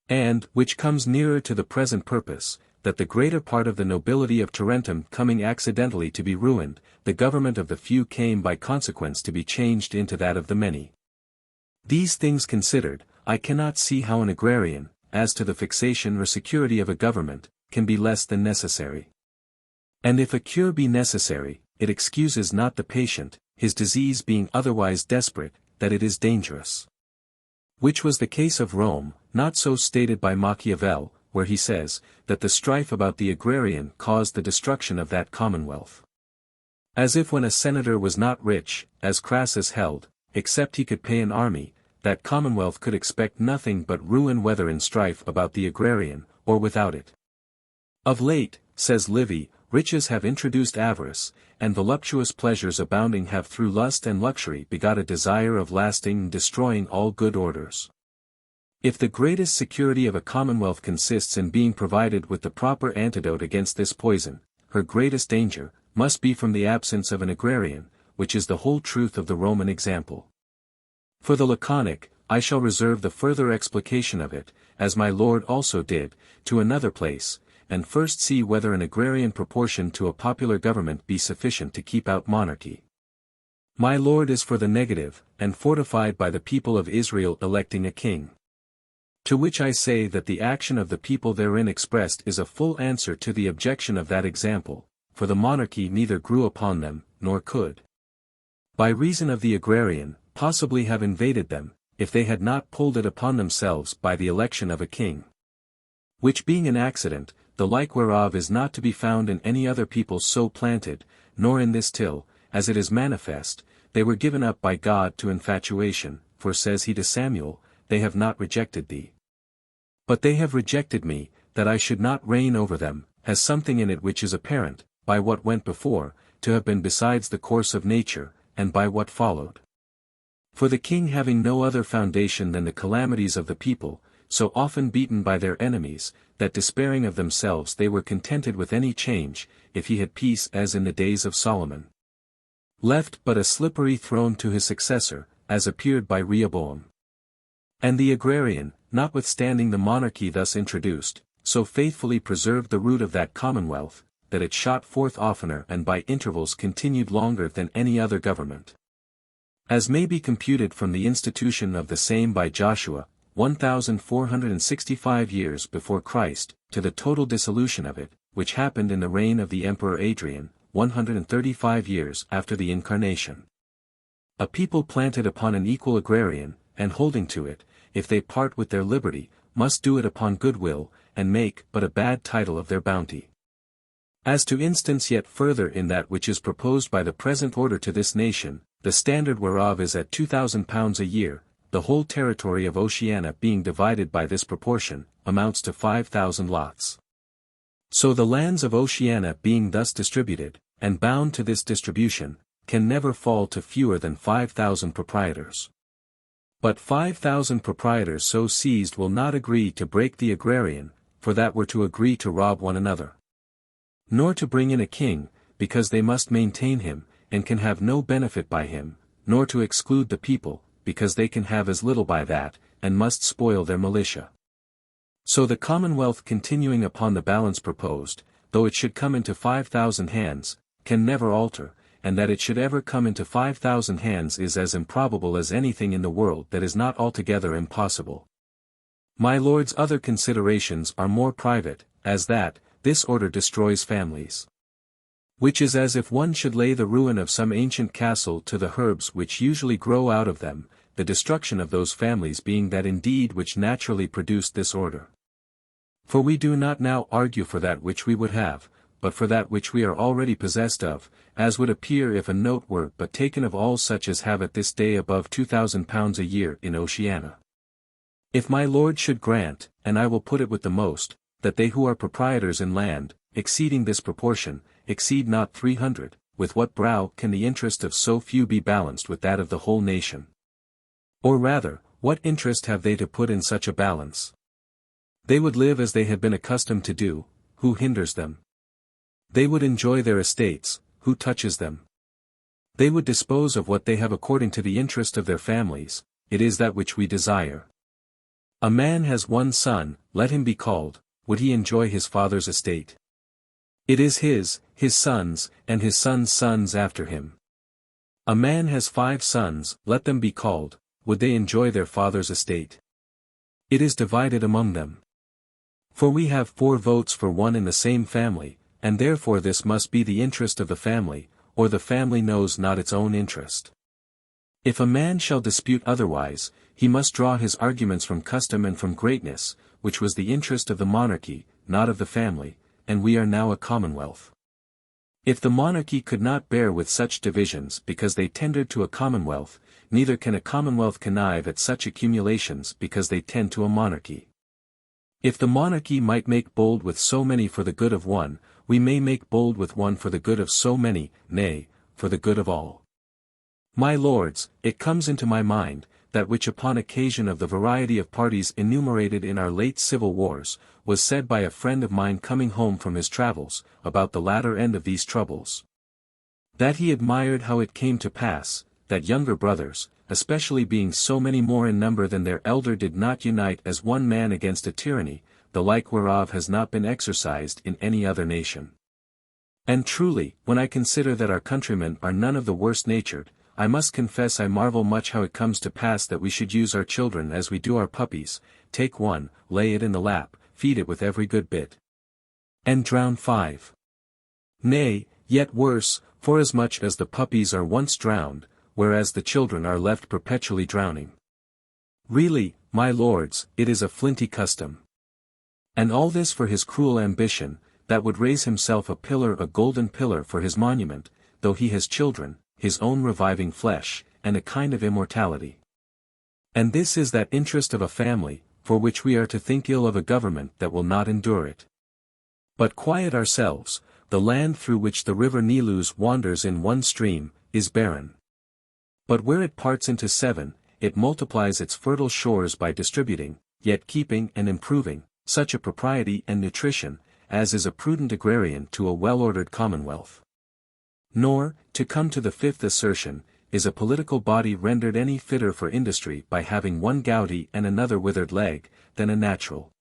And, which comes nearer to the present purpose, that the greater part of the nobility of Tarentum coming accidentally to be ruined, the government of the few came by consequence to be changed into that of the many. These things considered, I cannot see how an agrarian, as to the fixation or security of a government, can be less than necessary. And if a cure be necessary, it excuses not the patient, his disease being otherwise desperate, that it is dangerous. Which was the case of Rome, not so stated by Machiavel, where he says, that the strife about the agrarian caused the destruction of that commonwealth. As if when a senator was not rich, as Crassus held, except he could pay an army, that commonwealth could expect nothing but ruin whether in strife about the agrarian, or without it. Of late, says Livy, riches have introduced avarice, and voluptuous pleasures abounding have through lust and luxury begot a desire of lasting and destroying all good orders. If the greatest security of a commonwealth consists in being provided with the proper antidote against this poison, her greatest danger must be from the absence of an agrarian, which is the whole truth of the Roman example. For the laconic, I shall reserve the further explication of it, as my lord also did, to another place, and first see whether an agrarian proportion to a popular government be sufficient to keep out monarchy. My lord is for the negative, and fortified by the people of Israel electing a king. To which I say that the action of the people therein expressed is a full answer to the objection of that example, for the monarchy neither grew upon them, nor could, by reason of the agrarian, possibly have invaded them, if they had not pulled it upon themselves by the election of a king. Which being an accident, the like whereof is not to be found in any other people so planted, nor in this till, as it is manifest, they were given up by God to infatuation, for says he to Samuel, they have not rejected thee, but they have rejected me, that I should not reign over them, has something in it which is apparent, by what went before, to have been besides the course of nature, and by what followed. For the king having no other foundation than the calamities of the people, so often beaten by their enemies, that despairing of themselves they were contented with any change, if he had peace as in the days of Solomon, left but a slippery throne to his successor, as appeared by Rehoboam. And the agrarian, notwithstanding the monarchy thus introduced, so faithfully preserved the root of that commonwealth, that it shot forth oftener and by intervals continued longer than any other government. As may be computed from the institution of the same by Joshua, 1465 years before Christ, to the total dissolution of it, which happened in the reign of the Emperor Adrian, 135 years after the Incarnation. A people planted upon an equal agrarian, and holding to it, if they part with their liberty, must do it upon goodwill, and make but a bad title of their bounty. As to instance yet further in that which is proposed by the present order to this nation, the standard whereof is at £2,000 a year, the whole territory of Oceana being divided by this proportion, amounts to 5,000 lots. So the lands of Oceana being thus distributed, and bound to this distribution, can never fall to fewer than 5,000 proprietors. But 5,000 proprietors so seized will not agree to break the agrarian, for that were to agree to rob one another. Nor to bring in a king, because they must maintain him, and can have no benefit by him, nor to exclude the people, because they can have as little by that, and must spoil their militia. So the commonwealth continuing upon the balance proposed, though it should come into 5,000 hands, can never alter, and that it should ever come into 5,000 hands is as improbable as anything in the world that is not altogether impossible. My lord's other considerations are more private, as that, this order destroys families. Which is as if one should lay the ruin of some ancient castle to the herbs which usually grow out of them, the destruction of those families being that indeed which naturally produced this order. For we do not now argue for that which we would have, but for that which we are already possessed of, as would appear if a note were but taken of all such as have at this day above £2,000 a year in Oceana. If my lord should grant, and I will put it with the most, that they who are proprietors in land, exceeding this proportion, exceed not 300, with what brow can the interest of so few be balanced with that of the whole nation? Or rather, what interest have they to put in such a balance? They would live as they had been accustomed to do, who hinders them? They would enjoy their estates, who touches them? They would dispose of what they have according to the interest of their families, it is that which we desire. A man has one son, let him be called, would he enjoy his father's estate? It is his sons, and his sons' sons after him. A man has 5 sons, let them be called, would they enjoy their father's estate? It is divided among them. For we have 4 votes for one in the same family, and therefore this must be the interest of the family, or the family knows not its own interest. If a man shall dispute otherwise, he must draw his arguments from custom and from greatness, which was the interest of the monarchy, not of the family, and we are now a commonwealth. If the monarchy could not bear with such divisions because they tended to a commonwealth, neither can a commonwealth connive at such accumulations because they tend to a monarchy. If the monarchy might make bold with so many for the good of one, we may make bold with one for the good of so many, nay, for the good of all. My lords, it comes into my mind, that which upon occasion of the variety of parties enumerated in our late civil wars, was said by a friend of mine coming home from his travels, about the latter end of these troubles. That he admired how it came to pass, that younger brothers, especially being so many more in number than their elder did not unite as one man against a tyranny, the like whereof has not been exercised in any other nation. And truly, when I consider that our countrymen are none of the worst natured, I must confess I marvel much how it comes to pass that we should use our children as we do our puppies, take one, lay it in the lap, feed it with every good bit, and drown 5. Nay, yet worse, forasmuch as the puppies are once drowned, whereas the children are left perpetually drowning. Really, my lords, it is a flinty custom. And all this for his cruel ambition, that would raise himself a golden pillar for his monument, though he has children, his own reviving flesh, and a kind of immortality. And this is that interest of a family, for which we are to think ill of a government that will not endure it. But quiet ourselves, the land through which the river Nilus wanders in one stream, is barren. But where it parts into 7, it multiplies its fertile shores by distributing, yet keeping and improving, such a propriety and nutrition, as is a prudent agrarian to a well-ordered commonwealth. Nor, to come to the 5th assertion, is a political body rendered any fitter for industry by having one gouty and another withered leg, than a natural.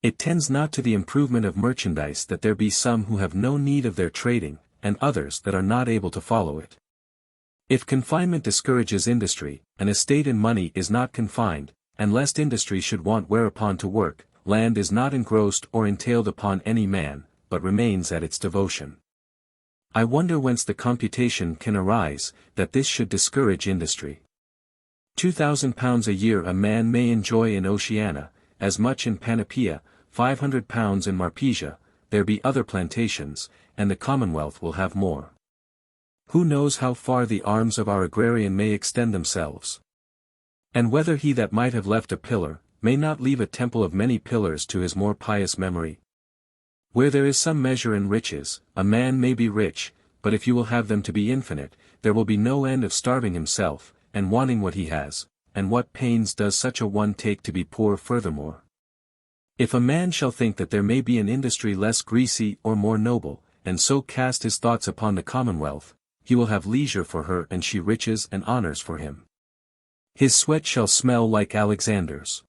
It tends not to the improvement of merchandise that there be some who have no need of their trading, and others that are not able to follow it. If confinement discourages industry, an estate in money is not confined, and lest industry should want whereupon to work, land is not engrossed or entailed upon any man, but remains at its devotion. I wonder whence the computation can arise, that this should discourage industry. £2,000 a year a man may enjoy in Oceana, as much in Panoplia, £500 in Marpesia, there be other plantations, and the Commonwealth will have more. Who knows how far the arms of our agrarian may extend themselves? And whether he that might have left a pillar, may not leave a temple of many pillars to his more pious memory? Where there is some measure in riches, a man may be rich, but if you will have them to be infinite, there will be no end of starving himself, and wanting what he has, and what pains does such a one take to be poor furthermore? If a man shall think that there may be an industry less greasy or more noble, and so cast his thoughts upon the Commonwealth, he will have leisure for her and she riches and honors for him. His sweat shall smell like Alexander's.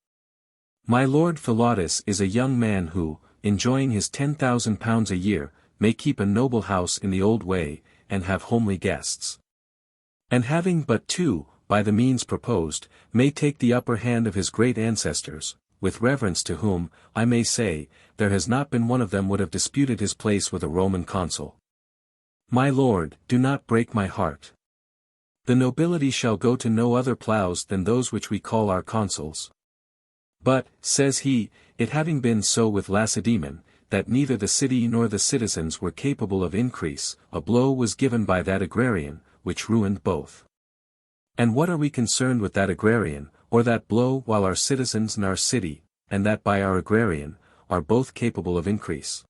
My Lord Philotas is a young man who, enjoying his £10,000 a year, may keep a noble house in the old way, and have homely guests. And having but 2, by the means proposed, may take the upper hand of his great ancestors, with reverence to whom, I may say, there has not been one of them would have disputed his place with a Roman consul. My lord, do not break my heart. The nobility shall go to no other ploughs than those which we call our consuls. But, says he, it having been so with Lacedaemon, that neither the city nor the citizens were capable of increase, a blow was given by that agrarian, which ruined both. And what are we concerned with that agrarian, or that blow while our citizens and our city, and that by our agrarian, are both capable of increase?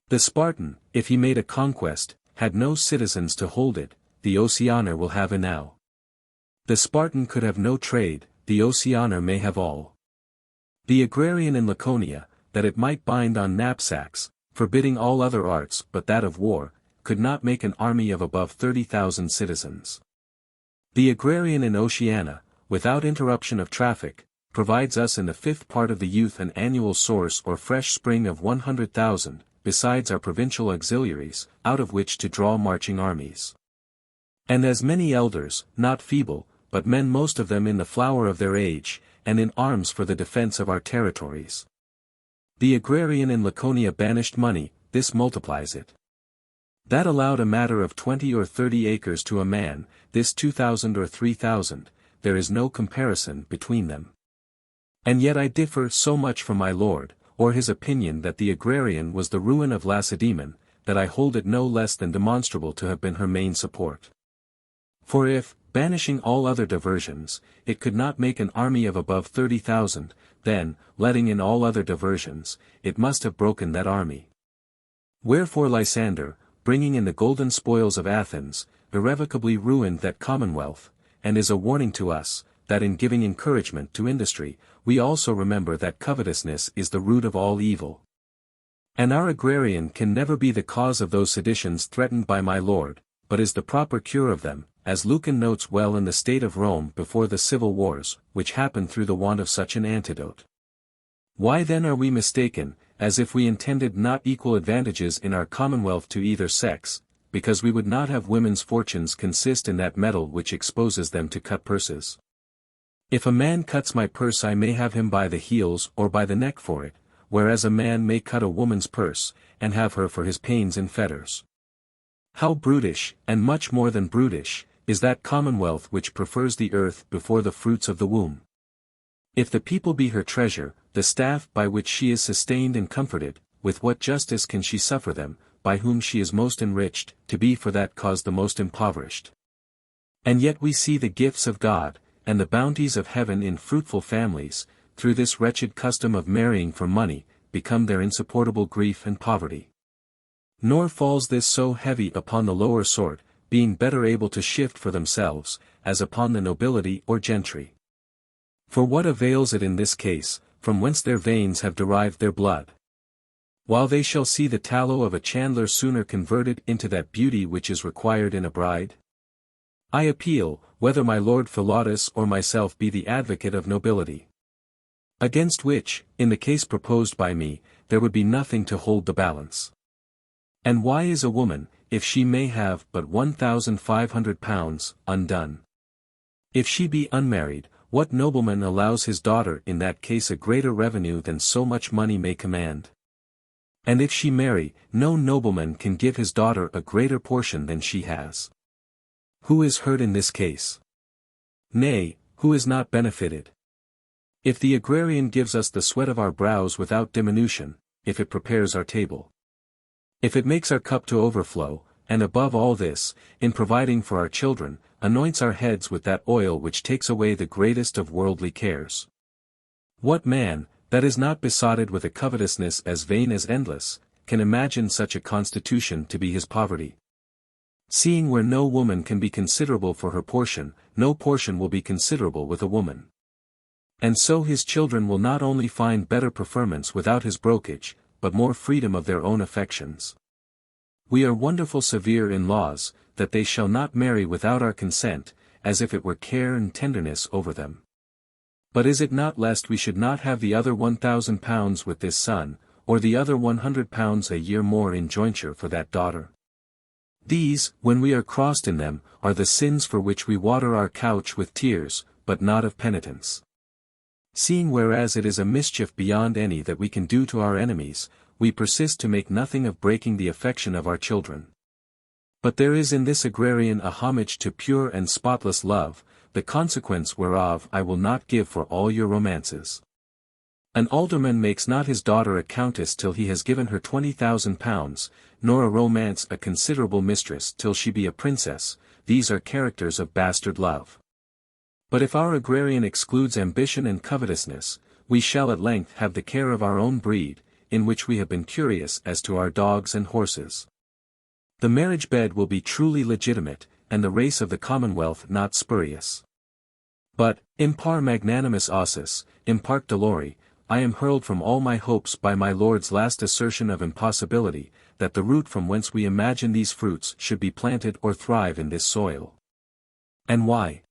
The Spartan, if he made a conquest, had no citizens to hold it, the Oceaner will have enow. The Spartan could have no trade, the Oceaner may have all. The agrarian in Laconia, that it might bind on knapsacks, forbidding all other arts but that of war, could not make an army of above 30,000 citizens. The agrarian in Oceana, without interruption of traffic, provides us in the 5th part of the youth an annual source or fresh spring of 100,000, besides our provincial auxiliaries, out of which to draw marching armies. And as many elders, not feeble, but men most of them in the flower of their age, and in arms for the defense of our territories. The agrarian in Laconia banished money, this multiplies it. That allowed a matter of 20 or 30 acres to a man, this 2,000 or 3,000, there is no comparison between them. And yet I differ so much from my lord, or his opinion that the agrarian was the ruin of Lacedaemon, that I hold it no less than demonstrable to have been her main support. For if, banishing all other diversions, it could not make an army of above 30,000, then, letting in all other diversions, it must have broken that army. Wherefore Lysander, bringing in the golden spoils of Athens, irrevocably ruined that commonwealth, and is a warning to us, that in giving encouragement to industry, we also remember that covetousness is the root of all evil. And our agrarian can never be the cause of those seditions threatened by my lord, but is the proper cure of them, as Lucan notes well in the state of Rome before the civil wars, which happened through the want of such an antidote. Why then are we mistaken, as if we intended not equal advantages in our commonwealth to either sex, because we would not have women's fortunes consist in that metal which exposes them to cut purses. If a man cuts my purse, I may have him by the heels or by the neck for it, whereas a man may cut a woman's purse, and have her for his pains in fetters. How brutish, and much more than brutish, is that commonwealth which prefers the earth before the fruits of the womb. If the people be her treasure, the staff by which she is sustained and comforted, with what justice can she suffer them, by whom she is most enriched, to be for that cause the most impoverished? And yet we see the gifts of God, and the bounties of heaven in fruitful families, through this wretched custom of marrying for money, become their insupportable grief and poverty. Nor falls this so heavy upon the lower sort, being better able to shift for themselves, as upon the nobility or gentry. For what avails it in this case, from whence their veins have derived their blood? While they shall see the tallow of a chandler sooner converted into that beauty which is required in a bride? I appeal, whether my lord Philotas or myself be the advocate of nobility. Against which, in the case proposed by me, there would be nothing to hold the balance. And why is a woman, if she may have but £1,500, undone? If she be unmarried, what nobleman allows his daughter in that case a greater revenue than so much money may command? And if she marry, no nobleman can give his daughter a greater portion than she has. Who is hurt in this case? Nay, who is not benefited? If the agrarian gives us the sweat of our brows without diminution, if it prepares our table, if it makes our cup to overflow, and above all this, in providing for our children, anoints our heads with that oil which takes away the greatest of worldly cares. What man, that is not besotted with a covetousness as vain as endless, can imagine such a constitution to be his poverty? Seeing where no woman can be considerable for her portion, no portion will be considerable with a woman. And so his children will not only find better preferments without his brokage, but more freedom of their own affections. We are wonderful severe in laws, that they shall not marry without our consent, as if it were care and tenderness over them. But is it not lest we should not have the other £1,000 with this son, or the other £100 a year more in jointure for that daughter? These, when we are crossed in them, are the sins for which we water our couch with tears, but not of penitence. Seeing whereas it is a mischief beyond any that we can do to our enemies, we persist to make nothing of breaking the affection of our children. But there is in this agrarian a homage to pure and spotless love, the consequence whereof I will not give for all your romances. An alderman makes not his daughter a countess till he has given her £20,000, nor a romance a considerable mistress till she be a princess. These are characters of bastard love. But if our agrarian excludes ambition and covetousness, we shall at length have the care of our own breed, in which we have been curious as to our dogs and horses. The marriage bed will be truly legitimate, and the race of the Commonwealth not spurious. But, impar magnanimus ausis, impart dolori, I am hurled from all my hopes by my Lord's last assertion of impossibility, that the root from whence we imagine these fruits should be planted or thrive in this soil. And why?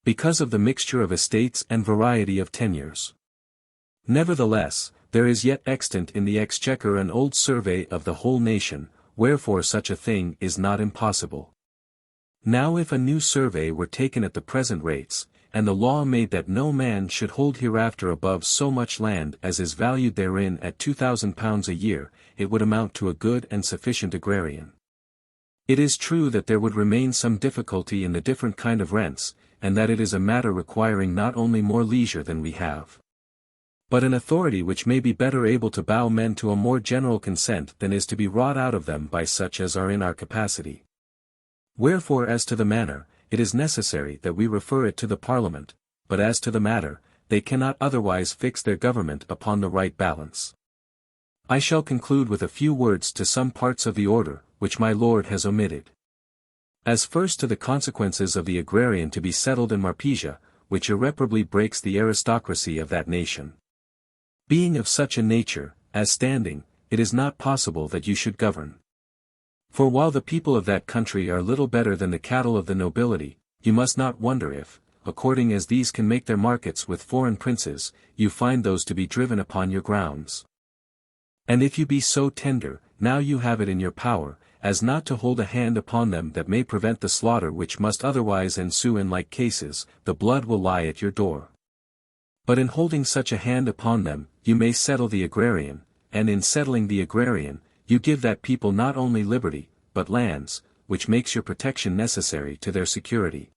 Because of the mixture of estates and variety of tenures. Nevertheless, there is yet extant in the exchequer an old survey of the whole nation, wherefore such a thing is not impossible. Now if a new survey were taken at the present rates, and the law made that no man should hold hereafter above so much land as is valued therein at £2,000 a year, it would amount to a good and sufficient agrarian. It is true that there would remain some difficulty in the different kind of rents, and that it is a matter requiring not only more leisure than we have, but an authority which may be better able to bow men to a more general consent than is to be wrought out of them by such as are in our capacity. Wherefore as to the manner, it is necessary that we refer it to the Parliament, but as to the matter, they cannot otherwise fix their government upon the right balance. I shall conclude with a few words to some parts of the order, which my Lord has omitted. As first to the consequences of the agrarian to be settled in Marpesia, which irreparably breaks the aristocracy of that nation. Being of such a nature, as standing, it is not possible that you should govern. For while the people of that country are little better than the cattle of the nobility, you must not wonder if, according as these can make their markets with foreign princes, you find those to be driven upon your grounds. And if you be so tender, now you have it in your power, as not to hold a hand upon them that may prevent the slaughter which must otherwise ensue in like cases, the blood will lie at your door. But in holding such a hand upon them, you may settle the agrarian, and in settling the agrarian, you give that people not only liberty, but lands, which makes your protection necessary to their security,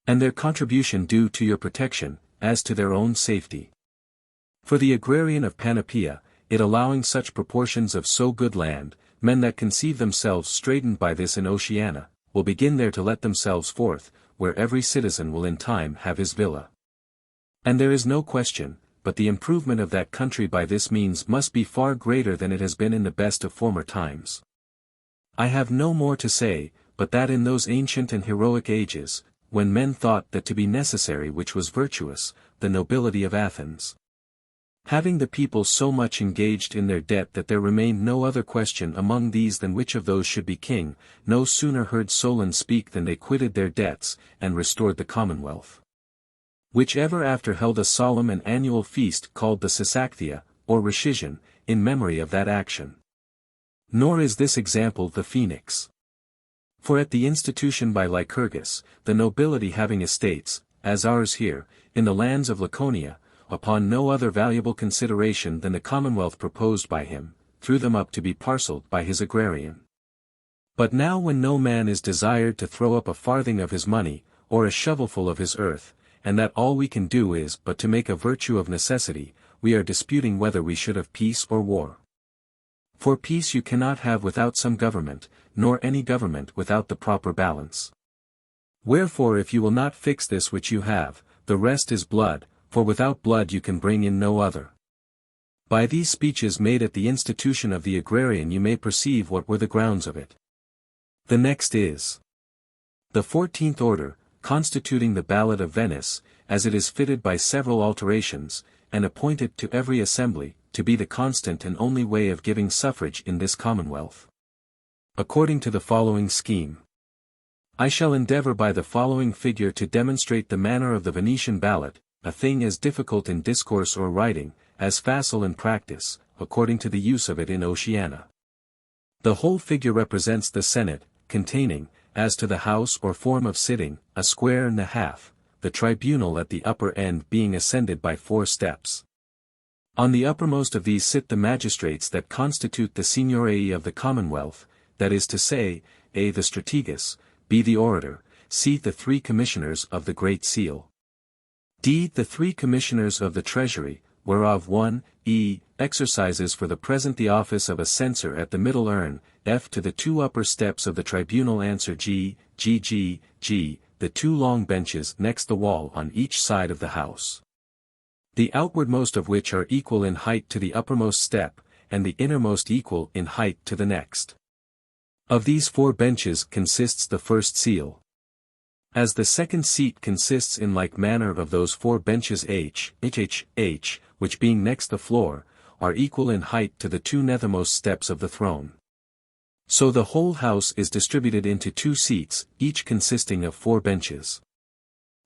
and their contribution due to your protection, as to their own safety. For the agrarian of Panoplia, it allowing such proportions of so good land, men that conceive themselves straitened by this in Oceana, will begin there to let themselves forth, where every citizen will in time have his villa. And there is no question, but the improvement of that country by this means must be far greater than it has been in the best of former times. I have no more to say, but that in those ancient and heroic ages, when men thought that to be necessary which was virtuous, the nobility of Athens, having the people so much engaged in their debt that there remained no other question among these than which of those should be king, no sooner heard Solon speak than they quitted their debts, and restored the Commonwealth, which ever after held a solemn and annual feast called the Sesacthia, or Recision, in memory of that action. Nor is this example the Phoenix. For at the institution by Lycurgus, the nobility having estates, as ours here, in the lands of Laconia, upon no other valuable consideration than the commonwealth proposed by him, threw them up to be parcelled by his agrarian. But now when no man is desired to throw up a farthing of his money, or a shovelful of his earth, and that all we can do is but to make a virtue of necessity, we are disputing whether we should have peace or war. For peace you cannot have without some government, nor any government without the proper balance. Wherefore if you will not fix this which you have, the rest is blood, for without blood you can bring in no other. By these speeches made at the institution of the agrarian you may perceive what were the grounds of it. The next is the 14th order, constituting the ballot of Venice, as it is fitted by several alterations, and appointed to every assembly, to be the constant and only way of giving suffrage in this commonwealth. According to the following scheme. I shall endeavor by the following figure to demonstrate the manner of the Venetian ballot, a thing as difficult in discourse or writing, as facile in practice, according to the use of it in Oceana. The whole figure represents the Senate, containing, as to the house or form of sitting, a square and a half, the tribunal at the upper end being ascended by 4 steps. On the uppermost of these sit the magistrates that constitute the signorii of the commonwealth, that is to say, A. the strategist, B. the orator, C. the 3 commissioners of the Great Seal, D. the 3 commissioners of the treasury, whereof one, E. exercises for the present the office of a censor at the middle urn, F. to the 2 upper steps of the tribunal answer G, the 2 long benches next the wall on each side of the house, the outwardmost of which are equal in height to the uppermost step, and the innermost equal in height to the next. Of these 4 benches consists the first seal. As the second seat consists in like manner of those 4 benches H, which being next the floor, are equal in height to the 2 nethermost steps of the throne. So the whole house is distributed into 2 seats, each consisting of 4 benches.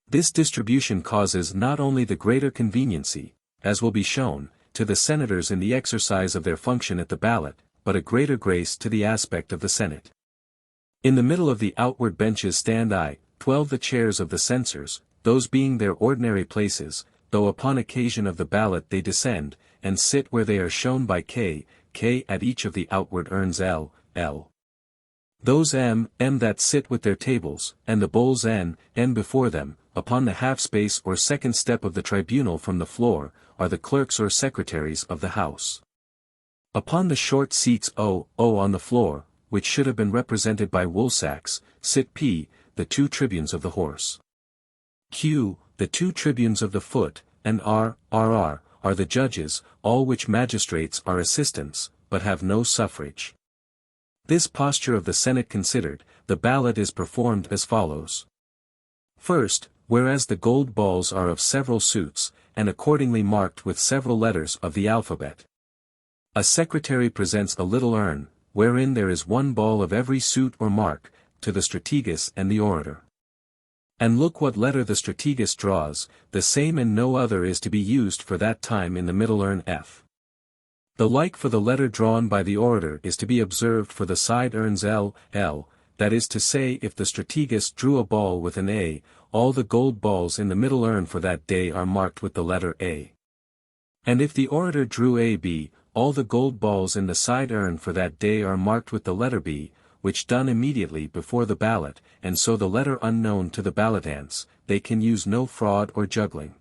This distribution causes not only the greater conveniency, as will be shown, to the senators in the exercise of their function at the ballot, but a greater grace to the aspect of the Senate. In the middle of the outward benches stand 12 the chairs of the censors, those being their ordinary places, though upon occasion of the ballot they descend, and sit where they are shown by K at each of the outward urns L. Those M that sit with their tables, and the bowls N before them, upon the half space or second step of the tribunal from the floor, are the clerks or secretaries of the house. Upon the short seats O on the floor, which should have been represented by woolsacks, sit P, the 2 tribunes of the horse, Q, the 2 tribunes of the foot, and R are the judges, all which magistrates are assistants, but have no suffrage. This posture of the Senate considered, the ballot is performed as follows. First, whereas the gold balls are of several suits, and accordingly marked with several letters of the alphabet, a secretary presents a little urn, wherein there is 1 ball of every suit or mark, to the strategist and the orator. And look what letter the strategist draws, the same and no other is to be used for that time in the middle urn F. The like for the letter drawn by the orator is to be observed for the side urns L, that is to say if the strategist drew a ball with an A, all the gold balls in the middle urn for that day are marked with the letter A. And if the orator drew a B, all the gold balls in the side urn for that day are marked with the letter B, which done immediately before the ballot, and so the letter unknown to the ballotants, they can use no fraud or juggling.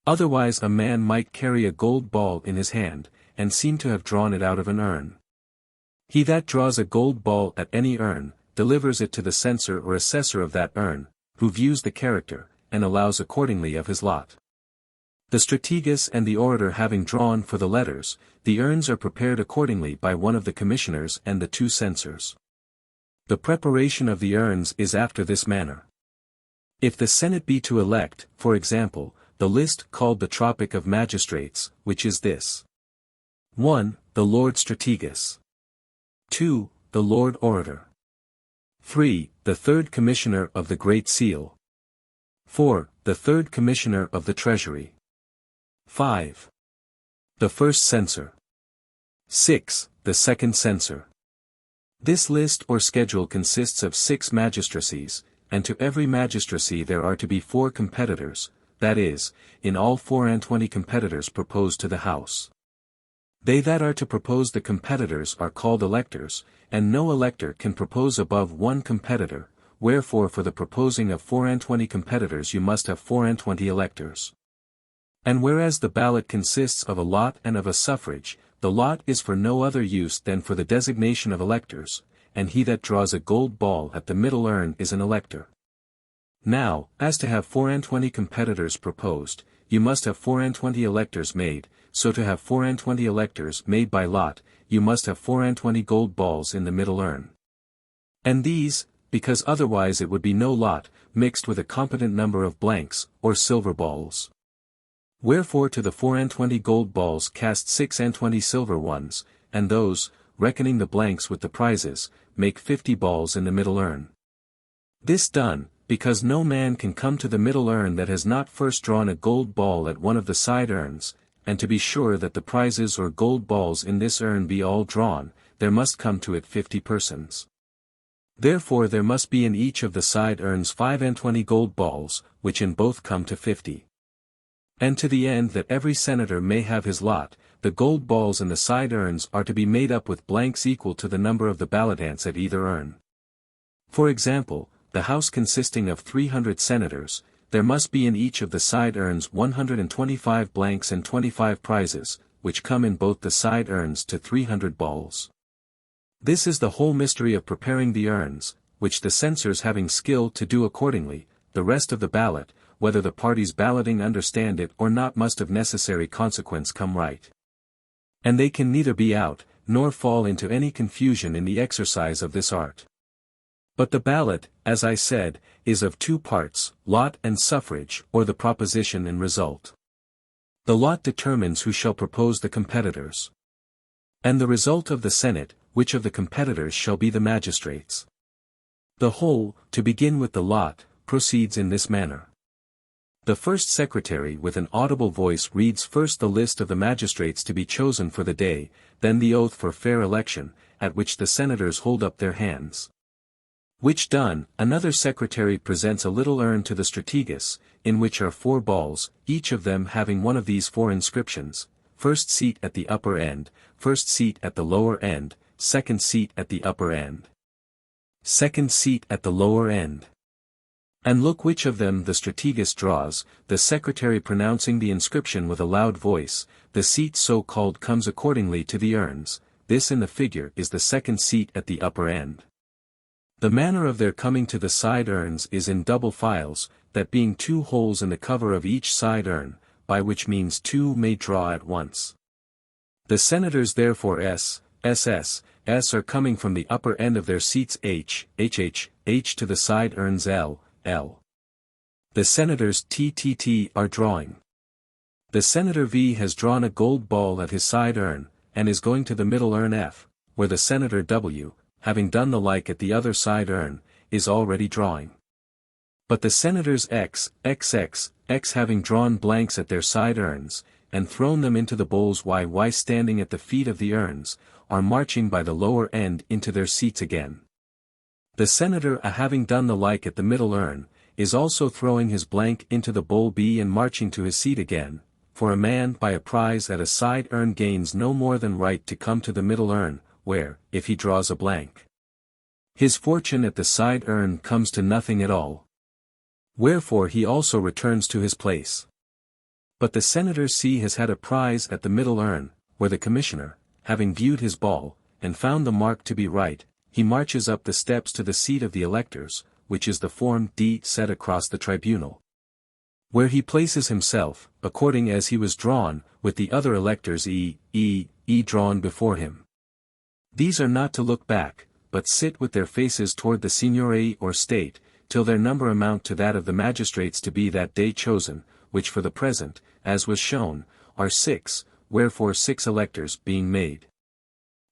Otherwise a man might carry a gold ball in his hand, and seem to have drawn it out of an urn. He that draws a gold ball at any urn, delivers it to the censor or assessor of that urn, who views the character, and allows accordingly of his lot. The strategist and the orator having drawn for the letters, the urns are prepared accordingly by one of the commissioners and the two censors. The preparation of the urns is after this manner. If the Senate be to elect, for example, the list called the Tropic of Magistrates, which is this. 1. The Lord Strategist. 2. The Lord Orator. 3. The Third Commissioner of the Great Seal. 4. The Third Commissioner of the Treasury. 5. The First Censor. 6. The Second Censor. This list or schedule consists of 6 magistracies, and to every magistracy there are to be 4 competitors, that is, in all 24 competitors proposed to the House. They that are to propose the competitors are called electors, and no elector can propose above 1 competitor, wherefore for the proposing of 24 competitors you must have 24 electors. And whereas the ballot consists of a lot and of a suffrage, the lot is for no other use than for the designation of electors, and he that draws a gold ball at the middle urn is an elector. Now, as to have 24 competitors proposed, you must have 24 electors made, so to have 24 electors made by lot, you must have 24 gold balls in the middle urn. And these, because otherwise it would be no lot, mixed with a competent number of blanks, or silver balls. Wherefore to the 24 gold balls cast 26 silver ones, and those, reckoning the blanks with the prizes, make 50 balls in the middle urn. This done, because no man can come to the middle urn that has not first drawn a gold ball at one of the side urns, and to be sure that the prizes or gold balls in this urn be all drawn, there must come to it 50 persons. Therefore there must be in each of the side urns 25 gold balls, which in both come to 50. And to the end that every senator may have his lot, the gold balls in the side urns are to be made up with blanks equal to the number of the ballotants at either urn. For example, the House consisting of 300 senators, there must be in each of the side urns 125 blanks and 25 prizes, which come in both the side urns to 300 balls. This is the whole mystery of preparing the urns, which the censors having skill to do accordingly, the rest of the ballot, whether the parties balloting understand it or not must of necessary consequence come right. And they can neither be out, nor fall into any confusion in the exercise of this art. But the ballot, as I said, is of 2 parts, lot and suffrage, or the proposition and result. The lot determines who shall propose the competitors. And the result of the Senate, which of the competitors shall be the magistrates. The whole, to begin with the lot, proceeds in this manner. The first secretary with an audible voice reads first the list of the magistrates to be chosen for the day, then the oath for fair election, at which the senators hold up their hands. Which done, another secretary presents a little urn to the strategist, in which are 4 balls, each of them having one of these 4 inscriptions: first seat at the upper end, first seat at the lower end, second seat at the upper end, second seat at the lower end. And look which of them the strategist draws, the secretary pronouncing the inscription with a loud voice, the seat so called comes accordingly to the urns. This in the figure is the second seat at the upper end. The manner of their coming to the side urns is in double files, that being 2 holes in the cover of each side urn, by which means 2 may draw at once. The senators therefore S are coming from the upper end of their seats H to the side urns L. The senators T are drawing. The senator V has drawn a gold ball at his side urn, and is going to the middle urn F, where the senator W, having done the like at the other side urn, is already drawing. But the senators X having drawn blanks at their side urns, and thrown them into the bowls while standing at the feet of the urns, are marching by the lower end into their seats again. The senator having done the like at the middle urn, is also throwing his blank into the bowl B and marching to his seat again, for a man by a prize at a side urn gains no more than right to come to the middle urn, where, if he draws a blank, his fortune at the side urn comes to nothing at all. Wherefore he also returns to his place. But the senator C has had a prize at the middle urn, where the commissioner, having viewed his ball, and found the mark to be right, he marches up the steps to the seat of the electors, which is the form D set across the tribunal, where he places himself, according as he was drawn, with the other electors E drawn before him. These are not to look back, but sit with their faces toward the seignory or state, till their number amount to that of the magistrates to be that day chosen, which for the present, as was shown, are 6, wherefore 6 electors being made.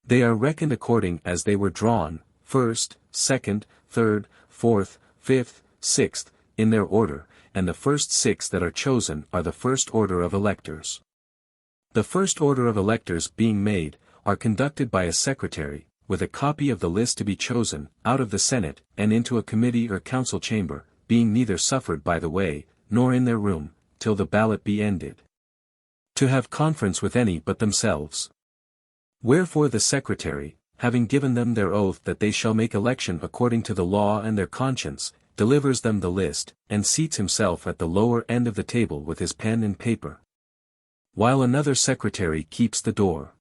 They are reckoned according as they were drawn, first, second, third, fourth, fifth, sixth, in their order, and the first 6 that are chosen are the first order of electors. The first order of electors being made, are conducted by a secretary, with a copy of the list to be chosen, out of the Senate, and into a committee or council chamber, being neither suffered by the way, nor in their room, till the ballot be ended, to have conference with any but themselves. Wherefore the secretary, having given them their oath that they shall make election according to the law and their conscience, delivers them the list, and seats himself at the lower end of the table with his pen and paper, while another secretary keeps the door.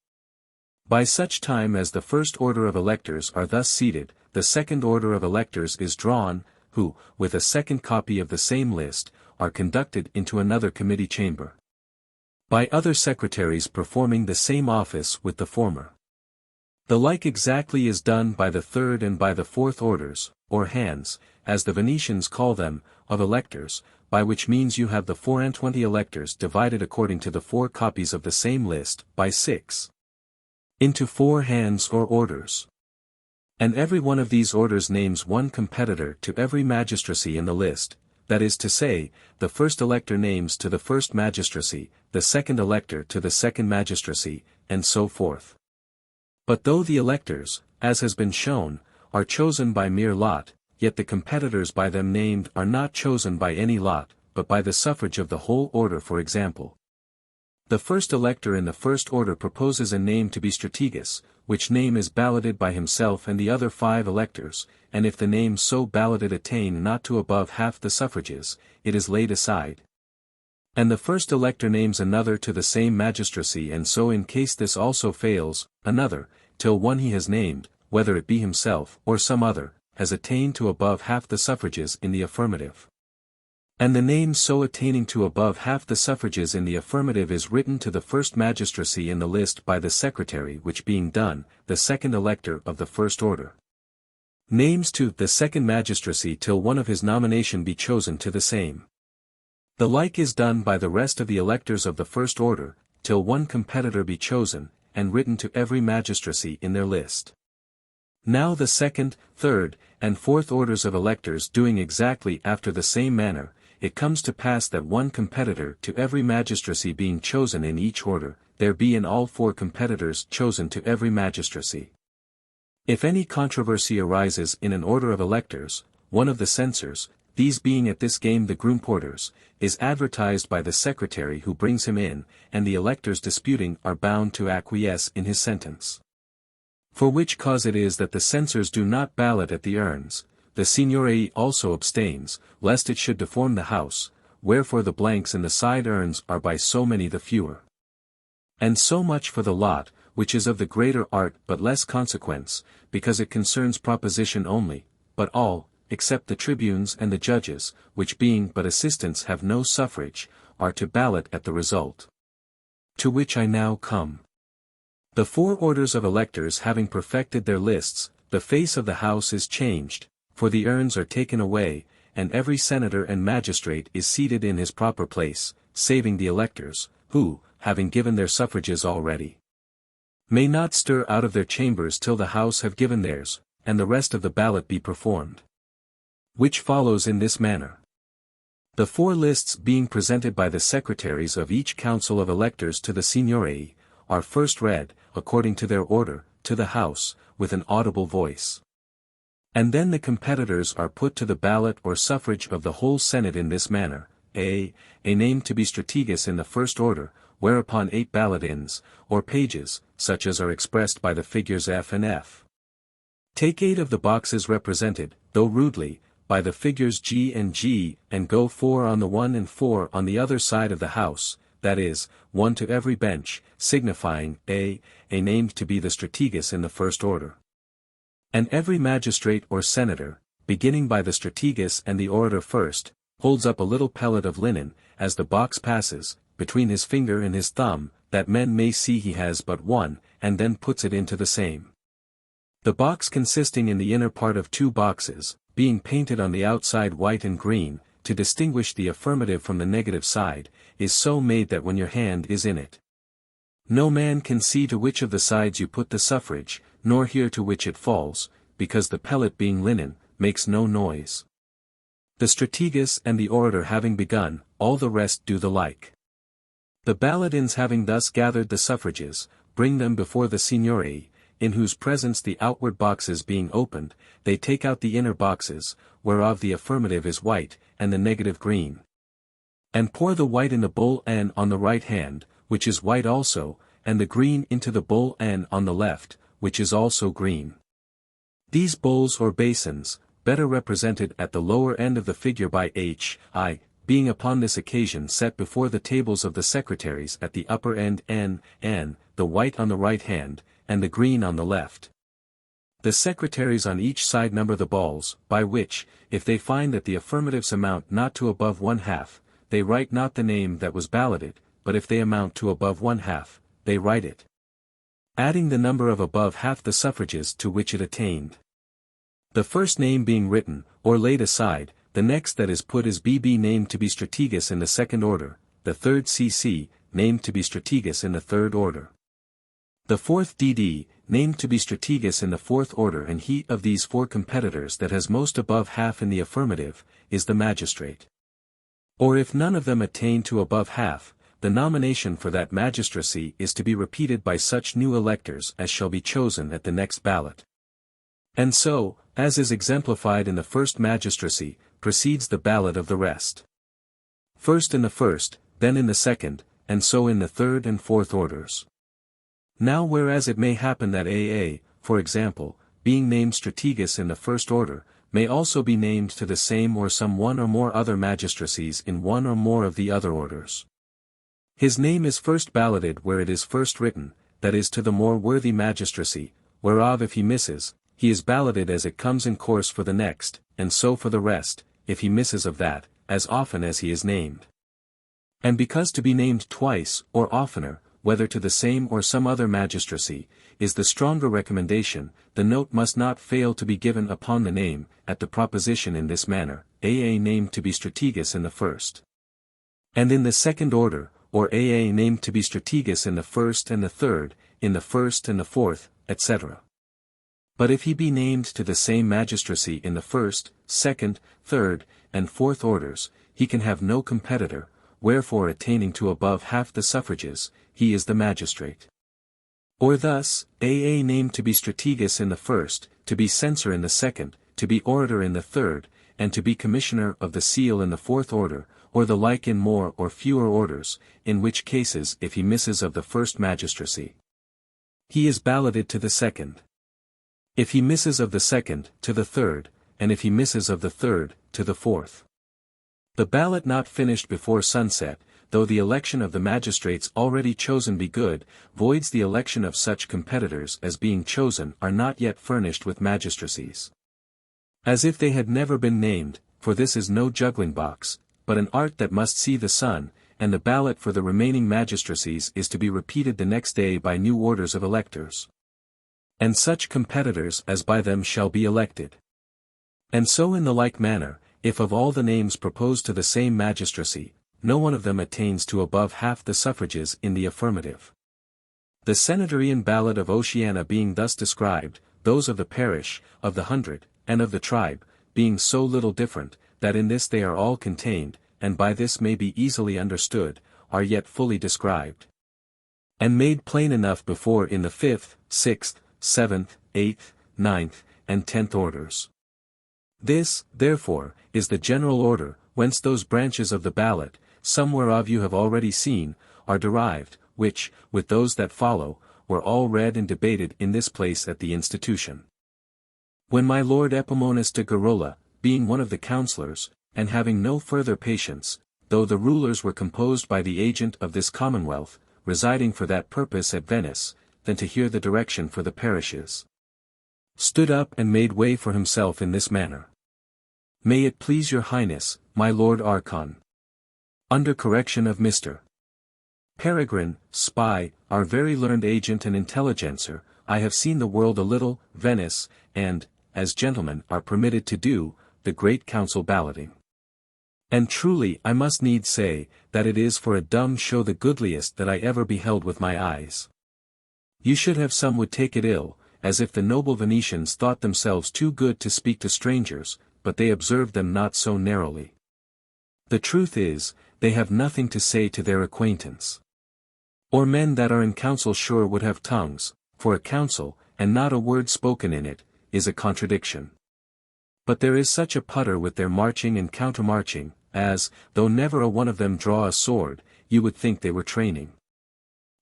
By such time as the first order of electors are thus seated, the second order of electors is drawn, who, with a second copy of the same list, are conducted into another committee chamber, by other secretaries performing the same office with the former. The like exactly is done by the third and by the fourth orders, or hands, as the Venetians call them, of electors, by which means you have the 24 electors divided according to the 4 copies of the same list, by 6, into 4 hands or orders. And every one of these orders names one competitor to every magistracy in the list, that is to say, the first elector names to the first magistracy, the second elector to the second magistracy, and so forth. But though the electors, as has been shown, are chosen by mere lot, yet the competitors by them named are not chosen by any lot, but by the suffrage of the whole order. For example, the first elector in the first order proposes a name to be strategis, which name is balloted by himself and the other 5 electors, and if the names so balloted attain not to above half the suffrages, it is laid aside. And the first elector names another to the same magistracy, and so in case this also fails, another, till one he has named, whether it be himself or some other, has attained to above half the suffrages in the affirmative. And the name so attaining to above half the suffrages in the affirmative is written to the first magistracy in the list by the secretary, which being done, the second elector of the first order names to the second magistracy till one of his nomination be chosen to the same. The like is done by the rest of the electors of the first order, till one competitor be chosen, and written to every magistracy in their list. Now the second, third, and fourth orders of electors doing exactly after the same manner, it comes to pass that one competitor to every magistracy being chosen in each order, there be in all 4 competitors chosen to every magistracy. If any controversy arises in an order of electors, one of the censors, these being at this game the groom porters, is advertised by the secretary who brings him in, and the electors disputing are bound to acquiesce in his sentence. For which cause it is that the censors do not ballot at the urns, the seignory also abstains, lest it should deform the house, wherefore the blanks in the side urns are by so many the fewer. And so much for the lot, which is of the greater art but less consequence, because it concerns proposition only, but all, except the tribunes and the judges, which being but assistants have no suffrage, are to ballot at the result. To which I now come. The 4 orders of electors having perfected their lists, the face of the house is changed, for the urns are taken away, and every senator and magistrate is seated in his proper place, saving the electors, who, having given their suffrages already, may not stir out of their chambers till the house have given theirs, and the rest of the ballot be performed. Which follows in this manner. The 4 lists being presented by the secretaries of each council of electors to the Signory, are first read, according to their order, to the House, with an audible voice. And then the competitors are put to the ballot or suffrage of the whole Senate in this manner: a name to be strategis in the first order, whereupon 8 ballotins, or pages, such as are expressed by the figures F and F. Take 8 of the boxes represented, though rudely, by the figures G, and go 4 on the one and 4 on the other side of the house, that is, 1 to every bench, signifying a name to be the strategis in the first order. And every magistrate or senator, beginning by the strategis and the orator first, holds up a little pellet of linen, as the box passes, between his finger and his thumb, that men may see he has but one, and then puts it into the same. The box consisting in the inner part of 2 boxes, being painted on the outside white and green, to distinguish the affirmative from the negative side, is so made that when your hand is in it, no man can see to which of the sides you put the suffrage, nor hear to which it falls, because the pellet being linen, makes no noise. The strategis and the orator having begun, all the rest do the like. The ballotins having thus gathered the suffrages, bring them before the Signory, in whose presence the outward boxes being opened, they take out the inner boxes, whereof the affirmative is white, and the negative green. And pour the white in the bowl N on the right hand, which is white also, and the green into the bowl N on the left, which is also green. These bowls or basins, better represented at the lower end of the figure by H, I, being upon this occasion set before the tables of the secretaries at the upper end N, the white on the right hand, and the green on the left. The secretaries on each side number the balls, by which, if they find that the affirmatives amount not to above 1/2, they write not the name that was balloted, but if they amount to above 1/2, they write it, adding the number of above half the suffrages to which it attained. The first name being written, or laid aside, the next that is put is BB named to be strategis in the second order, the third CC, named to be strategis in the third order. The fourth DD, named to be strategis in the fourth order, and he of these 4 competitors that has most above half in the affirmative, is the magistrate. Or if none of them attain to above half, the nomination for that magistracy is to be repeated by such new electors as shall be chosen at the next ballot. And so, as is exemplified in the first magistracy, proceeds the ballot of the rest. First in the first, then in the second, and so in the third and fourth orders. Now whereas it may happen that AA, for example, being named strategis in the first order, may also be named to the same or some one or more other magistracies in one or more of the other orders. His name is first balloted where it is first written, that is to the more worthy magistracy, whereof if he misses, he is balloted as it comes in course for the next, and so for the rest, if he misses of that, as often as he is named. And because to be named twice, or oftener, whether to the same or some other magistracy, is the stronger recommendation, the note must not fail to be given upon the name, at the proposition in this manner, AA named to be strategis in the first. And in the second order, or AA named to be strategis in the first and the third, in the first and the fourth, etc. But if he be named to the same magistracy in the first, second, third, and fourth orders, he can have no competitor, wherefore attaining to above half the suffrages, he is the magistrate. Or thus, AA named to be strategis in the first, to be censor in the second, to be orator in the third, and to be commissioner of the seal in the fourth order, or the like in more or fewer orders, in which cases if he misses of the first magistracy, he is balloted to the second. If he misses of the second, to the third, and if he misses of the third, to the fourth. The ballot not finished before sunset, though the election of the magistrates already chosen be good, voids the election of such competitors as being chosen are not yet furnished with magistracies. As if they had never been named, for this is no juggling box, but an art that must see the sun, and the ballot for the remaining magistracies is to be repeated the next day by new orders of electors. And such competitors as by them shall be elected. And so in the like manner, if of all the names proposed to the same magistracy, no one of them attains to above half the suffrages in the affirmative. The senatorian ballot of Oceana being thus described, those of the parish, of the 100, and of the tribe, being so little different, that in this they are all contained, and by this may be easily understood, are yet fully described. And made plain enough before in the 5th, 6th, 7th, 8th, 9th, and 10th orders. This, therefore, is the general order, whence those branches of the ballot, some whereof you have already seen, are derived, which, with those that follow, were all read and debated in this place at the institution. When my Lord Epaminondas de Garola, being one of the councillors, and having no further patience, though the rulers were composed by the agent of this Commonwealth, residing for that purpose at Venice, than to hear the direction for the parishes, stood up and made way for himself in this manner. May it please your Highness, my Lord Archon. Under correction of Mr. Peregrine, spy, our very learned agent and intelligencer, I have seen the world a little, Venice, and, as gentlemen are permitted to do, the great council balloting. And truly I must needs say, that it is for a dumb show the goodliest that I ever beheld with my eyes. You should have some would take it ill, as if the noble Venetians thought themselves too good to speak to strangers, but they observed them not so narrowly. The truth is, they have nothing to say to their acquaintance. Or men that are in council sure would have tongues, for a council, and not a word spoken in it, is a contradiction. But there is such a putter with their marching and countermarching, as, though never a one of them draw a sword, you would think they were training.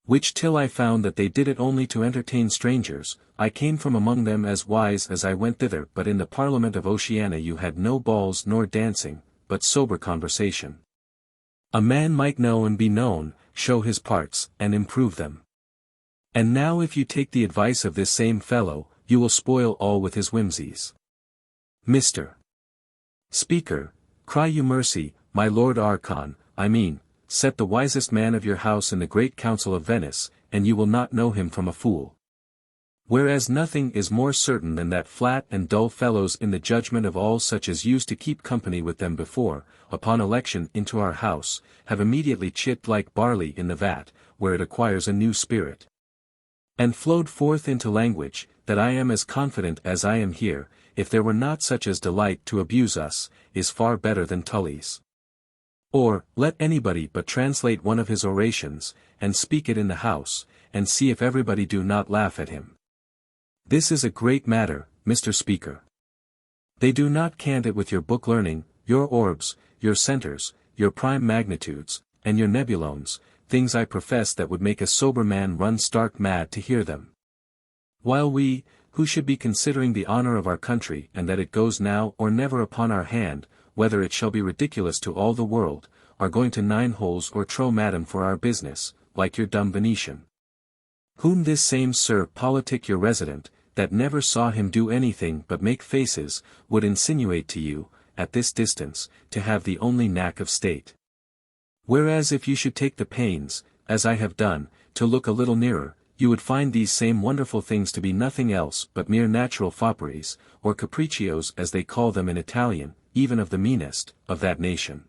Which till I found that they did it only to entertain strangers, I came from among them as wise as I went thither. But in the Parliament of Oceana you had no balls nor dancing, but sober conversation. A man might know and be known, show his parts, and improve them. And now if you take the advice of this same fellow, you will spoil all with his whimsies. Mr. Speaker, cry you mercy, my Lord Archon, I mean, set the wisest man of your house in the great council of Venice, and you will not know him from a fool. Whereas nothing is more certain than that flat and dull fellows in the judgment of all such as used to keep company with them before, upon election into our house, have immediately chipped like barley in the vat, where it acquires a new spirit, and flowed forth into language, that I am as confident as I am here, if there were not such as delight to abuse us, is far better than Tully's. Or, let anybody but translate one of his orations, and speak it in the house, and see if everybody do not laugh at him. This is a great matter, Mr. Speaker. They do not cant it with your book learning, your orbs, your centers, your prime magnitudes, and your nebulones, things I profess that would make a sober man run stark mad to hear them. While we, who should be considering the honor of our country and that it goes now or never upon our hand, whether it shall be ridiculous to all the world, are going to 9 holes or tro madam for our business, like your dumb Venetian. Whom this same Sir Politic your resident, that never saw him do anything but make faces, would insinuate to you, at this distance, to have the only knack of state. Whereas if you should take the pains, as I have done, to look a little nearer, you would find these same wonderful things to be nothing else but mere natural fopperies, or capriccios as they call them in Italian, even of the meanest, of that nation.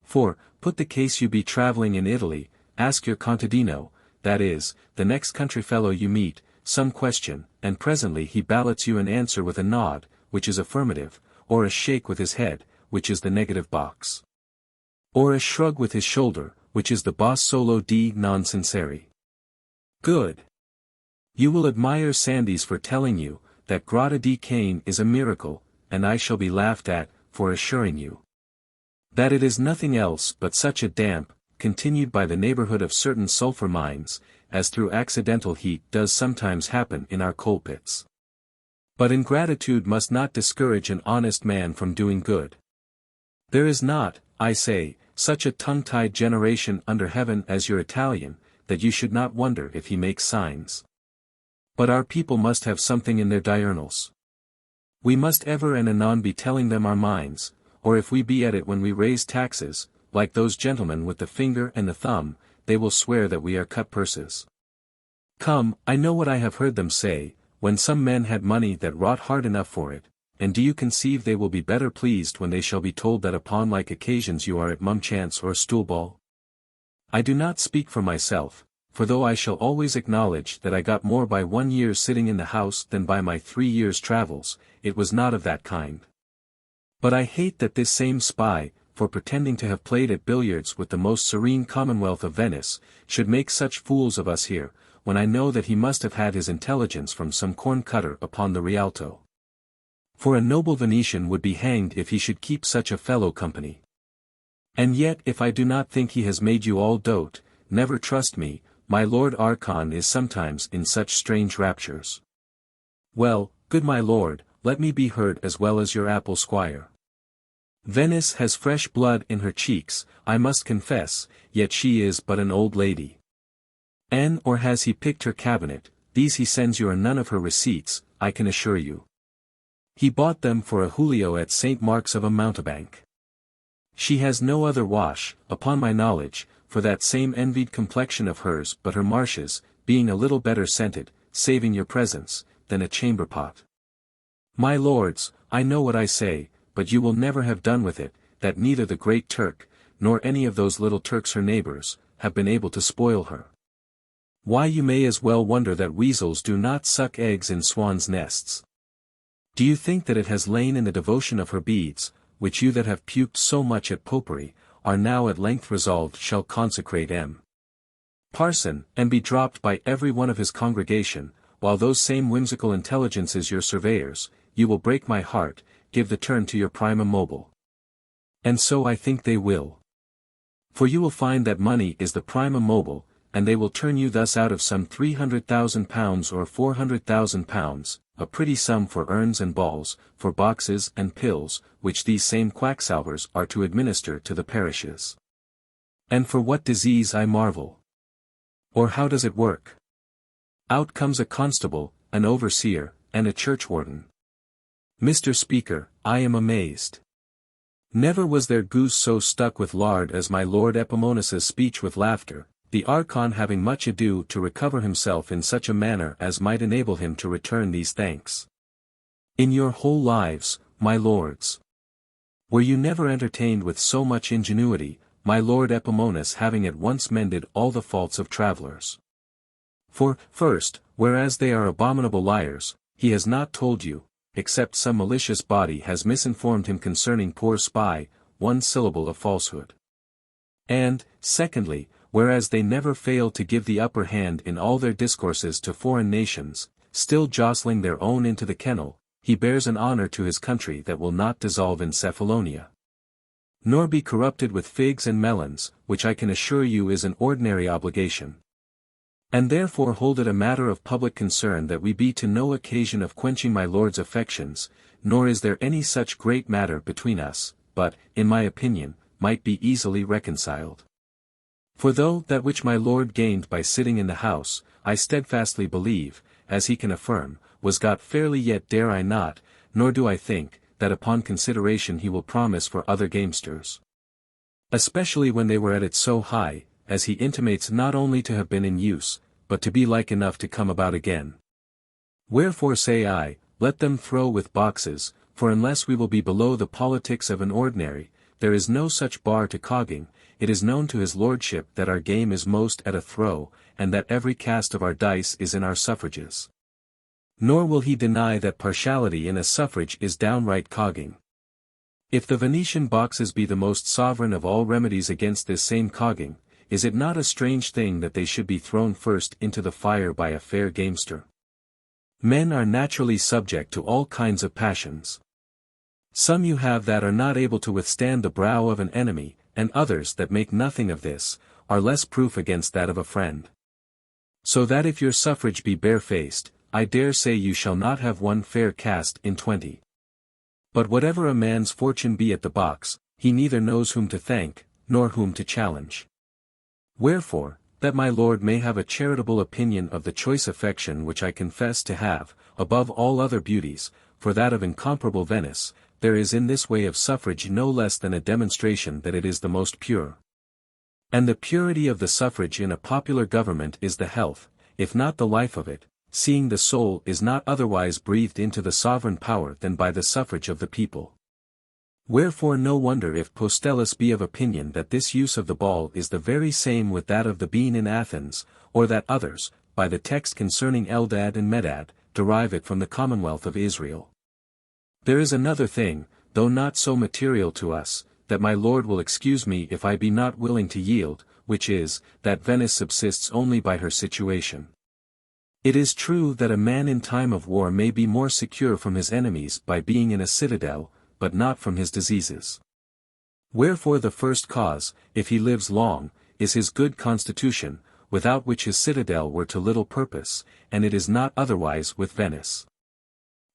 For, put the case you be travelling in Italy, ask your contadino, that is, the next country fellow you meet, some question, and presently he ballots you an answer with a nod, which is affirmative, or a shake with his head, which is the negative box, or a shrug with his shoulder, which is the boss solo di non sinceri. Good. You will admire Sandys for telling you, that Grotta di Cane is a miracle, and I shall be laughed at, for assuring you that it is nothing else but such a damp, continued by the neighborhood of certain sulphur mines, as through accidental heat does sometimes happen in our coal pits. But ingratitude must not discourage an honest man from doing good. There is not, I say, such a tongue-tied generation under heaven as your Italian, that you should not wonder if he makes signs. But our people must have something in their diurnals. We must ever and anon be telling them our minds, or if we be at it when we raise taxes, like those gentlemen with the finger and the thumb, they will swear that we are cut purses. Come, I know what I have heard them say, when some men had money that wrought hard enough for it, and do you conceive they will be better pleased when they shall be told that upon like occasions you are at mumchance or stoolball? I do not speak for myself, for though I shall always acknowledge that I got more by 1 year sitting in the house than by my 3 years' travels, it was not of that kind. But I hate that this same spy, for pretending to have played at billiards with the most serene Commonwealth of Venice, should make such fools of us here, when I know that he must have had his intelligence from some corn cutter upon the Rialto. For a noble Venetian would be hanged if he should keep such a fellow company. And yet if I do not think he has made you all dote, never trust me, my Lord Archon is sometimes in such strange raptures. Well, good my lord, let me be heard as well as your apple squire. Venice has fresh blood in her cheeks, I must confess, yet she is but an old lady. And or has he picked her cabinet, these he sends you are none of her receipts, I can assure you. He bought them for a Julio at St. Mark's of a mountebank. She has no other wash, upon my knowledge, for that same envied complexion of hers but her marshes, being a little better scented, saving your presence, than a chamber pot. My lords, I know what I say, but you will never have done with it, that neither the Great Turk, nor any of those little Turks her neighbors, have been able to spoil her. Why you may as well wonder that weasels do not suck eggs in swans' nests. Do you think that it has lain in the devotion of her beads, which you that have puked so much at popery, are now at length resolved shall consecrate Parson, and be dropped by every one of his congregation, while those same whimsical intelligences your surveyors, you will break my heart, give the turn to your prima mobile. And so I think they will. For you will find that money is the prima mobile, and they will turn you thus out of some £300,000 or £400,000, a pretty sum for urns and balls, for boxes and pills, which these same quacksalvers are to administer to the parishes. And for what disease I marvel? Or how does it work? Out comes a constable, an overseer, and a churchwarden. Mr. Speaker, I am amazed. Never was there goose so stuck with lard as my Lord Epaminondas' speech with laughter, the Archon having much ado to recover himself in such a manner as might enable him to return these thanks. In your whole lives, my lords, were you never entertained with so much ingenuity, my Lord Epaminondas having at once mended all the faults of travellers? For, first, whereas they are abominable liars, he has not told you, except some malicious body has misinformed him concerning poor spy, one syllable of falsehood. And, secondly, whereas they never fail to give the upper hand in all their discourses to foreign nations, still jostling their own into the kennel, he bears an honour to his country that will not dissolve in Cephalonia, nor be corrupted with figs and melons, which I can assure you is an ordinary obligation. And therefore hold it a matter of public concern that we be to no occasion of quenching my lord's affections, nor is there any such great matter between us, but, in my opinion, might be easily reconciled. For though that which my lord gained by sitting in the house, I steadfastly believe, as he can affirm, was got fairly, yet dare I not, nor do I think, that upon consideration he will promise for other gamesters. Especially when they were at it so high, as he intimates not only to have been in use, but to be like enough to come about again. Wherefore say I, let them throw with boxes, for unless we will be below the politics of an ordinary, there is no such bar to cogging. It is known to his lordship that our game is most at a throw, and that every cast of our dice is in our suffrages. Nor will he deny that partiality in a suffrage is downright cogging. If the Venetian boxes be the most sovereign of all remedies against this same cogging, is it not a strange thing that they should be thrown first into the fire by a fair gamester? Men are naturally subject to all kinds of passions. Some you have that are not able to withstand the brow of an enemy, and others that make nothing of this, are less proof against that of a friend. So that if your suffrage be barefaced, I dare say you shall not have one fair cast in 20. But whatever a man's fortune be at the box, he neither knows whom to thank, nor whom to challenge. Wherefore, that my lord may have a charitable opinion of the choice affection which I confess to have, above all other beauties, for that of incomparable Venice, there is in this way of suffrage no less than a demonstration that it is the most pure. And the purity of the suffrage in a popular government is the health, if not the life of it, seeing the soul is not otherwise breathed into the sovereign power than by the suffrage of the people. Wherefore no wonder if Postellus be of opinion that this use of the ball is the very same with that of the bean in Athens, or that others, by the text concerning Eldad and Medad, derive it from the Commonwealth of Israel. There is another thing, though not so material to us, that my lord will excuse me if I be not willing to yield, which is, that Venice subsists only by her situation. It is true that a man in time of war may be more secure from his enemies by being in a citadel, but not from his diseases. Wherefore the first cause, if he lives long, is his good constitution, without which his citadel were to little purpose, and it is not otherwise with Venice.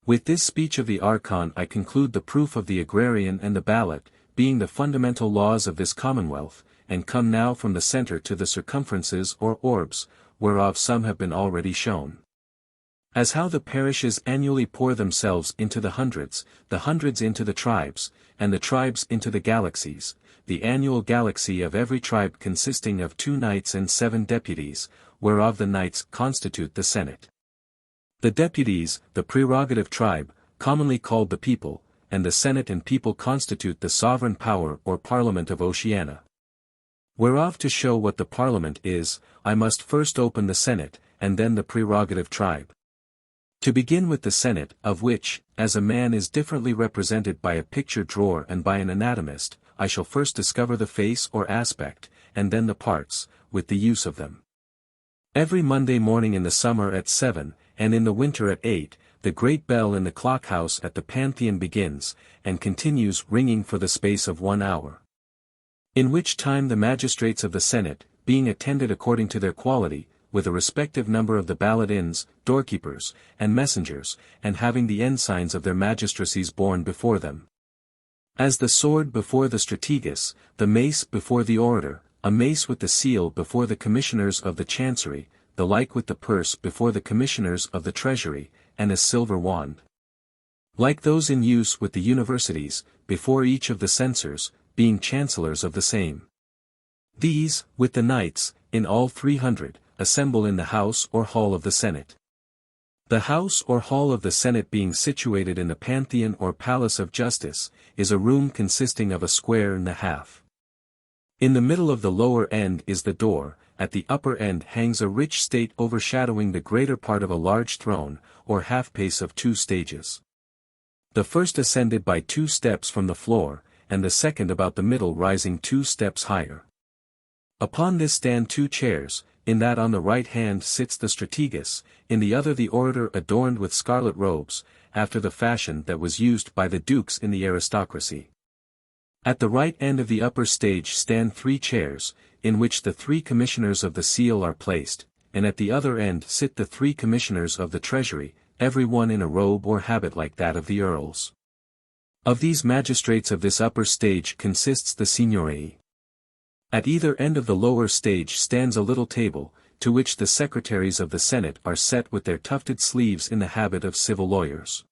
With this speech of the Archon I conclude the proof of the agrarian and the ballot, being the fundamental laws of this Commonwealth, and come now from the centre to the circumferences or orbs, whereof some have been already shown. As how the parishes annually pour themselves into the hundreds into the tribes, and the tribes into the galaxies, the annual galaxy of every tribe consisting of 2 knights and 7 deputies, whereof the knights constitute the Senate. The deputies, the prerogative tribe, commonly called the people, and the Senate and people constitute the sovereign power or Parliament of Oceana. Whereof to show what the Parliament is, I must first open the Senate, and then the prerogative tribe. To begin with the Senate, of which, as a man is differently represented by a picture drawer and by an anatomist, I shall first discover the face or aspect, and then the parts, with the use of them. Every Monday morning in the summer at 7, and in the winter at 8, the great bell in the clock-house at the Pantheon begins, and continues ringing for the space of 1 hour. In which time the magistrates of the Senate, being attended according to their quality, with a respective number of the ballot-ins, doorkeepers, and messengers, and having the ensigns of their magistracies borne before them. As the sword before the strategist, the mace before the orator, a mace with the seal before the commissioners of the chancery, the like with the purse before the commissioners of the treasury, and a silver wand. Like those in use with the universities, before each of the censors, being chancellors of the same. These, with the knights, in all 300, assemble in the house or hall of the Senate. The house or hall of the Senate being situated in the Pantheon or Palace of Justice, is a room consisting of a square and a half. In the middle of the lower end is the door, at the upper end hangs a rich state overshadowing the greater part of a large throne, or half-pace of 2 stages. The first ascended by 2 steps from the floor, and the second about the middle rising 2 steps higher. Upon this stand 2 chairs, in that on the right hand sits the strategist, in the other the orator adorned with scarlet robes, after the fashion that was used by the dukes in the aristocracy. At the right end of the upper stage stand 3 chairs, in which the 3 commissioners of the seal are placed, and at the other end sit the 3 commissioners of the treasury, every one in a robe or habit like that of the earls. Of these magistrates of this upper stage consists the signory. At either end of the lower stage stands a little table, to which the secretaries of the Senate are set with their tufted sleeves in the habit of civil lawyers.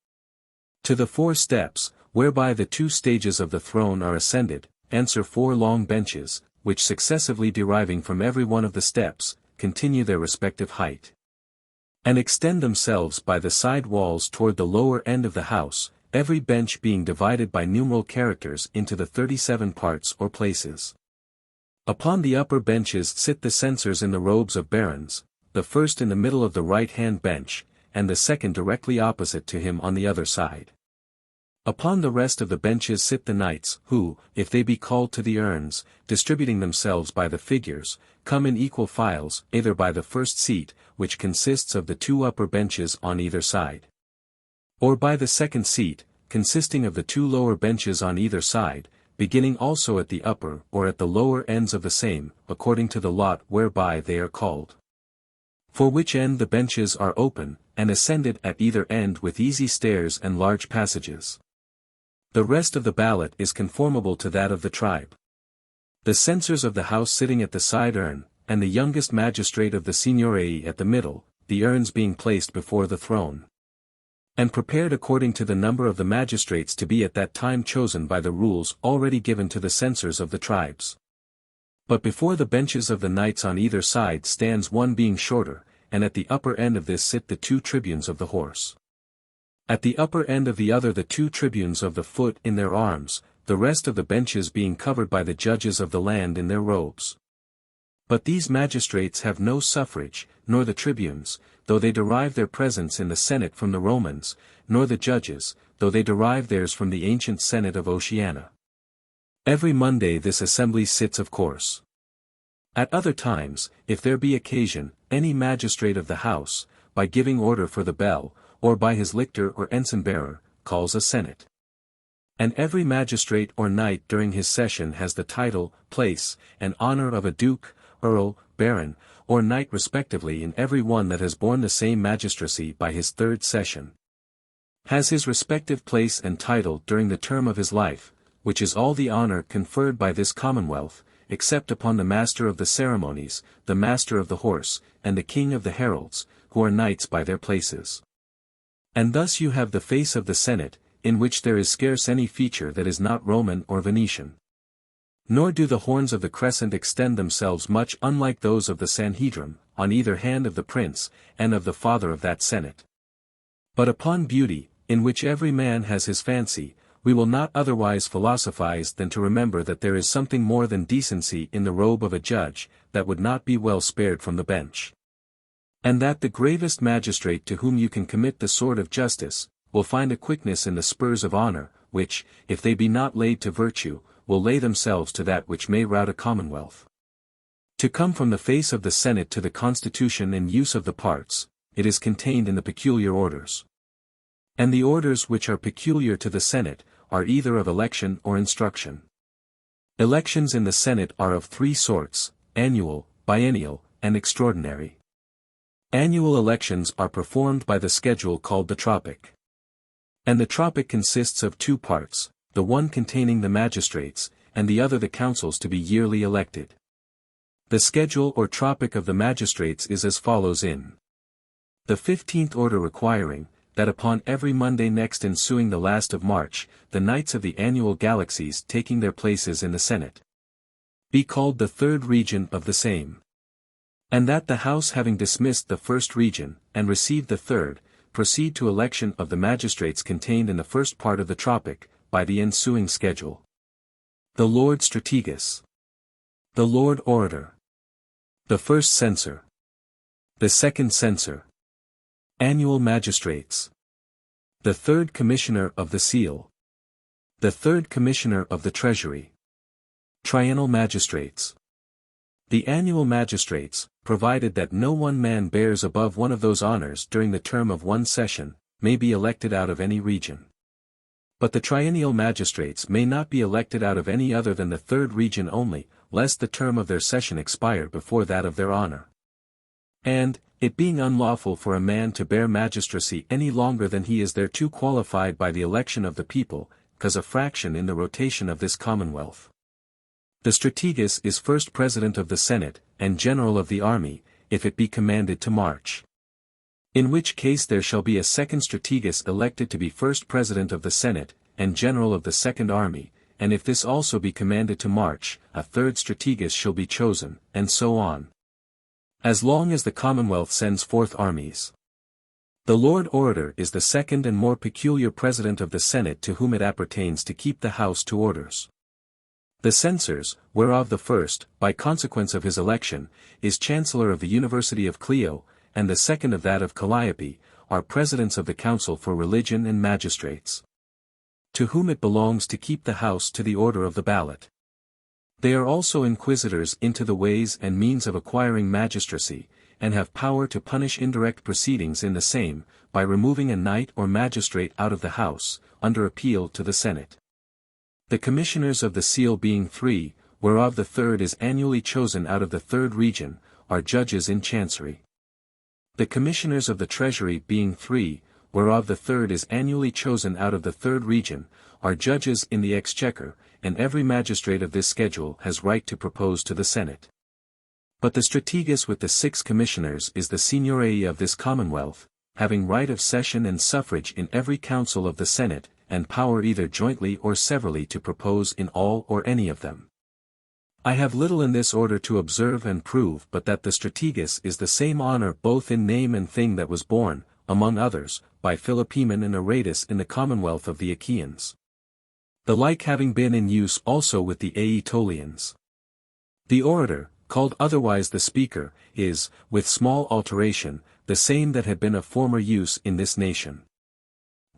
To the 4 steps, whereby the 2 stages of the throne are ascended, answer 4 long benches, which successively deriving from every one of the steps, continue their respective height, and extend themselves by the side walls toward the lower end of the house, every bench being divided by numeral characters into the 37 parts or places. Upon the upper benches sit the censors in the robes of barons, the first in the middle of the right-hand bench, and the second directly opposite to him on the other side. Upon the rest of the benches sit the knights, who, if they be called to the urns, distributing themselves by the figures, come in equal files, either by the first seat, which consists of the 2 upper benches on either side, or by the second seat, consisting of the 2 lower benches on either side, beginning also at the upper or at the lower ends of the same, according to the lot whereby they are called. For which end the benches are open, and ascended at either end with easy stairs and large passages. The rest of the ballot is conformable to that of the tribe. The censors of the house sitting at the side urn, and the youngest magistrate of the signory at the middle, the urns being placed before the throne, and prepared according to the number of the magistrates to be at that time chosen by the rules already given to the censors of the tribes. But before the benches of the knights on either side stands one being shorter, and at the upper end of this sit the 2 tribunes of the horse. At the upper end of the other the 2 tribunes of the foot in their arms, the rest of the benches being covered by the judges of the land in their robes. But these magistrates have no suffrage, nor the tribunes, though they derive their presence in the Senate from the Romans, nor the judges, though they derive theirs from the ancient Senate of Oceana. Every Monday this assembly sits of course. At other times, if there be occasion, any magistrate of the house, by giving order for the bell, or by his lictor or ensign-bearer, calls a senate. And every magistrate or knight during his session has the title, place, and honor of a duke, earl, baron, or knight respectively in every one that has borne the same magistracy by his third session. Has his respective place and title during the term of his life, which is all the honor conferred by this Commonwealth, except upon the master of the ceremonies, the master of the horse, and the king of the heralds, who are knights by their places. And thus you have the face of the Senate, in which there is scarce any feature that is not Roman or Venetian. Nor do the horns of the crescent extend themselves much unlike those of the Sanhedrim, on either hand of the prince, and of the father of that Senate. But upon beauty, in which every man has his fancy, we will not otherwise philosophize than to remember that there is something more than decency in the robe of a judge, that would not be well spared from the bench. And that the gravest magistrate to whom you can commit the sword of justice, will find a quickness in the spurs of honor, which, if they be not laid to virtue, will lay themselves to that which may rout a commonwealth. To come from the face of the Senate to the constitution and use of the parts, it is contained in the peculiar orders. And the orders which are peculiar to the Senate, are either of election or instruction. Elections in the Senate are of three sorts: annual, biennial, and extraordinary. Annual elections are performed by the schedule called the tropic. And the tropic consists of two parts, the one containing the magistrates, and the other the councils to be yearly elected. The schedule or tropic of the magistrates is as follows in the 15th order, requiring, that upon every Monday next ensuing the last of March, the knights of the annual galaxies taking their places in the Senate be called the third region of the same. And that the House having dismissed the first region, and received the third, proceed to election of the magistrates contained in the first part of the tropic, by the ensuing schedule. The Lord Strategos. The Lord Orator. The first censor. The second censor. Annual magistrates. The third commissioner of the seal. The third commissioner of the treasury. Triennial magistrates. The annual magistrates, provided that no one man bears above one of those honors during the term of one session, may be elected out of any region. But the triennial magistrates may not be elected out of any other than the third region only, lest the term of their session expire before that of their honor. And, it being unlawful for a man to bear magistracy any longer than he is thereto qualified by the election of the people, cause a fraction in the rotation of this Commonwealth. The strategos is first president of the Senate, and general of the army, if it be commanded to march. In which case there shall be a second strategos elected to be first president of the Senate, and general of the second army, and if this also be commanded to march, a third strategos shall be chosen, and so on. As long as the Commonwealth sends forth armies. The Lord Orator is the second and more peculiar president of the Senate, to whom it appertains to keep the House to orders. The censors, whereof the first, by consequence of his election, is Chancellor of the University of Clio, and the second of that of Calliope, are presidents of the Council for Religion and magistrates. To whom it belongs to keep the House to the order of the ballot. They are also inquisitors into the ways and means of acquiring magistracy, and have power to punish indirect proceedings in the same, by removing a knight or magistrate out of the House, under appeal to the Senate. The commissioners of the seal being three, whereof the third is annually chosen out of the third region, are judges in chancery. The commissioners of the treasury being three, whereof the third is annually chosen out of the third region, are judges in the exchequer, and every magistrate of this schedule has right to propose to the Senate. But the strategos with the 6 commissioners is the seigneurie of this Commonwealth, having right of session and suffrage in every council of the Senate, and power either jointly or severally to propose in all or any of them. I have little in this order to observe and prove, but that the strategos is the same honor both in name and thing that was borne, among others, by Philopoemen and Aratus in the Commonwealth of the Achaeans. The like having been in use also with the Aetolians. The orator, called otherwise the speaker, is, with small alteration, the same that had been of former use in this nation.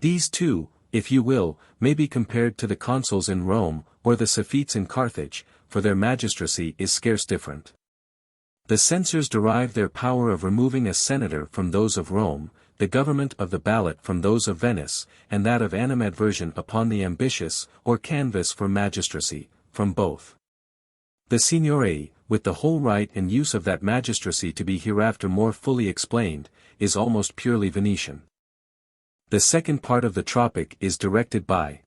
These two, if you will, may be compared to the consuls in Rome, or the Sophites in Carthage, for their magistracy is scarce different. The censors derive their power of removing a senator from those of Rome, the government of the ballot from those of Venice, and that of animadversion upon the ambitious, or canvass for magistracy, from both. The signory, with the whole right and use of that magistracy to be hereafter more fully explained, is almost purely Venetian. The second part of the Tropic is directed by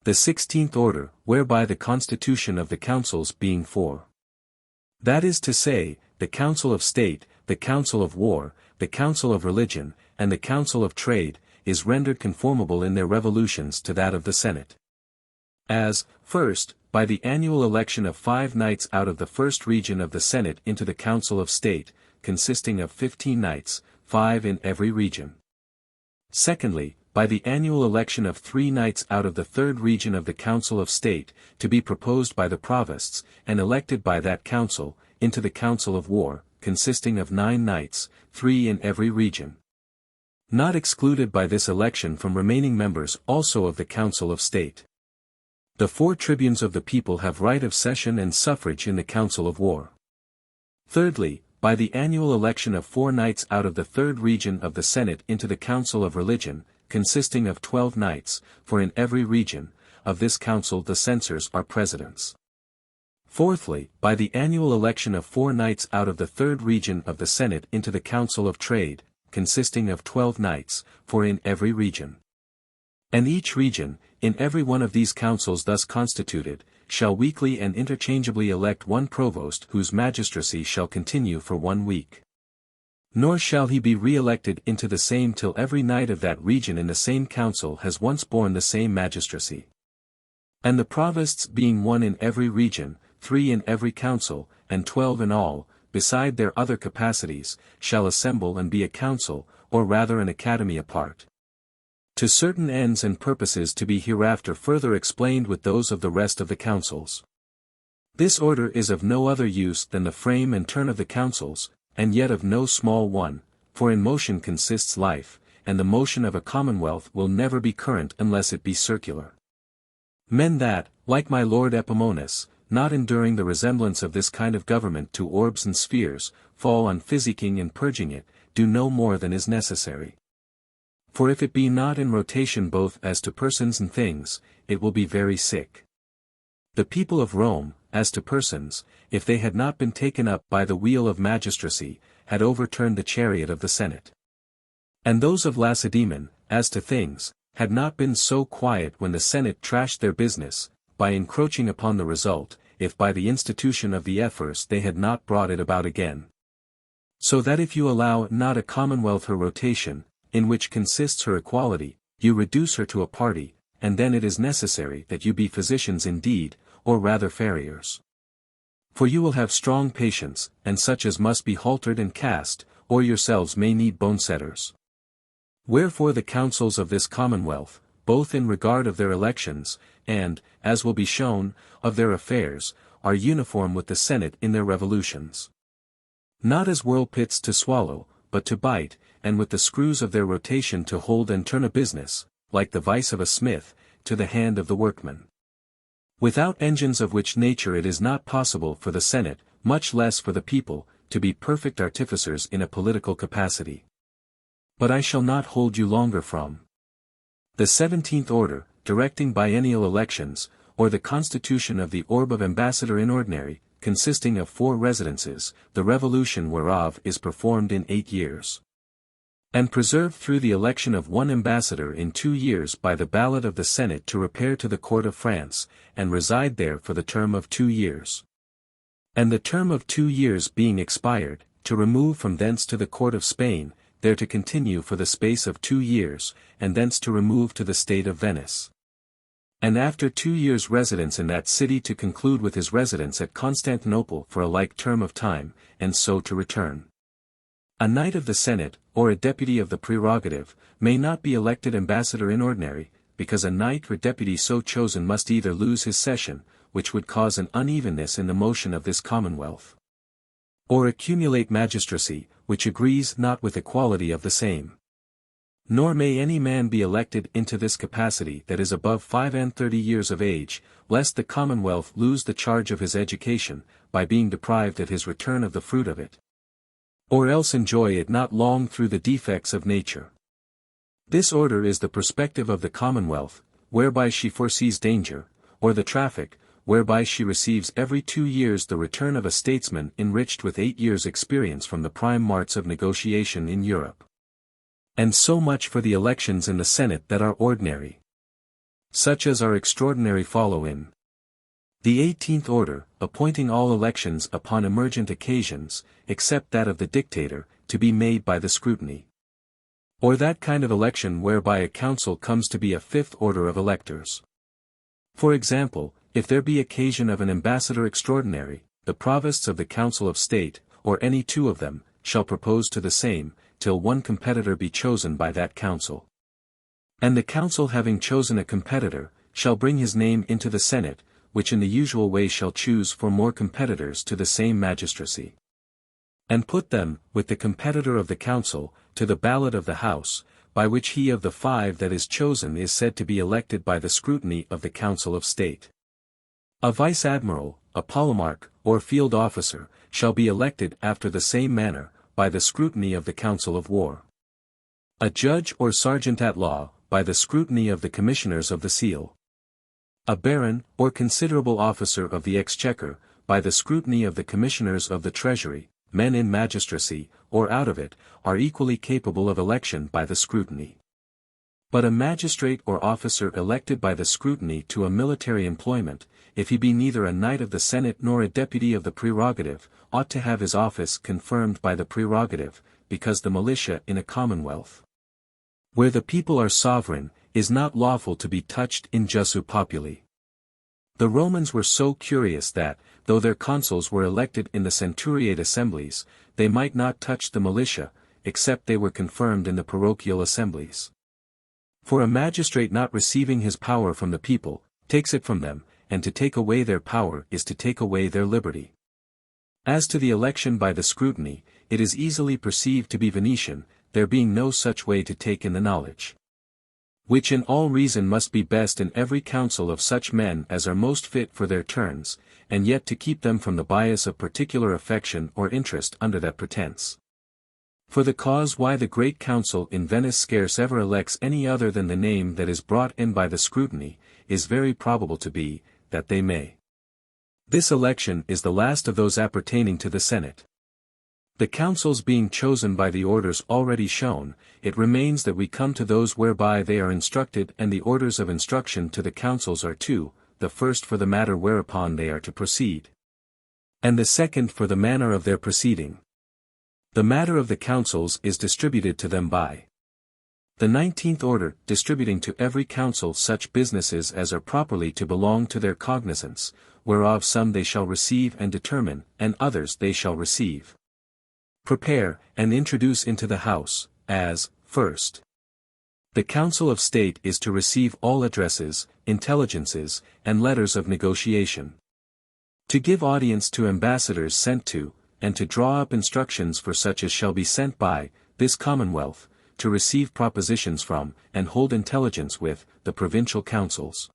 the 16th order, whereby the constitution of the councils being four. That is to say, the Council of State, the Council of War, the Council of Religion, and the Council of Trade, is rendered conformable in their revolutions to that of the Senate. As, first, by the annual election of 5 knights out of the first region of the Senate into the Council of State, consisting of 15 knights, 5 in every region. Secondly, by the annual election of 3 knights out of the third region of the Council of State, to be proposed by the provosts, and elected by that council, into the Council of War, consisting of 9 knights, 3 in every region. Not excluded by this election from remaining members also of the Council of State. The 4 tribunes of the people have right of session and suffrage in the Council of War. Thirdly, by the annual election of 4 knights out of the third region of the Senate into the Council of Religion, consisting of 12 knights, for in every region, of this council the censors are presidents. Fourthly, by the annual election of 4 knights out of the third region of the Senate into the Council of Trade, consisting of 12 knights, for in every region. And each region, in every one of these councils thus constituted, shall weekly and interchangeably elect one provost whose magistracy shall continue for 1 week. Nor shall he be re-elected into the same till every knight of that region in the same council has once borne the same magistracy. And the provosts being 1 in every region, 3 in every council, and 12 in all, beside their other capacities, shall assemble and be a council, or rather an academy apart. To certain ends and purposes to be hereafter further explained with those of the rest of the councils. This order is of no other use than the frame and turn of the councils, and yet of no small one, for in motion consists life, and the motion of a commonwealth will never be current unless it be circular. Men that, like my lord Epaminondas, not enduring the resemblance of this kind of government to orbs and spheres, fall on physicking and purging it, do no more than is necessary. For if it be not in rotation both as to persons and things, it will be very sick. The people of Rome, as to persons, if they had not been taken up by the wheel of magistracy, had overturned the chariot of the Senate. And those of Lacedaemon, as to things, had not been so quiet when the Senate trashed their business, by encroaching upon the result, if by the institution of the ephors they had not brought it about again. So that if you allow not a commonwealth her rotation, in which consists her equality, you reduce her to a party, and then it is necessary that you be physicians indeed, or rather farriers. For you will have strong patients, and such as must be haltered and cast, or yourselves may need bone-setters. Wherefore the councils of this commonwealth, both in regard of their elections, and, as will be shown, of their affairs, are uniform with the Senate in their revolutions. Not as whirlpits to swallow, but to bite, and with the screws of their rotation to hold and turn a business, like the vice of a smith, to the hand of the workman. Without engines of which nature it is not possible for the Senate, much less for the people, to be perfect artificers in a political capacity. But I shall not hold you longer from the 17th order, directing biennial elections, or the constitution of the orb of ambassador in ordinary, consisting of 4 residences, the revolution whereof is performed in 8 years. And preserved through the election of 1 ambassador in 2 years by the ballot of the Senate to repair to the court of France, and reside there for the term of 2 years. And the term of 2 years being expired, to remove from thence to the court of Spain, there to continue for the space of 2 years, and thence to remove to the state of Venice. And after 2 years' residence in that city to conclude with his residence at Constantinople for a like term of time, and so to return. A knight of the Senate, or a deputy of the prerogative, may not be elected ambassador in ordinary, because a knight or deputy so chosen must either lose his session, which would cause an unevenness in the motion of this commonwealth, or accumulate magistracy, which agrees not with equality of the same. Nor may any man be elected into this capacity that is above 35 years of age, lest the Commonwealth lose the charge of his education, by being deprived at his return of the fruit of it. Or else enjoy it not long through the defects of nature. This order is the perspective of the Commonwealth, whereby she foresees danger, or the traffic, whereby she receives every 2 years the return of a statesman enriched with 8 years' experience from the prime marts of negotiation in Europe. And so much for the elections in the Senate that are ordinary. Such as are extraordinary follow in the 18th order, appointing all elections upon emergent occasions, except that of the dictator, to be made by the scrutiny. Or that kind of election whereby a council comes to be a 5th order of electors. For example, if there be occasion of an ambassador extraordinary, the provosts of the Council of State, or any 2 of them, shall propose to the same, till one competitor be chosen by that council. And the council having chosen a competitor, shall bring his name into the Senate, which in the usual way shall choose for more competitors to the same magistracy. And put them, with the competitor of the council, to the ballot of the House, by which he of the 5 that is chosen is said to be elected by the scrutiny of the Council of State. A vice-admiral, a polemarch, or field officer, shall be elected after the same manner, by the scrutiny of the Council of War. A judge or sergeant-at-law, by the scrutiny of the commissioners of the seal. A baron, or considerable officer of the exchequer, by the scrutiny of the commissioners of the treasury. Men in magistracy, or out of it, are equally capable of election by the scrutiny. But a magistrate or officer elected by the scrutiny to a military employment, if he be neither a knight of the Senate nor a deputy of the prerogative, ought to have his office confirmed by the prerogative, because the militia in a commonwealth, where the people are sovereign, is not lawful to be touched in jussu populi. The Romans were so curious that, though their consuls were elected in the centuriate assemblies, they might not touch the militia, except they were confirmed in the parochial assemblies. For a magistrate not receiving his power from the people, takes it from them, and to take away their power is to take away their liberty. As to the election by the scrutiny, it is easily perceived to be Venetian, there being no such way to take in the knowledge, which in all reason must be best in every council of such men as are most fit for their turns, and yet to keep them from the bias of particular affection or interest under that pretence. For the cause why the great council in Venice scarce ever elects any other than the name that is brought in by the scrutiny, is very probable to be, that they may. This election is the last of those appertaining to the Senate. The councils being chosen by the orders already shown, it remains that we come to those whereby they are instructed, and the orders of instruction to the councils are 2, the first for the matter whereupon they are to proceed, and the second for the manner of their proceeding. The matter of the councils is distributed to them by the 19th order, distributing to every council such businesses as are properly to belong to their cognizance, whereof some they shall receive and determine, and others they shall receive, prepare, and introduce into the House, as, first, the Council of State is to receive all addresses, intelligences, and letters of negotiation, to give audience to ambassadors sent to, and to draw up instructions for such as shall be sent by, this Commonwealth, to receive propositions from, and hold intelligence with, the provincial councils,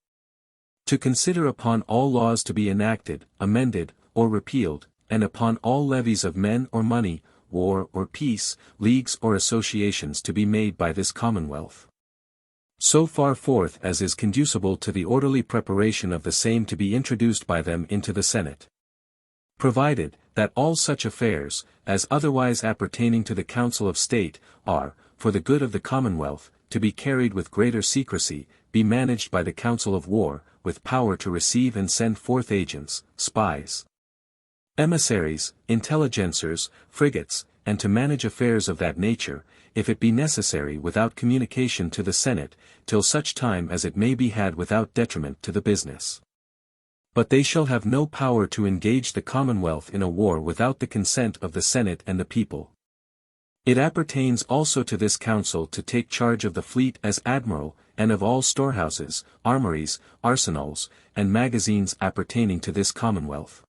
to consider upon all laws to be enacted, amended, or repealed, and upon all levies of men or money, war or peace, leagues or associations to be made by this Commonwealth, so far forth as is conducible to the orderly preparation of the same to be introduced by them into the Senate. Provided, that all such affairs, as otherwise appertaining to the Council of State, are, for the good of the Commonwealth, to be carried with greater secrecy, be managed by the Council of War, with power to receive and send forth agents, spies, emissaries, intelligencers, frigates, and to manage affairs of that nature, if it be necessary without communication to the Senate, till such time as it may be had without detriment to the business. But they shall have no power to engage the Commonwealth in a war without the consent of the Senate and the people. It appertains also to this council to take charge of the fleet as admiral, and of all storehouses, armories, arsenals, and magazines appertaining to this Commonwealth.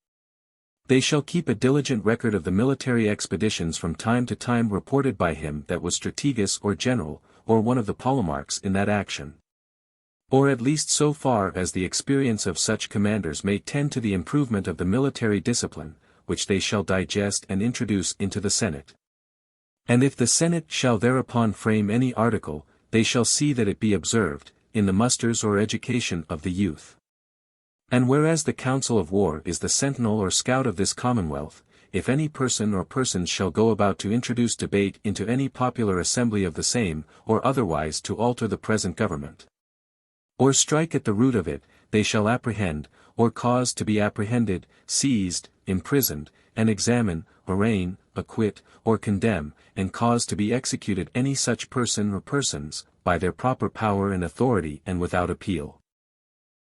They shall keep a diligent record of the military expeditions from time to time reported by him that was strategist or general, or one of the polemarchs in that action. Or at least so far as the experience of such commanders may tend to the improvement of the military discipline, which they shall digest and introduce into the Senate. And if the Senate shall thereupon frame any article, they shall see that it be observed, in the musters or education of the youth. And whereas the council of war is the sentinel or scout of this Commonwealth, if any person or persons shall go about to introduce debate into any popular assembly of the same, or otherwise to alter the present government, or strike at the root of it, they shall apprehend, or cause to be apprehended, seized, imprisoned, and examine, arraign, acquit, or condemn, and cause to be executed any such person or persons, by their proper power and authority and without appeal.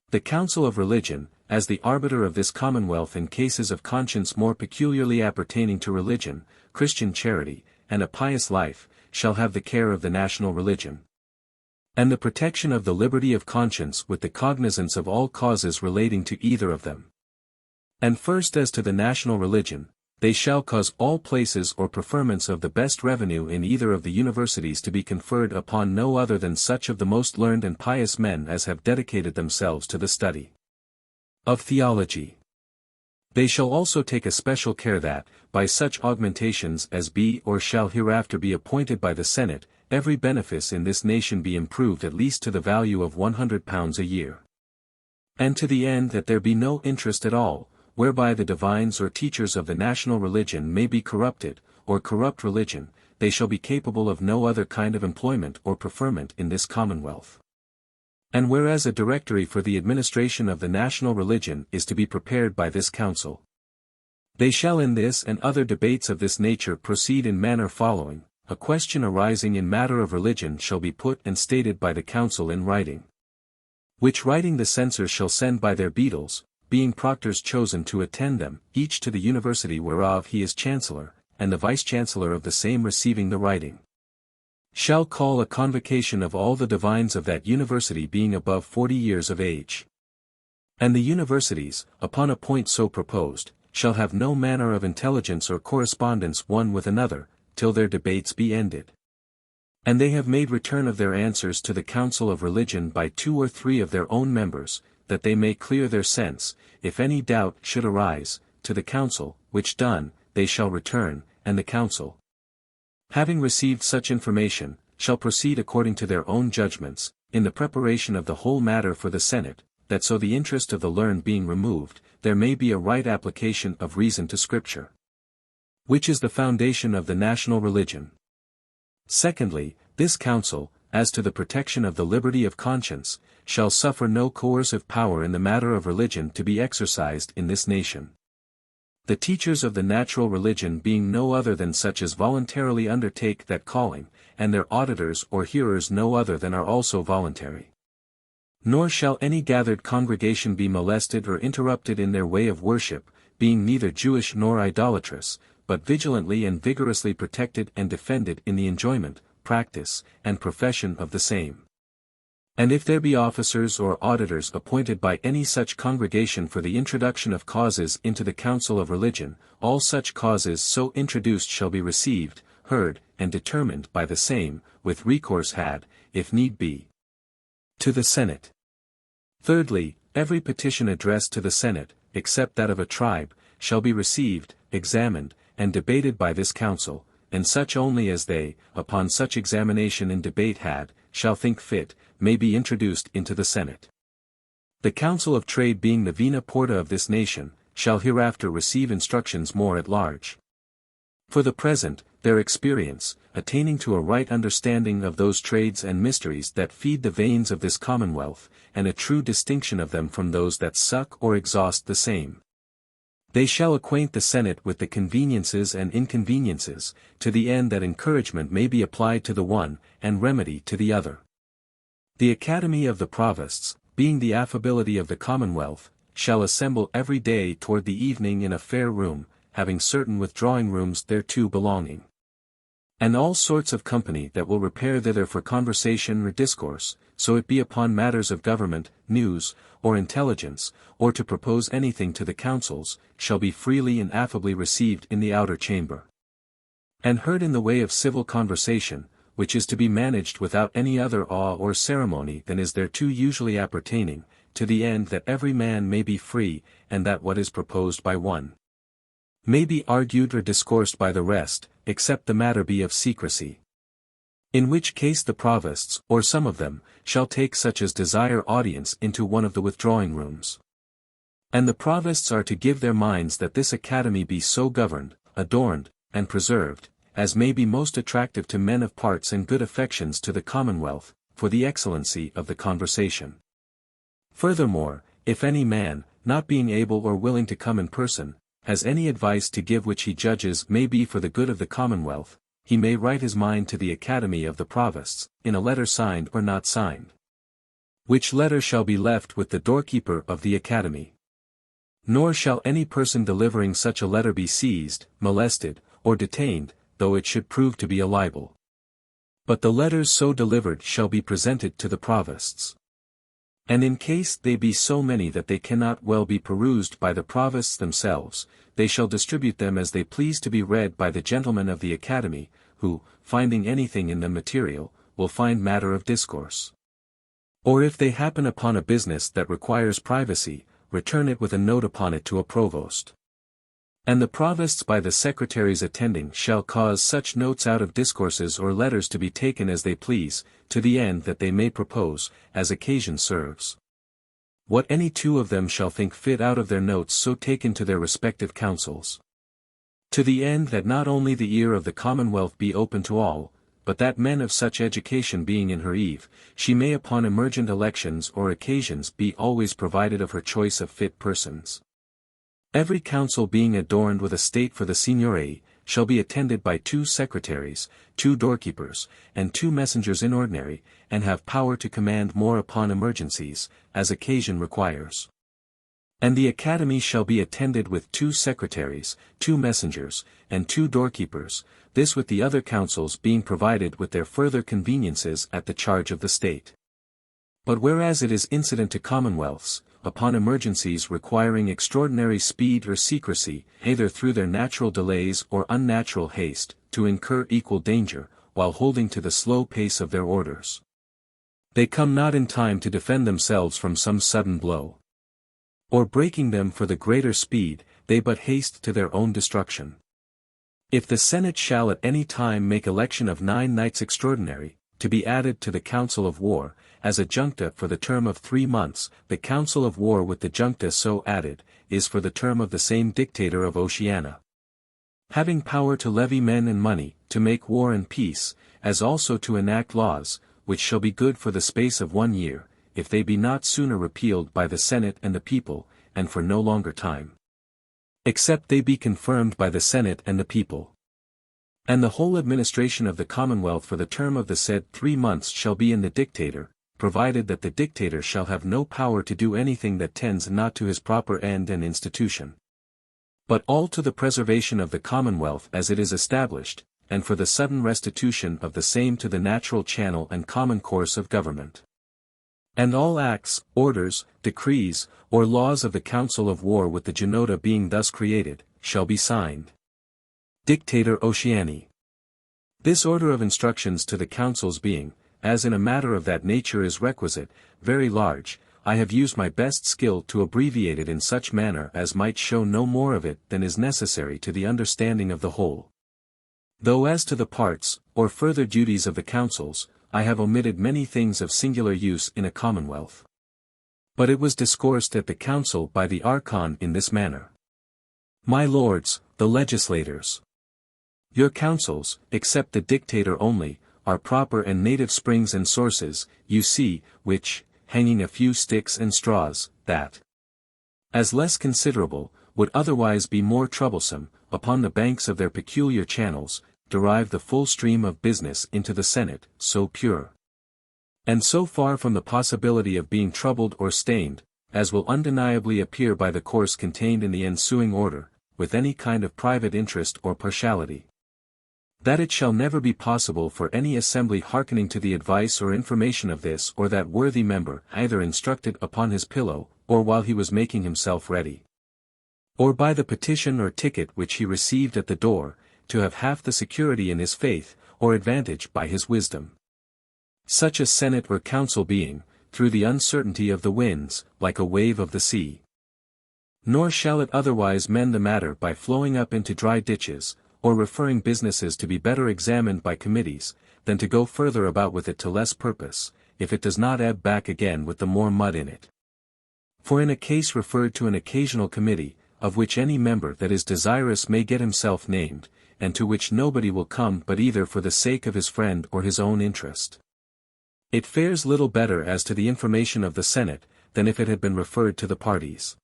The Council of Religion, as the arbiter of this Commonwealth in cases of conscience more peculiarly appertaining to religion, Christian charity, and a pious life, shall have the care of the national religion, and the protection of the liberty of conscience with the cognizance of all causes relating to either of them. And first as to the national religion, they shall cause all places or preferments of the best revenue in either of the universities to be conferred upon no other than such of the most learned and pious men as have dedicated themselves to the study of theology. They shall also take a special care that, by such augmentations as be or shall hereafter be appointed by the Senate, every benefice in this nation be improved at least to the value of £100 a year. And to the end that there be no interest at all, whereby the divines or teachers of the national religion may be corrupted, or corrupt religion, they shall be capable of no other kind of employment or preferment in this Commonwealth. And whereas a directory for the administration of the national religion is to be prepared by this council, they shall in this and other debates of this nature proceed in manner following: a question arising in matter of religion shall be put and stated by the council in writing, which writing the censors shall send by their beadles, being proctors chosen to attend them, each to the university whereof he is chancellor, and the vice-chancellor of the same receiving the writing, shall call a convocation of all the divines of that university being above 40 years of age. And the universities, upon a point so proposed, shall have no manner of intelligence or correspondence one with another, till their debates be ended. And they have made return of their answers to the Council of Religion by 2 or 3 of their own members, that they may clear their sense, if any doubt should arise, to the council, which done, they shall return, and the council, having received such information, shall proceed according to their own judgments, in the preparation of the whole matter for the Senate, that so the interest of the learned being removed, there may be a right application of reason to Scripture, which is the foundation of the national religion. Secondly, this council, as to the protection of the liberty of conscience, shall suffer no coercive power in the matter of religion to be exercised in this nation, the teachers of the natural religion being no other than such as voluntarily undertake that calling, and their auditors or hearers no other than are also voluntary. Nor shall any gathered congregation be molested or interrupted in their way of worship, being neither Jewish nor idolatrous, but vigilantly and vigorously protected and defended in the enjoyment, practice, and profession of the same. And if there be officers or auditors appointed by any such congregation for the introduction of causes into the Council of Religion, all such causes so introduced shall be received, heard, and determined by the same, with recourse had, if need be, to the Senate. Thirdly, every petition addressed to the Senate, except that of a tribe, shall be received, examined, and debated by this council, and such only as they, upon such examination and debate had, shall think fit, may be introduced into the Senate. The Council of Trade being the vena porta of this nation, shall hereafter receive instructions more at large. For the present, their experience, attaining to a right understanding of those trades and mysteries that feed the veins of this Commonwealth, and a true distinction of them from those that suck or exhaust the same, they shall acquaint the Senate with the conveniences and inconveniences, to the end that encouragement may be applied to the one, and remedy to the other. The Academy of the Provosts, being the affability of the Commonwealth, shall assemble every day toward the evening in a fair room, having certain withdrawing rooms thereto belonging. And all sorts of company that will repair thither for conversation or discourse, so it be upon matters of government, news, or intelligence, or to propose anything to the councils, shall be freely and affably received in the outer chamber. And heard in the way of civil conversation, which is to be managed without any other awe or ceremony than is thereto usually appertaining, to the end that every man may be free, and that what is proposed by one may be argued or discoursed by the rest, except the matter be of secrecy. In which case the provosts, or some of them, shall take such as desire audience into one of the withdrawing rooms. And the provosts are to give their minds that this academy be so governed, adorned, and preserved, as may be most attractive to men of parts and good affections to the Commonwealth, for the excellency of the conversation. Furthermore, if any man, not being able or willing to come in person, has any advice to give which he judges may be for the good of the Commonwealth, he may write his mind to the Academy of the Provosts, in a letter signed or not signed. Which letter shall be left with the doorkeeper of the Academy. Nor shall any person delivering such a letter be seized, molested, or detained, though it should prove to be a libel. But the letters so delivered shall be presented to the Provosts. And in case they be so many that they cannot well be perused by the Provosts themselves, they shall distribute them as they please to be read by the gentlemen of the Academy, who, finding anything in them material, will find matter of discourse. Or if they happen upon a business that requires privacy, return it with a note upon it to a provost. And the provosts by the secretaries attending shall cause such notes out of discourses or letters to be taken as they please, to the end that they may propose, as occasion serves, what any two of them shall think fit out of their notes so taken to their respective councils. To the end that not only the ear of the Commonwealth be open to all, but that men of such education being in her eve, she may upon emergent elections or occasions be always provided of her choice of fit persons. Every council being adorned with a state for the seignory, shall be attended by 2 secretaries, 2 doorkeepers, and 2 messengers in ordinary, and have power to command more upon emergencies, as occasion requires. And the Academy shall be attended with 2 secretaries, 2 messengers, and 2 doorkeepers, this with the other councils being provided with their further conveniences at the charge of the state. But whereas it is incident to commonwealths, upon emergencies requiring extraordinary speed or secrecy, either through their natural delays or unnatural haste, to incur equal danger, while holding to the slow pace of their orders, they come not in time to defend themselves from some sudden blow, or breaking them for the greater speed, they but haste to their own destruction. If the Senate shall at any time make election of 9 knights extraordinary, to be added to the council of war, as a juncta for the term of 3 months, the council of war with the juncta so added, is for the term of the same dictator of Oceana, having power to levy men and money, to make war and peace, as also to enact laws, which shall be good for the space of 1 year, if they be not sooner repealed by the Senate and the people, and for no longer time, except they be confirmed by the Senate and the people. And the whole administration of the Commonwealth for the term of the said 3 months shall be in the dictator, provided that the dictator shall have no power to do anything that tends not to his proper end and institution, but all to the preservation of the Commonwealth as it is established, and for the sudden restitution of the same to the natural channel and common course of government. And all acts, orders, decrees, or laws of the council of war with the Genota being thus created, shall be signed. Dictator Oceani. This order of instructions to the councils being, as in a matter of that nature is requisite, very large, I have used my best skill to abbreviate it in such manner as might show no more of it than is necessary to the understanding of the whole. Though as to the parts, or further duties of the councils, I have omitted many things of singular use in a commonwealth. But it was discoursed at the council by the Archon in this manner. My lords, the legislators, your councils, except the dictator only, are proper and native springs and sources, you see, which, hanging a few sticks and straws, that, as less considerable, would otherwise be more troublesome, upon the banks of their peculiar channels, derive the full stream of business into the Senate, so pure, and so far from the possibility of being troubled or stained, as will undeniably appear by the course contained in the ensuing order, with any kind of private interest or partiality. That it shall never be possible for any assembly hearkening to the advice or information of this or that worthy member, either instructed upon his pillow, or while he was making himself ready, or by the petition or ticket which he received at the door, to have half the security in his faith, or advantage by his wisdom. Such a senate or council being, through the uncertainty of the winds, like a wave of the sea. Nor shall it otherwise mend the matter by flowing up into dry ditches, or referring businesses to be better examined by committees, than to go further about with it to less purpose, if it does not ebb back again with the more mud in it. For in a case referred to an occasional committee, of which any member that is desirous may get himself named, and to which nobody will come but either for the sake of his friend or his own interest, it fares little better as to the information of the Senate, than if it had been referred to the parties.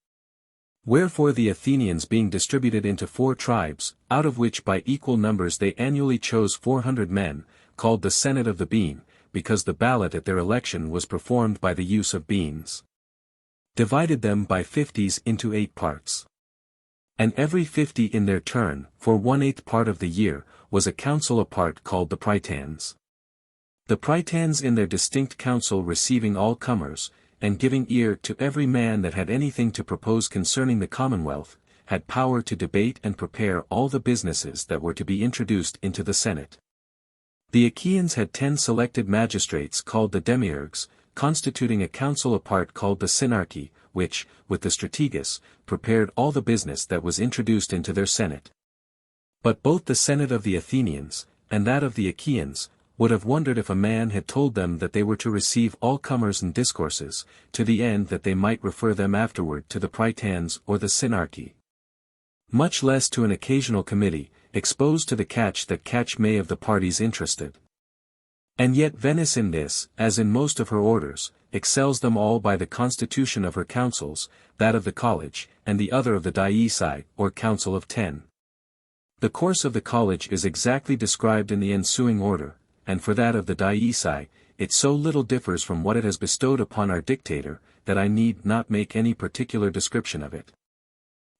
Wherefore the Athenians being distributed into 4 tribes, out of which by equal numbers they annually chose 400 men, called the Senate of the Bean, because the ballot at their election was performed by the use of beans. Divided them by 50s into 8 parts. And every 50 in their turn, for 1/8 part of the year, was a council apart called the Prytanes. The Prytanes in their distinct council receiving all comers, and giving ear to every man that had anything to propose concerning the Commonwealth, had power to debate and prepare all the businesses that were to be introduced into the Senate. The Achaeans had 10 selected magistrates called the Demiurgs, constituting a council apart called the Synarchy, which, with the Strategus, prepared all the business that was introduced into their Senate. But both the Senate of the Athenians, and that of the Achaeans, would have wondered if a man had told them that they were to receive all comers and discourses, to the end that they might refer them afterward to the Prytanes or the Synarchy. Much less to an occasional committee, exposed to the catch that catch may of the parties interested. And yet Venice in this, as in most of her orders, excels them all by the constitution of her councils, that of the college, and the other of the Dieci, or council of 10. The course of the college is exactly described in the ensuing order, and for that of the Dieci, it so little differs from what it has bestowed upon our dictator, that I need not make any particular description of it.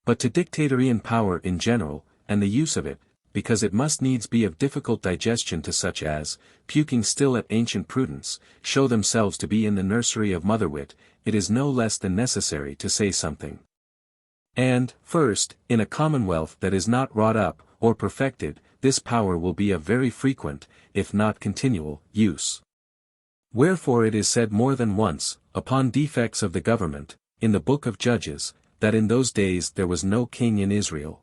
But to dictatorian power in general, and the use of it, because it must needs be of difficult digestion to such as, puking still at ancient prudence, show themselves to be in the nursery of motherwit, it is no less than necessary to say something. And, first, in a commonwealth that is not wrought up, or perfected, this power will be of very frequent, if not continual, use. Wherefore it is said more than once, upon defects of the government, in the book of Judges, that in those days there was no king in Israel.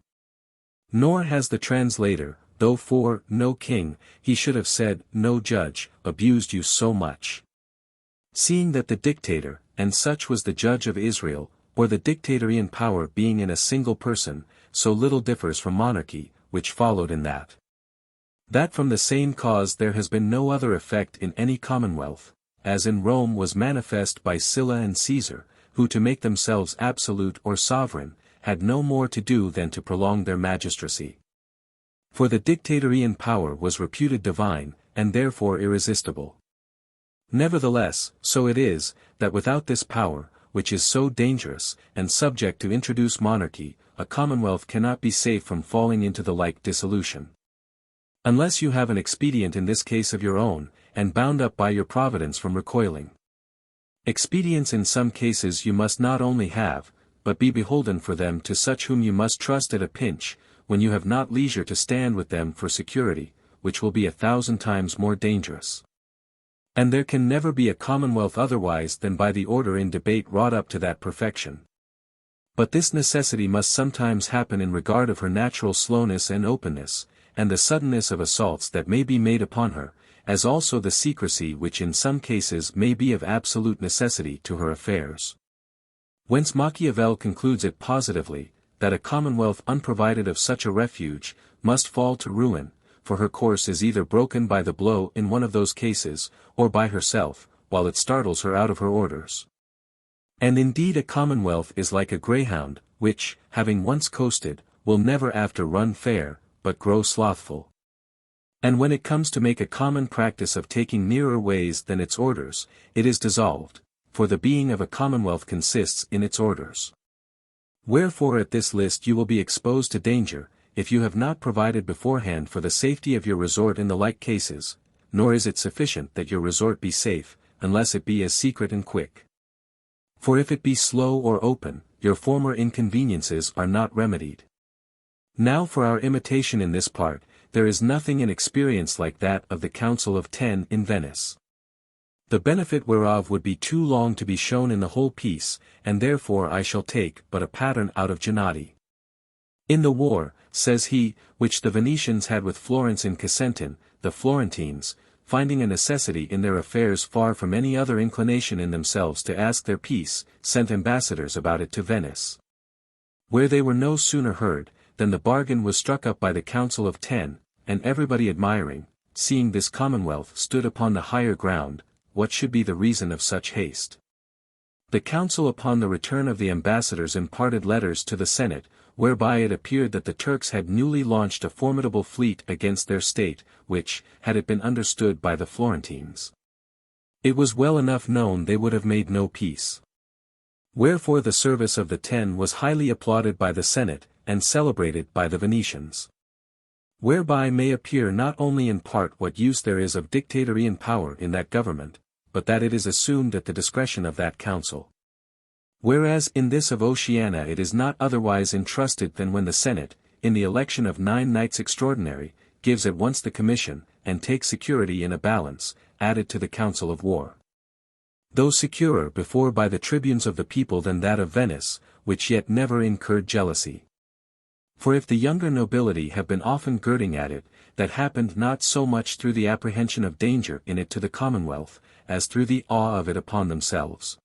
Nor has the translator, though for no king, he should have said, no judge, abused you so much. Seeing that the dictator, and such was the judge of Israel, or the dictatorian power being in a single person, so little differs from monarchy, which followed in that. That from the same cause there has been no other effect in any commonwealth, as in Rome was manifest by Sylla and Caesar, who to make themselves absolute or sovereign, had no more to do than to prolong their magistracy. For the dictatorian power was reputed divine, and therefore irresistible. Nevertheless, so it is, that without this power, which is so dangerous, and subject to introduce monarchy, a commonwealth cannot be safe from falling into the like dissolution. Unless you have an expedient in this case of your own, and bound up by your providence from recoiling. Expedients in some cases you must not only have, but be beholden for them to such whom you must trust at a pinch, when you have not leisure to stand with them for security, which will be 1,000 times more dangerous. And there can never be a commonwealth otherwise than by the order in debate wrought up to that perfection. But this necessity must sometimes happen in regard of her natural slowness and openness, and the suddenness of assaults that may be made upon her, as also the secrecy which in some cases may be of absolute necessity to her affairs. Whence Machiavel concludes it positively, that a commonwealth unprovided of such a refuge, must fall to ruin, for her course is either broken by the blow in one of those cases, or by herself, while it startles her out of her orders. And indeed a commonwealth is like a greyhound, which, having once coasted, will never after run fair, but grow slothful. And when it comes to make a common practice of taking nearer ways than its orders, it is dissolved, for the being of a commonwealth consists in its orders. Wherefore at this list you will be exposed to danger, if you have not provided beforehand for the safety of your resort in the like cases, nor is it sufficient that your resort be safe, unless it be as secret and quick. For if it be slow or open, your former inconveniences are not remedied. Now for our imitation in this part, there is nothing in experience like that of the Council of 10 in Venice. The benefit whereof would be too long to be shown in the whole piece, and therefore I shall take but a pattern out of Gennadi. In the war, says he, which the Venetians had with Florence in Casentin, the Florentines, finding a necessity in their affairs far from any other inclination in themselves to ask their peace, sent ambassadors about it to Venice. Where they were no sooner heard, than the bargain was struck up by the Council of 10, and everybody admiring, seeing this Commonwealth stood upon the higher ground, what should be the reason of such haste. The Council upon the return of the ambassadors imparted letters to the Senate, whereby it appeared that the Turks had newly launched a formidable fleet against their state, which, had it been understood by the Florentines, it was well enough known they would have made no peace. Wherefore the service of the 10 was highly applauded by the Senate, and celebrated by the Venetians. Whereby may appear not only in part what use there is of dictatorian power in that government, but that it is assumed at the discretion of that council. Whereas in this of Oceana it is not otherwise entrusted than when the Senate, in the election of 9 knights extraordinary, gives at once the commission, and takes security in a balance, added to the council of war. Though securer before by the tribunes of the people than that of Venice, which yet never incurred jealousy. For if the younger nobility have been often girding at it, that happened not so much through the apprehension of danger in it to the Commonwealth, as through the awe of it upon themselves.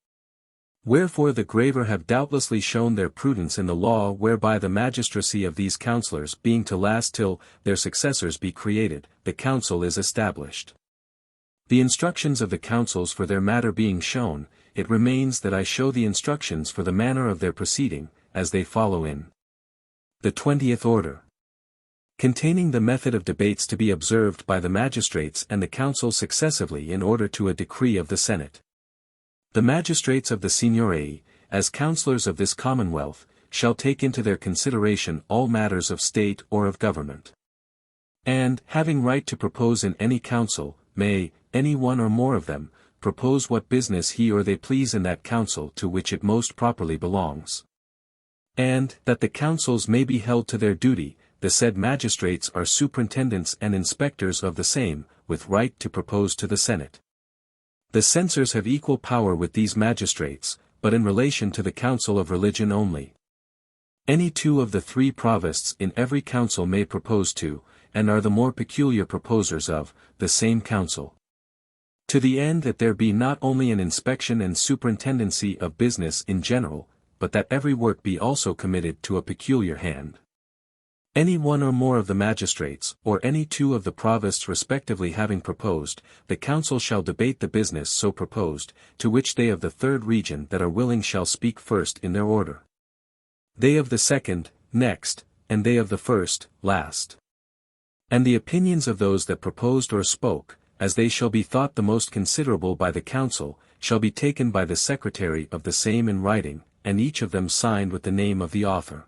Wherefore the graver have doubtlessly shown their prudence in the law whereby the magistracy of these councillors being to last till their successors be created, the council is established. The instructions of the councils for their matter being shown, it remains that I show the instructions for the manner of their proceeding, as they follow in the 20th order. Containing the method of debates to be observed by the magistrates and the council successively in order to a decree of the Senate. The magistrates of the Signory, as councillors of this Commonwealth, shall take into their consideration all matters of state or of government. And, having right to propose in any council, may, any one or more of them, propose what business he or they please in that council to which it most properly belongs. And, that the councils may be held to their duty, the said magistrates are superintendents and inspectors of the same, with right to propose to the Senate. The censors have equal power with these magistrates, but in relation to the council of religion only. Any 2 of the 3 provosts in every council may propose to, and are the more peculiar proposers of, the same council. To the end that there be not only an inspection and superintendency of business in general, but that every work be also committed to a peculiar hand. Any one or more of the magistrates, or any 2 of the provosts respectively having proposed, the council shall debate the business so proposed, to which they of the 3rd region that are willing shall speak first in their order. They of the 2nd, next, and they of the 1st, last. And the opinions of those that proposed or spoke, as they shall be thought the most considerable by the council, shall be taken by the secretary of the same in writing, and each of them signed with the name of the author.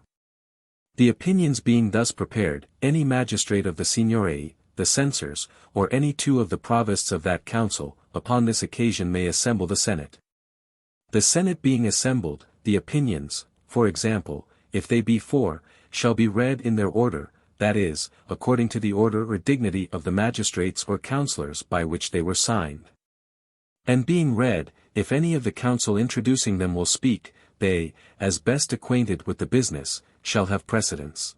The opinions being thus prepared, any magistrate of the Signory, the censors, or any 2 of the provosts of that council, upon this occasion may assemble the Senate. The Senate being assembled, the opinions, for example, if they be 4, shall be read in their order, that is, according to the order or dignity of the magistrates or councillors by which they were signed. And being read, if any of the council introducing them will speak, they, as best acquainted with the business, shall have precedence.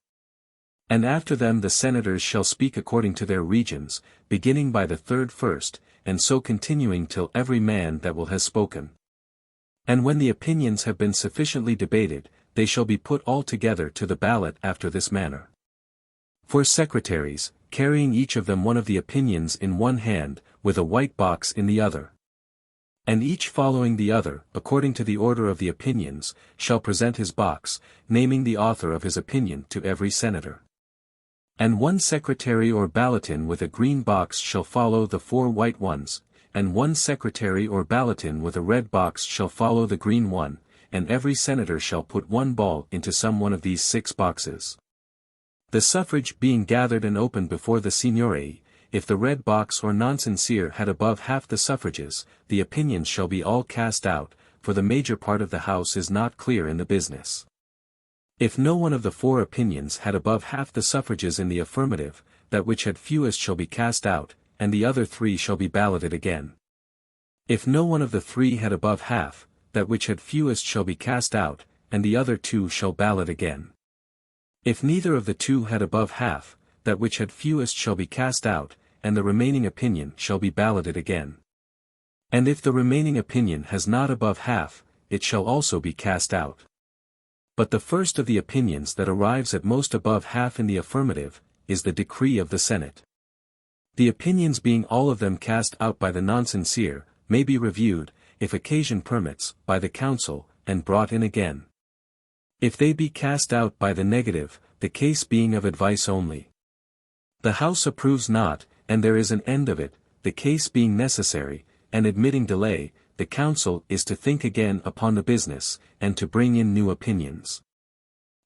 And after them the senators shall speak according to their regions, beginning by the 3rd first, and so continuing till every man that will has spoken. And when the opinions have been sufficiently debated, they shall be put all together to the ballot after this manner. 4 secretaries, carrying each of them one of the opinions in one hand, with a white box in the other. And each following the other, according to the order of the opinions, shall present his box, naming the author of his opinion to every senator. And 1 secretary or ballotin with a green box shall follow the 4 white ones, and 1 secretary or ballotin with a red box shall follow the green one, and every senator shall put 1 ball into some one of these 6 boxes. The suffrage being gathered and opened before the Signory, if the red box or non-sincere had above half the suffrages, the opinions shall be all cast out, for the major part of the House is not clear in the business. If no one of the 4 opinions had above half the suffrages in the affirmative, that which had fewest shall be cast out, and the other 3 shall be balloted again. If no one of the 3 had above half, that which had fewest shall be cast out, and the other 2 shall ballot again. If neither of the 2 had above half, that which had fewest shall be cast out, and the remaining opinion shall be balloted again. And if the remaining opinion has not above half, it shall also be cast out. But the first of the opinions that arrives at most above half in the affirmative, is the decree of the Senate. The opinions being all of them cast out by the non-sincere, may be reviewed, if occasion permits, by the council, and brought in again. If they be cast out by the negative, the case being of advice only. The House approves not, and there is an end of it, the case being necessary, and admitting delay, the council is to think again upon the business, and to bring in new opinions.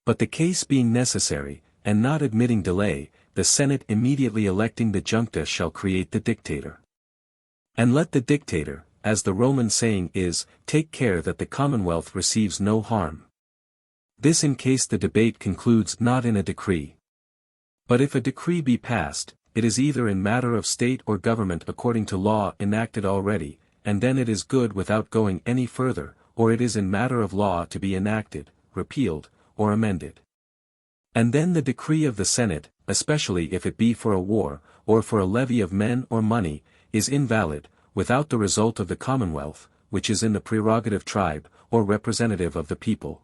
But the case being necessary, and not admitting delay, the Senate immediately electing the juncta shall create the dictator. And let the dictator, as the Roman saying is, take care that the Commonwealth receives no harm. This in case the debate concludes not in a decree. But if a decree be passed, it is either in matter of state or government according to law enacted already, and then it is good without going any further, or it is in matter of law to be enacted, repealed, or amended. And then the decree of the Senate, especially if it be for a war, or for a levy of men or money, is invalid, without the result of the Commonwealth, which is in the prerogative tribe, or representative of the people.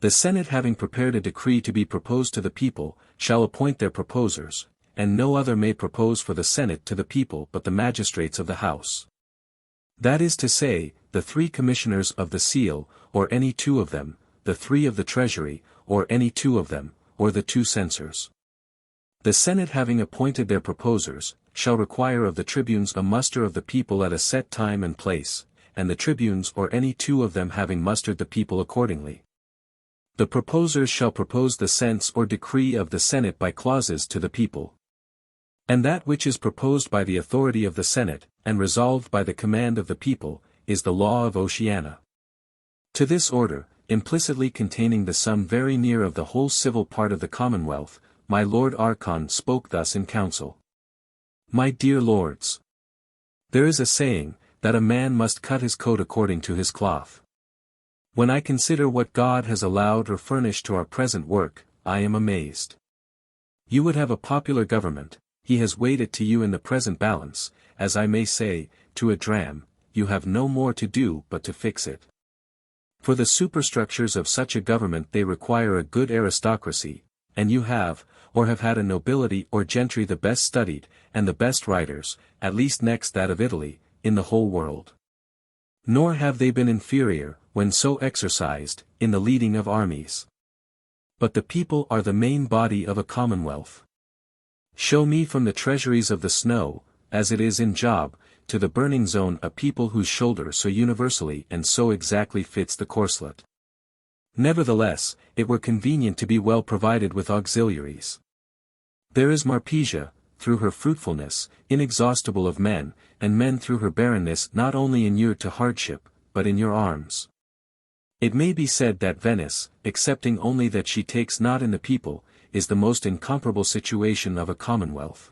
The Senate having prepared a decree to be proposed to the people, shall appoint their proposers, and no other may propose for the Senate to the people but the magistrates of the House. That is to say, the 3 commissioners of the seal, or any 2 of them, the 3 of the treasury, or any 2 of them, or the 2 censors. The Senate having appointed their proposers, shall require of the tribunes a muster of the people at a set time and place, and the tribunes or any 2 of them having mustered the people accordingly. The proposers shall propose the sense or decree of the Senate by clauses to the people. And that which is proposed by the authority of the Senate, and resolved by the command of the people, is the law of Oceana. To this order, implicitly containing the sum very near of the whole civil part of the Commonwealth, my Lord Archon spoke thus in council. My dear lords, there is a saying, that a man must cut his coat according to his cloth. When I consider what God has allowed or furnished to our present work, I am amazed. You would have a popular government, he has weighed it to you in the present balance, as I may say, to a dram, you have no more to do but to fix it. For the superstructures of such a government they require a good aristocracy, and you have, or have had a nobility or gentry the best studied, and the best writers, at least next that of Italy, in the whole world. Nor have they been inferior, when so exercised, in the leading of armies. But the people are the main body of a commonwealth. Show me from the treasuries of the snow, as it is in Job, to the burning zone a people whose shoulder so universally and so exactly fits the corslet. Nevertheless, it were convenient to be well provided with auxiliaries. There is Marpesia, through her fruitfulness, inexhaustible of men, and men through her barrenness not only inured to hardship, but in your arms. It may be said that Venice, excepting only that she takes not in the people, is the most incomparable situation of a commonwealth.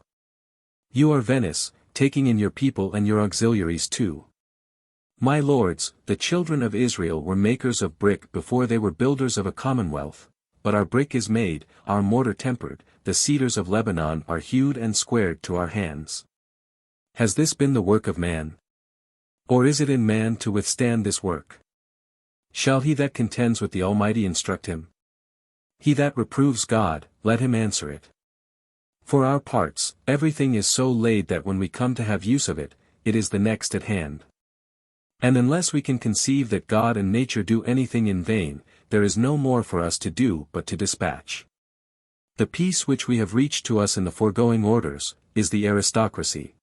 You are Venice, taking in your people and your auxiliaries too. My lords, the children of Israel were makers of brick before they were builders of a commonwealth, but our brick is made, our mortar tempered, the cedars of Lebanon are hewed and squared to our hands. Has this been the work of man? Or is it in man to withstand this work? Shall he that contends with the Almighty instruct him? He that reproves God, let him answer it. For our parts, everything is so laid that when we come to have use of it, it is the next at hand. And unless we can conceive that God and nature do anything in vain, there is no more for us to do but to dispatch. The peace which we have reached to us in the foregoing orders, is the aristocracy.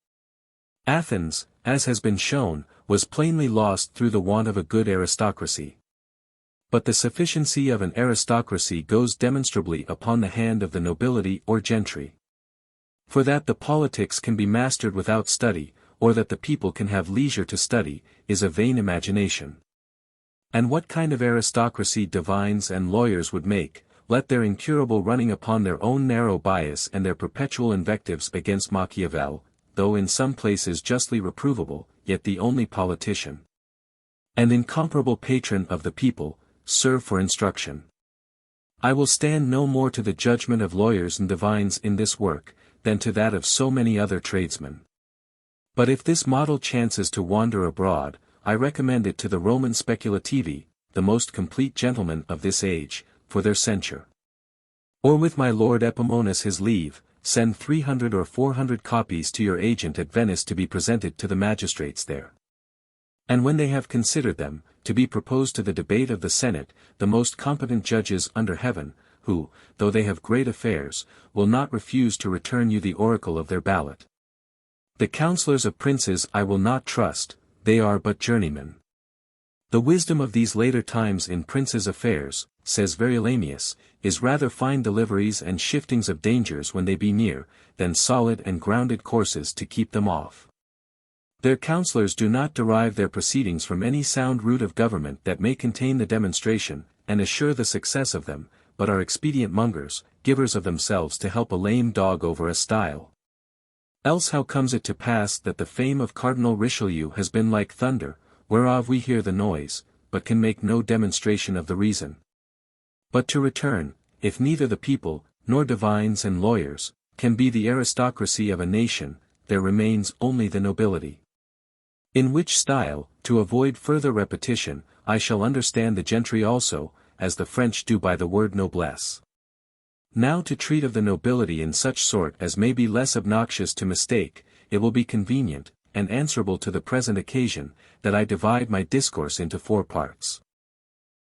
Athens, as has been shown, was plainly lost through the want of a good aristocracy. But the sufficiency of an aristocracy goes demonstrably upon the hand of the nobility or gentry. For that the politics can be mastered without study, or that the people can have leisure to study, is a vain imagination. And what kind of aristocracy divines and lawyers would make, let their incurable running upon their own narrow bias and their perpetual invectives against Machiavel, though in some places justly reprovable, yet the only politician and incomparable patron of the people, serve for instruction. I will stand no more to the judgment of lawyers and divines in this work, than to that of so many other tradesmen. But if this model chances to wander abroad, I recommend it to the Roman speculativi, the most complete gentlemen of this age, for their censure. Or with my Lord Epaminondas his leave, send 300 or 400 copies to your agent at Venice to be presented to the magistrates there. And when they have considered them, to be proposed to the debate of the Senate, the most competent judges under heaven, who, though they have great affairs, will not refuse to return you the oracle of their ballot. The counsellors of princes I will not trust, they are but journeymen. The wisdom of these later times in princes' affairs, says Verulamius, is rather fine deliveries and shiftings of dangers when they be near, than solid and grounded courses to keep them off. Their counsellors do not derive their proceedings from any sound root of government that may contain the demonstration, and assure the success of them, but are expedient mongers, givers of themselves to help a lame dog over a stile. Else how comes it to pass that the fame of Cardinal Richelieu has been like thunder, whereof we hear the noise, but can make no demonstration of the reason? But to return, if neither the people, nor divines and lawyers, can be the aristocracy of a nation, there remains only the nobility. In which style, to avoid further repetition, I shall understand the gentry also, as the French do by the word noblesse. Now to treat of the nobility in such sort as may be less obnoxious to mistake, it will be convenient, and answerable to the present occasion, that I divide my discourse into 4 parts.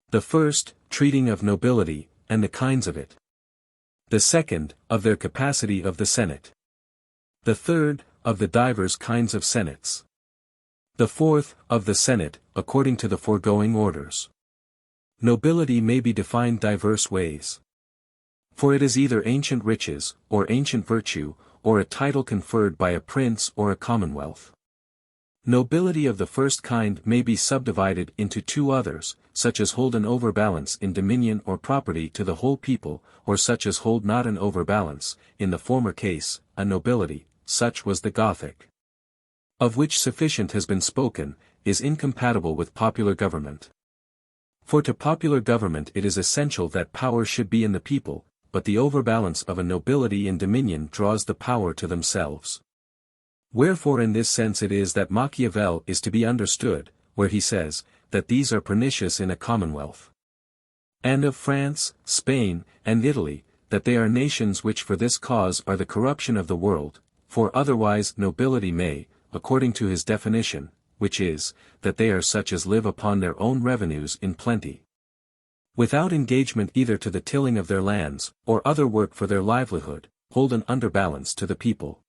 The first, treating of nobility, and the kinds of it. The second, of their capacity of the Senate. The third, of the divers kinds of senates. The fourth, of the Senate, according to the foregoing orders. Nobility may be defined diverse ways. For it is either ancient riches, or ancient virtue, or a title conferred by a prince or a commonwealth. Nobility of the first kind may be subdivided into 2 others, such as hold an overbalance in dominion or property to the whole people, or such as hold not an overbalance, in the former case, a nobility, such was the Gothic. Of which sufficient has been spoken, is incompatible with popular government. For to popular government it is essential that power should be in the people, but the overbalance of a nobility in dominion draws the power to themselves. Wherefore in this sense it is that Machiavel is to be understood, where he says, that these are pernicious in a commonwealth. And of France, Spain, and Italy, that they are nations which for this cause are the corruption of the world, for otherwise nobility may, according to his definition, which is, that they are such as live upon their own revenues in plenty, without engagement either to the tilling of their lands, or other work for their livelihood, hold an underbalance to the people.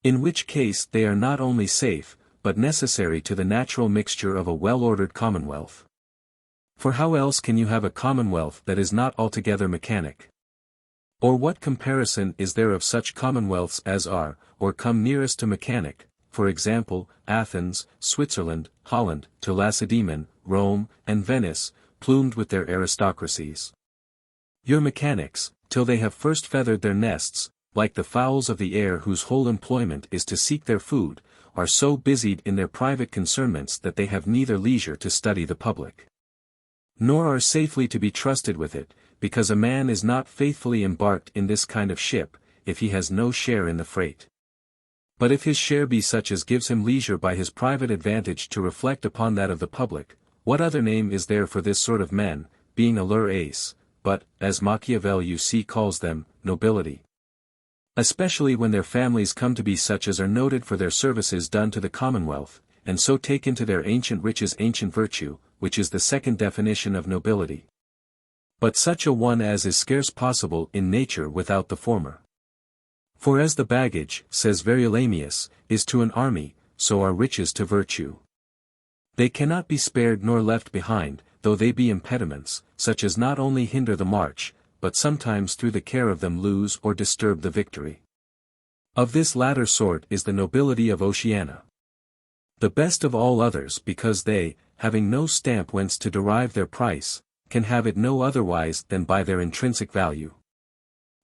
In which case they are not only safe, but necessary to the natural mixture of a well-ordered commonwealth. For how else can you have a commonwealth that is not altogether mechanic? Or what comparison is there of such commonwealths as are, or come nearest to mechanic, for example, Athens, Switzerland, Holland, to Lacedaemon, Rome, and Venice, plumed with their aristocracies? Your mechanics, till they have first feathered their nests, like the fowls of the air whose whole employment is to seek their food, are so busied in their private concernments that they have neither leisure to study the public, nor are safely to be trusted with it, because a man is not faithfully embarked in this kind of ship, if he has no share in the freight. But if his share be such as gives him leisure by his private advantage to reflect upon that of the public, what other name is there for this sort of men, being a lure ace, but, as Machiavel you see calls them, nobility? Especially when their families come to be such as are noted for their services done to the commonwealth, and so take into their ancient riches ancient virtue, which is the second definition of nobility. But such a one as is scarce possible in nature without the former. For as the baggage, says Verulamius, is to an army, so are riches to virtue. They cannot be spared nor left behind, though they be impediments, such as not only hinder the march, but sometimes through the care of them lose or disturb the victory. Of this latter sort is the nobility of Oceana. The best of all others because they, having no stamp whence to derive their price, can have it no otherwise than by their intrinsic value.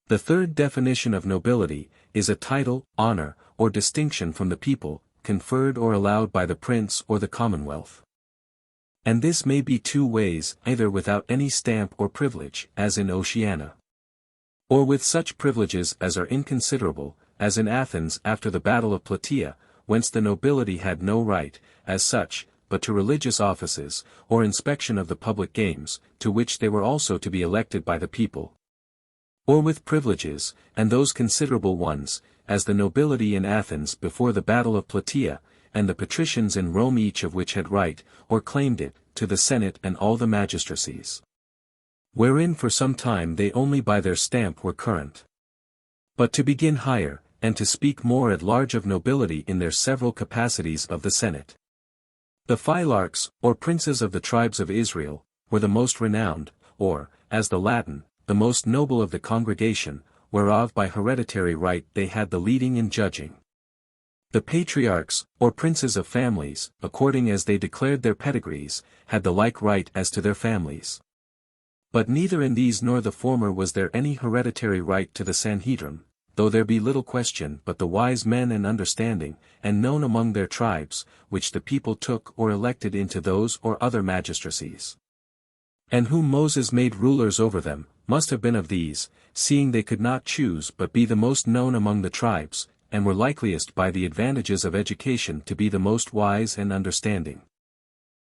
The third definition of nobility is a title, honor, or distinction from the people, conferred or allowed by the prince or the Commonwealth. And this may be two ways, either without any stamp or privilege, as in Oceana, or with such privileges as are inconsiderable, as in Athens after the battle of Plataea, whence the nobility had no right, as such, but to religious offices, or inspection of the public games, to which they were also to be elected by the people. Or with privileges, and those considerable ones, as the nobility in Athens before the battle of Plataea, and the patricians in Rome, each of which had right, or claimed it, to the Senate and all the magistracies. Wherein for some time they only by their stamp were current. But to begin higher, and to speak more at large of nobility in their several capacities of the Senate. The phylarchs, or princes of the tribes of Israel, were the most renowned, or, as the Latin, the most noble of the congregation, whereof by hereditary right they had the leading in judging. The patriarchs, or princes of families, according as they declared their pedigrees, had the like right as to their families. But neither in these nor the former was there any hereditary right to the Sanhedrim, though there be little question but the wise men and understanding, and known among their tribes, which the people took or elected into those or other magistracies. And whom Moses made rulers over them, must have been of these, seeing they could not choose but be the most known among the tribes, and were likeliest by the advantages of education to be the most wise and understanding.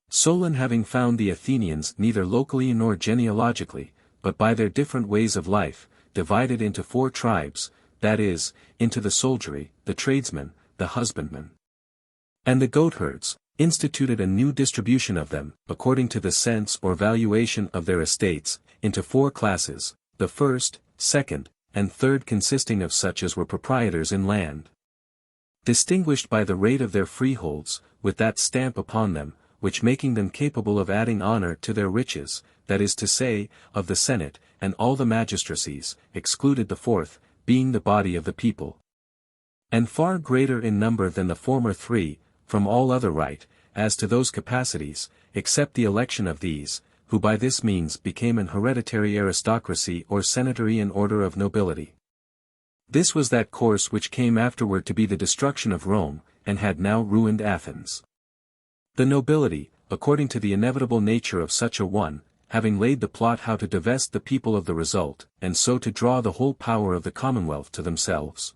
Solon having found the Athenians neither locally nor genealogically, but by their different ways of life, divided into 4 tribes, that is, into the soldiery, the tradesmen, the husbandmen, and the goatherds, instituted a new distribution of them, according to the sense or valuation of their estates, into 4 classes, the first, second, and third consisting of such as were proprietors in land, distinguished by the rate of their freeholds, with that stamp upon them, which making them capable of adding honor to their riches, that is to say, of the Senate, and all the magistracies, excluded the fourth, being the body of the people. And far greater in number than the former 3, from all other right, as to those capacities, except the election of these, who by this means became an hereditary aristocracy or senatorian order of nobility. This was that course which came afterward to be the destruction of Rome, and had now ruined Athens. The nobility, according to the inevitable nature of such a one, having laid the plot how to divest the people of the result, and so to draw the whole power of the Commonwealth to themselves.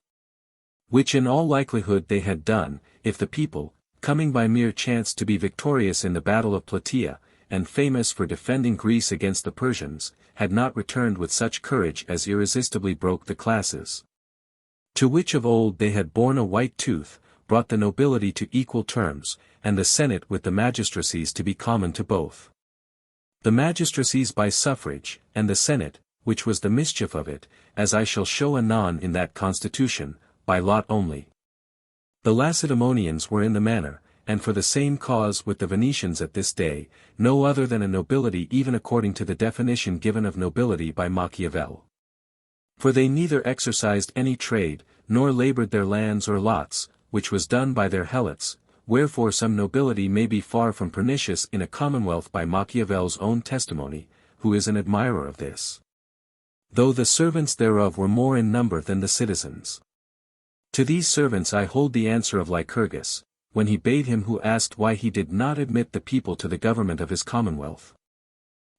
Which in all likelihood they had done, if the people, coming by mere chance to be victorious in the battle of Plataea, and famous for defending Greece against the Persians, had not returned with such courage as irresistibly broke the classes, to which of old they had borne a white tooth, brought the nobility to equal terms, and the Senate with the magistracies to be common to both. The magistracies by suffrage, and the Senate, which was the mischief of it, as I shall show anon in that constitution, by lot only. The Lacedaemonians were in the manner, and for the same cause with the Venetians at this day, no other than a nobility even according to the definition given of nobility by Machiavel. For they neither exercised any trade, nor labored their lands or lots, which was done by their helots, wherefore some nobility may be far from pernicious in a commonwealth by Machiavel's own testimony, who is an admirer of this. Though the servants thereof were more in number than the citizens. To these servants I hold the answer of Lycurgus, when he bade him who asked why he did not admit the people to the government of his commonwealth,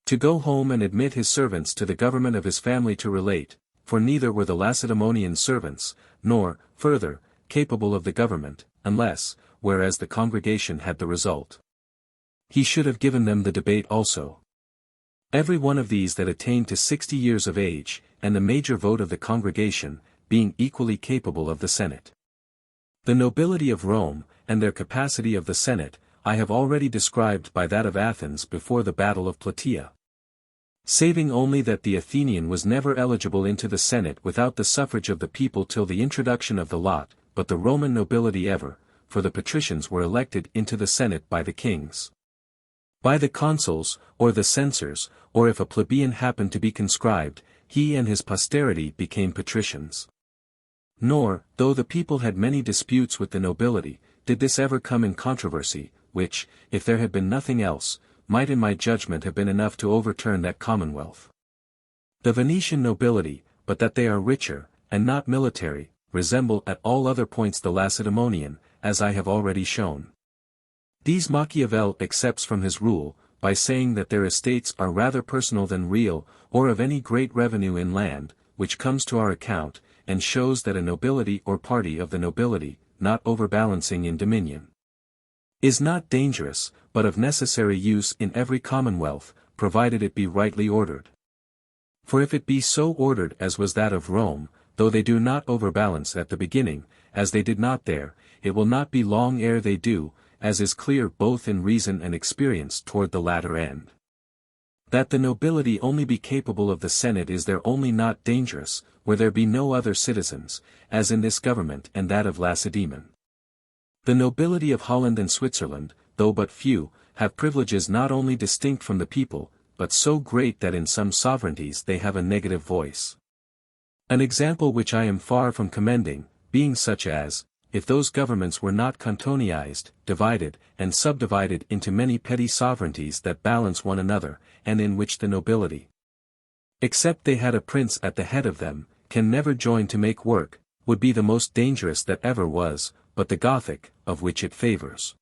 to go home and admit his servants to the government of his family to relate, for neither were the Lacedaemonian servants, nor, further, capable of the government, unless, whereas the congregation had the result, he should have given them the debate also. Every one of these that attained to 60 years of age, and the major vote of the congregation, being equally capable of the Senate. The nobility of Rome, and their capacity of the Senate, I have already described by that of Athens before the battle of Plataea. Saving only that the Athenian was never eligible into the Senate without the suffrage of the people till the introduction of the lot, but the Roman nobility ever, for the patricians were elected into the Senate by the kings. By the consuls, or the censors, or if a plebeian happened to be conscribed, he and his posterity became patricians. Nor, though the people had many disputes with the nobility, did this ever come in controversy, which, if there had been nothing else, might in my judgment have been enough to overturn that commonwealth. The Venetian nobility, but that they are richer, and not military, resemble at all other points the Lacedaemonian, as I have already shown. These Machiavel accepts from his rule, by saying that their estates are rather personal than real, or of any great revenue in land, which comes to our account, and shows that a nobility or party of the nobility, not overbalancing in dominion, is not dangerous, but of necessary use in every commonwealth, provided it be rightly ordered. For if it be so ordered as was that of Rome, though they do not overbalance at the beginning, as they did not there, it will not be long ere they do, as is clear both in reason and experience toward the latter end. That the nobility only be capable of the Senate is there only not dangerous, where there be no other citizens, as in this government and that of Lacedaemon. The nobility of Holland and Switzerland, though but few, have privileges not only distinct from the people, but so great that in some sovereignties they have a negative voice. An example which I am far from commending, being such as, if those governments were not cantonized, divided, and subdivided into many petty sovereignties that balance one another, and in which the nobility, except they had a prince at the head of them, can never join to make work, would be the most dangerous that ever was, but the Gothic, of which it favors.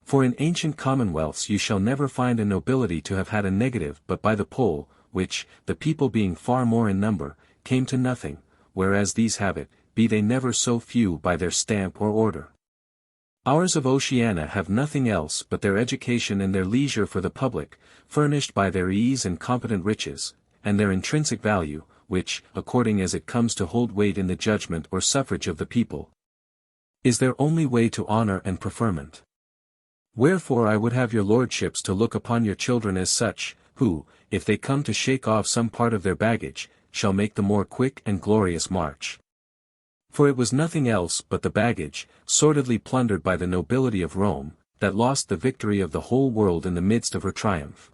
For in ancient commonwealths you shall never find a nobility to have had a negative but by the poll, which, the people being far more in number, came to nothing, whereas these have it, be they never so few by their stamp or order. Ours of Oceana have nothing else but their education and their leisure for the public, furnished by their ease and competent riches, and their intrinsic value, which, according as it comes to hold weight in the judgment or suffrage of the people, is their only way to honor and preferment. Wherefore I would have your lordships to look upon your children as such, who, if they come to shake off some part of their baggage, shall make the more quick and glorious march. For it was nothing else but the baggage, sordidly plundered by the nobility of Rome, that lost the victory of the whole world in the midst of her triumph.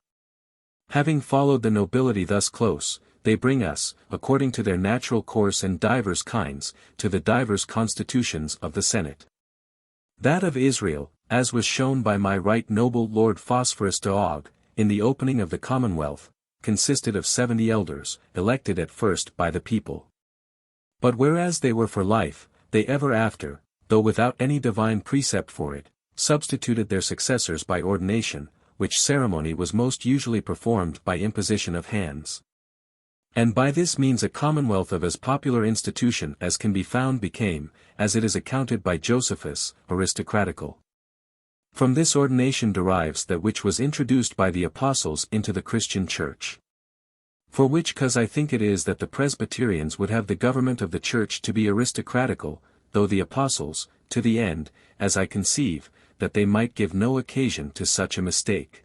Having followed the nobility thus close, they bring us, according to their natural course and divers kinds, to the divers constitutions of the Senate. That of Israel, as was shown by my right noble Lord Phosphorus de Og, in the opening of the Commonwealth, consisted of 70 elders, elected at first by the people. But whereas they were for life, they ever after, though without any divine precept for it, substituted their successors by ordination, which ceremony was most usually performed by imposition of hands. And by this means a commonwealth of as popular institution as can be found became, as it is accounted by Josephus, aristocratical. From this ordination derives that which was introduced by the apostles into the Christian Church. For which cause I think it is that the Presbyterians would have the government of the Church to be aristocratical, though the apostles, to the end, as I conceive, that they might give no occasion to such a mistake.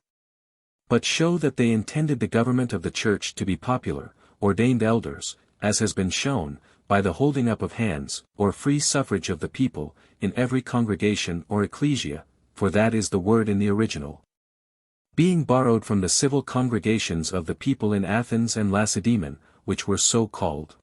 But show that they intended the government of the Church to be popular, ordained elders, as has been shown, by the holding up of hands, or free suffrage of the people, in every congregation or ecclesia, for that is the word in the original, being borrowed from the civil congregations of the people in Athens and Lacedaemon, which were so called.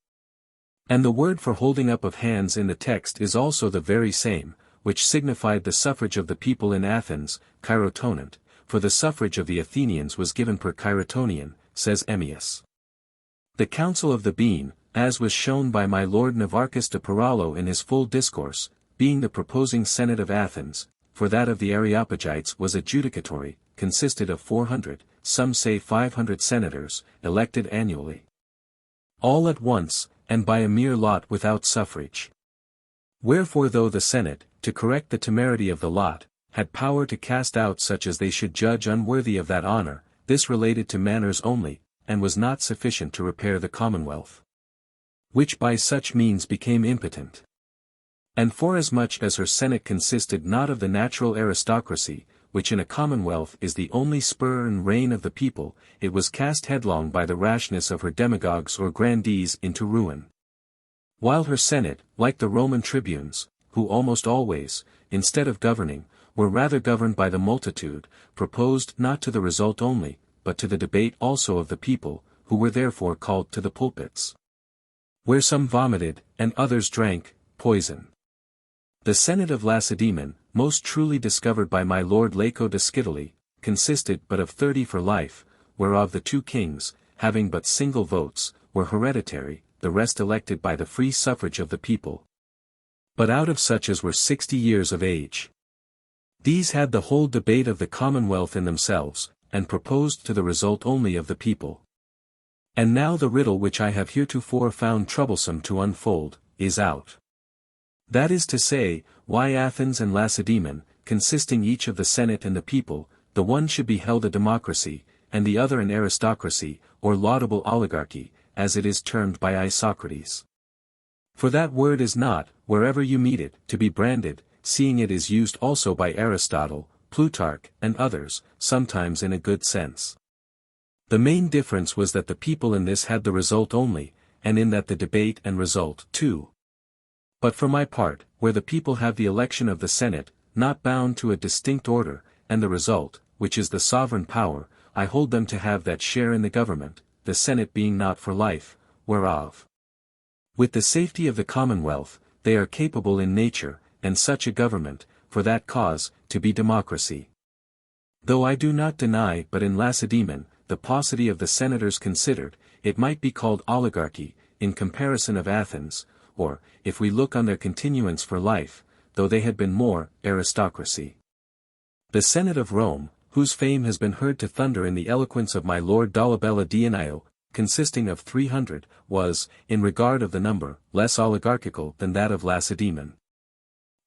And the word for holding up of hands in the text is also the very same, which signified the suffrage of the people in Athens, chirotonant, for the suffrage of the Athenians was given per chirotonian, says Emmius. The Council of the Bean, as was shown by my Lord Navarchus de Paralo in his full discourse, being the proposing Senate of Athens, for that of the Areopagites was adjudicatory, consisted of 400, some say 500 senators, elected annually. All at once, and by a mere lot without suffrage. Wherefore though the Senate, to correct the temerity of the lot, had power to cast out such as they should judge unworthy of that honor, this related to manners only, and was not sufficient to repair the commonwealth, which by such means became impotent. And forasmuch as her Senate consisted not of the natural aristocracy, which in a commonwealth is the only spur and rein of the people, it was cast headlong by the rashness of her demagogues or grandees into ruin. While her Senate, like the Roman tribunes, who almost always, instead of governing, were rather governed by the multitude, proposed not to the result only, but to the debate also of the people, who were therefore called to the pulpits. Where some vomited, and others drank, poison. The Senate of Lacedaemon, most truly discovered by my lord Laco de Scitoli, consisted but of 30 for life, whereof the 2 kings, having but single votes, were hereditary, the rest elected by the free suffrage of the people. But out of such as were 60 years of age. These had the whole debate of the Commonwealth in themselves, and proposed to the result only of the people. And now the riddle which I have heretofore found troublesome to unfold, is out. That is to say, why Athens and Lacedaemon, consisting each of the Senate and the people, the one should be held a democracy, and the other an aristocracy, or laudable oligarchy, as it is termed by Isocrates. For that word is not, wherever you meet it, to be branded, seeing it is used also by Aristotle, Plutarch, and others, sometimes in a good sense. The main difference was that the people in this had the result only, and in that the debate and result, too. But for my part, where the people have the election of the Senate, not bound to a distinct order, and the result, which is the sovereign power, I hold them to have that share in the government, the Senate being not for life, whereof, with the safety of the Commonwealth, they are capable in nature, and such a government, for that cause, to be democracy. Though I do not deny but in Lacedaemon, the paucity of the senators considered, it might be called oligarchy, in comparison of Athens, or, if we look on their continuance for life, though they had been more, aristocracy. The Senate of Rome, whose fame has been heard to thunder in the eloquence of my lord Dolabella Dionio, consisting of 300, was, in regard of the number, less oligarchical than that of Lacedaemon.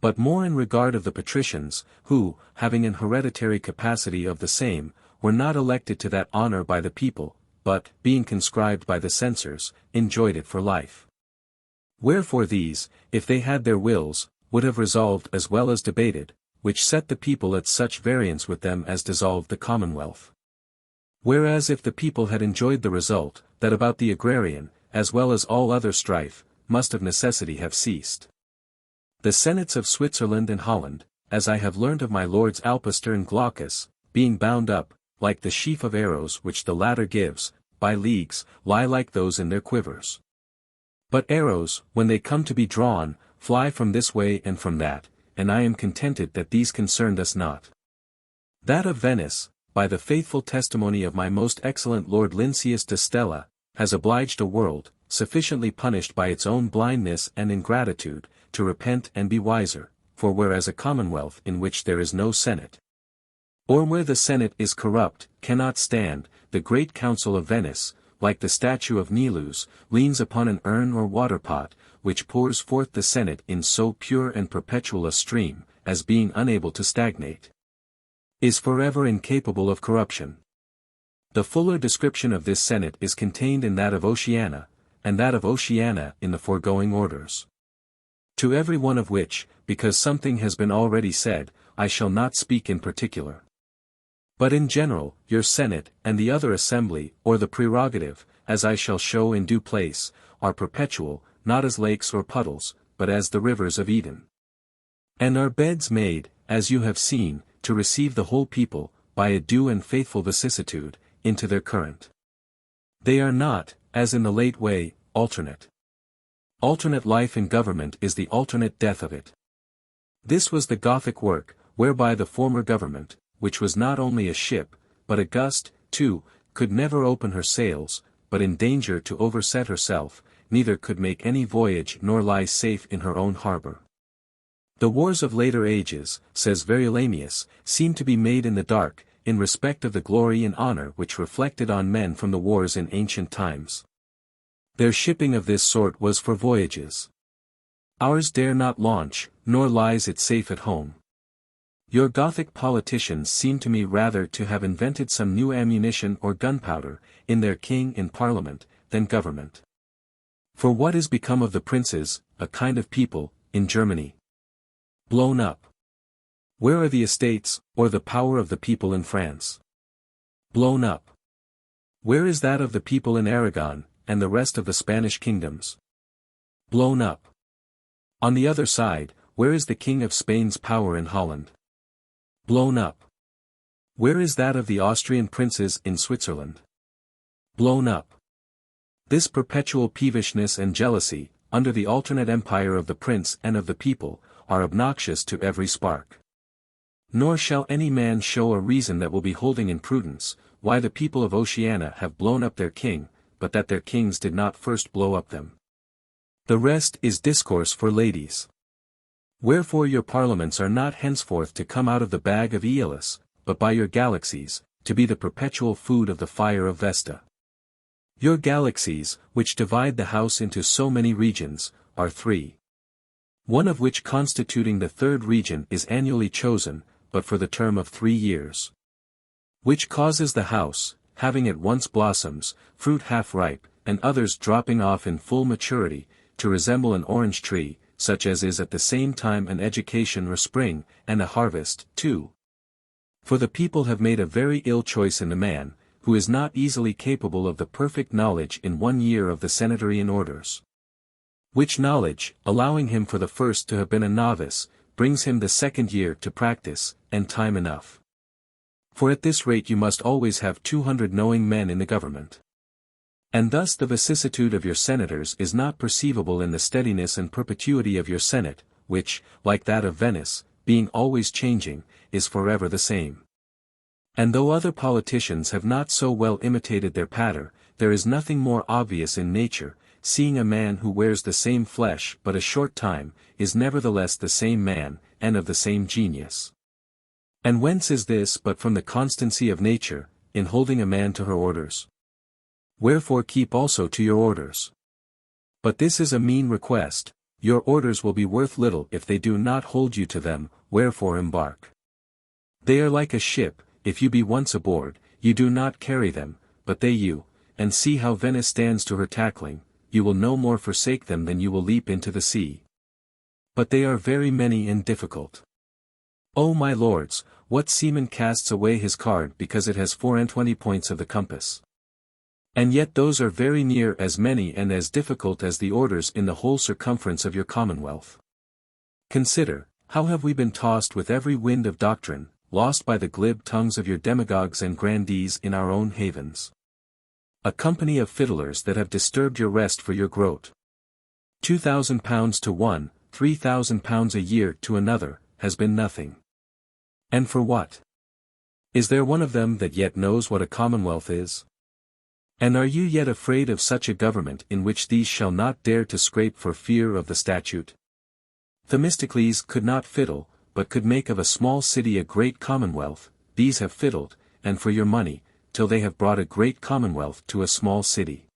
But more in regard of the patricians, who, having an hereditary capacity of the same, were not elected to that honor by the people, but, being conscribed by the censors, enjoyed it for life. Wherefore these, if they had their wills, would have resolved as well as debated, which set the people at such variance with them as dissolved the Commonwealth. Whereas if the people had enjoyed the result, that about the agrarian, as well as all other strife, must of necessity have ceased. The senates of Switzerland and Holland, as I have learnt of my lords Alpester and Glaucus, being bound up, like the sheaf of arrows which the latter gives, by leagues, lie like those in their quivers. But arrows, when they come to be drawn, fly from this way and from that, and I am contented that these concerned us not. That of Venice, by the faithful testimony of my most excellent Lord Lynceus de Stella, has obliged a world, sufficiently punished by its own blindness and ingratitude, to repent and be wiser, for whereas a commonwealth in which there is no senate, or where the senate is corrupt, cannot stand, the great council of Venice, like the statue of Nilus, leans upon an urn or water-pot, which pours forth the senate in so pure and perpetual a stream, as being unable to stagnate, is forever incapable of corruption. The fuller description of this senate is contained in that of Oceana, and that of Oceana in the foregoing orders. To every one of which, because something has been already said, I shall not speak in particular. But in general, your Senate, and the other assembly, or the prerogative, as I shall show in due place, are perpetual, not as lakes or puddles, but as the rivers of Eden. And are beds made, as you have seen, to receive the whole people, by a due and faithful vicissitude, into their current. They are not, as in the late way, alternate. Alternate life in government is the alternate death of it. This was the Gothic work, whereby the former government, which was not only a ship, but a gust, too, could never open her sails, but in danger to overset herself, neither could make any voyage nor lie safe in her own harbor. The wars of later ages, says Verulamius, seem to be made in the dark, in respect of the glory and honor which reflected on men from the wars in ancient times. Their shipping of this sort was for voyages. Ours dare not launch, nor lies it safe at home. Your Gothic politicians seem to me rather to have invented some new ammunition or gunpowder, in their king and parliament, than government. For what is become of the princes, a kind of people, in Germany? Blown up. Where are the estates, or the power of the people in France? Blown up. Where is that of the people in Aragon, and the rest of the Spanish kingdoms? Blown up. On the other side, where is the King of Spain's power in Holland? Blown up. Where is that of the Austrian princes in Switzerland? Blown up. This perpetual peevishness and jealousy, under the alternate empire of the prince and of the people, are obnoxious to every spark. Nor shall any man show a reason that will be holding in prudence, why the people of Oceana have blown up their king, but that their kings did not first blow up them. The rest is discourse for ladies. Wherefore your parliaments are not henceforth to come out of the bag of Aeolus, but by your galaxies, to be the perpetual food of the fire of Vesta. Your galaxies, which divide the house into so many regions, are 3. One of which constituting the 3rd region is annually chosen, but for the term of 3 years. Which causes the house, having at once blossoms, fruit half ripe, and others dropping off in full maturity, to resemble an orange tree, such as is at the same time an education or spring, and a harvest, too. For the people have made a very ill choice in the man, who is not easily capable of the perfect knowledge in 1 year of the Senatorian orders. Which knowledge, allowing him for the first to have been a novice, brings him the 2nd year to practice, and time enough. For at this rate you must always have 200 knowing men in the government. And thus the vicissitude of your senators is not perceivable in the steadiness and perpetuity of your senate, which, like that of Venice, being always changing, is forever the same. And though other politicians have not so well imitated their pattern, there is nothing more obvious in nature, seeing a man who wears the same flesh but a short time, is nevertheless the same man, and of the same genius. And whence is this but from the constancy of nature, in holding a man to her orders? Wherefore keep also to your orders. But this is a mean request, your orders will be worth little if they do not hold you to them, wherefore embark. They are like a ship, if you be once aboard, you do not carry them, but they you, and see how Venice stands to her tackling, you will no more forsake them than you will leap into the sea. But they are very many and difficult. O my lords, what seaman casts away his card because it has 24 points of the compass? And yet those are very near as many and as difficult as the orders in the whole circumference of your commonwealth. Consider, how have we been tossed with every wind of doctrine, lost by the glib tongues of your demagogues and grandees in our own havens. A company of fiddlers that have disturbed your rest for your groat. 2,000 pounds to one, 3,000 pounds a year to another, has been nothing. And for what? Is there one of them that yet knows what a commonwealth is? And are you yet afraid of such a government in which these shall not dare to scrape for fear of the statute? Themistocles could not fiddle, but could make of a small city a great commonwealth. These have fiddled, and for your money, till they have brought a great commonwealth to a small city.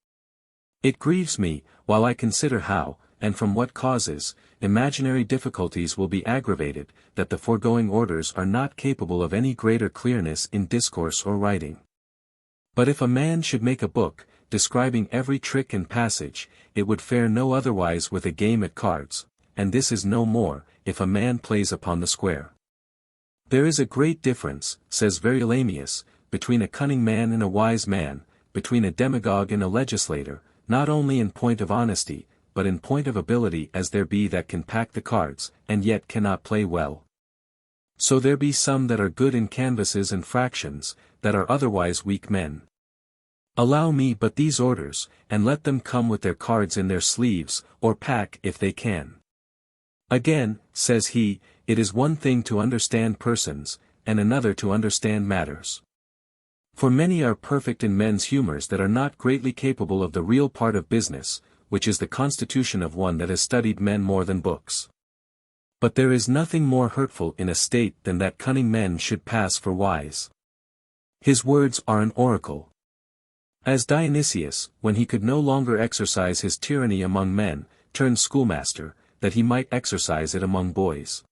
It grieves me, while I consider how, and from what causes, imaginary difficulties will be aggravated, that the foregoing orders are not capable of any greater clearness in discourse or writing. But if a man should make a book, describing every trick and passage, it would fare no otherwise with a game at cards, and this is no more, if a man plays upon the square. There is a great difference, says Verulamius, between a cunning man and a wise man, between a demagogue and a legislator, not only in point of honesty, but in point of ability, as there be that can pack the cards, and yet cannot play well. So there be some that are good in canvasses and fractions, that are otherwise weak men. Allow me but these orders, and let them come with their cards in their sleeves, or pack if they can. Again, says he, it is one thing to understand persons, and another to understand matters. For many are perfect in men's humors that are not greatly capable of the real part of business, which is the constitution of one that has studied men more than books. But there is nothing more hurtful in a state than that cunning men should pass for wise. His words are an oracle. As Dionysius, when he could no longer exercise his tyranny among men, turned schoolmaster, that he might exercise it among boys.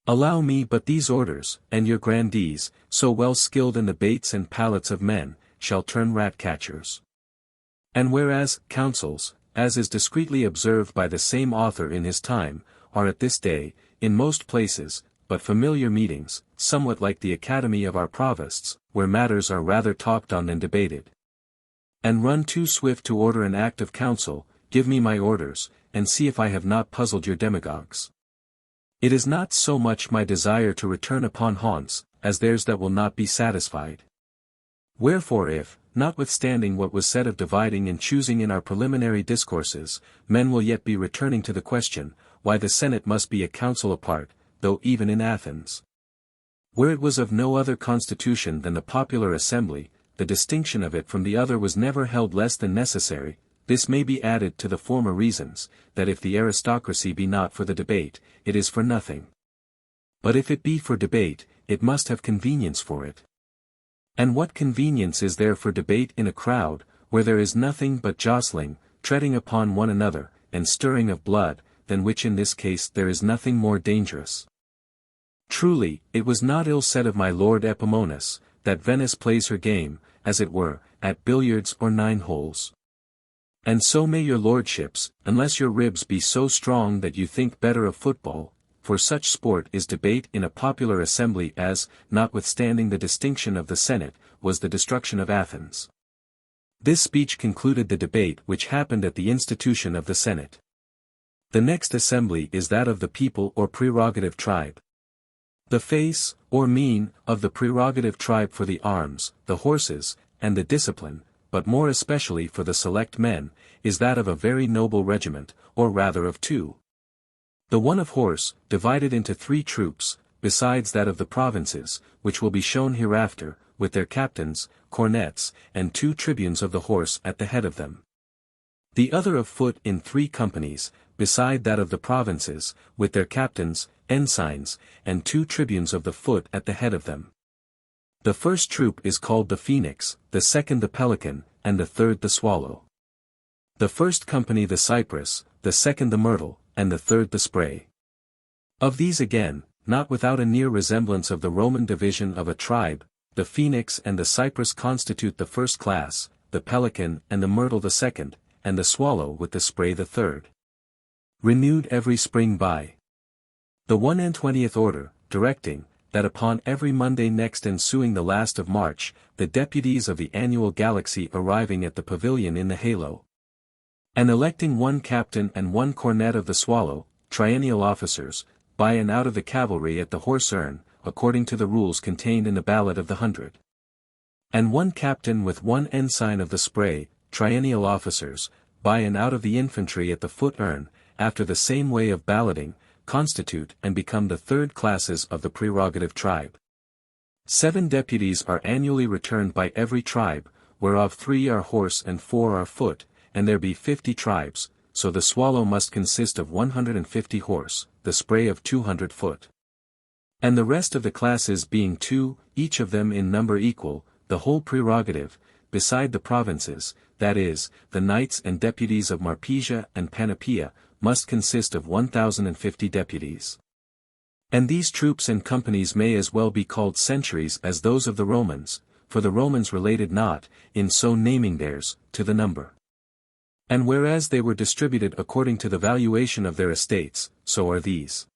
Allow me but these orders, and your grandees, so well skilled in the baits and palates of men, shall turn rat-catchers. And whereas councils, as is discreetly observed by the same author in his time, are at this day, in most places, but familiar meetings, somewhat like the academy of our provosts, where matters are rather talked on than debated. And run too swift to order an act of council, give me my orders, and see if I have not puzzled your demagogues. It is not so much my desire to return upon haunts, as theirs that will not be satisfied. Wherefore if, notwithstanding what was said of dividing and choosing in our preliminary discourses, men will yet be returning to the question, why the Senate must be a council apart, though even in Athens, where it was of no other constitution than the popular assembly, the distinction of it from the other was never held less than necessary, this may be added to the former reasons, that if the aristocracy be not for the debate, it is for nothing. But if it be for debate, it must have convenience for it. And what convenience is there for debate in a crowd, where there is nothing but jostling, treading upon one another, and stirring of blood, than which in this case there is nothing more dangerous? Truly, it was not ill said of my lord Epaminondas, that Venice plays her game, as it were, at billiards or 9 holes. And so may your lordships, unless your ribs be so strong that you think better of football, for such sport is debate in a popular assembly as, notwithstanding the distinction of the Senate, was the destruction of Athens. This speech concluded the debate which happened at the institution of the Senate. The next assembly is that of the people or prerogative tribe. The face, or mean, of the prerogative tribe for the arms, the horses, and the discipline, but more especially for the select men, is that of a very noble regiment, or rather of 2. The one of horse, divided into 3 troops, besides that of the provinces, which will be shown hereafter, with their captains, cornets, and 2 tribunes of the horse at the head of them. The other of foot in 3 companies, beside that of the provinces, with their captains, ensigns, and 2 tribunes of the foot at the head of them. The first troop is called the Phoenix, the second the Pelican, and the third the Swallow. The first company the Cypress, the second the Myrtle, and the third the Spray. Of these again, not without a near resemblance of the Roman division of a tribe, the Phoenix and the Cypress constitute the first class, the Pelican and the Myrtle the second, and the Swallow with the Spray the third. Renewed every spring by the 120th order, directing, that upon every Monday next ensuing the last of March, the deputies of the annual galaxy arriving at the pavilion in the halo, and electing 1 captain and 1 cornet of the Swallow, triennial officers, by and out of the cavalry at the horse urn, according to the rules contained in the ballot of the 100. And 1 captain with 1 ensign of the Spray, triennial officers, by and out of the infantry at the foot urn, after the same way of balloting, constitute and become the 3rd classes of the prerogative tribe. 7 deputies are annually returned by every tribe, whereof 3 are horse and 4 are foot, and there be 50 tribes, so the Swallow must consist of 150 horse, the Spray of 200 foot. And the rest of the classes being 2, each of them in number equal, the whole prerogative, beside the provinces, that is, the knights and deputies of Marpesia and Panoplia, must consist of 1,050 deputies. And these troops and companies may as well be called centuries as those of the Romans, for the Romans related not, in so naming theirs, to the number. And whereas they were distributed according to the valuation of their estates, so are these,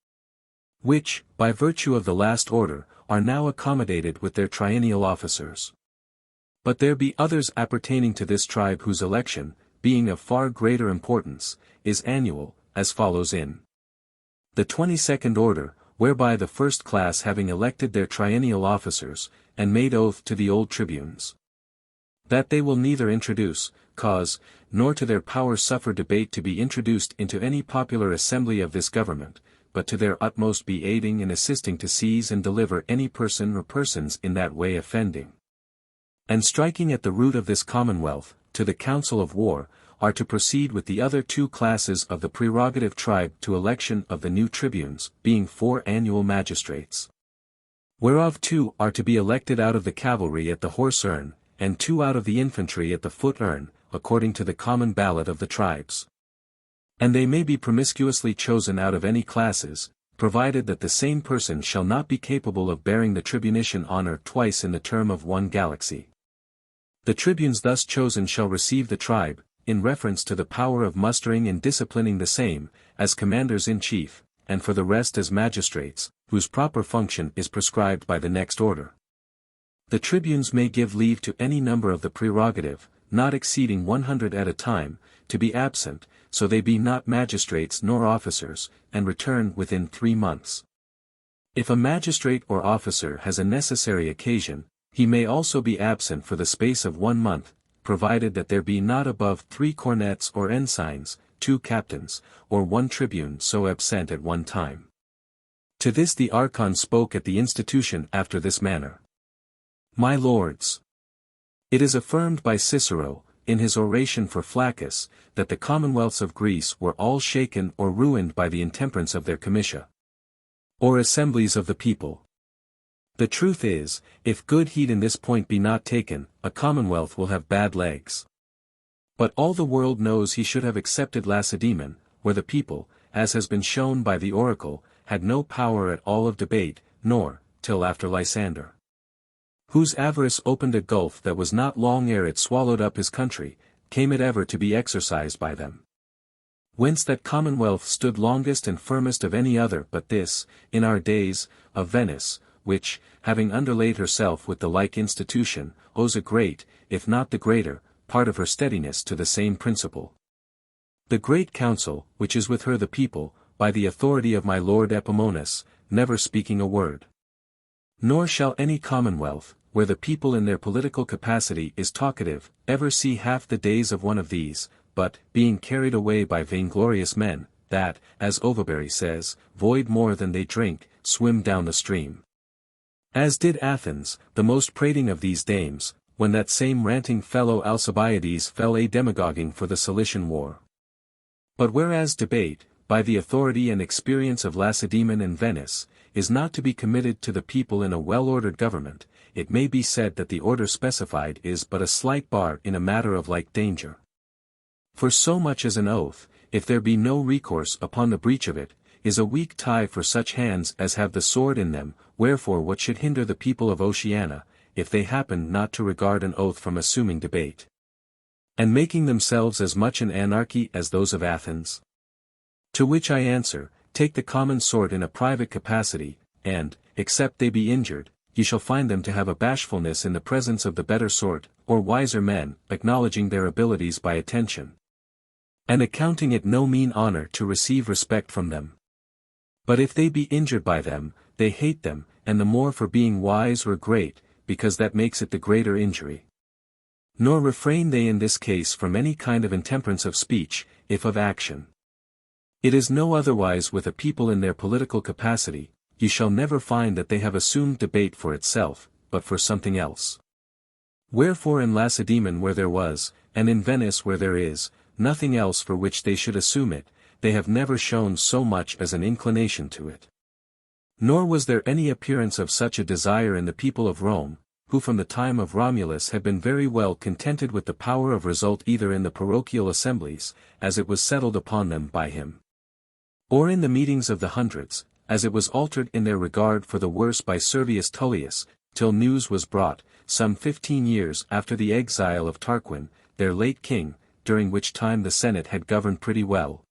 which, by virtue of the last order, are now accommodated with their triennial officers. But there be others appertaining to this tribe whose election, being of far greater importance, is annual, as follows in the 22nd order, whereby the first class having elected their triennial officers, and made oath to the old tribunes, that they will neither introduce, cause, nor to their power suffer debate to be introduced into any popular assembly of this government, but to their utmost be aiding and assisting to seize and deliver any person or persons in that way offending, and striking at the root of this Commonwealth, to the council of war, are to proceed with the other 2 classes of the prerogative tribe to election of the new tribunes, being 4 annual magistrates, whereof 2 are to be elected out of the cavalry at the horse urn, and 2 out of the infantry at the foot urn, according to the common ballot of the tribes. And they may be promiscuously chosen out of any classes, provided that the same person shall not be capable of bearing the tribunician honor twice in the term of 1 galaxy. The tribunes thus chosen shall receive the tribe, in reference to the power of mustering and disciplining the same, as commanders-in-chief, and for the rest as magistrates, whose proper function is prescribed by the next order. The tribunes may give leave to any number of the prerogative, not exceeding 100 at a time, to be absent, so they be not magistrates nor officers, and return within 3 months. If a magistrate or officer has a necessary occasion, he may also be absent for the space of 1 month, provided that there be not above 3 cornets or ensigns, 2 captains, or 1 tribune so absent at one time. To this the archon spoke at the institution after this manner. My lords, it is affirmed by Cicero, in his oration for Flaccus, that the commonwealths of Greece were all shaken or ruined by the intemperance of their comitia, or assemblies of the people. The truth is, if good heed in this point be not taken, a commonwealth will have bad legs. But all the world knows he should have accepted Lacedaemon, where the people, as has been shown by the oracle, had no power at all of debate, nor, till after Lysander, whose avarice opened a gulf that was not long ere it swallowed up his country, came it ever to be exercised by them. Whence that commonwealth stood longest and firmest of any other but this, in our days, of Venice, which, having underlaid herself with the like institution, owes a great, if not the greater, part of her steadiness to the same principle. The great council, which is with her the people, by the authority of my lord Epaminondas, never speaking a word. Nor shall any commonwealth, where the people in their political capacity is talkative, ever see half the days of one of these, but, being carried away by vainglorious men, that, as Overbury says, void more than they drink, swim down the stream. As did Athens, the most prating of these dames, when that same ranting fellow Alcibiades fell a demagoguing for the Cilician war. But whereas debate, by the authority and experience of Lacedaemon and Venice, is not to be committed to the people in a well-ordered government, it may be said that the order specified is but a slight bar in a matter of like danger. For so much as an oath, if there be no recourse upon the breach of it, is a weak tie for such hands as have the sword in them, wherefore what should hinder the people of Oceana, if they happen not to regard an oath from assuming debate, and making themselves as much an anarchy as those of Athens? To which I answer, take the common sort in a private capacity, and, except they be injured, ye shall find them to have a bashfulness in the presence of the better sort, or wiser men, acknowledging their abilities by attention, and accounting it no mean honor to receive respect from them. But if they be injured by them, they hate them, and the more for being wise or great, because that makes it the greater injury. Nor refrain they in this case from any kind of intemperance of speech, if of action. It is no otherwise with a people in their political capacity, ye shall never find that they have assumed debate for itself, but for something else. Wherefore in Lacedaemon where there was, and in Venice where there is, nothing else for which they should assume it, they have never shown so much as an inclination to it. Nor was there any appearance of such a desire in the people of Rome, who from the time of Romulus had been very well contented with the power of result either in the parochial assemblies, as it was settled upon them by him, or in the meetings of the hundreds, as it was altered in their regard for the worse by Servius Tullius, till news was brought, some 15 years after the exile of Tarquin, their late king, during which time the Senate had governed pretty well,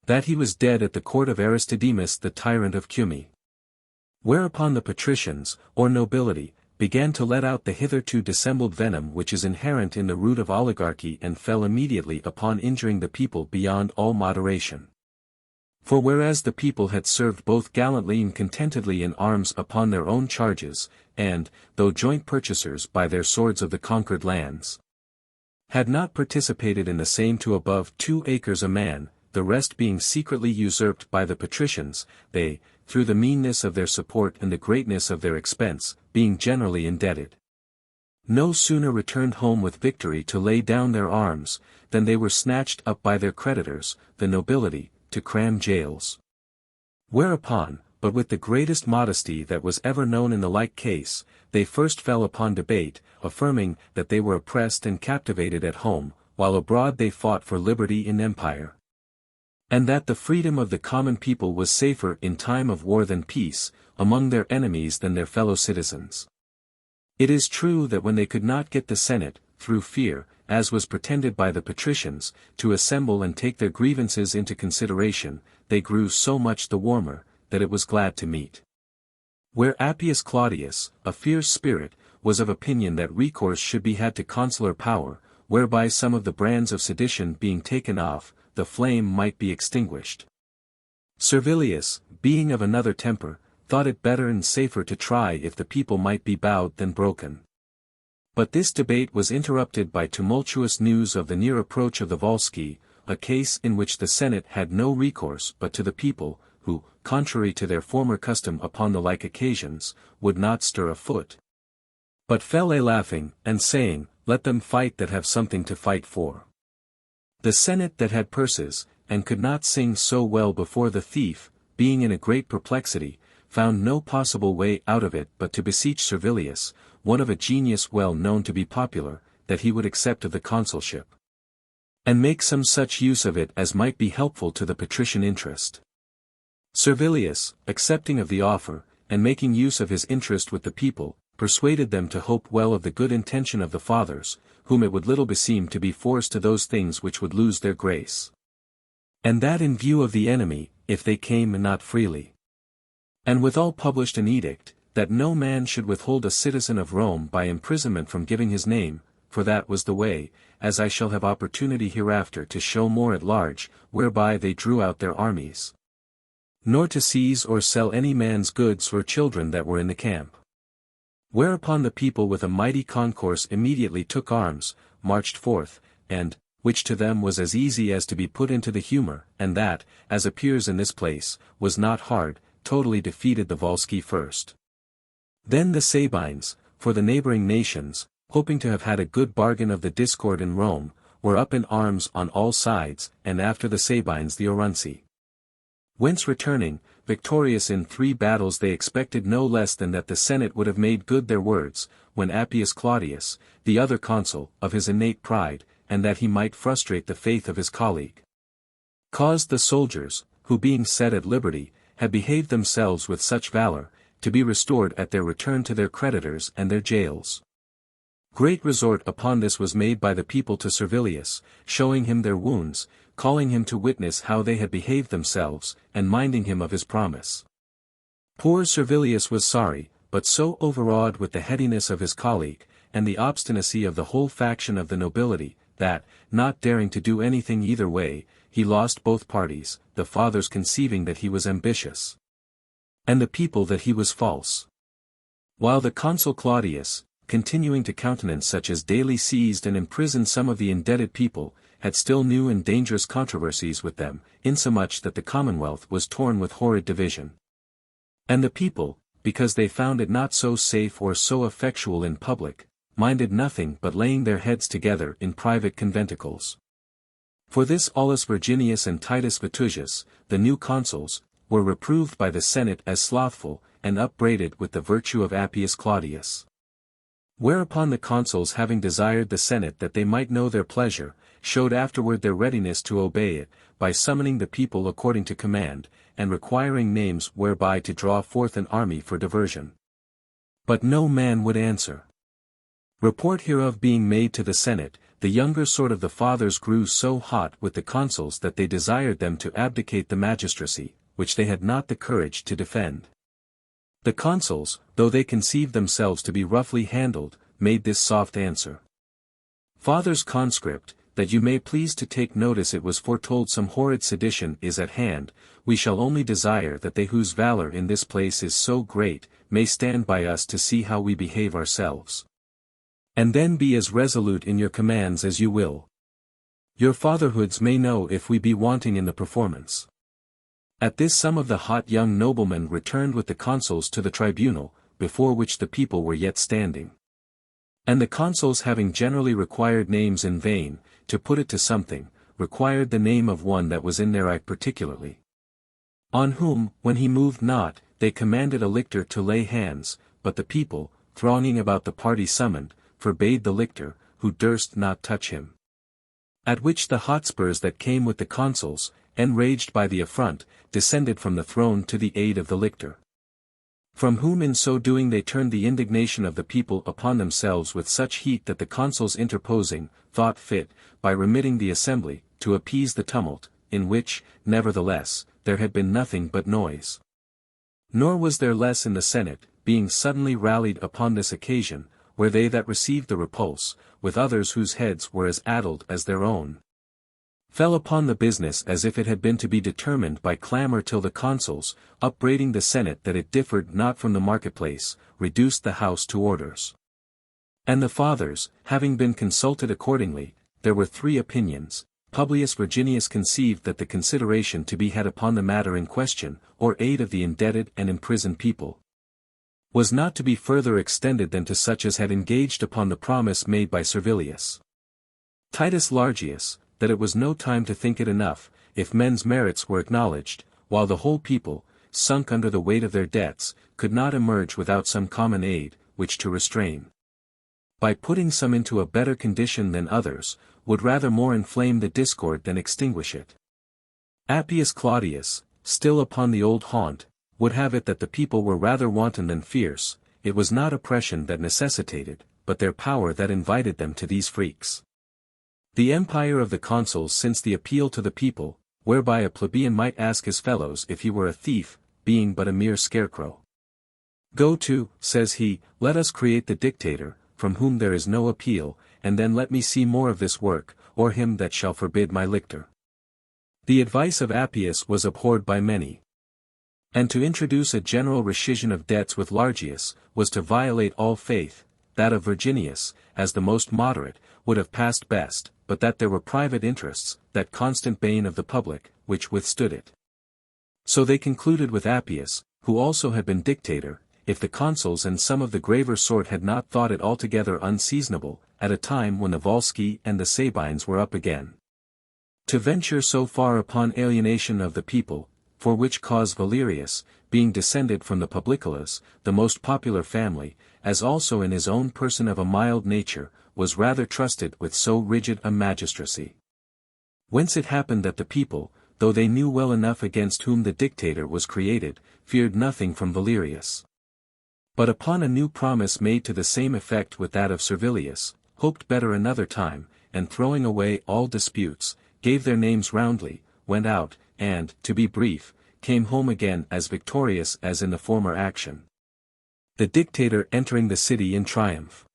that he was dead at the court of Aristodemus the tyrant of Cumae. Whereupon the patricians, or nobility, began to let out the hitherto dissembled venom which is inherent in the root of oligarchy and fell immediately upon injuring the people beyond all moderation. For whereas the people had served both gallantly and contentedly in arms upon their own charges, and, though joint purchasers by their swords of the conquered lands, had not participated in the same to above 2 acres a man, the rest being secretly usurped by the patricians, they, through the meanness of their support and the greatness of their expense, being generally indebted, no sooner returned home with victory to lay down their arms, than they were snatched up by their creditors, the nobility, to cram jails. Whereupon, but with the greatest modesty that was ever known in the like case, they first fell upon debate, affirming that they were oppressed and captivated at home, while abroad they fought for liberty in empire, and that the freedom of the common people was safer in time of war than peace, among their enemies than their fellow citizens. It is true that when they could not get the Senate, through fear, as was pretended by the patricians, to assemble and take their grievances into consideration, they grew so much the warmer, that it was glad to meet. Where Appius Claudius, a fierce spirit, was of opinion that recourse should be had to consular power, whereby some of the brands of sedition being taken off, the flame might be extinguished. Servilius, being of another temper, thought it better and safer to try if the people might be bowed than broken. But this debate was interrupted by tumultuous news of the near approach of the Volsci, a case in which the Senate had no recourse but to the people, who, contrary to their former custom upon the like occasions, would not stir a foot, but fell a laughing, and saying, Let them fight that have something to fight for. The Senate that had purses, and could not sing so well before the thief, being in a great perplexity, found no possible way out of it but to beseech Servilius, one of a genius well known to be popular, that he would accept of the consulship, and make some such use of it as might be helpful to the patrician interest. Servilius, accepting of the offer, and making use of his interest with the people, persuaded them to hope well of the good intention of the fathers, whom it would little beseem to be forced to those things which would lose their grace, and that in view of the enemy, if they came not freely. And withal published an edict, that no man should withhold a citizen of Rome by imprisonment from giving his name, for that was the way, as I shall have opportunity hereafter to show more at large, whereby they drew out their armies. Nor to seize or sell any man's goods or children that were in the camp. Whereupon the people with a mighty concourse immediately took arms, marched forth, and, which to them was as easy as to be put into the humor, and that, as appears in this place, was not hard, totally defeated the Volsci first. Then the Sabines, for the neighboring nations, hoping to have had a good bargain of the discord in Rome, were up in arms on all sides, and after the Sabines the Aurunci. Whence returning, victorious in 3 battles, they expected no less than that the Senate would have made good their words, when Appius Claudius, the other consul, of his innate pride, and that he might frustrate the faith of his colleague, caused the soldiers, who being set at liberty, had behaved themselves with such valor, to be restored at their return to their creditors and their jails. Great resort upon this was made by the people to Servilius, showing him their wounds, calling him to witness how they had behaved themselves, and minding him of his promise. Poor Servilius was sorry, but so overawed with the headiness of his colleague, and the obstinacy of the whole faction of the nobility, that, not daring to do anything either way, he lost both parties, the fathers conceiving that he was ambitious, and the people that he was false. While the consul Claudius, continuing to countenance such as daily seized and imprisoned some of the indebted people, had still new and dangerous controversies with them, insomuch that the Commonwealth was torn with horrid division. And the people, because they found it not so safe or so effectual in public, minded nothing but laying their heads together in private conventicles. For this Aulus Virginius and Titus Vitusius, the new consuls, were reproved by the Senate as slothful, and upbraided with the virtue of Appius Claudius. Whereupon the consuls, having desired the Senate that they might know their pleasure, showed afterward their readiness to obey it, by summoning the people according to command, and requiring names whereby to draw forth an army for diversion. But no man would answer. Report hereof being made to the Senate, the younger sort of the fathers grew so hot with the consuls that they desired them to abdicate the magistracy, which they had not the courage to defend. The consuls, though they conceived themselves to be roughly handled, made this soft answer. Fathers conscript, that you may please to take notice, it was foretold some horrid sedition is at hand, we shall only desire that they whose valor in this place is so great, may stand by us to see how we behave ourselves. And then be as resolute in your commands as you will. Your fatherhoods may know if we be wanting in the performance. At this some of the hot young noblemen returned with the consuls to the tribunal, before which the people were yet standing. And the consuls, having generally required names in vain, to put it to something, required the name of one that was in their eye particularly, on whom, when he moved not, they commanded a lictor to lay hands, but the people, thronging about the party summoned, forbade the lictor, who durst not touch him. At which the Hotspurs that came with the consuls, enraged by the affront, descended from the throne to the aid of the lictor, from whom in so doing they turned the indignation of the people upon themselves with such heat that the consuls interposing, thought fit, by remitting the assembly, to appease the tumult, in which, nevertheless, there had been nothing but noise. Nor was there less in the Senate, being suddenly rallied upon this occasion, where they that received the repulse, with others whose heads were as addled as their own, fell upon the business as if it had been to be determined by clamor till the consuls, upbraiding the Senate that it differed not from the marketplace, reduced the house to orders. And the fathers, having been consulted accordingly, there were 3 opinions. Publius Virginius conceived that the consideration to be had upon the matter in question, or aid of the indebted and imprisoned people, was not to be further extended than to such as had engaged upon the promise made by Servilius. Titus Largius, that it was no time to think it enough, if men's merits were acknowledged, while the whole people, sunk under the weight of their debts, could not emerge without some common aid, which to restrain, by putting some into a better condition than others, would rather more inflame the discord than extinguish it. Appius Claudius, still upon the old haunt, would have it that the people were rather wanton than fierce. It was not oppression that necessitated, but their power that invited them to these freaks. The empire of the consuls since the appeal to the people, whereby a plebeian might ask his fellows if he were a thief, being but a mere scarecrow. Go to, says he, let us create the dictator, from whom there is no appeal, and then let me see more of this work, or him that shall forbid my lictor. The advice of Appius was abhorred by many. And to introduce a general rescission of debts with Largius, was to violate all faith. That of Virginius, as the most moderate, would have passed best, but that there were private interests, that constant bane of the public, which withstood it. So they concluded with Appius, who also had been dictator, if the consuls and some of the graver sort had not thought it altogether unseasonable, at a time when the Volsci and the Sabines were up again, to venture so far upon alienation of the people, for which cause Valerius, being descended from the Publicolas, the most popular family, as also in his own person of a mild nature, was rather trusted with so rigid a magistracy. Whence it happened that the people, though they knew well enough against whom the dictator was created, feared nothing from Valerius. But upon a new promise made to the same effect with that of Servilius, hoped better another time, and throwing away all disputes, gave their names roundly, went out, and, to be brief, came home again as victorious as in the former action. The dictator entering the city in triumph.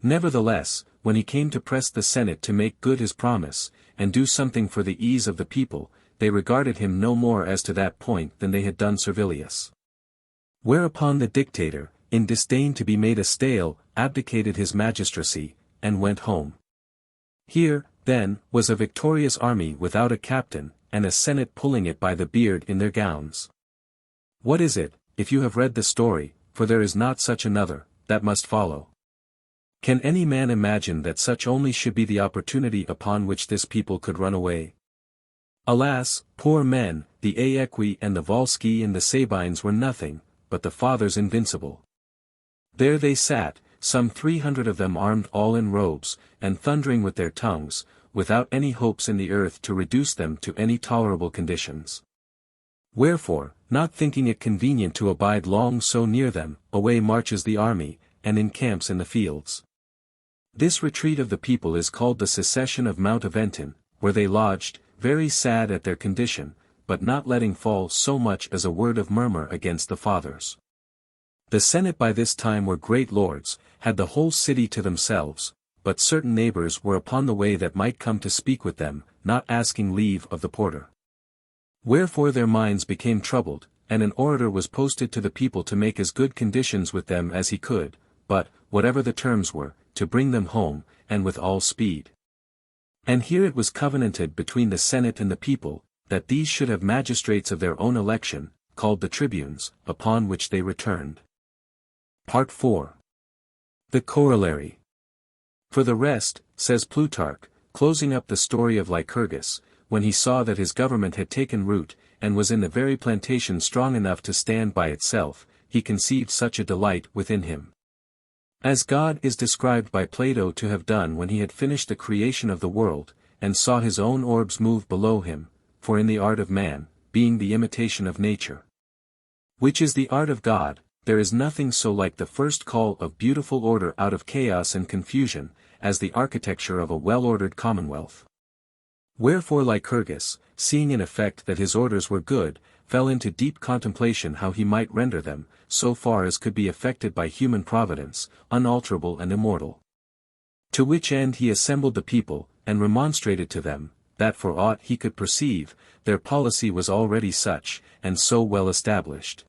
Nevertheless, when he came to press the Senate to make good his promise, and do something for the ease of the people, they regarded him no more as to that point than they had done Servilius. Whereupon the dictator, in disdain to be made a stale, abdicated his magistracy, and went home. Here, then, was a victorious army without a captain, and a senate pulling it by the beard in their gowns. What is it, if you have read the story, for there is not such another, that must follow? Can any man imagine that such only should be the opportunity upon which this people could run away? Alas, poor men, the Aequi and the Volsci and the Sabines were nothing, but the fathers invincible. There they sat, some 300 of them armed all in robes, and thundering with their tongues, without any hopes in the earth to reduce them to any tolerable conditions. Wherefore, not thinking it convenient to abide long so near them, away marches the army, and encamps in the fields. This retreat of the people is called the secession of Mount Aventin, where they lodged, very sad at their condition, but not letting fall so much as a word of murmur against the fathers. The Senate by this time were great lords, had the whole city to themselves, but certain neighbors were upon the way that might come to speak with them, not asking leave of the porter. Wherefore their minds became troubled, and an orator was posted to the people to make as good conditions with them as he could, but, whatever the terms were, to bring them home, and with all speed. And here it was covenanted between the Senate and the people, that these should have magistrates of their own election, called the tribunes, upon which they returned. Part 4. The Corollary. For the rest, says Plutarch, closing up the story of Lycurgus, when he saw that his government had taken root, and was in the very plantation strong enough to stand by itself, he conceived such a delight within him. As God is described by Plato to have done when he had finished the creation of the world, and saw his own orbs move below him, for in the art of man, being the imitation of nature, which is the art of God, there is nothing so like the first call of beautiful order out of chaos and confusion, as the architecture of a well-ordered commonwealth. Wherefore Lycurgus, seeing in effect that his orders were good, fell into deep contemplation how he might render them, so far as could be effected by human providence, unalterable and immortal. To which end he assembled the people, and remonstrated to them, that for aught he could perceive, their policy was already such, and so well established,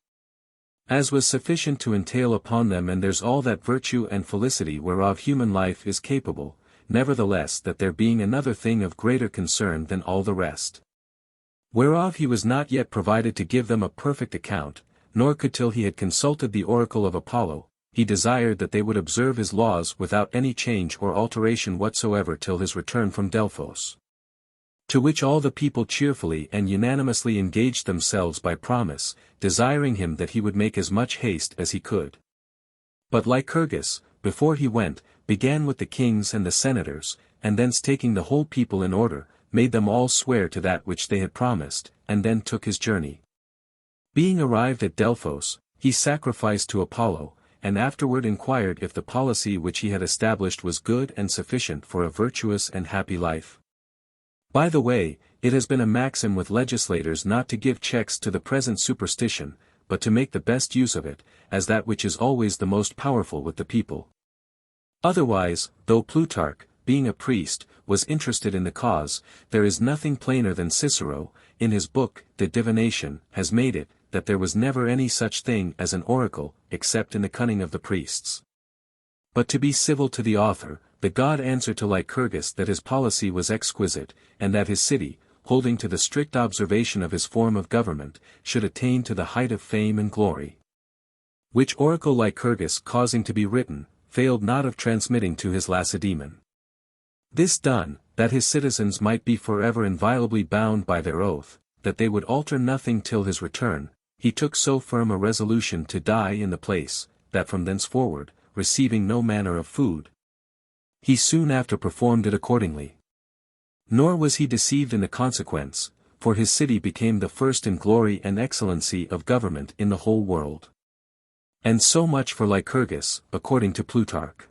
as was sufficient to entail upon them and theirs all that virtue and felicity whereof human life is capable, nevertheless that there being another thing of greater concern than all the rest, whereof he was not yet provided to give them a perfect account, nor could till he had consulted the oracle of Apollo, he desired that they would observe his laws without any change or alteration whatsoever till his return from Delphos. To which all the people cheerfully and unanimously engaged themselves by promise, desiring him that he would make as much haste as he could. But Lycurgus, before he went, began with the kings and the senators, and thence taking the whole people in order, made them all swear to that which they had promised, and then took his journey. Being arrived at Delphos, he sacrificed to Apollo, and afterward inquired if the policy which he had established was good and sufficient for a virtuous and happy life. By the way, it has been a maxim with legislators not to give checks to the present superstition, but to make the best use of it, as that which is always the most powerful with the people. Otherwise, though Plutarch, being a priest, was interested in the cause, there is nothing plainer than Cicero, in his book, De Divination, has made it, that there was never any such thing as an oracle, except in the cunning of the priests. But to be civil to the author, the god answered to Lycurgus that his policy was exquisite, and that his city, holding to the strict observation of his form of government, should attain to the height of fame and glory. Which oracle Lycurgus causing to be written, failed not of transmitting to his Lacedaemon. This done, that his citizens might be forever inviolably bound by their oath, that they would alter nothing till his return, he took so firm a resolution to die in the place, that from thenceforward, receiving no manner of food, he soon after performed it accordingly. Nor was he deceived in the consequence, for his city became the first in glory and excellency of government in the whole world. And so much for Lycurgus, according to Plutarch.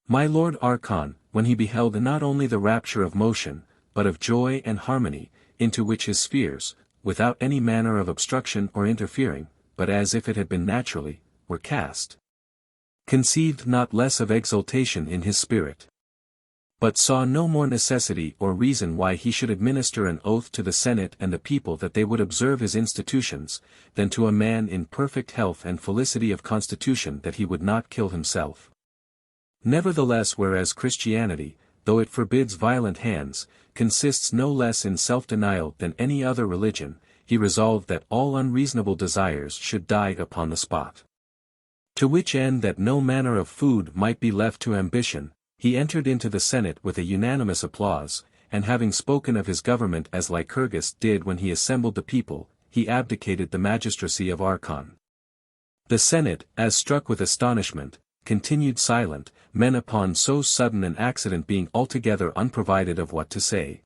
My lord Archon, when he beheld not only the rapture of motion, but of joy and harmony, into which his spheres, without any manner of obstruction or interfering, but as if it had been naturally, were cast, conceived not less of exultation in his spirit, but saw no more necessity or reason why he should administer an oath to the Senate and the people that they would observe his institutions, than to a man in perfect health and felicity of constitution that he would not kill himself. Nevertheless, whereas Christianity, though it forbids violent hands, consists no less in self-denial than any other religion, he resolved that all unreasonable desires should die upon the spot. To which end that no manner of food might be left to ambition, he entered into the Senate with a unanimous applause, and having spoken of his government as Lycurgus did when he assembled the people, he abdicated the magistracy of Archon. The Senate, as struck with astonishment, continued silent, men upon so sudden an accident being altogether unprovided of what to say.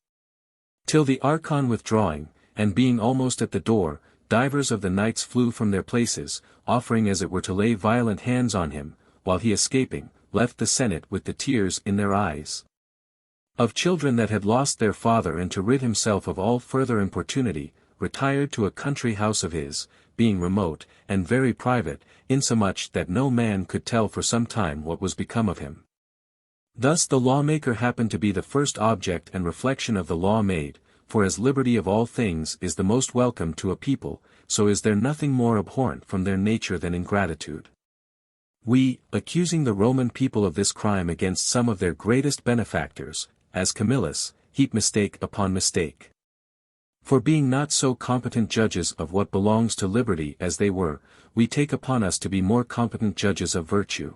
Till the Archon withdrawing, and being almost at the door, divers of the knights flew from their places, offering as it were to lay violent hands on him, while he escaping, left the Senate with the tears in their eyes of children that had lost their father, and to rid himself of all further importunity, retired to a country house of his, being remote, and very private, insomuch that no man could tell for some time what was become of him. Thus the lawmaker happened to be the first object and reflection of the law made, for as liberty of all things is the most welcome to a people, so is there nothing more abhorrent from their nature than ingratitude. We, accusing the Roman people of this crime against some of their greatest benefactors, as Camillus, heap mistake upon mistake. For being not so competent judges of what belongs to liberty as they were, we take upon us to be more competent judges of virtue.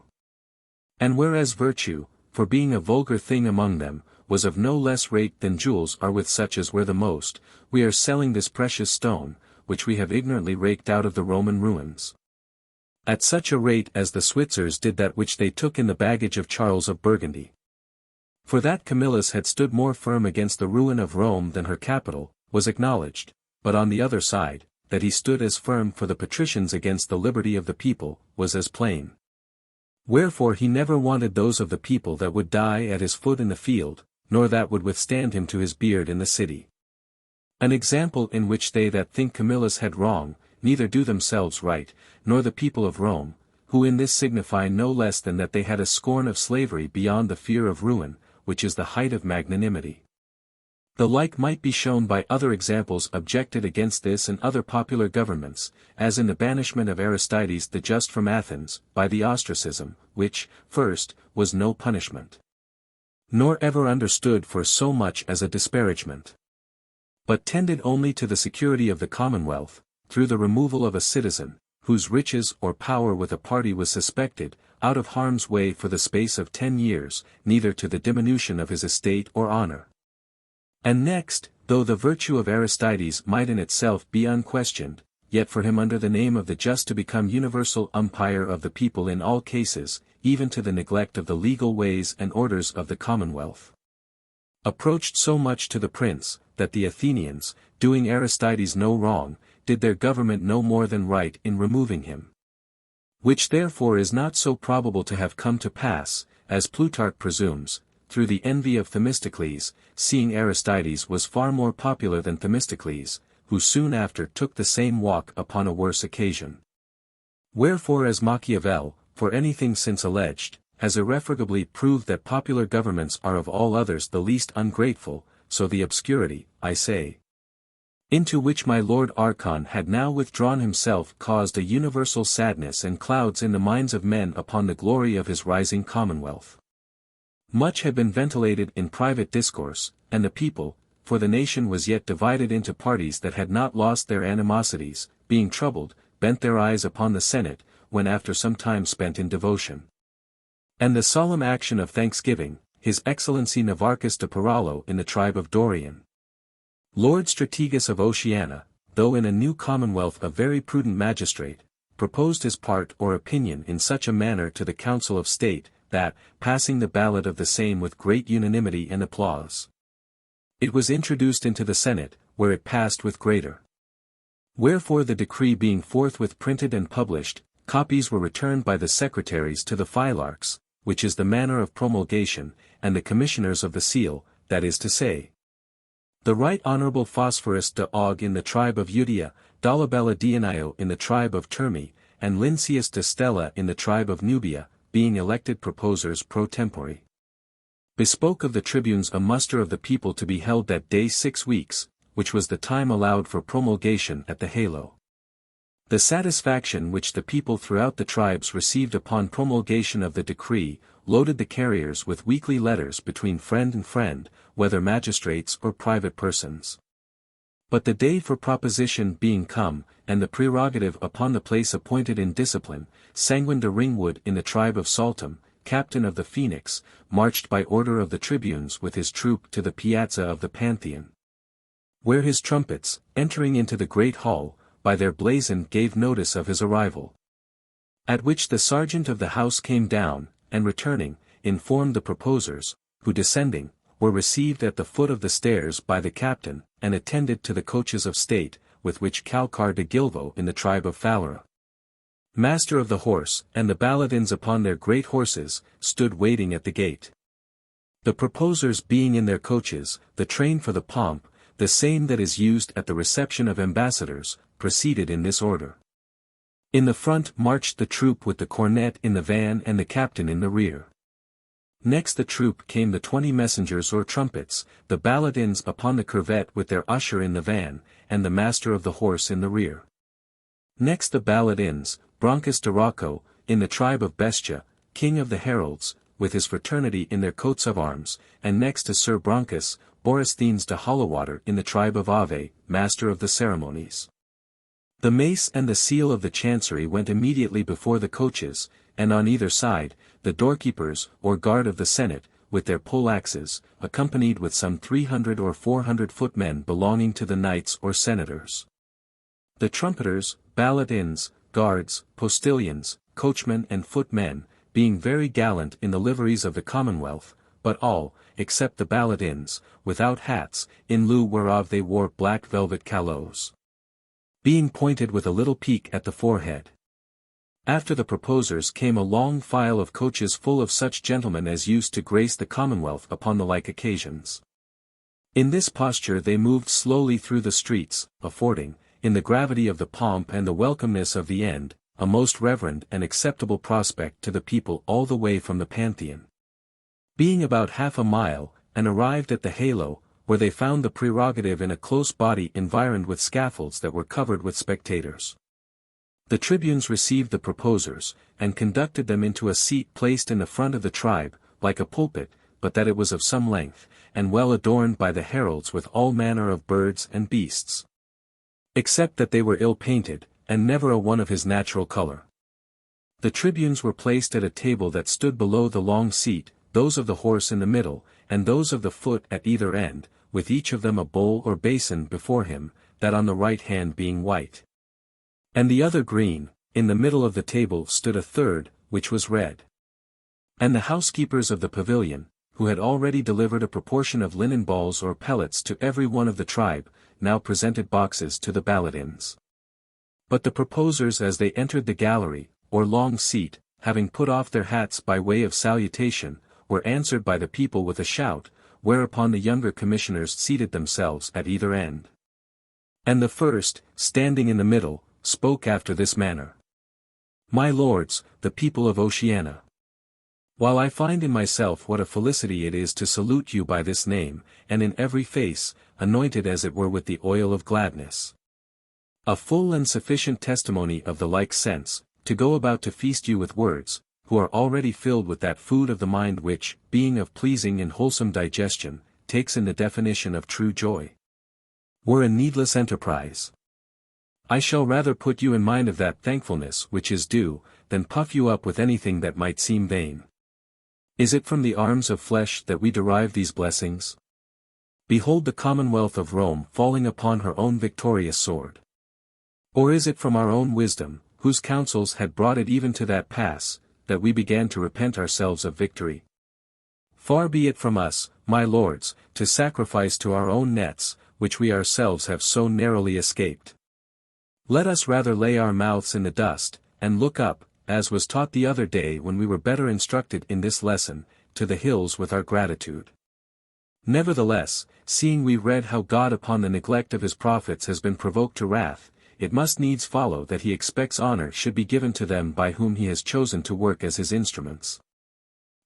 And whereas virtue, for being a vulgar thing among them, was of no less rate than jewels are with such as were the most, we are selling this precious stone, which we have ignorantly raked out of the Roman ruins, at such a rate as the Switzers did that which they took in the baggage of Charles of Burgundy. For that Camillus had stood more firm against the ruin of Rome than her capital, was acknowledged, but on the other side, that he stood as firm for the patricians against the liberty of the people, was as plain. Wherefore he never wanted those of the people that would die at his foot in the field, nor that would withstand him to his beard in the city. An example in which they that think Camillus had wrong, neither do themselves right, nor the people of Rome, who in this signify no less than that they had a scorn of slavery beyond the fear of ruin, which is the height of magnanimity. The like might be shown by other examples objected against this and other popular governments, as in the banishment of Aristides the Just from Athens, by the ostracism, which, first, was no punishment, nor ever understood for so much as a disparagement, but tended only to the security of the Commonwealth, through the removal of a citizen, whose riches or power with a party was suspected, out of harm's way for the space of 10 years, neither to the diminution of his estate or honor. And next, though the virtue of Aristides might in itself be unquestioned, yet for him under the name of the just to become universal umpire of the people in all cases, even to the neglect of the legal ways and orders of the Commonwealth, approached so much to the prince, that the Athenians, doing Aristides no wrong, did their government no more than right in removing him. Which therefore is not so probable to have come to pass, as Plutarch presumes, through the envy of Themistocles, seeing Aristides was far more popular than Themistocles, who soon after took the same walk upon a worse occasion. Wherefore as Machiavel, for anything since alleged, has irrefragably proved that popular governments are of all others the least ungrateful, so the obscurity, I say, into which my Lord Archon had now withdrawn himself caused a universal sadness and clouds in the minds of men upon the glory of his rising commonwealth. Much had been ventilated in private discourse, and the people, for the nation was yet divided into parties that had not lost their animosities, being troubled, bent their eyes upon the Senate, when after some time spent in devotion and the solemn action of thanksgiving, His Excellency Navarchus de Paralo in the tribe of Dorian, Lord Strategus of Oceana, though in a new commonwealth a very prudent magistrate, proposed his part or opinion in such a manner to the Council of State, that, passing the ballot of the same with great unanimity and applause, it was introduced into the Senate, where it passed with greater. Wherefore the decree being forthwith printed and published, copies were returned by the secretaries to the phylarchs, which is the manner of promulgation, and the commissioners of the seal, that is to say, the Right Honourable Phosphorus de Og in the tribe of Eudia, Dolabella Dionio in the tribe of Termi, and Lynceus de Stella in the tribe of Nubia, being elected proposers pro tempore, bespoke of the tribunes a muster of the people to be held that day 6 weeks, which was the time allowed for promulgation at the Halo. The satisfaction which the people throughout the tribes received upon promulgation of the decree, loaded the carriers with weekly letters between friend and friend, whether magistrates or private persons. But the day for proposition being come, and the prerogative upon the place appointed in discipline, Sanguine de Ringwood in the tribe of Saltum, captain of the Phoenix, marched by order of the tribunes with his troop to the piazza of the Pantheon, where his trumpets, entering into the great hall, by their blazon gave notice of his arrival. At which the sergeant of the house came down, and returning, informed the proposers, who descending, were received at the foot of the stairs by the captain, and attended to the coaches of state, with which Calcar de Gilvo in the tribe of Phalera, master of the horse, and the Baladins upon their great horses, stood waiting at the gate. The proposers being in their coaches, the train for the pomp, the same that is used at the reception of ambassadors, proceeded in this order. In the front marched the troop with the cornet in the van and the captain in the rear. Next the troop came the 20 messengers or trumpets, the Baladins upon the curvet with their usher in the van, and the master of the horse in the rear. Next the Baladins, Broncus de Rocco, in the tribe of Bestia, king of the heralds, with his fraternity in their coats of arms, and next to Sir Broncus, Borysthenes de Hollowwater in the tribe of Ave, master of the ceremonies. The mace and the seal of the chancery went immediately before the coaches, and on either side, the doorkeepers or guard of the Senate, with their poleaxes, accompanied with some 300 or 400 footmen belonging to the knights or senators. The trumpeters, Baladins, guards, postilions, coachmen and footmen, being very gallant in the liveries of the Commonwealth, but all, except the Baladins, without hats, in lieu whereof they wore black velvet calots, being pointed with a little peak at the forehead. After the proposers came a long file of coaches full of such gentlemen as used to grace the Commonwealth upon the like occasions. In this posture they moved slowly through the streets, affording, in the gravity of the pomp and the welcomeness of the end, a most reverend and acceptable prospect to the people all the way from the Pantheon. Being about half a mile, and arrived at the Halo, where they found the prerogative in a close body environed with scaffolds that were covered with spectators. The tribunes received the proposers, and conducted them into a seat placed in the front of the tribe, like a pulpit, but that it was of some length, and well adorned by the heralds with all manner of birds and beasts. Except that they were ill painted, and never a one of his natural color. The tribunes were placed at a table that stood below the long seat, those of the horse in the middle, and those of the foot at either end, with each of them a bowl or basin before him, that on the right hand being white, and the other green. In the middle of the table stood a third, which was red. And the housekeepers of the pavilion, who had already delivered a proportion of linen balls or pellets to every one of the tribe, now presented boxes to the balladins. But the proposers as they entered the gallery, or long seat, having put off their hats by way of salutation, were answered by the people with a shout, whereupon the younger commissioners seated themselves at either end. And the first, standing in the middle, spoke after this manner. My lords, the people of Oceana. While I find in myself what a felicity it is to salute you by this name, and in every face, anointed as it were with the oil of gladness. A full and sufficient testimony of the like sense, to go about to feast you with words, who are already filled with that food of the mind which, being of pleasing and wholesome digestion, takes in the definition of true joy, were a needless enterprise. I shall rather put you in mind of that thankfulness which is due, than puff you up with anything that might seem vain. Is it from the arms of flesh that we derive these blessings? Behold the Commonwealth of Rome falling upon her own victorious sword. Or is it from our own wisdom, whose counsels had brought it even to that pass, that we began to repent ourselves of victory? Far be it from us, my lords, to sacrifice to our own nets, which we ourselves have so narrowly escaped. Let us rather lay our mouths in the dust, and look up, as was taught the other day when we were better instructed in this lesson, to the hills with our gratitude. Nevertheless, seeing we read how God upon the neglect of his prophets has been provoked to wrath, it must needs follow that he expects honor should be given to them by whom he has chosen to work as his instruments.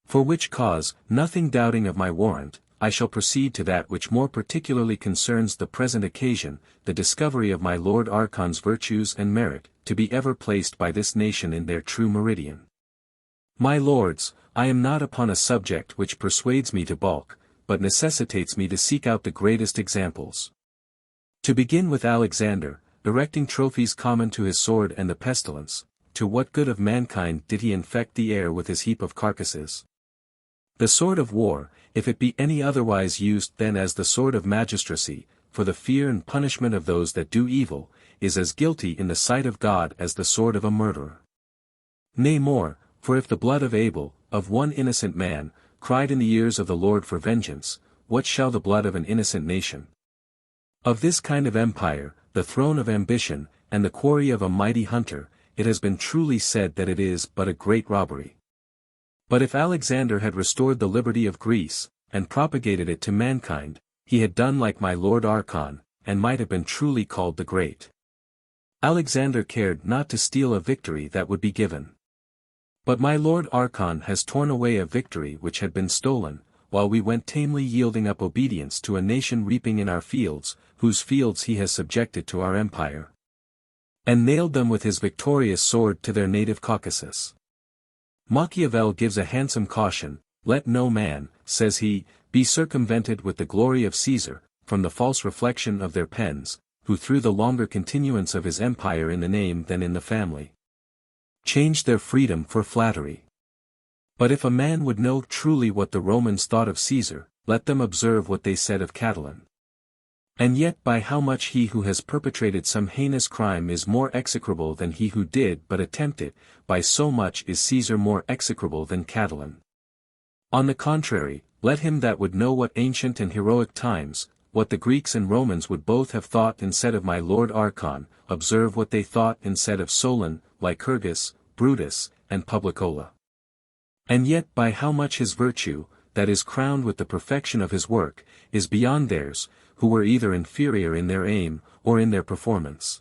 For which cause, nothing doubting of my warrant, I shall proceed to that which more particularly concerns the present occasion, the discovery of my Lord Archon's virtues and merit, to be ever placed by this nation in their true meridian. My lords, I am not upon a subject which persuades me to balk, but necessitates me to seek out the greatest examples. To begin with Alexander, erecting trophies common to his sword and the pestilence, to what good of mankind did he infect the air with his heap of carcasses? The sword of war, if it be any otherwise used than as the sword of magistracy, for the fear and punishment of those that do evil, is as guilty in the sight of God as the sword of a murderer. Nay more, for if the blood of Abel, of one innocent man, cried in the ears of the Lord for vengeance, what shall the blood of an innocent nation? Of this kind of empire, the throne of ambition, and the quarry of a mighty hunter, it has been truly said that it is but a great robbery. But if Alexander had restored the liberty of Greece, and propagated it to mankind, he had done like my Lord Archon, and might have been truly called the Great. Alexander cared not to steal a victory that would be given. But my Lord Archon has torn away a victory which had been stolen, while we went tamely yielding up obedience to a nation reaping in our fields, whose fields he has subjected to our empire, and nailed them with his victorious sword to their native Caucasus. Machiavel gives a handsome caution, let no man, says he, be circumvented with the glory of Caesar, from the false reflection of their pens, who through the longer continuance of his empire in the name than in the family, changed their freedom for flattery. But if a man would know truly what the Romans thought of Caesar, let them observe what they said of Catiline. And yet by how much he who has perpetrated some heinous crime is more execrable than he who did but attempt it, by so much is Caesar more execrable than Catiline. On the contrary, let him that would know what ancient and heroic times, what the Greeks and Romans would both have thought and said of my Lord Archon, observe what they thought and said of Solon, Lycurgus, Brutus, and Publicola. And yet by how much his virtue, that is crowned with the perfection of his work, is beyond theirs, who were either inferior in their aim, or in their performance.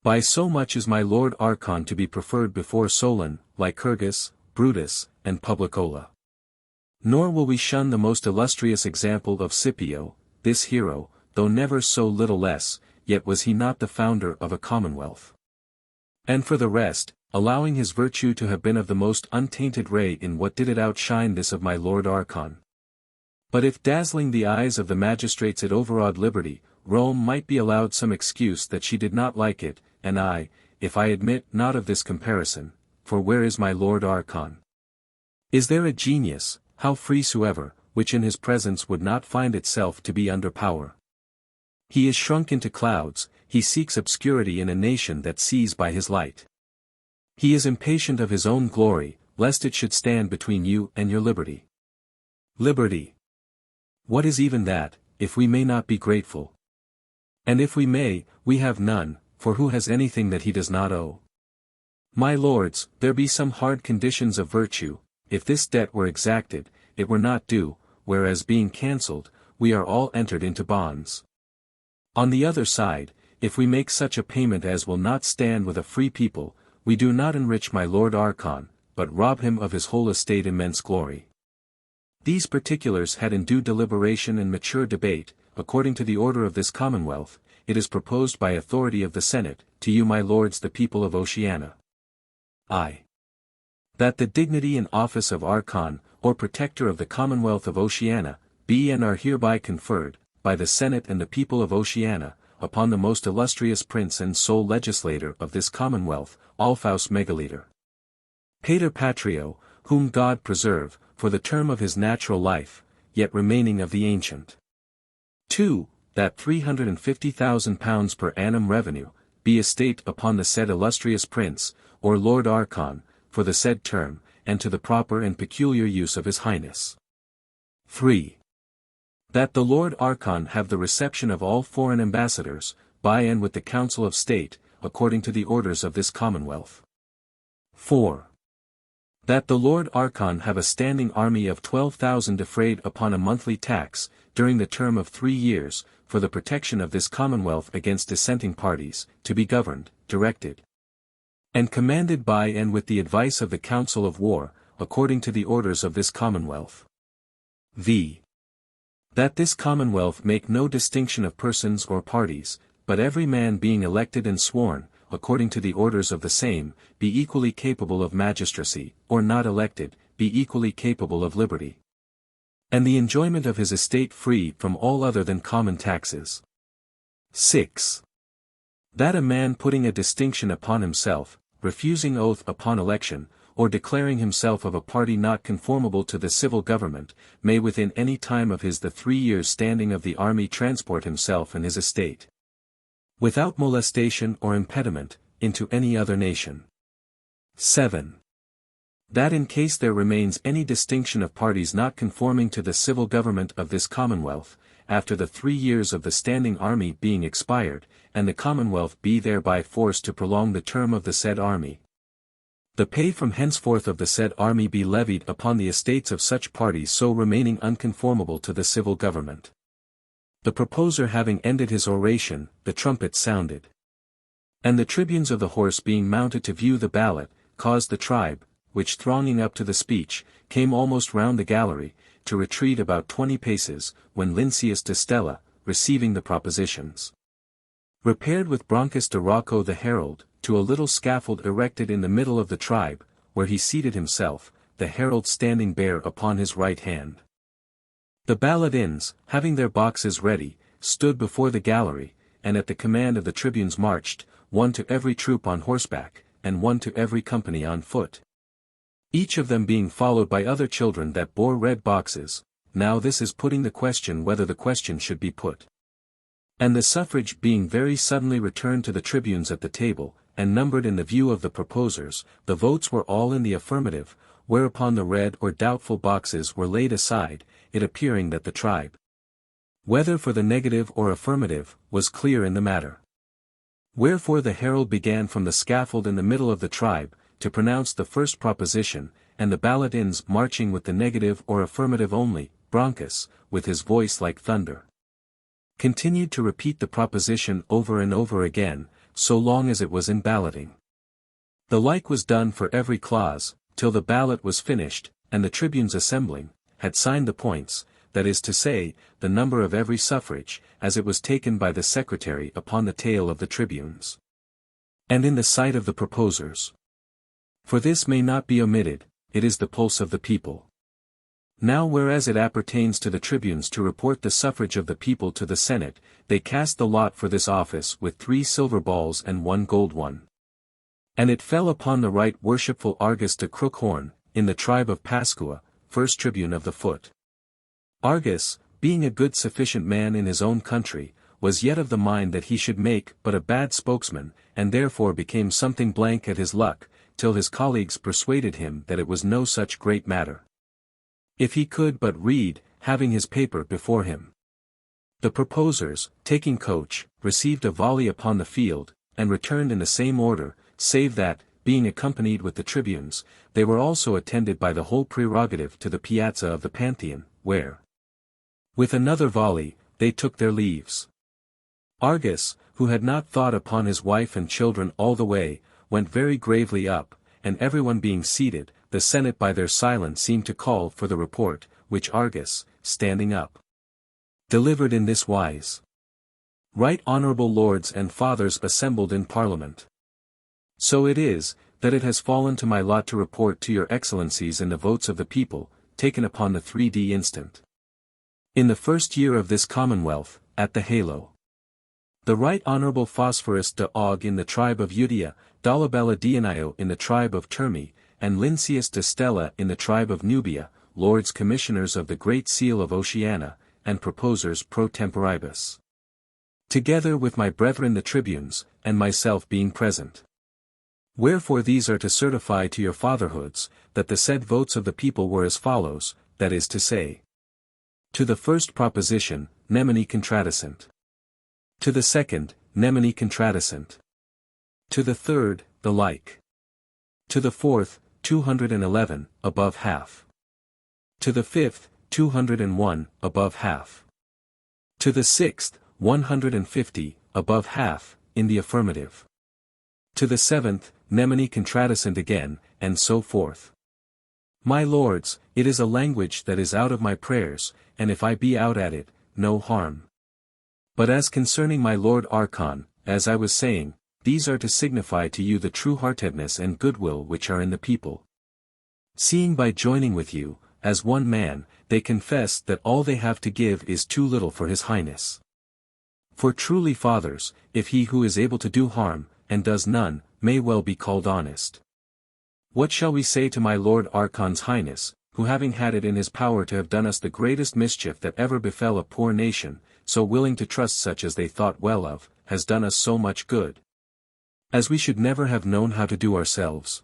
By so much is my Lord Archon to be preferred before Solon, Lycurgus, Brutus, and Publicola. Nor will we shun the most illustrious example of Scipio, this hero, though never so little less, yet was he not the founder of a commonwealth. And for the rest, allowing his virtue to have been of the most untainted ray, in what did it outshine this of my Lord Archon? But if dazzling the eyes of the magistrates it overawed liberty, Rome might be allowed some excuse that she did not like it, and I, if I admit not of this comparison, for where is my Lord Archon? Is there a genius, how free soever, which in his presence would not find itself to be under power? He is shrunk into clouds, he seeks obscurity in a nation that sees by his light. He is impatient of his own glory, lest it should stand between you and your liberty. Liberty! What is even that, if we may not be grateful? And if we may, we have none, for who has anything that he does not owe? My lords, there be some hard conditions of virtue. If this debt were exacted, it were not due, whereas being cancelled, we are all entered into bonds. On the other side, if we make such a payment as will not stand with a free people, we do not enrich my Lord Archon, but rob him of his whole estate immense glory. These particulars had in due deliberation and mature debate, according to the order of this Commonwealth, it is proposed by authority of the Senate, to you my lords the people of Oceana. I. That the dignity and office of Archon, or Protector of the Commonwealth of Oceana, be and are hereby conferred, by the Senate and the people of Oceana, upon the most illustrious Prince and sole Legislator of this Commonwealth, Alphaeus Megaleator. Pater Patrio, whom God preserve, for the term of his natural life, yet remaining of the ancient. 2. That £350,000 per annum revenue, be estate upon the said illustrious Prince, or Lord Archon, for the said term, and to the proper and peculiar use of his Highness. 3. That the Lord Archon have the reception of all foreign ambassadors, by and with the Council of State, according to the orders of this Commonwealth. 4. That the Lord Archon have a standing army of 12,000 defrayed upon a monthly tax, during the term of 3 years, for the protection of this Commonwealth against dissenting parties, to be governed, directed, and commanded by and with the advice of the Council of War, according to the orders of this Commonwealth. V. That this Commonwealth make no distinction of persons or parties, but every man being elected and sworn, according to the orders of the same, be equally capable of magistracy, or not elected, be equally capable of liberty, and the enjoyment of his estate free from all other than common taxes. 6. That a man putting a distinction upon himself, refusing oath upon election, or declaring himself of a party not conformable to the civil government, may within any time of his the 3 years standing of the army transport himself and his estate, without molestation or impediment, into any other nation. 7. That in case there remains any distinction of parties not conforming to the civil government of this Commonwealth, after the 3 years of the standing army being expired, and the Commonwealth be thereby forced to prolong the term of the said army, the pay from henceforth of the said army be levied upon the estates of such parties so remaining unconformable to the civil government. The proposer having ended his oration, the trumpet sounded. And the tribunes of the horse being mounted to view the ballot, caused the tribe, which thronging up to the speech, came almost round the gallery, to retreat about 20 paces, when Lynceus de Stella, receiving the propositions, repaired with Broncus de Rocco the herald, to a little scaffold erected in the middle of the tribe, where he seated himself, the herald standing bare upon his right hand. The balladins, having their boxes ready, stood before the gallery, and at the command of the tribunes marched, one to every troop on horseback, and one to every company on foot, each of them being followed by other children that bore red boxes. Now this is putting the question whether the question should be put. And the suffrage being very suddenly returned to the tribunes at the table, and numbered in the view of the proposers, the votes were all in the affirmative, whereupon the red or doubtful boxes were laid aside, it appearing that the tribe, whether for the negative or affirmative, was clear in the matter. Wherefore the herald began from the scaffold in the middle of the tribe, to pronounce the first proposition, and the balladins marching with the negative or affirmative only, Broncus, with his voice like thunder, continued to repeat the proposition over and over again, so long as it was in balloting. The like was done for every clause, till the ballot was finished, and the tribunes assembling, had signed the points, that is to say, the number of every suffrage, as it was taken by the secretary upon the tail of the tribunes. And in the sight of the proposers. For this may not be omitted, it is the pulse of the people. Now whereas it appertains to the tribunes to report the suffrage of the people to the Senate, they cast the lot for this office with 3 silver balls and 1 gold one. And it fell upon the right worshipful Argus de Crookhorn, in the tribe of Pascua, first tribune of the foot. Argus, being a good sufficient man in his own country, was yet of the mind that he should make but a bad spokesman, and therefore became something blank at his luck, till his colleagues persuaded him that it was no such great matter. If he could but read, having his paper before him. The proposers, taking coach, received a volley upon the field, and returned in the same order, save that, being accompanied with the tribunes, they were also attended by the whole prerogative to the piazza of the Pantheon, where, with another volley, they took their leaves. Argus, who had not thought upon his wife and children all the way, went very gravely up, and everyone being seated, the Senate by their silence seemed to call for the report, which Argus, standing up, delivered in this wise. Right honorable lords and fathers assembled in Parliament. So it is, that it has fallen to my lot to report to your excellencies in the votes of the people, taken upon the 3d instant. In the first year of this Commonwealth, at the Halo. The Right Honorable Phosphorus de Og in the tribe of Eudia, Dolabella Dionio in the tribe of Termi, and Lynceus de Stella in the tribe of Nubia, Lords Commissioners of the Great Seal of Oceana, and proposers pro temporibus. Together with my brethren the tribunes, and myself being present. Wherefore these are to certify to your fatherhoods, that the said votes of the people were as follows, that is to say. To the first proposition, nemine contradicent. To the second, nemine contradicent. To the third, the like. To the fourth, 211, above half. To the fifth, 201, above half. To the sixth, 150, above half, in the affirmative. To the seventh, nemine contradicent again, and so forth. My lords, it is a language that is out of my prayers, and if I be out at it, no harm. But as concerning my Lord Archon, as I was saying, these are to signify to you the true-heartedness and goodwill which are in the people. Seeing by joining with you, as one man, they confess that all they have to give is too little for his highness. For truly fathers, if he who is able to do harm, and does none, may well be called honest. What shall we say to my Lord Archon's highness, who having had it in his power to have done us the greatest mischief that ever befell a poor nation, so willing to trust such as they thought well of, has done us so much good, as we should never have known how to do ourselves.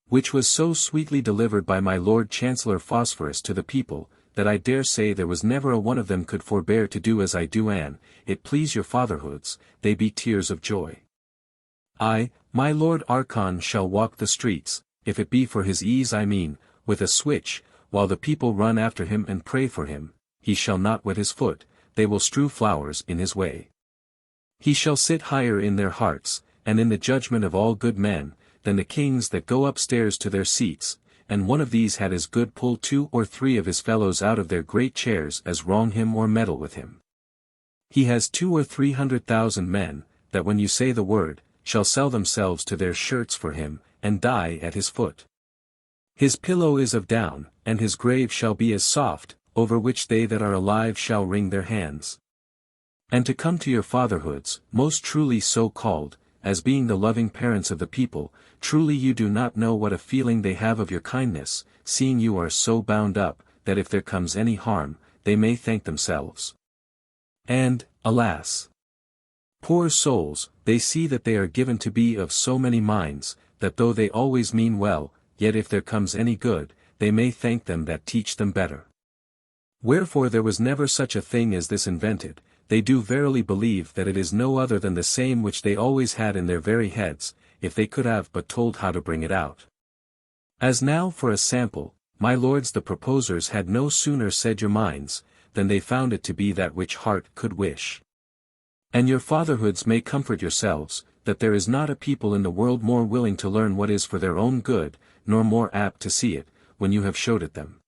Which was so sweetly delivered by my Lord Chancellor Phosphorus to the people, that I dare say there was never a one of them could forbear to do as I do, and, it please your fatherhoods, they be tears of joy. I, my Lord Archon shall walk the streets, if it be for his ease I mean, with a switch, while the people run after him and pray for him, he shall not wet his foot, they will strew flowers in his way. He shall sit higher in their hearts, and in the judgment of all good men, than the kings that go upstairs to their seats, and one of these had as good pull 2 or 3 of his fellows out of their great chairs as wrong him or meddle with him. He has 200,000 or 300,000 men, that when you say the word, shall sell themselves to their shirts for him, and die at his foot. His pillow is of down, and his grave shall be as soft, over which they that are alive shall wring their hands. And to come to your fatherhoods, most truly so called, as being the loving parents of the people, truly you do not know what a feeling they have of your kindness, seeing you are so bound up, that if there comes any harm, they may thank themselves. And, alas! Poor souls, they see that they are given to be of so many minds, that though they always mean well, yet if there comes any good, they may thank them that teach them better. Wherefore there was never such a thing as this invented, they do verily believe that it is no other than the same which they always had in their very heads, if they could have but told how to bring it out. As now for a sample, my lords the proposers had no sooner said your minds, than they found it to be that which heart could wish. And your fatherhoods may comfort yourselves, that there is not a people in the world more willing to learn what is for their own good, nor more apt to see it, when you have showed it them.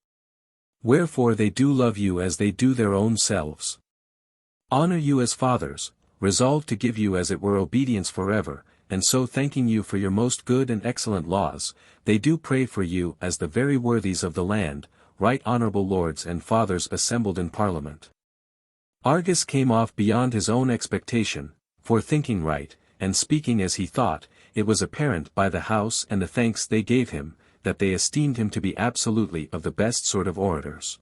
Wherefore they do love you as they do their own selves. Honor you as fathers, resolve to give you as it were obedience forever, and so thanking you for your most good and excellent laws, they do pray for you as the very worthies of the land, right honourable lords and fathers assembled in Parliament. Argus came off beyond his own expectation, for thinking right, and speaking as he thought, it was apparent by the House and the thanks they gave him, that they esteemed him to be absolutely of the best sort of orators.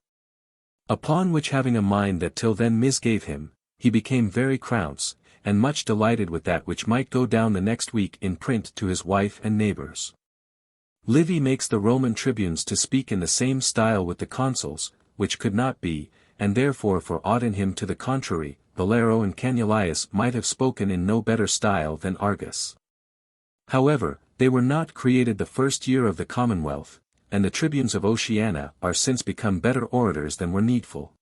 Upon which having a mind that till then misgave him, he became very crounce, and much delighted with that which might go down the next week in print to his wife and neighbours. Livy makes the Roman tribunes to speak in the same style with the consuls, which could not be, and therefore for aught in him to the contrary, Valero and Cannulius might have spoken in no better style than Argus. However, they were not created the first year of the Commonwealth, and the tribunes of Oceana are since become better orators than were needful.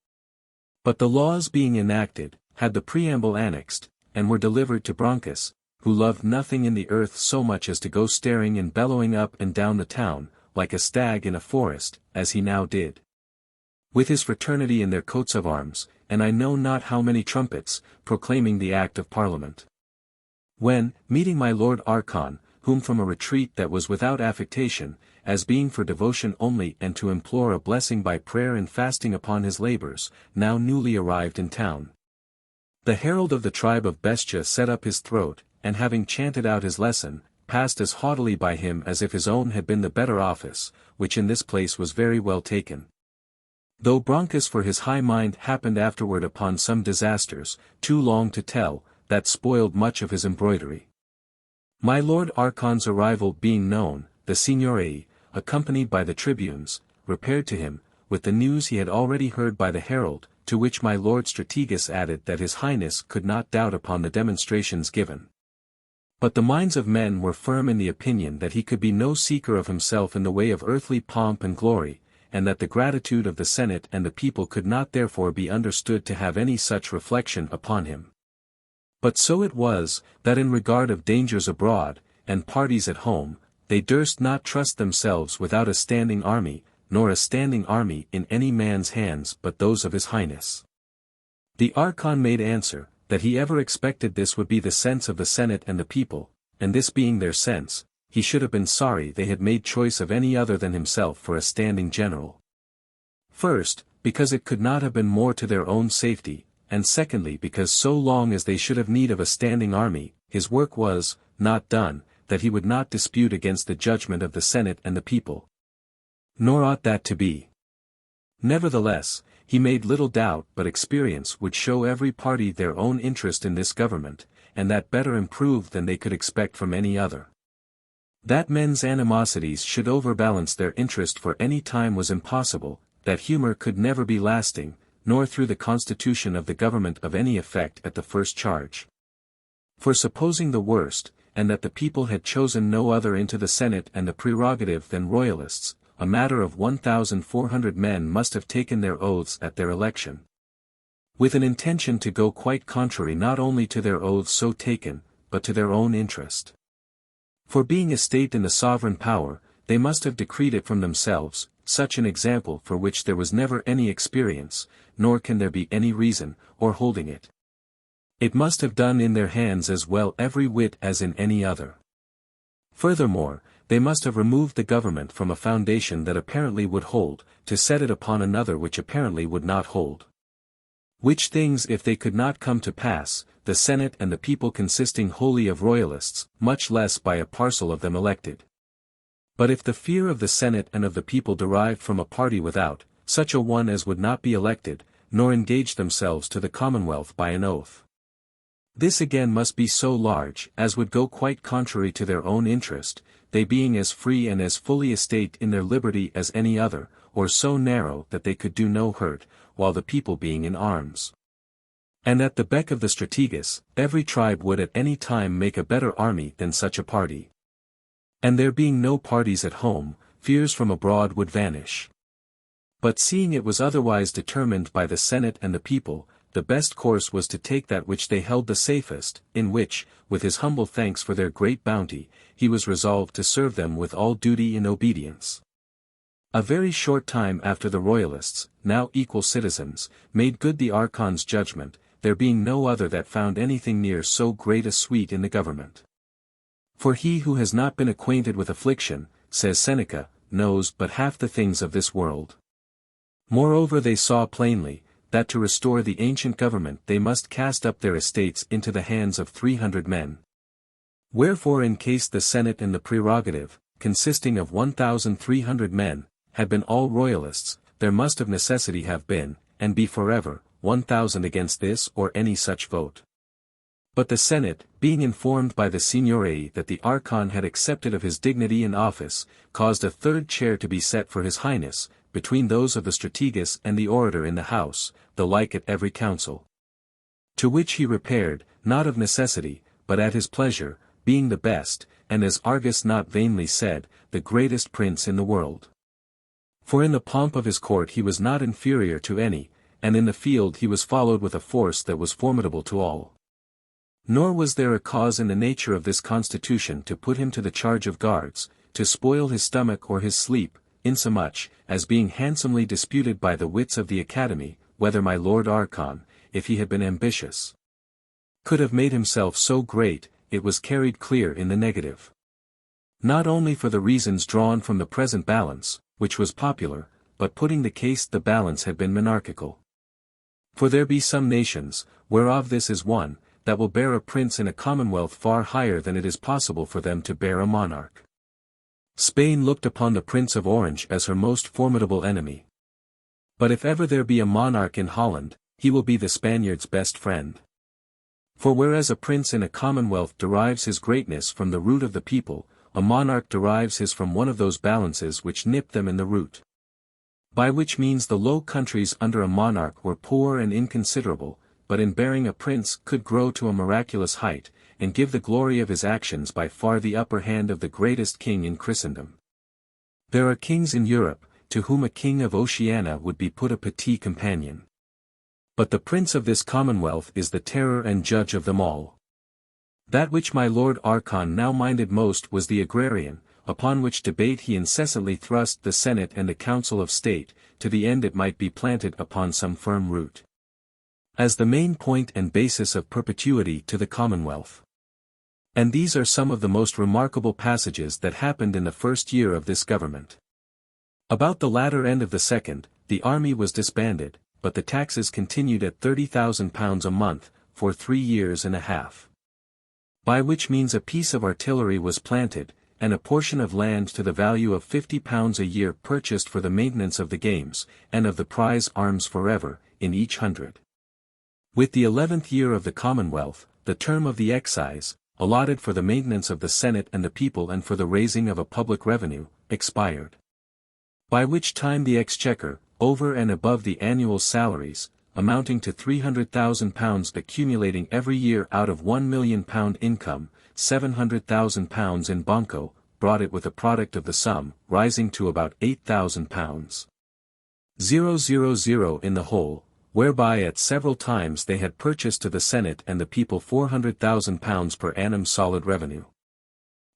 But the laws being enacted, had the preamble annexed, and were delivered to Broncus, who loved nothing in the earth so much as to go staring and bellowing up and down the town, like a stag in a forest, as he now did. With his fraternity in their coats of arms, and I know not how many trumpets, proclaiming the Act of Parliament. When, meeting my Lord Archon, whom from a retreat that was without affectation, as being for devotion only and to implore a blessing by prayer and fasting upon his labours, now newly arrived in town. The herald of the tribe of Bestia set up his throat, and having chanted out his lesson, passed as haughtily by him as if his own had been the better office, which in this place was very well taken. Though Broncus for his high mind happened afterward upon some disasters, too long to tell, that spoiled much of his embroidery. My Lord Archon's arrival being known, the Signory, accompanied by the tribunes, repaired to him, with the news he had already heard by the herald, to which my Lord Strategus added that his Highness could not doubt upon the demonstrations given. But the minds of men were firm in the opinion that he could be no seeker of himself in the way of earthly pomp and glory, and that the gratitude of the Senate and the people could not therefore be understood to have any such reflection upon him. But so it was, that in regard of dangers abroad, and parties at home, they durst not trust themselves without a standing army, nor a standing army in any man's hands but those of his Highness. The Archon made answer, that he ever expected this would be the sense of the Senate and the people, and this being their sense, he should have been sorry they had made choice of any other than himself for a standing general. First, because it could not have been more to their own safety, and secondly because so long as they should have need of a standing army, his work was, not done, that he would not dispute against the judgment of the Senate and the people. Nor ought that to be. Nevertheless, he made little doubt but experience would show every party their own interest in this government, and that better improved than they could expect from any other. That men's animosities should overbalance their interest for any time was impossible, that humour could never be lasting, nor through the constitution of the government of any effect at the first charge. For supposing the worst, and that the people had chosen no other into the Senate and the prerogative than royalists, a matter of 1,400 men must have taken their oaths at their election. With an intention to go quite contrary not only to their oaths so taken, but to their own interest. For being a state in the sovereign power, they must have decreed it from themselves, such an example for which there was never any experience, nor can there be any reason, or holding it. It must have done in their hands as well every whit as in any other. Furthermore, they must have removed the government from a foundation that apparently would hold, to set it upon another which apparently would not hold. Which things if they could not come to pass, the Senate and the people consisting wholly of royalists, much less by a parcel of them elected. But if the fear of the Senate and of the people derived from a party without, such a one as would not be elected, nor engage themselves to the Commonwealth by an oath. This again must be so large as would go quite contrary to their own interest, they being as free and as fully estate in their liberty as any other, or so narrow that they could do no hurt, while the people being in arms. And at the beck of the Strategus, every tribe would at any time make a better army than such a party. And there being no parties at home, fears from abroad would vanish. But seeing it was otherwise determined by the Senate and the people, the best course was to take that which they held the safest, in which, with his humble thanks for their great bounty, he was resolved to serve them with all duty and obedience. A very short time after the royalists, now equal citizens, made good the archon's judgment, there being no other that found anything near so great a sweet in the government. For he who has not been acquainted with affliction, says Seneca, knows but half the things of this world. Moreover they saw plainly, that to restore the ancient government they must cast up their estates into the hands of 300 men. Wherefore in case the Senate and the prerogative, consisting of 1,300 men, had been all royalists, there must of necessity have been, and be forever, 1,000 against this or any such vote. But the Senate, being informed by the Signory that the Archon had accepted of his dignity and office, caused a third chair to be set for his highness, between those of the strategist and the orator in the house, the like at every council. To which he repaired, not of necessity, but at his pleasure, being the best, and as Argus not vainly said, the greatest prince in the world. For in the pomp of his court he was not inferior to any, and in the field he was followed with a force that was formidable to all. Nor was there a cause in the nature of this constitution to put him to the charge of guards, to spoil his stomach or his sleep, insomuch, as being handsomely disputed by the wits of the Academy, whether my Lord Archon, if he had been ambitious, could have made himself so great, it was carried clear in the negative. Not only for the reasons drawn from the present balance, which was popular, but putting the case the balance had been monarchical. For there be some nations, whereof this is one, that will bear a prince in a commonwealth far higher than it is possible for them to bear a monarch. Spain looked upon the Prince of Orange as her most formidable enemy. But if ever there be a monarch in Holland, he will be the Spaniard's best friend. For whereas a prince in a commonwealth derives his greatness from the root of the people, a monarch derives his from one of those balances which nip them in the root. By which means the Low Countries under a monarch were poor and inconsiderable, but in bearing a prince could grow to a miraculous height, and give the glory of his actions by far the upper hand of the greatest king in Christendom. There are kings in Europe, to whom a king of Oceana would be put a petit companion. But the prince of this commonwealth is the terror and judge of them all. That which my Lord Archon now minded most was the agrarian, upon which debate he incessantly thrust the Senate and the Council of State, to the end it might be planted upon some firm root, as the main point and basis of perpetuity to the Commonwealth. And these are some of the most remarkable passages that happened in the first year of this government. About the latter end of the second, the army was disbanded, but the taxes continued at £30,000 a month, for 3 years and a half. By which means a piece of artillery was planted, and a portion of land to the value of £50 a year purchased for the maintenance of the games, and of the prize arms forever, in each 100. With the 11th year of the Commonwealth, the term of the excise, allotted for the maintenance of the Senate and the people and for the raising of a public revenue, expired. By which time the exchequer, over and above the annual salaries, amounting to £300,000 accumulating every year out of £1 million income, £700,000 in Banco, brought it with a product of the sum, rising to about £8,000. 000 in the whole, whereby at several times they had purchased to the Senate and the people £400,000 per annum solid revenue.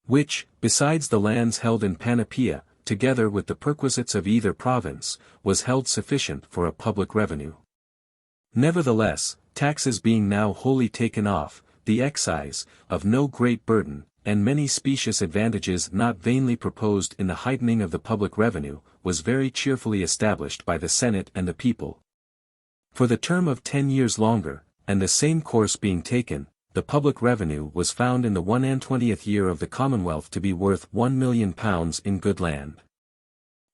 Which, besides the lands held in Panoplia, together with the perquisites of either province, was held sufficient for a public revenue. Nevertheless, taxes being now wholly taken off, the excise, of no great burden, and many specious advantages not vainly proposed in the heightening of the public revenue, was very cheerfully established by the Senate and the people. For the term of 10 years longer, and the same course being taken, the public revenue was found in the 120th year of the Commonwealth to be worth £1 million in good land.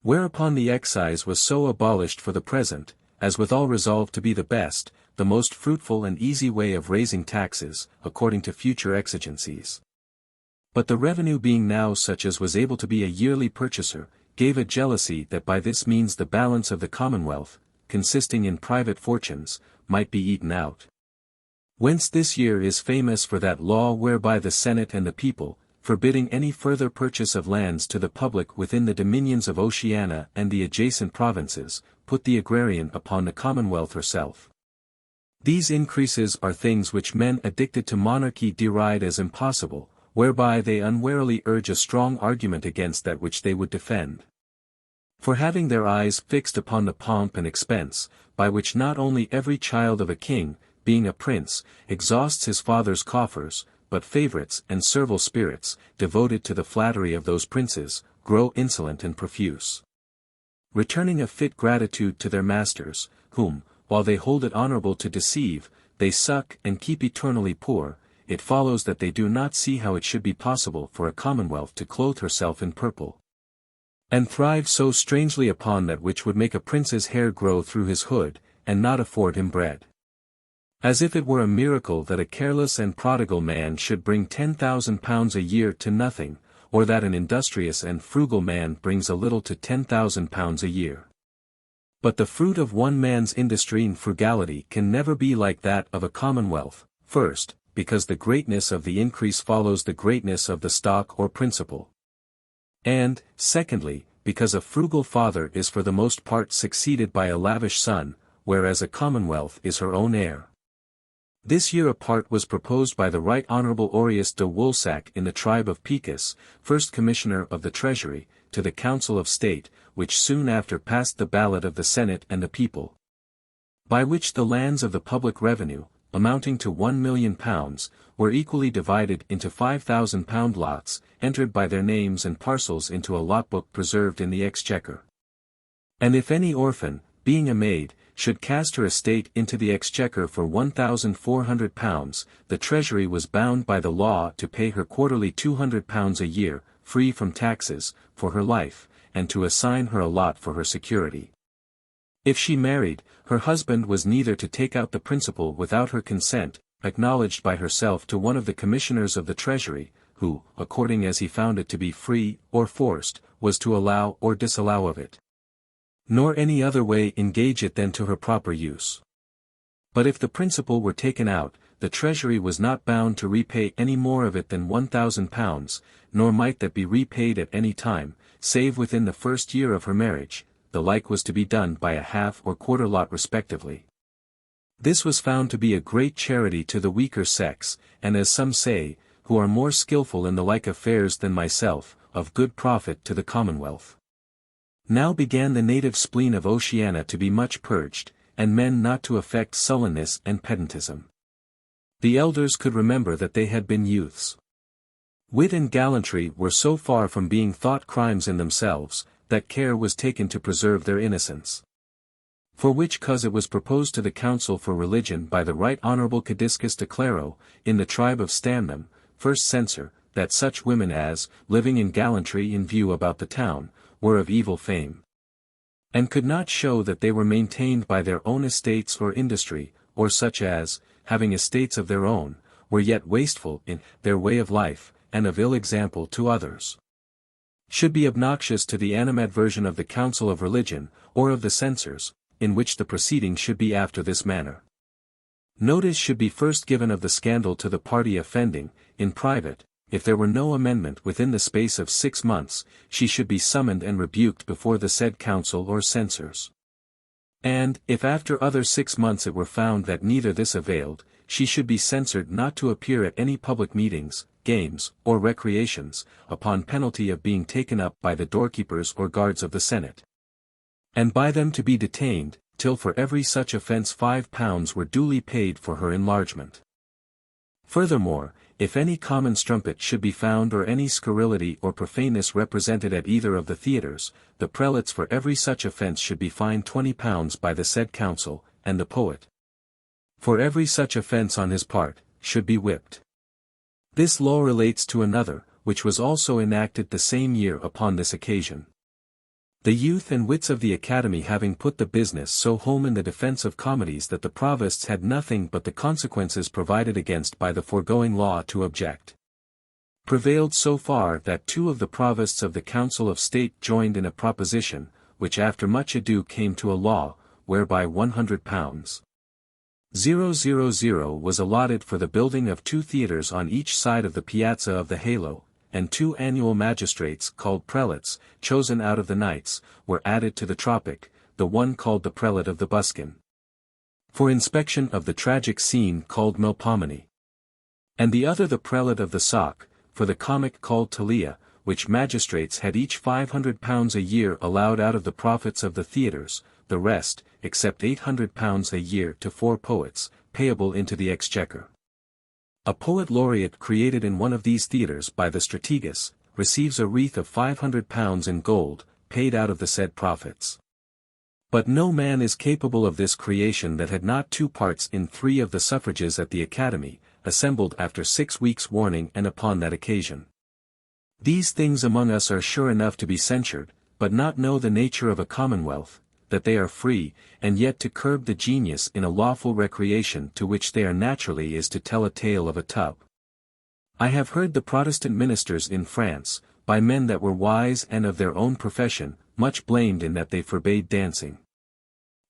Whereupon the excise was so abolished for the present, as withal resolved to be the best, the most fruitful and easy way of raising taxes, according to future exigencies. But the revenue being now such as was able to be a yearly purchaser, gave a jealousy that by this means the balance of the Commonwealth, consisting in private fortunes, might be eaten out. Whence this year is famous for that law whereby the Senate and the people, forbidding any further purchase of lands to the public within the dominions of Oceana and the adjacent provinces, put the agrarian upon the Commonwealth herself. These increases are things which men addicted to monarchy deride as impossible, whereby they unwarily urge a strong argument against that which they would defend. For having their eyes fixed upon the pomp and expense, by which not only every child of a king, being a prince, exhausts his father's coffers, but favorites and servile spirits, devoted to the flattery of those princes, grow insolent and profuse. Returning a fit gratitude to their masters, whom, while they hold it honorable to deceive, they suck and keep eternally poor, it follows that they do not see how it should be possible for a commonwealth to clothe herself in purple, and thrive so strangely upon that which would make a prince's hair grow through his hood, and not afford him bread. As if it were a miracle that a careless and prodigal man should bring £10,000 a year to nothing, or that an industrious and frugal man brings a little to £10,000 a year. But the fruit of one man's industry and frugality can never be like that of a commonwealth, first, because the greatness of the increase follows the greatness of the stock or principal. And, secondly, because a frugal father is for the most part succeeded by a lavish son, whereas a commonwealth is her own heir. This year a part was proposed by the Right Honourable Aureus de Woolsack in the tribe of Picus, first Commissioner of the Treasury, to the Council of State, which soon after passed the ballot of the Senate and the people. By which the lands of the public revenue, amounting to £1,000,000, were equally divided into £5,000 lots, entered by their names and parcels into a lot book preserved in the Exchequer. And if any orphan, being a maid, should cast her estate into the Exchequer for £1,400, the Treasury was bound by the law to pay her quarterly £200 a year, free from taxes, for her life, and to assign her a lot for her security. If she married, her husband was neither to take out the principal without her consent, acknowledged by herself to one of the commissioners of the Treasury, who, according as he found it to be free, or forced, was to allow or disallow of it. Nor any other way engage it than to her proper use. But if the principal were taken out, the Treasury was not bound to repay any more of it than £1,000, nor might that be repaid at any time, save within the first year of her marriage, the like was to be done by a half or quarter lot respectively. This was found to be a great charity to the weaker sex, and as some say, who are more skilful in the like affairs than myself, of good profit to the Commonwealth. Now began the native spleen of Oceana to be much purged, and men not to affect sullenness and pedantism. The elders could remember that they had been youths. Wit and gallantry were so far from being thought crimes in themselves, that care was taken to preserve their innocence. For which cause it was proposed to the Council for Religion by the Right Honourable Cadiscus de Claro, in the tribe of Stamnam, first censor, that such women as, living in gallantry in view about the town, were of evil fame, and could not show that they were maintained by their own estates or industry, or such as, having estates of their own, were yet wasteful in their way of life, and of ill example to others, should be obnoxious to the animadversion of the Council of Religion, or of the censors, in which the proceedings should be after this manner. Notice should be first given of the scandal to the party offending, in private. If there were no amendment within the space of 6 months, she should be summoned and rebuked before the said council or censors. And, if after other 6 months it were found that neither this availed, she should be censured not to appear at any public meetings, games, or recreations, upon penalty of being taken up by the doorkeepers or guards of the Senate, and by them to be detained, till for every such offence £5 were duly paid for her enlargement. Furthermore, if any common strumpet should be found or any scurrility or profaneness represented at either of the theatres, the prelates for every such offence should be fined £20 by the said council, and the poet, for every such offence on his part, should be whipped. This law relates to another, which was also enacted the same year upon this occasion. The youth and wits of the Academy having put the business so home in the defence of comedies that the provosts had nothing but the consequences provided against by the foregoing law to object, prevailed so far that 2 of the provosts of the Council of State joined in a proposition, which after much ado came to a law, whereby £100,000 was allotted for the building of 2 theatres on each side of the piazza of the Halo, and 2 annual magistrates called prelates, chosen out of the knights, were added to the tropic, the one called the prelate of the Buskin, for inspection of the tragic scene called Melpomene, and the other the prelate of the Sock, for the comic called Talia, which magistrates had each £500 a year allowed out of the profits of the theatres, the rest, except £800 a year to 4 poets, payable into the exchequer. A poet laureate created in one of these theatres by the strategist, receives a wreath of £500 in gold, paid out of the said profits. But no man is capable of this creation that had not 2 parts in 3 of the suffrages at the Academy, assembled after 6 weeks' warning and upon that occasion. These things among us are sure enough to be censured, but not know the nature of a commonwealth, that they are free, and yet to curb the genius in a lawful recreation to which they are naturally is to tell a tale of a tub. I have heard the Protestant ministers in France, by men that were wise and of their own profession, much blamed in that they forbade dancing.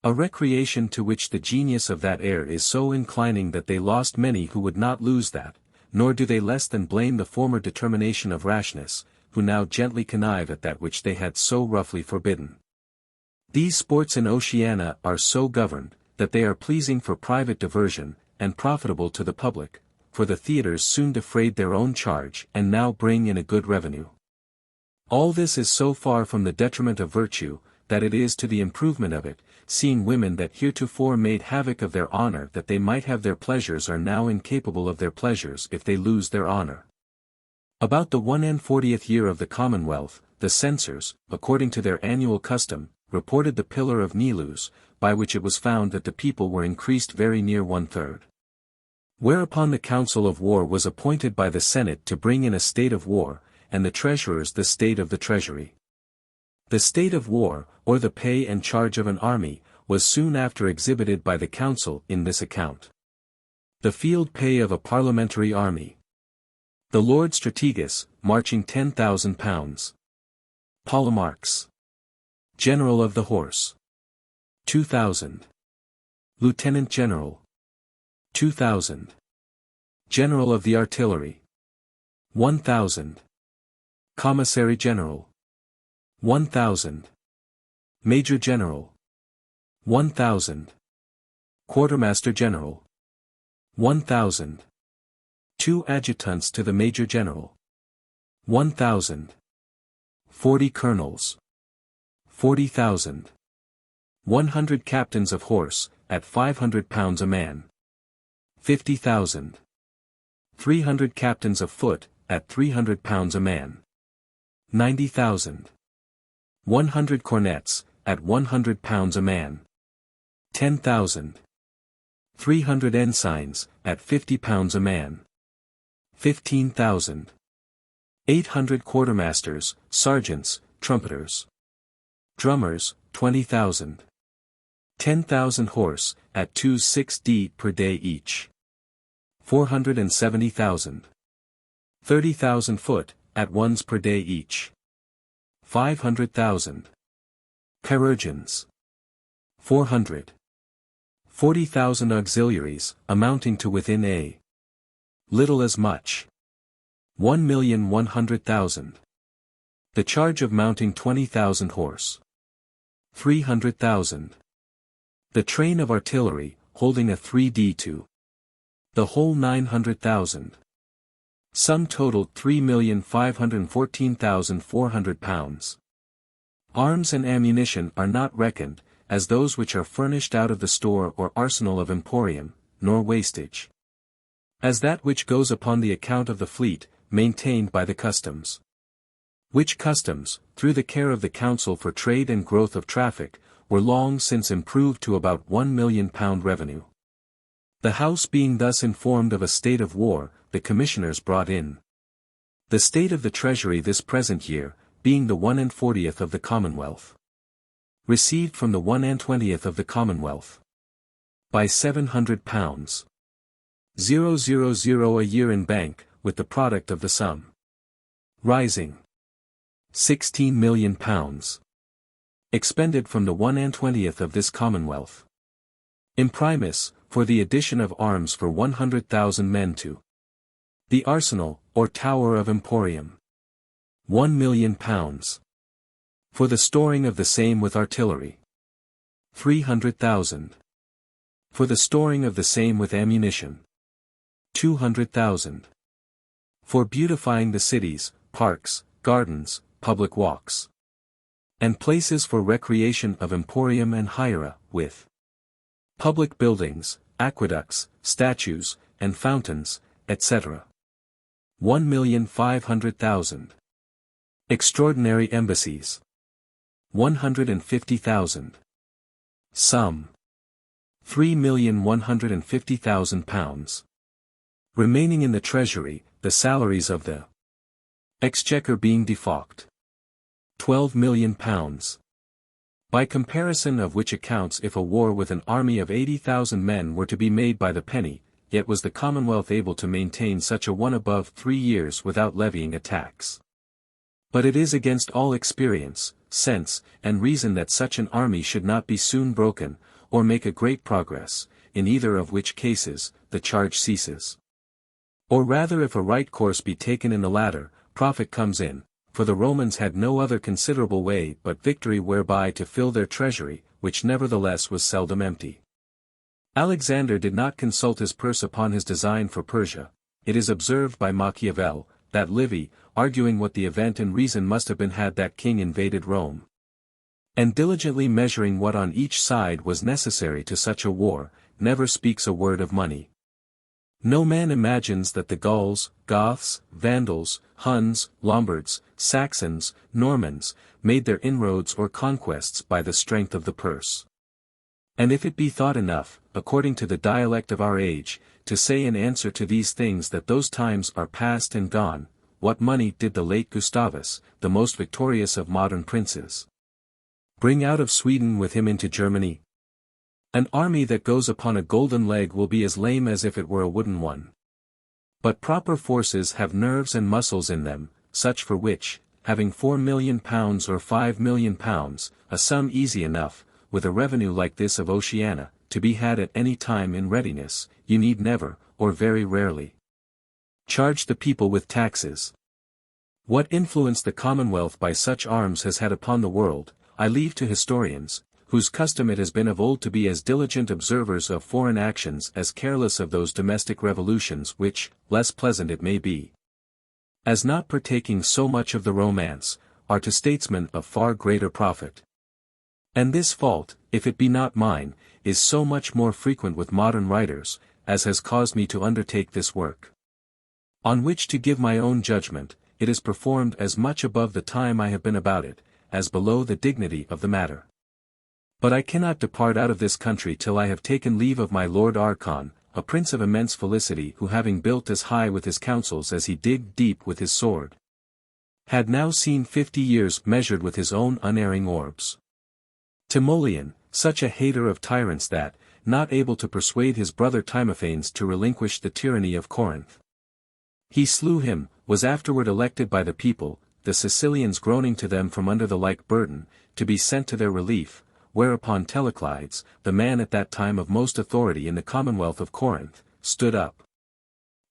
A recreation to which the genius of that air is so inclining that they lost many who would not lose that, nor do they less than blame the former determination of rashness, who now gently connive at that which they had so roughly forbidden. These sports in Oceana are so governed, that they are pleasing for private diversion, and profitable to the public, for the theatres soon defrayed their own charge and now bring in a good revenue. All this is so far from the detriment of virtue, that it is to the improvement of it, seeing women that heretofore made havoc of their honour that they might have their pleasures are now incapable of their pleasures if they lose their honour. About the 140th year of the Commonwealth, the censors, according to their annual custom, reported the Pillar of Nilus, by which it was found that the people were increased very near 1/3. Whereupon the Council of War was appointed by the Senate to bring in a state of war, and the treasurers the state of the treasury. The state of war, or the pay and charge of an army, was soon after exhibited by the Council in this account. The field pay of a parliamentary army. The Lord Strategist, marching £10,000. Polemarchs. General of the Horse. 2,000. Lieutenant General. 2,000. General of the Artillery. 1,000. Commissary General. 1,000. Major General. 1,000. Quartermaster General. 1,000. 2 adjutants to the Major General. 1,000. 40 colonels. 40,000. 100 captains of horse, at £500 a man. 50,000. 300 captains of foot, at £300 a man. 90,000. 100 cornets, at £100 a man. 10,000. 300 ensigns, at £50 a man. 15,000. 800 quartermasters, sergeants, trumpeters. Drummers, 20,000. 10,000 horse, at 2/6d per day each. 470,000. 30,000 foot, at 1s per day each. 500,000. Chirurgeons. 400. 40,000 auxiliaries, amounting to within a little as much. 1,100,000. The charge of mounting 20,000 horse. 300,000. The train of artillery, holding a 3d2. The whole 900,000. Sum totaled £3,514,400. Arms and ammunition are not reckoned, as those which are furnished out of the store or arsenal of emporium, nor wastage. As that which goes upon the account of the fleet, maintained by the customs. Which customs, through the care of the Council for Trade and Growth of Traffic, were long since improved to about £1,000,000 revenue. The House being thus informed of a state of war, the Commissioners brought in the state of the Treasury this present year, being the 140th of the Commonwealth. Received from the 120th of the Commonwealth. By £700. 000 a year in bank, with the product of the sum. Rising. £16,000,000. Expended from the 120th of this Commonwealth. Imprimis, for the addition of arms for 100,000 men to the Arsenal, or Tower of Emporium. £1,000,000. For the storing of the same with artillery. 300,000. For the storing of the same with ammunition. 200,000. For beautifying the cities, parks, gardens, public walks, and places for recreation of emporium and hiera, with public buildings, aqueducts, statues, and fountains, etc. 1,500,000. Extraordinary embassies. 150,000. Sum. £3,150,000. Remaining in the treasury, the salaries of the exchequer being defalked. £12 million. By comparison of which accounts, if a war with an army of 80,000 men were to be made by the penny, yet was the Commonwealth able to maintain such a one above 3 years without levying a tax. But it is against all experience, sense, and reason that such an army should not be soon broken, or make a great progress, in either of which cases, the charge ceases. Or rather, if a right course be taken in the latter, profit comes in, for the Romans had no other considerable way but victory whereby to fill their treasury, which nevertheless was seldom empty. Alexander did not consult his purse upon his design for Persia. It is observed by Machiavel, that Livy, arguing what the event and reason must have been had that king invaded Rome, and diligently measuring what on each side was necessary to such a war, never speaks a word of money. No man imagines that the Gauls, Goths, Vandals, Huns, Lombards, Saxons, Normans, made their inroads or conquests by the strength of the purse. And if it be thought enough, according to the dialect of our age, to say in answer to these things that those times are past and gone, what money did the late Gustavus, the most victorious of modern princes, bring out of Sweden with him into Germany? An army that goes upon a golden leg will be as lame as if it were a wooden one. But proper forces have nerves and muscles in them, such for which, having £4 million or £5 million, a sum easy enough, with a revenue like this of Oceana, to be had at any time in readiness, you need never, or very rarely, charge the people with taxes. What influence the Commonwealth by such arms has had upon the world, I leave to historians, whose custom it has been of old to be as diligent observers of foreign actions as careless of those domestic revolutions which, less pleasant it may be, as not partaking so much of the romance, are to statesmen of far greater profit. And this fault, if it be not mine, is so much more frequent with modern writers, as has caused me to undertake this work. On which, to give my own judgment, it is performed as much above the time I have been about it, as below the dignity of the matter. But I cannot depart out of this country till I have taken leave of my Lord Archon, a prince of immense felicity, who having built as high with his counsels as he digged deep with his sword, had now seen 50 years measured with his own unerring orbs. Timoleon, such a hater of tyrants that, not able to persuade his brother Timophanes to relinquish the tyranny of Corinth, he slew him, was afterward elected by the people, the Sicilians groaning to them from under the like burden, to be sent to their relief, whereupon Teleclides, the man at that time of most authority in the Commonwealth of Corinth, stood up,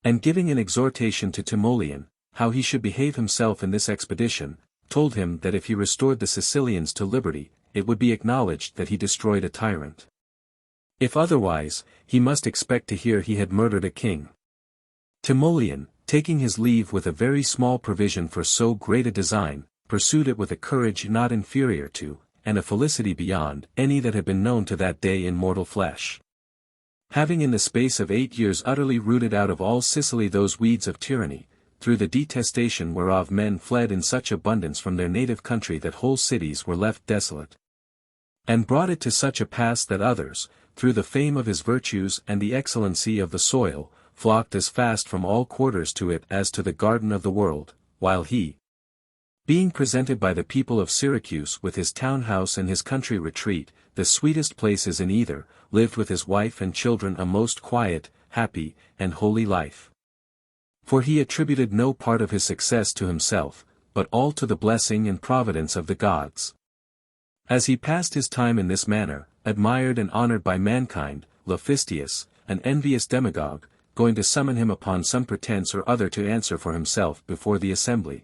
and giving an exhortation to Timoleon, how he should behave himself in this expedition, told him that if he restored the Sicilians to liberty, it would be acknowledged that he destroyed a tyrant. If otherwise, he must expect to hear he had murdered a king. Timoleon, taking his leave with a very small provision for so great a design, pursued it with a courage not inferior to, and a felicity beyond, any that had been known to that day in mortal flesh. Having in the space of 8 years utterly rooted out of all Sicily those weeds of tyranny, through the detestation whereof men fled in such abundance from their native country that whole cities were left desolate, and brought it to such a pass that others, through the fame of his virtues and the excellency of the soil, flocked as fast from all quarters to it as to the garden of the world, while he, being presented by the people of Syracuse with his town house and his country retreat, the sweetest places in either, lived with his wife and children a most quiet, happy, and holy life. For he attributed no part of his success to himself, but all to the blessing and providence of the gods. As he passed his time in this manner, admired and honored by mankind, Laphystius, an envious demagogue, going to summon him upon some pretence or other to answer for himself before the assembly,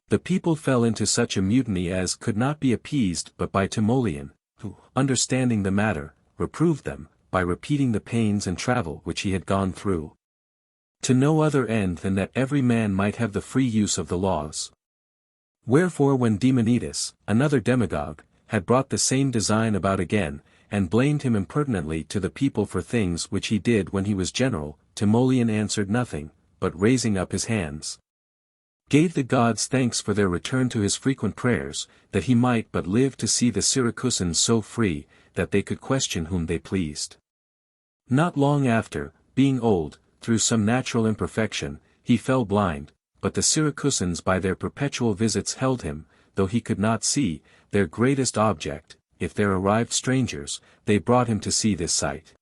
the people fell into such a mutiny as could not be appeased but by Timoleon, who, understanding the matter, reproved them, by repeating the pains and travel which he had gone through, to no other end than that every man might have the free use of the laws. Wherefore when Demonidas, another demagogue, had brought the same design about again, and blamed him impertinently to the people for things which he did when he was general, Timoleon answered nothing, but raising up his hands, gave the gods thanks for their return to his frequent prayers, that he might but live to see the Syracusans so free, that they could question whom they pleased. Not long after, being old, through some natural imperfection, he fell blind, but the Syracusans by their perpetual visits held him, though he could not see, their greatest object. If there arrived strangers, they brought him to see this sight.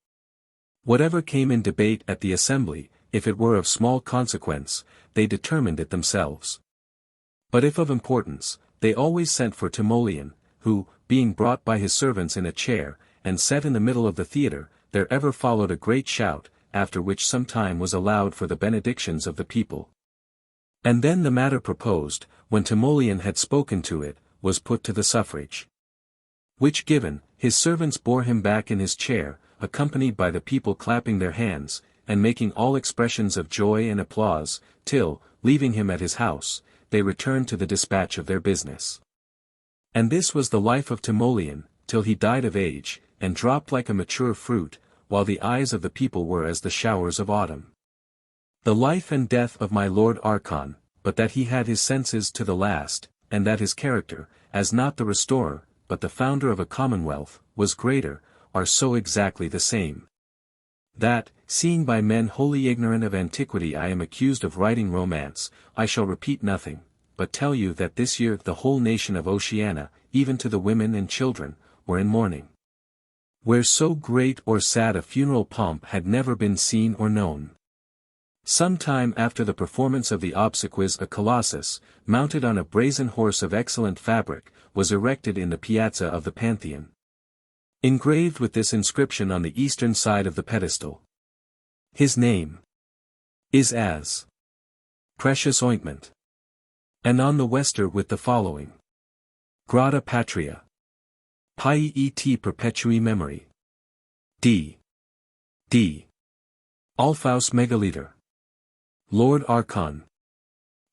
Whatever came in debate at the assembly, if it were of small consequence, they determined it themselves. But if of importance, they always sent for Timoleon, who, being brought by his servants in a chair, and set in the middle of the theatre, there ever followed a great shout, after which some time was allowed for the benedictions of the people. And then the matter proposed, when Timoleon had spoken to it, was put to the suffrage. Which given, his servants bore him back in his chair, accompanied by the people clapping their hands, and making all expressions of joy and applause, till, leaving him at his house, they returned to the dispatch of their business. And this was the life of Timoleon, till he died of age, and dropped like a mature fruit, while the eyes of the people were as the showers of autumn. The life and death of my lord Archon, but that he had his senses to the last, and that his character, as not the restorer, but the founder of a commonwealth, was greater, are so exactly the same. That, seeing by men wholly ignorant of antiquity I am accused of writing romance, I shall repeat nothing, but tell you that this year the whole nation of Oceana, even to the women and children, were in mourning. Where so great or sad a funeral pomp had never been seen or known. Some time after the performance of the obsequies a colossus, mounted on a brazen horse of excellent fabric, was erected in the piazza of the Pantheon. Engraved with this inscription on the eastern side of the pedestal. His name is as precious ointment. And on the wester with the following. Grata Patria. Piet perpetui memori. D. Alphaus Megaliter. Lord Archon.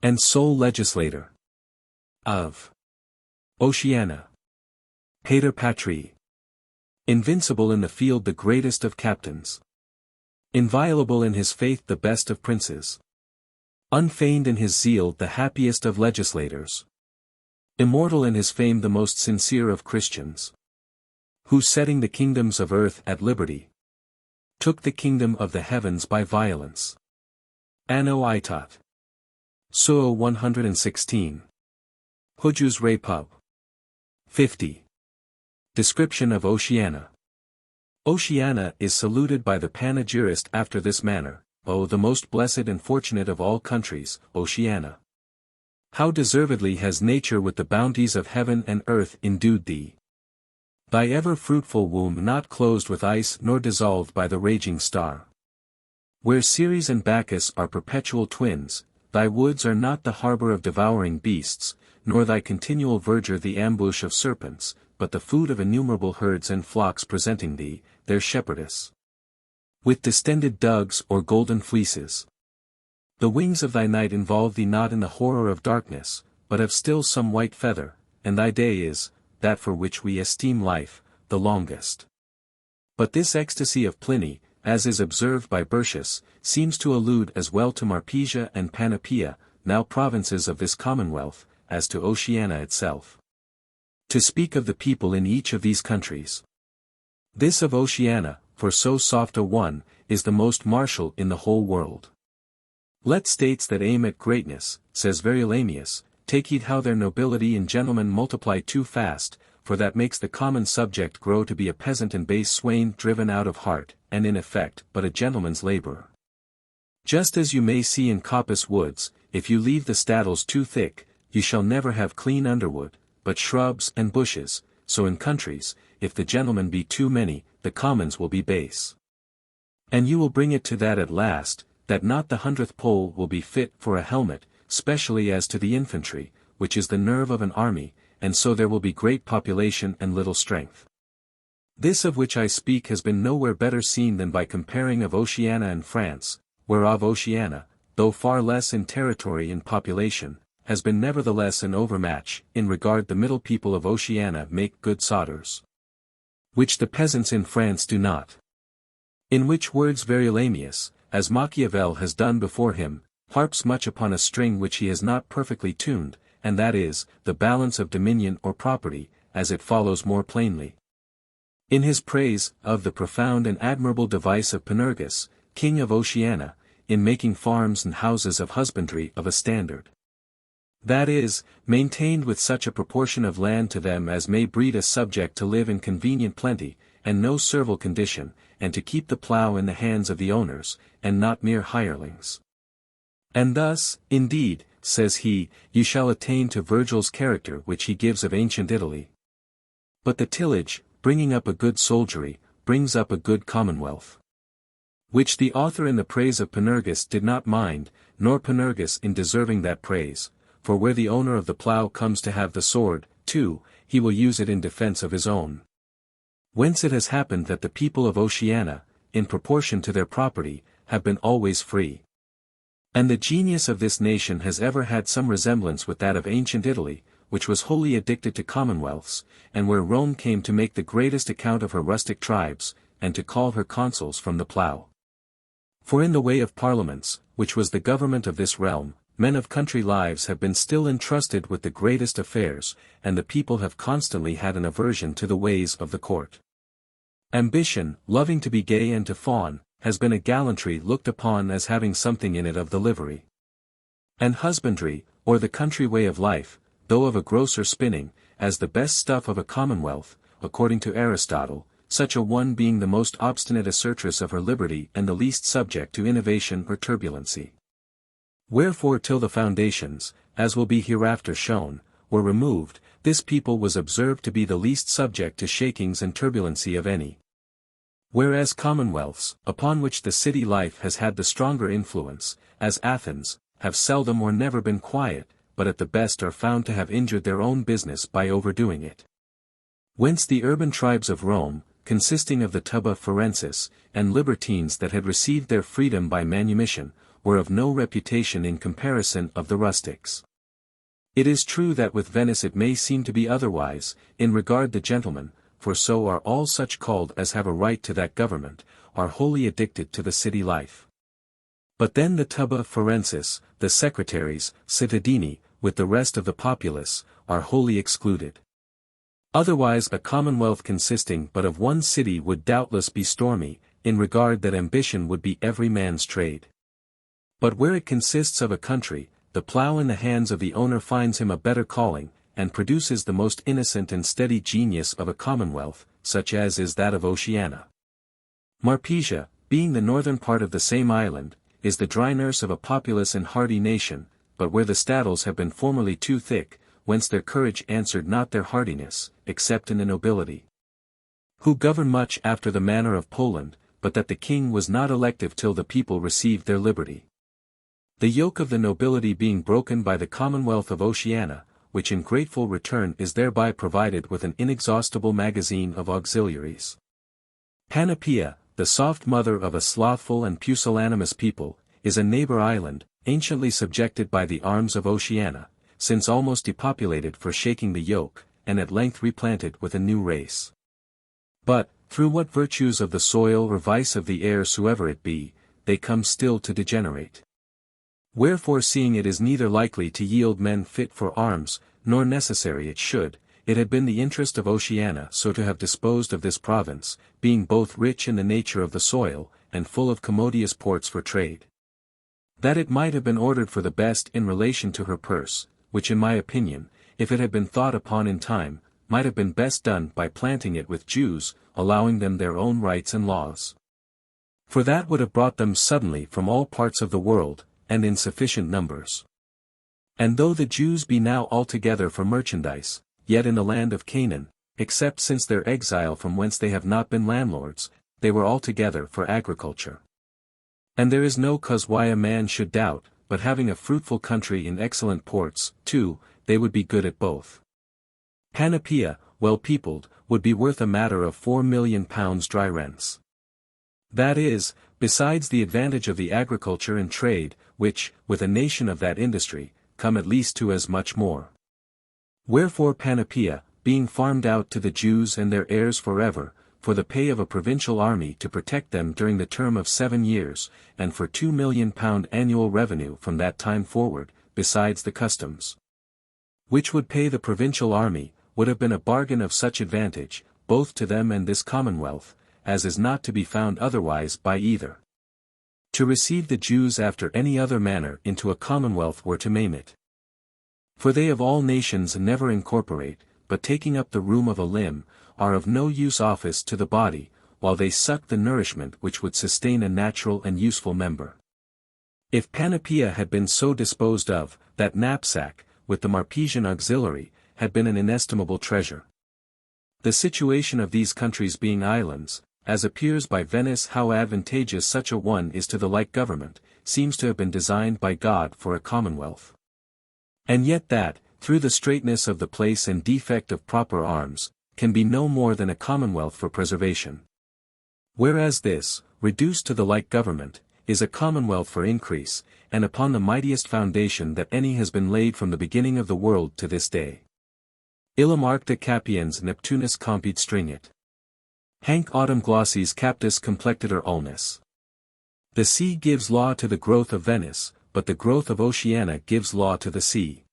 And sole legislator. Of Oceana. Pater Patrii. Invincible in the field the greatest of captains. Inviolable in his faith the best of princes. Unfeigned in his zeal the happiest of legislators. Immortal in his fame the most sincere of Christians. Who setting the kingdoms of earth at liberty, took the kingdom of the heavens by violence. Anno Itat. Suo 116. Hujus Re Pub. 50. Description of Oceana. Oceana is saluted by the panegyrist after this manner, O the most blessed and fortunate of all countries, Oceana. How deservedly has nature with the bounties of heaven and earth endued thee. Thy ever-fruitful womb not closed with ice nor dissolved by the raging star. Where Ceres and Bacchus are perpetual twins, thy woods are not the harbor of devouring beasts, nor thy continual verdure the ambush of serpents, but the food of innumerable herds and flocks presenting thee, their shepherdess. With distended dugs or golden fleeces. The wings of thy night involve thee not in the horror of darkness, but have still some white feather, and thy day is, that for which we esteem life, the longest. But this ecstasy of Pliny, as is observed by Burtius, seems to allude as well to Marpesia and Panopia, now provinces of this commonwealth, as to Oceana itself. To speak of the people in each of these countries. This of Oceana, for so soft a one, is the most martial in the whole world. Let states that aim at greatness, says Verulamius, take heed how their nobility and gentlemen multiply too fast, for that makes the common subject grow to be a peasant and base swain driven out of heart, and in effect but a gentleman's laborer. Just as you may see in coppice woods, if you leave the staddles too thick, you shall never have clean underwood, but shrubs and bushes, so in countries, if the gentlemen be too many, the commons will be base. And you will bring it to that at last, that not the 100th pole will be fit for a helmet, specially as to the infantry, which is the nerve of an army, and so there will be great population and little strength. This of which I speak has been nowhere better seen than by comparing of Oceana and France, whereof Oceana, though far less in territory and population, has been nevertheless an overmatch, in regard the middle people of Oceania make good sodders, which the peasants in France do not. In which words Verulamius, as Machiavel has done before him, harps much upon a string which he has not perfectly tuned, and that is, the balance of dominion or property, as it follows more plainly. In his praise of the profound and admirable device of Panurgus, king of Oceana, in making farms and houses of husbandry of a standard, that is, maintained with such a proportion of land to them as may breed a subject to live in convenient plenty, and no servile condition, and to keep the plough in the hands of the owners, and not mere hirelings. And thus, indeed, says he, you shall attain to Virgil's character which he gives of ancient Italy. But the tillage, bringing up a good soldiery, brings up a good commonwealth. Which the author in the praise of Panurgus did not mind, nor Panurgus in deserving that praise, for where the owner of the plough comes to have the sword, too, he will use it in defense of his own. Whence it has happened that the people of Oceana, in proportion to their property, have been always free. And the genius of this nation has ever had some resemblance with that of ancient Italy, which was wholly addicted to commonwealths, and where Rome came to make the greatest account of her rustic tribes, and to call her consuls from the plough. For in the way of parliaments, which was the government of this realm, men of country lives have been still entrusted with the greatest affairs, and the people have constantly had an aversion to the ways of the court. Ambition, loving to be gay and to fawn, has been a gallantry looked upon as having something in it of the livery. And husbandry, or the country way of life, though of a grosser spinning, as the best stuff of a commonwealth, according to Aristotle, such a one being the most obstinate assertress of her liberty and the least subject to innovation or turbulency. Wherefore till the foundations, as will be hereafter shown, were removed, this people was observed to be the least subject to shakings and turbulency of any. Whereas commonwealths, upon which the city life has had the stronger influence, as Athens, have seldom or never been quiet, but at the best are found to have injured their own business by overdoing it. Whence the urban tribes of Rome, consisting of the tuba forensis, and libertines that had received their freedom by manumission, were of no reputation in comparison of the rustics. It is true that with Venice it may seem to be otherwise, in regard the gentlemen, for so are all such called as have a right to that government, are wholly addicted to the city life. But then the tuba forensis, the secretaries, cittadini, with the rest of the populace, are wholly excluded. Otherwise a commonwealth consisting but of one city would doubtless be stormy, in regard that ambition would be every man's trade. But where it consists of a country, the plough in the hands of the owner finds him a better calling, and produces the most innocent and steady genius of a commonwealth, such as is that of Oceana. Marpesia, being the northern part of the same island, is the dry nurse of a populous and hardy nation, but where the staddles have been formerly too thick, whence their courage answered not their hardiness, except in the nobility, who govern much after the manner of Poland, but that the king was not elective till the people received their liberty. The yoke of the nobility being broken by the Commonwealth of Oceana, which in grateful return is thereby provided with an inexhaustible magazine of auxiliaries. Panoplia, the soft mother of a slothful and pusillanimous people, is a neighbor island, anciently subjected by the arms of Oceana, since almost depopulated for shaking the yoke, and at length replanted with a new race. But, through what virtues of the soil or vice of the air soever it be, they come still to degenerate. Wherefore seeing it is neither likely to yield men fit for arms, nor necessary it should, it had been the interest of Oceana so to have disposed of this province, being both rich in the nature of the soil, and full of commodious ports for trade, that it might have been ordered for the best in relation to her purse, which in my opinion, if it had been thought upon in time, might have been best done by planting it with Jews, allowing them their own rights and laws. For that would have brought them suddenly from all parts of the world, and in sufficient numbers. And though the Jews be now altogether for merchandise, yet in the land of Canaan, except since their exile from whence they have not been landlords, they were altogether for agriculture. And there is no cause why a man should doubt, but having a fruitful country in excellent ports, too, they would be good at both. Panoplia, well peopled, would be worth a matter of £4,000,000 dry rents. That is, besides the advantage of the agriculture and trade, which, with a nation of that industry, come at least to as much more. Wherefore Panoplia, being farmed out to the Jews and their heirs forever, for the pay of a provincial army to protect them during the term of 7 years, and for £2,000,000 annual revenue from that time forward, besides the customs, which would pay the provincial army, would have been a bargain of such advantage, both to them and this Commonwealth, as is not to be found otherwise by either. To receive the Jews after any other manner into a Commonwealth were to maim it. For they of all nations never incorporate, but taking up the room of a limb, are of no use office to the body, while they suck the nourishment which would sustain a natural and useful member. If Panoplia had been so disposed of, that knapsack, with the Marpesian auxiliary, had been an inestimable treasure. The situation of these countries being islands, as appears by Venice how advantageous such a one is to the like government, seems to have been designed by God for a commonwealth. And yet that, through the straitness of the place and defect of proper arms, can be no more than a commonwealth for preservation. Whereas this, reduced to the like government, is a commonwealth for increase, and upon the mightiest foundation that any has been laid from the beginning of the world to this day. Illam arcta capiens Neptunus compit stringit. Hanc autumn glosses captus complectator ulnis. The sea gives law to the growth of Venice, but the growth of Oceana gives law to the sea.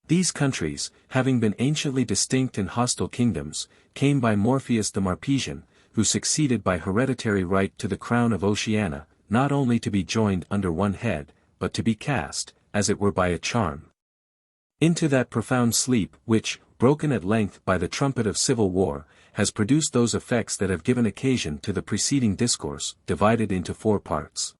These countries, having been anciently distinct and hostile kingdoms, came by Morpheus the Marpesian, who succeeded by hereditary right to the crown of Oceana, not only to be joined under one head, but to be cast, as it were by a charm, into that profound sleep which, broken at length by the trumpet of civil war, has produced those effects that have given occasion to the preceding discourse, divided into 4 parts.